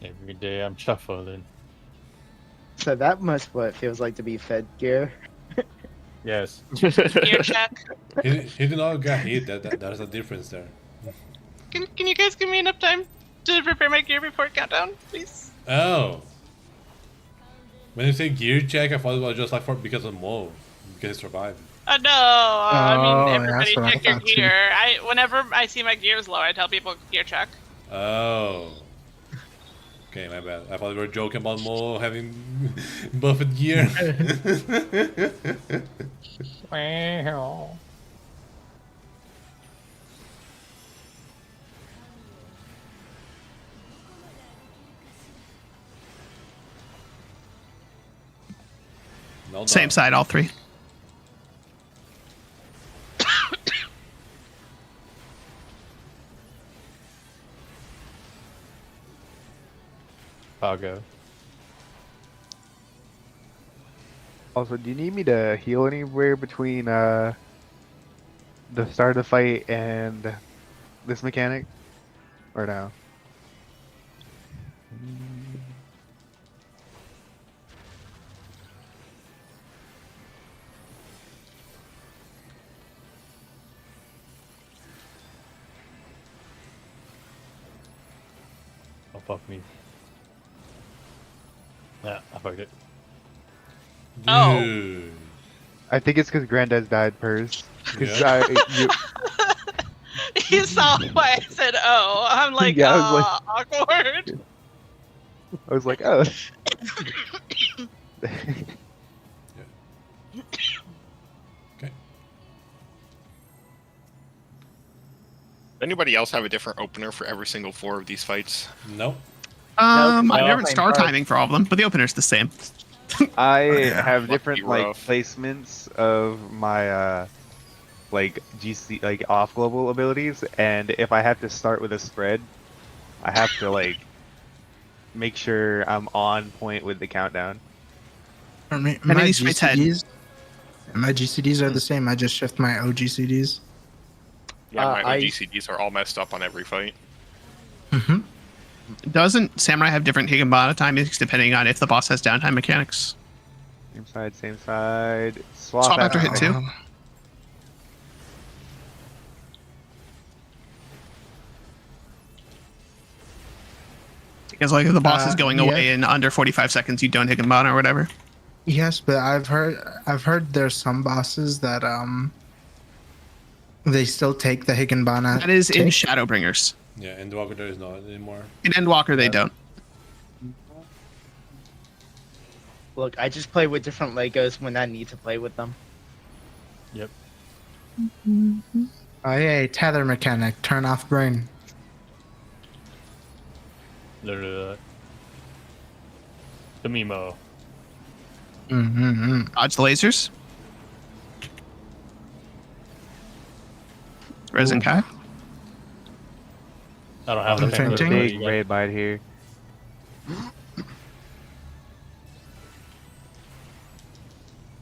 Every day I'm shuffling. So that must what it feels like to be fed gear. Yes. Gear check. He did not get hit. There's a difference there. Can you guys give me enough time to prepare my gear before countdown, please? Oh. When you say gear check, I thought it was just like because of Mo, because he survived. No, I Oh, mean yeah, everybody that's what I check your thought too. gear. Whenever I see my gears low, I tell people gear check. Oh. Okay, my bad. I thought we were joking about Mo having buffed gear. Wow. No Same doubt. side, all 3. I'll go. Also, do you need me to heal anywhere between the start of the fight and this mechanic, or no? Oh fuck me. Yeah, I fucked it. Oh. Dude. I think it's because Granddad's died first. Because Yeah. You saw why I said oh. I'm like, Yeah, I was awkward. I was like, oh. Okay. anybody else have a different opener for every single 4 of these fights? Nope. I no, different same star card. timing for all of them, but the opener's the same. I have Must different be like rough. placements of my like GC like off global abilities, and if I have to start with a spread, I have to like make sure I'm on point with the countdown. For me, And my these fights had- GCDs are the same. I just shift my OGCDs. Yeah, my I- OGCDs are all messed up on every fight. Mm-hmm. Doesn't Samurai have different Higginbana timings depending on if the boss has downtime mechanics? Same side, same side. Swap, Swap after hit 2. Because like if the boss is going away in under 45 seconds, you don't Higginbana or whatever. Yes, but I've heard there's some bosses that they still take the Higginbana. That is in tick. Shadowbringers. Yeah, Endwalker there is not anymore. In Endwalker, they Yeah. don't. Look, I just play with different Legos when I need to play with them. Yep. Oh yeah, tether mechanic. Turn off brain. Literally that. The Mimo. Mm-hmm. Dodge the lasers. Resin Kai. I don't have the I'm thing. fainting. Big raid bite here.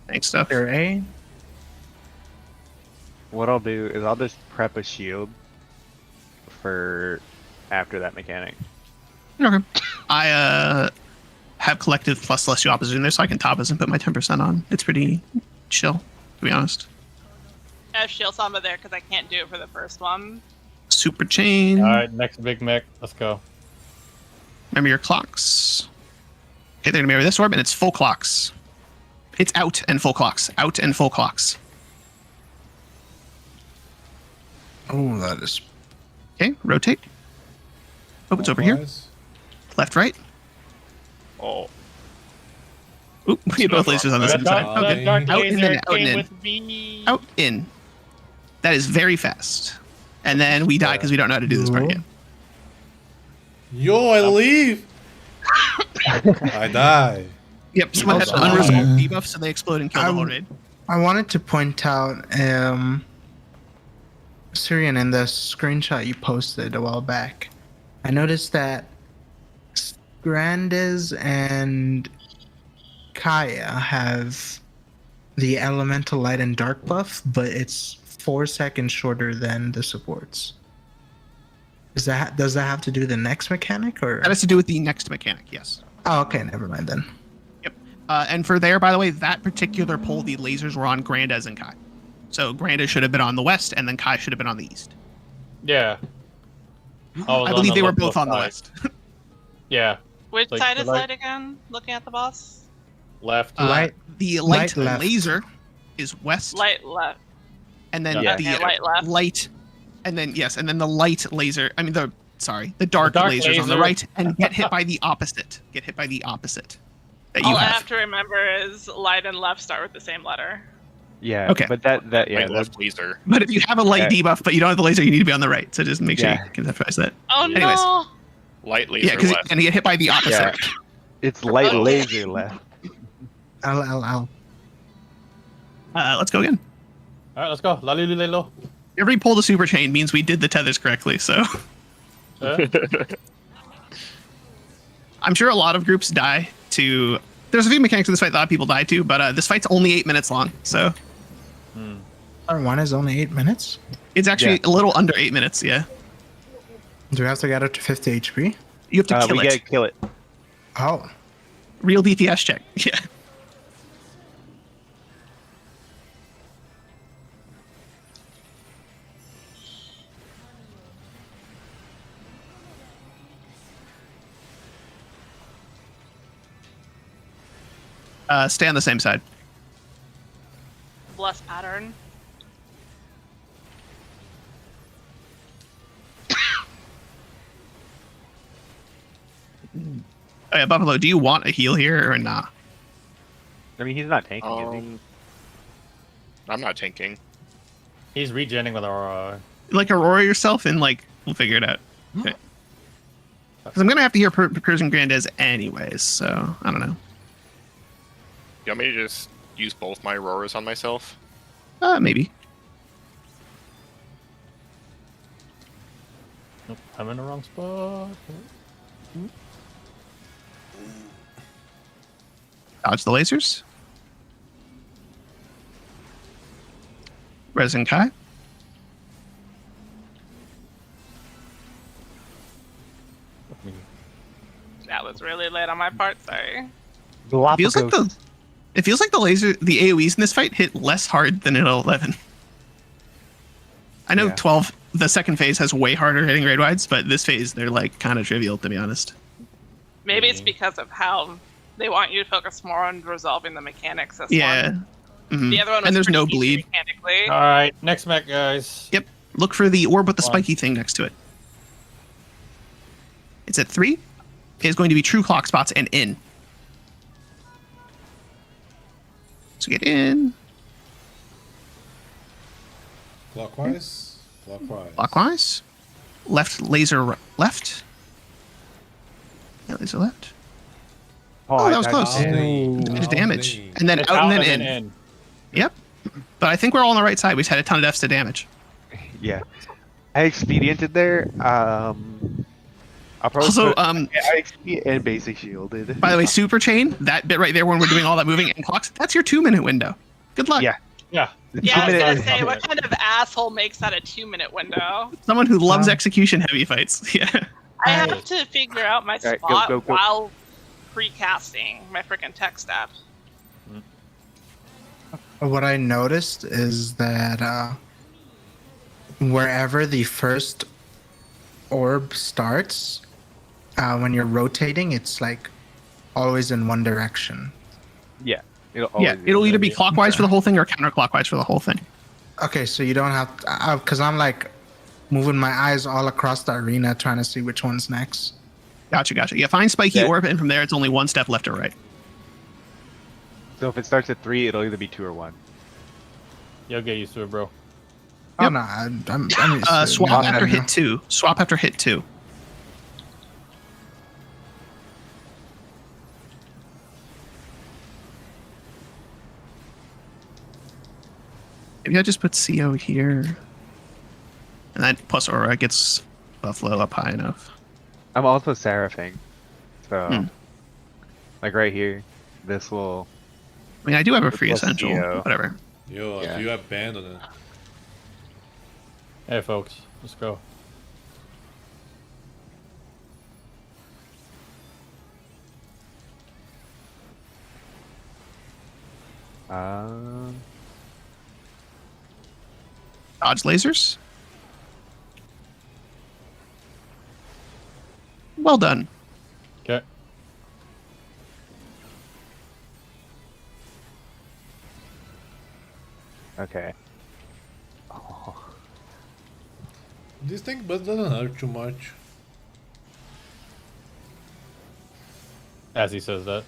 Thanks, stuff. There, A. What I'll do is I'll just prep a shield for after that mechanic. Okay. I have collective plus celestial opposite in there, so I can top us and put my 10% on. It's pretty chill, to be honest. I have Shield Samba there because I can't do it for the first one. Super chain. Alright, next big mech. Let's go. Remember your clocks. Okay, they're gonna mirror this orb, and it's full clocks. It's out and full clocks. Out and full clocks. Oh, that is. Okay, rotate. Opens over here. Clockwise. Left, right. Oh, Oop, we had both lasers on the same side. dark- Okay. the dark Out and then out and came in. with me. Out, in. That is very fast. And then we die because we don't know how to do this part yet. Yo, I leave. I die. Yep, someone had an Also, unresolved debuff, so they explode and kill the whole raid. I wanted to point out, Syrian, in the screenshot you posted a while back, I noticed that Grandes and Kaya have the elemental light and dark buff, but it's 4 seconds shorter than the supports. Does that have to do with the next mechanic, or? That has to do with the next mechanic, yes. Oh, okay, never mind then. Yep. And for there, by the way, that particular poll, the lasers were on Grandes and Kai. So Grandes should have been on the west, and then Kai should have been on the east. Yeah. I believe they were both on the west. Yeah. Which Like, side is like- light again? Looking at the boss? Left. The light left. laser is west, Light left. and then Yeah. the Okay, light left. light, and then the light laser. I mean the dark, dark lasers on the laser. right, and get hit by the opposite. Get hit by the opposite that you All I have. have to remember is light and left start with the same letter. Yeah. Okay. But that yeah. My that- left laser. But if you have a light Yeah. debuff, but you don't have the laser, you need to be on the right. So just make sure Yeah. you conceptualize that. Oh Anyways. no! Light laser Yeah, because you're left. gonna get hit by the opposite. Yeah. It's light Oh. laser left. L. Let's go again. All right, let's go. La li li lo. Every pull the super chain means we did the tethers correctly. So I'm sure a lot of groups die to. There's a few mechanics in this fight that a lot of people die to, but this fight's only 8 minutes long, so One is only 8 minutes. it's actually Yeah. a little under 8 minutes. Yeah, Do we have to get up to 50 HP? you have to kill We it. gotta kill it. Oh, Real DPS check. Yeah. Stay on the same side. Bless pattern. Oh, yeah, Buffalo, do you want a heal here or not? I mean, he's not tanking, is he? I'm not tanking. He's regenning with our. Like Aurora yourself, and like we'll figure it out. Okay. Because I'm gonna have to hear Percursion Grandes anyways, so I don't know. You want me to just use both my Auroras on myself? Maybe. Nope, I'm in the wrong spot. Dodge the lasers. Resin Kai. That was really late on my part, sorry. Feels like it feels like the AoEs in this fight hit less hard than in 11. I know Yeah. 12, the second phase has way harder hitting grade wides, but this phase they're like kind of trivial to be honest. Maybe it's because of how they want you to focus more on resolving the mechanics this Yeah. one. Mhm. The other one was And there's no pretty easy bleed. mechanically. All right, next mech, guys. Yep. Look for the orb with the One. spiky thing next to it. It's at 3. It is going to be true clock spots and in. So get in. Clockwise. Clockwise. Clockwise. Left laser left. Yeah, laser left. Oh, that was close. There's damage. And then It's out and then in. Yep. But I think we're all on the right side. We just had a ton of deaths to damage. Yeah. I expediented there. I'll probably Also, put- I expedient and basic shielded. by the way, super chain, that bit right there when we're doing all that moving and clocks, that's your 2-minute window. Good luck. Yeah. Yeah. The Yeah, I was 2-minute gonna say, what kind of asshole makes that a 2-minute window? Someone who loves execution heavy fights. Yeah. I have to figure out my Alright, go, spot go, go. while precasting my freaking tech step. what I noticed is that wherever the first orb starts, when you're rotating, it's like always in one direction. Yeah. It'll Yeah. always be It'll either be ready. clockwise for the whole thing or counterclockwise for the whole thing. Okay, so you don't have because I'm like moving my eyes all across the arena trying to see which one's next. Gotcha. Yeah, find spiky Yeah. orb, and from there it's only one step left or right. So if it starts at 3, it'll either be 2 or 1. You'll get used to it, bro. Oh Yep. no, I'm used to it. Swap No, after no. hit 2. Swap after hit 2. Maybe I just put CO here. And that plus Aura gets Buffalo up high enough. I'm also seraphing, so Hmm. like right here, this will. I mean, I do have a With free plus essential. CO. Whatever. Yo, Yeah. if you abandon it. Hey, folks, let's go. Dodge lasers. Well done. Okay. Okay. Oh. This thing but doesn't hurt too much. As he says that.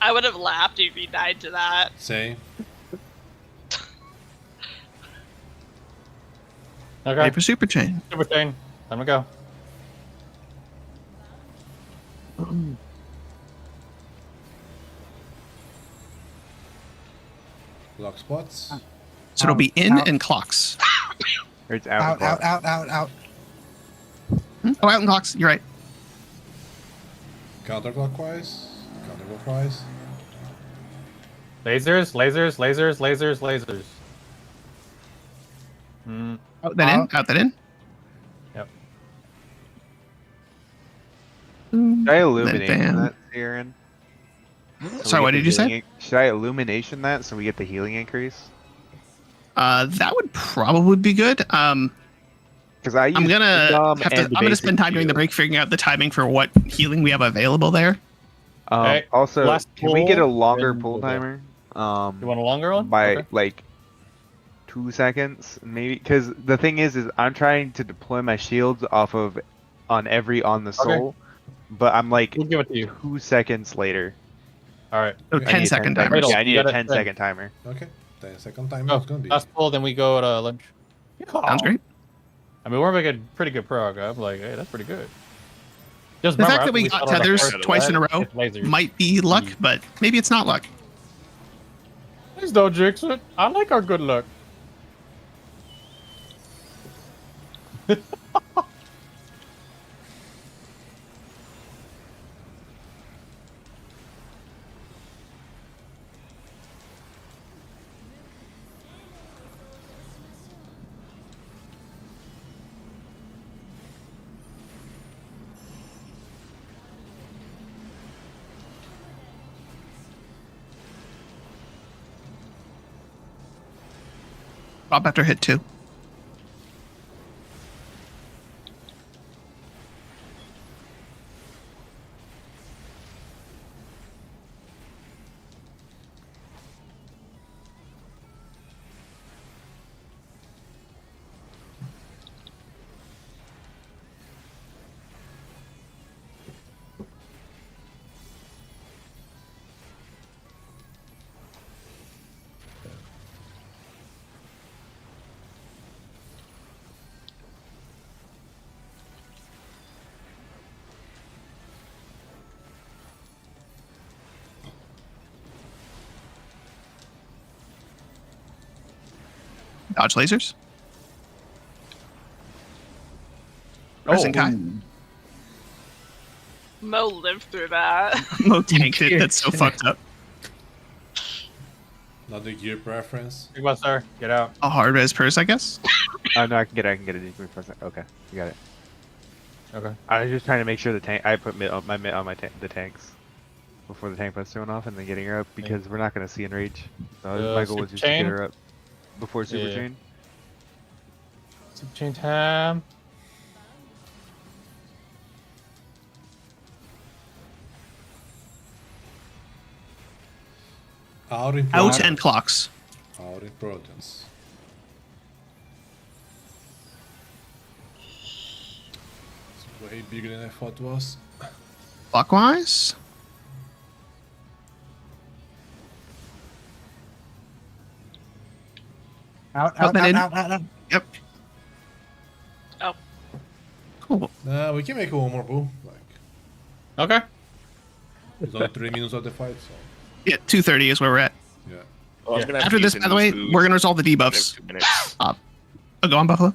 I would have laughed if he died to that. Same. Okay. Ready for Super Chain. Super chain. Time to go. Lock spots. So it'll be in Out. and clocks. Or it's out. Out. Oh, out and clocks. You're right. Counterclockwise. Counterclockwise. Lasers. Hmm. Out that in. Out that in. Yep. Should I illuminate bam. that, Aaron? Sorry, what did you say? Should I illumination that so we get the healing increase? That would probably be good. Because I'm I'm gonna spend time during the break figuring out the timing for what healing we have available there. Hey, Also, last can we get a pull, longer then pull we'll go. timer? You want a longer one? By Okay. like 2 seconds, maybe. Because the thing is I'm trying to deploy my shields off of on the soul, but I'm like We'll give it to you. 2 seconds later. All right. So I need 10 a second 10 timer. Yeah, I need You a got it 10 then. second timer. Okay. 10-second time Oh, it's gonna be. last pull, then we go to lunch. Sounds great. I mean, we're making pretty good prog. I'm like, hey, that's pretty good. Just The remember, fact that after we got settled on the tethers first twice in a set, row it's lasers. might be luck, but maybe it's not luck. Please don't jinx it. I like our good luck. Drop after hit 2. Dodge lasers. Pressing Kai. Mo lived through that. Mo tanked it. That's so fucked up. Not the gear preference. Big one, sir. Get out. A hard res purse, I guess. Oh no, I can get it. Okay, you got it. Okay. I was just trying to make sure the tank. I put mid on the tanks before the tank bust's going off, and then getting her up because we're not gonna see enrage. So my goal was super just to chain? get her up before super Yeah. chain. Super chain time. Out in Out Protons. and clocks. Out in Protons. It's way bigger than I thought it was. Clockwise. Out. Yep. Oh. Cool. Nah, we can make one more boom. Like, Okay. it's only 3 minutes of the fight, so Yeah, 2:30 is where we're at. yeah. Well, I'm Yeah. gonna have After to this, use by the new way, food. we're gonna resolve the I have debuffs. 2 minutes. Oh, go on, Buffalo.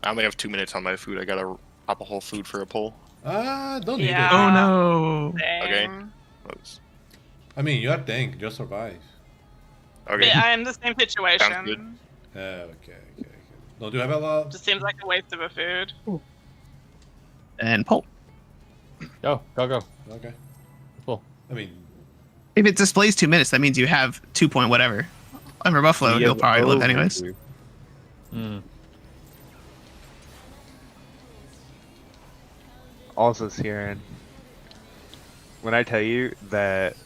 I only have 2 minutes on my food. I gotta pop a whole food for a pull. Don't need Yeah. it. Oh no. Okay. Same. Let's- I mean, you're a tank. Just survive. Okay. I am the same situation. Sounds good. Okay. Don't you have a lot? Just seems like a waste of a food. And pull. Go. Okay. Cool. I mean, If it displays 2 minutes, that means you have 2 point whatever. Over Buffalo, We he'll have probably live over anyways. two. Mm. Also, Siren, when I tell you that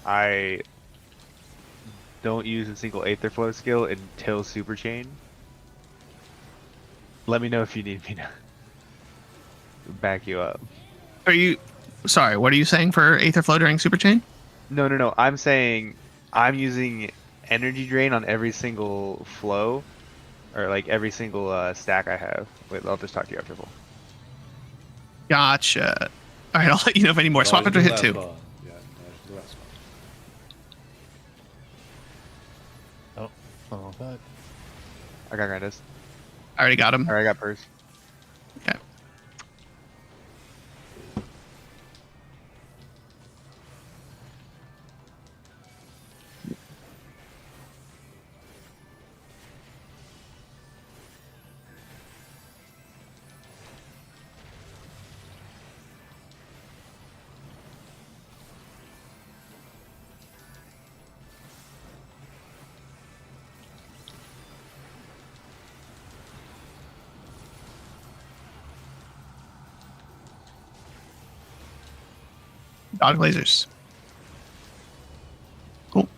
I don't use a single Aether Flow skill until Super Chain, let me know if you need me to back you up. Are you sorry? What are you saying for Aether Flow during Super Chain? No. I'm saying I'm using energy drain on every single flow, or like every single stack I have. Wait, I'll just talk to you after full. Gotcha. All right, I'll let you know if any more. no, Swap it's after the hit last 2. one. Yeah, it's the last one. Oh, God. I got Grandis. I already got him. Or I got Purse. Okay. Dog lasers. Cool.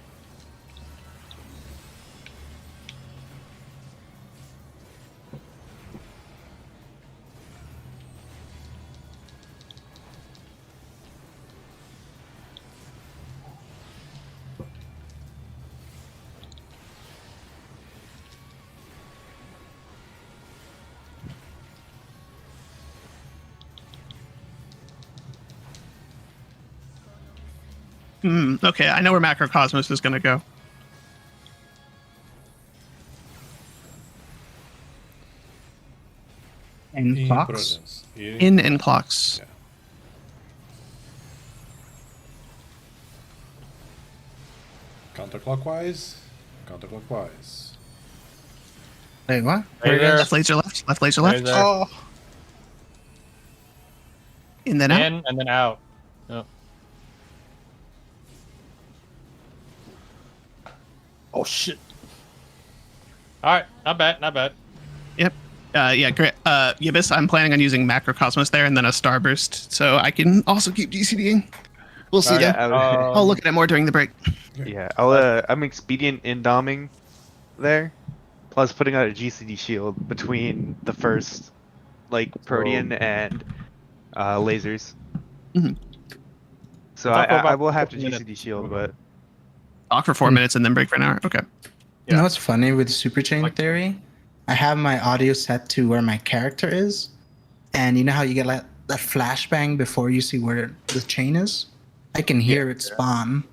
Okay, I know where Macrocosmos is gonna go. And clocks. Prudence. In clocks. Yeah. Counterclockwise. Wait, what? Left laser left. Left laser left. Laser. Oh. In then out. In and then out. Yep. Oh shit. All right, not bad. Yep. Yeah, great. Yibis, I'm planning on using Macrocosmos there and then a Starburst, so I can also keep GCDing. We'll see. Yeah, Then. I- I'll look at it more during the break. Yeah, I'm expedient in doming there, plus putting out a GCD shield between the first, like Protean and lasers. Mhm. So Talk I about will have to 15 minutes. GCD shield, but Talk for 4 minutes and then break for an hour. Okay. You know what's funny with super chain theory? I have my audio set to where my character is, and you know how you get like that flashbang before you see where the chain is? I can hear it spawn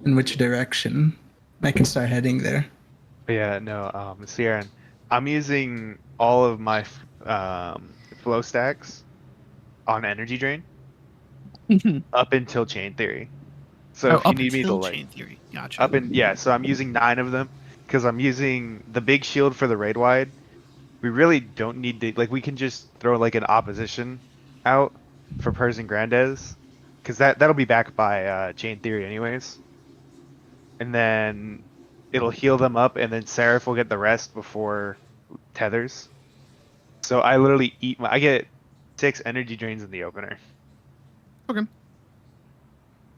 in which direction. I can start heading there. yeah, no, Sierra, I'm using all of my flow stacks on energy drain up until chain theory. So if you need me to like chain theory. Gotcha. up in so I'm using 9 of them because I'm using the big shield for the raid wide. We really don't need to we can just throw like an opposition out for Pers and Grandes because that'll be backed by chain theory anyways, and then it'll heal them up, and then Seraph will get the rest before tethers. So I literally I get 6 energy drains in the opener. Okay.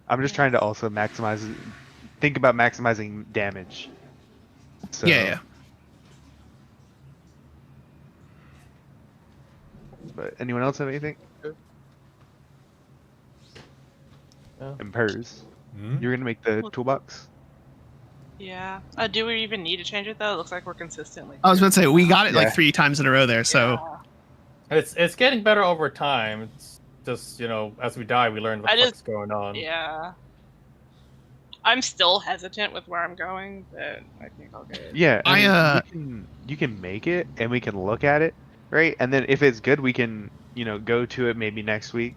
I'm just trying to also think about maximizing damage. So, Yeah. But anyone else have anything? No. And Pers, Hmm? you're gonna make the toolbox. Yeah. Do we even need to change it though? It looks like we're consistently. I was about to say we got it Yeah. like 3 times in a row there. So It's getting better over time. It's just as we die, we learn what I the fuck's just- going on. Yeah. I'm still hesitant with where I'm going, but I think I'll get it. Yeah, I, you can make it and we can look at it, right? And then if it's good, we can go to it maybe next week,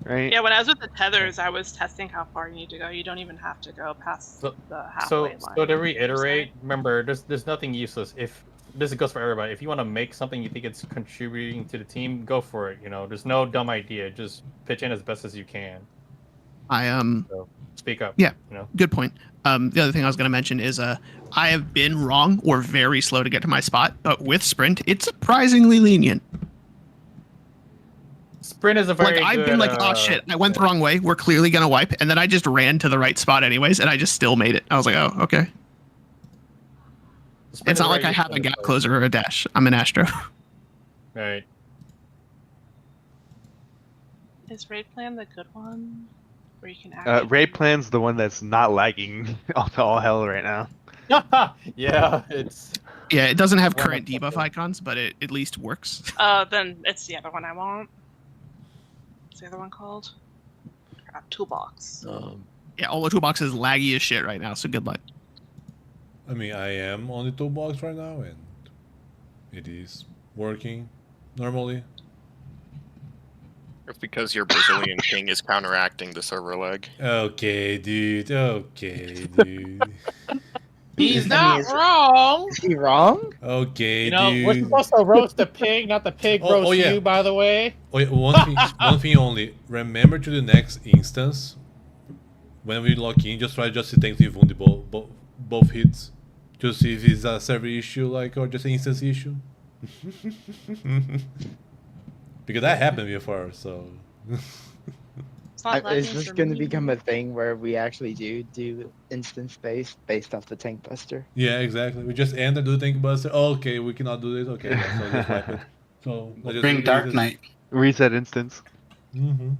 right? Yeah, when I was with the tethers, I was testing how far you need to go. You don't even have to go past So- the halfway line. So to reiterate, remember, there's nothing useless. If this goes for everybody, if you want to make something you think it's contributing to the team, go for it. There's no dumb idea. Just pitch in as best as you can. So speak up. Yeah. You know. Good point. The other thing I was going to mention is I have been wrong or very slow to get to my spot, but with sprint, it's surprisingly lenient. Sprint is a very I've been like, oh shit, I went the wrong way. We're clearly going to wipe. And then I just ran to the right spot anyways, and I just still made it. I was like, oh, okay. It's not like I have a gap closer or a dash. I'm an Astro. Right. Is raid plan the good one? Where you can actually... Raid plan's the one that's not lagging all hell right now. Yeah, it's... Yeah, it doesn't have current debuff icons, but it at least works. Then it's the other one I want. What's the other one called? Crap, Toolbox. Yeah, all the toolbox is laggy as shit right now, so good luck. I mean, I am on the toolbox right now, and it is working normally. It's because your Brazilian king is counteracting the server lag. Okay, dude. Okay, dude. He's not wrong. Is he wrong? Okay, We're dude. supposed to roast the pig, not the pig roast yeah. you, by the way. Oh, yeah, one thing only. Remember to the next instance, when we lock in, just try just to take the vulnerable both hits. Just see if it's a server issue, or just an instance issue. Because that happened before, so. It's not lagging Is this for going to me. become a thing where we actually do instance based off the tank buster? Yeah, exactly. We just enter, do the tank buster. Oh, okay, we cannot do this. Okay, so just wipe it. So let's just Bring Dark Knight. Reset instance. Mm-hmm.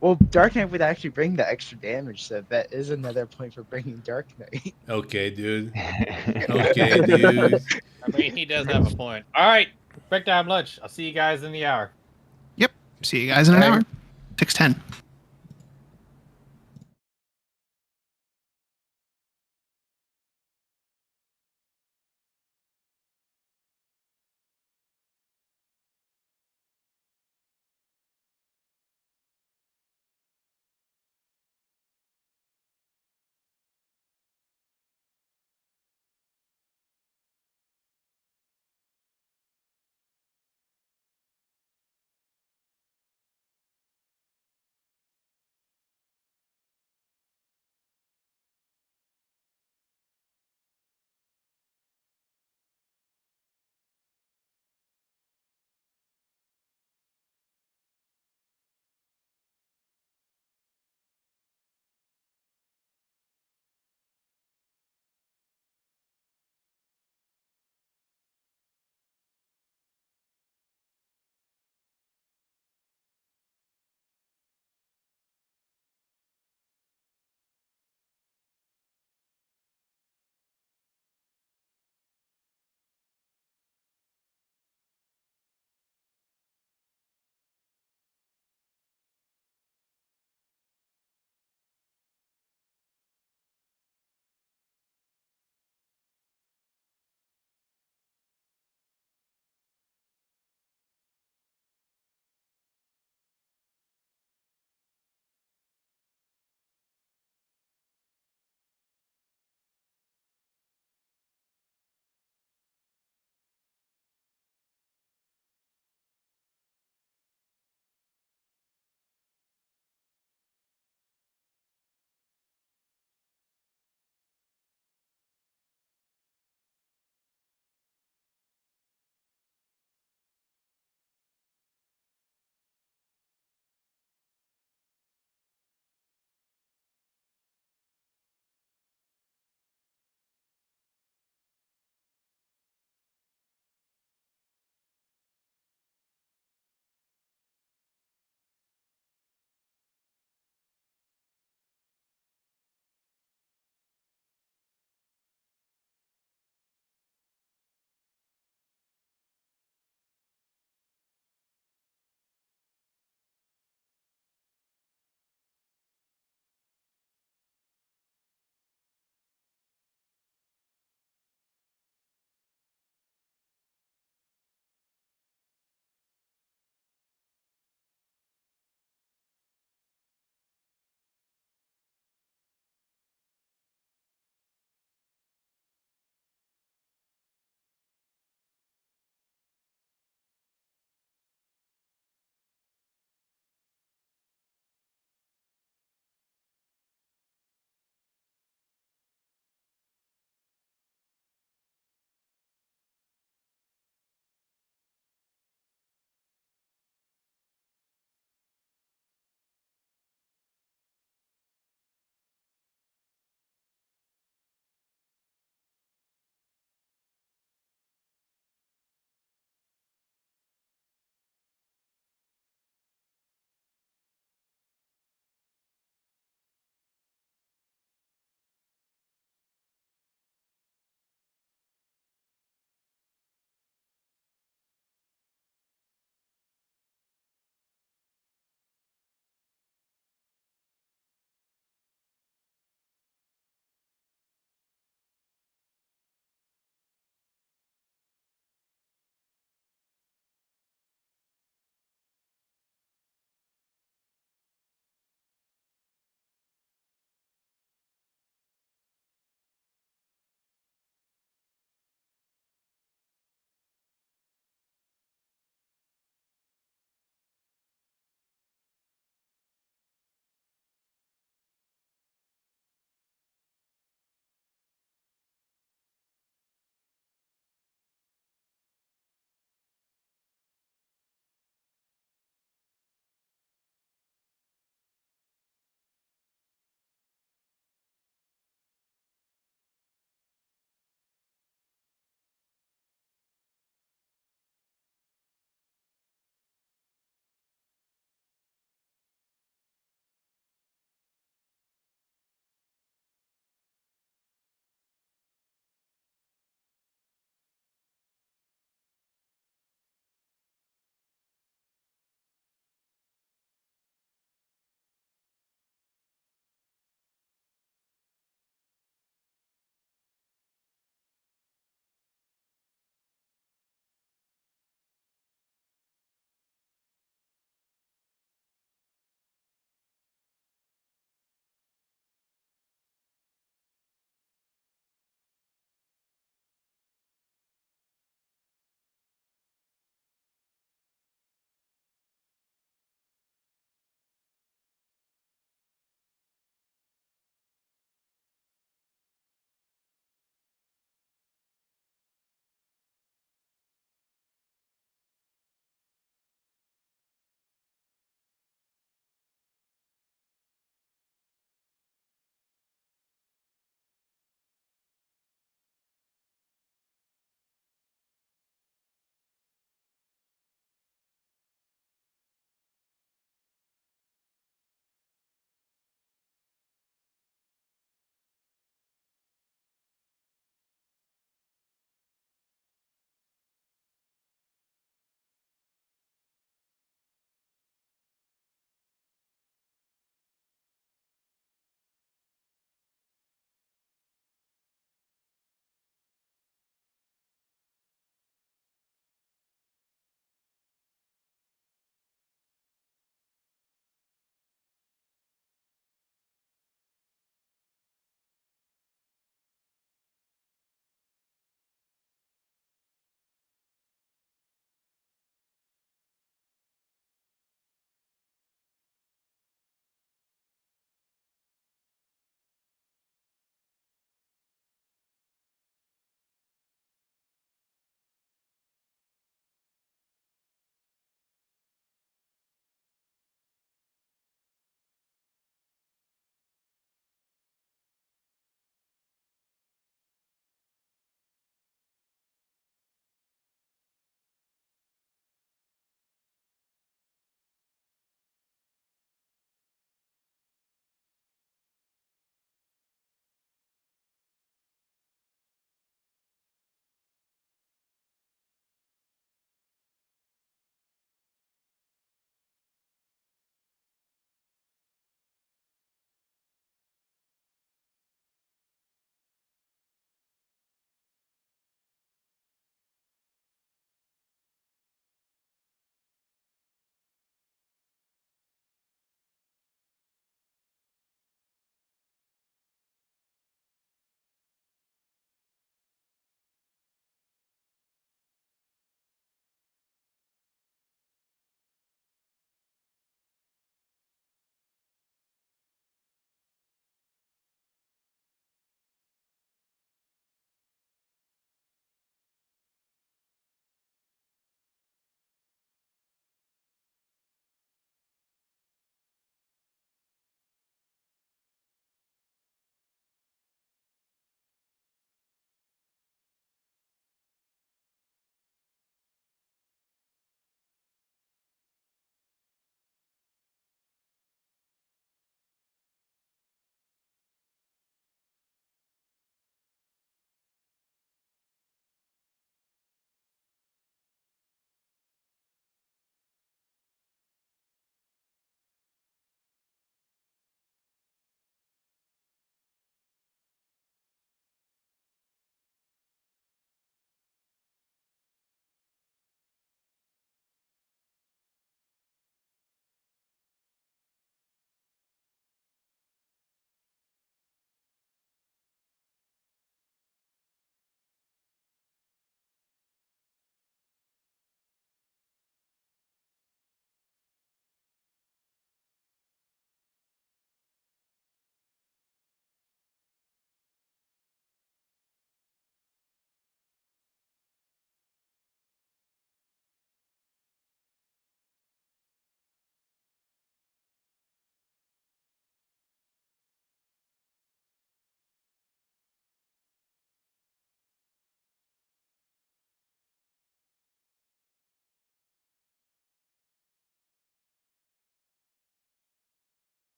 Well, Dark Knight would actually bring the extra damage, so that is another point for bringing Dark Knight. Okay, dude. Okay, dude. I mean, he does have a point. All right, breakdown lunch. I'll see you guys in the hour. See you guys in an hour. 6:10.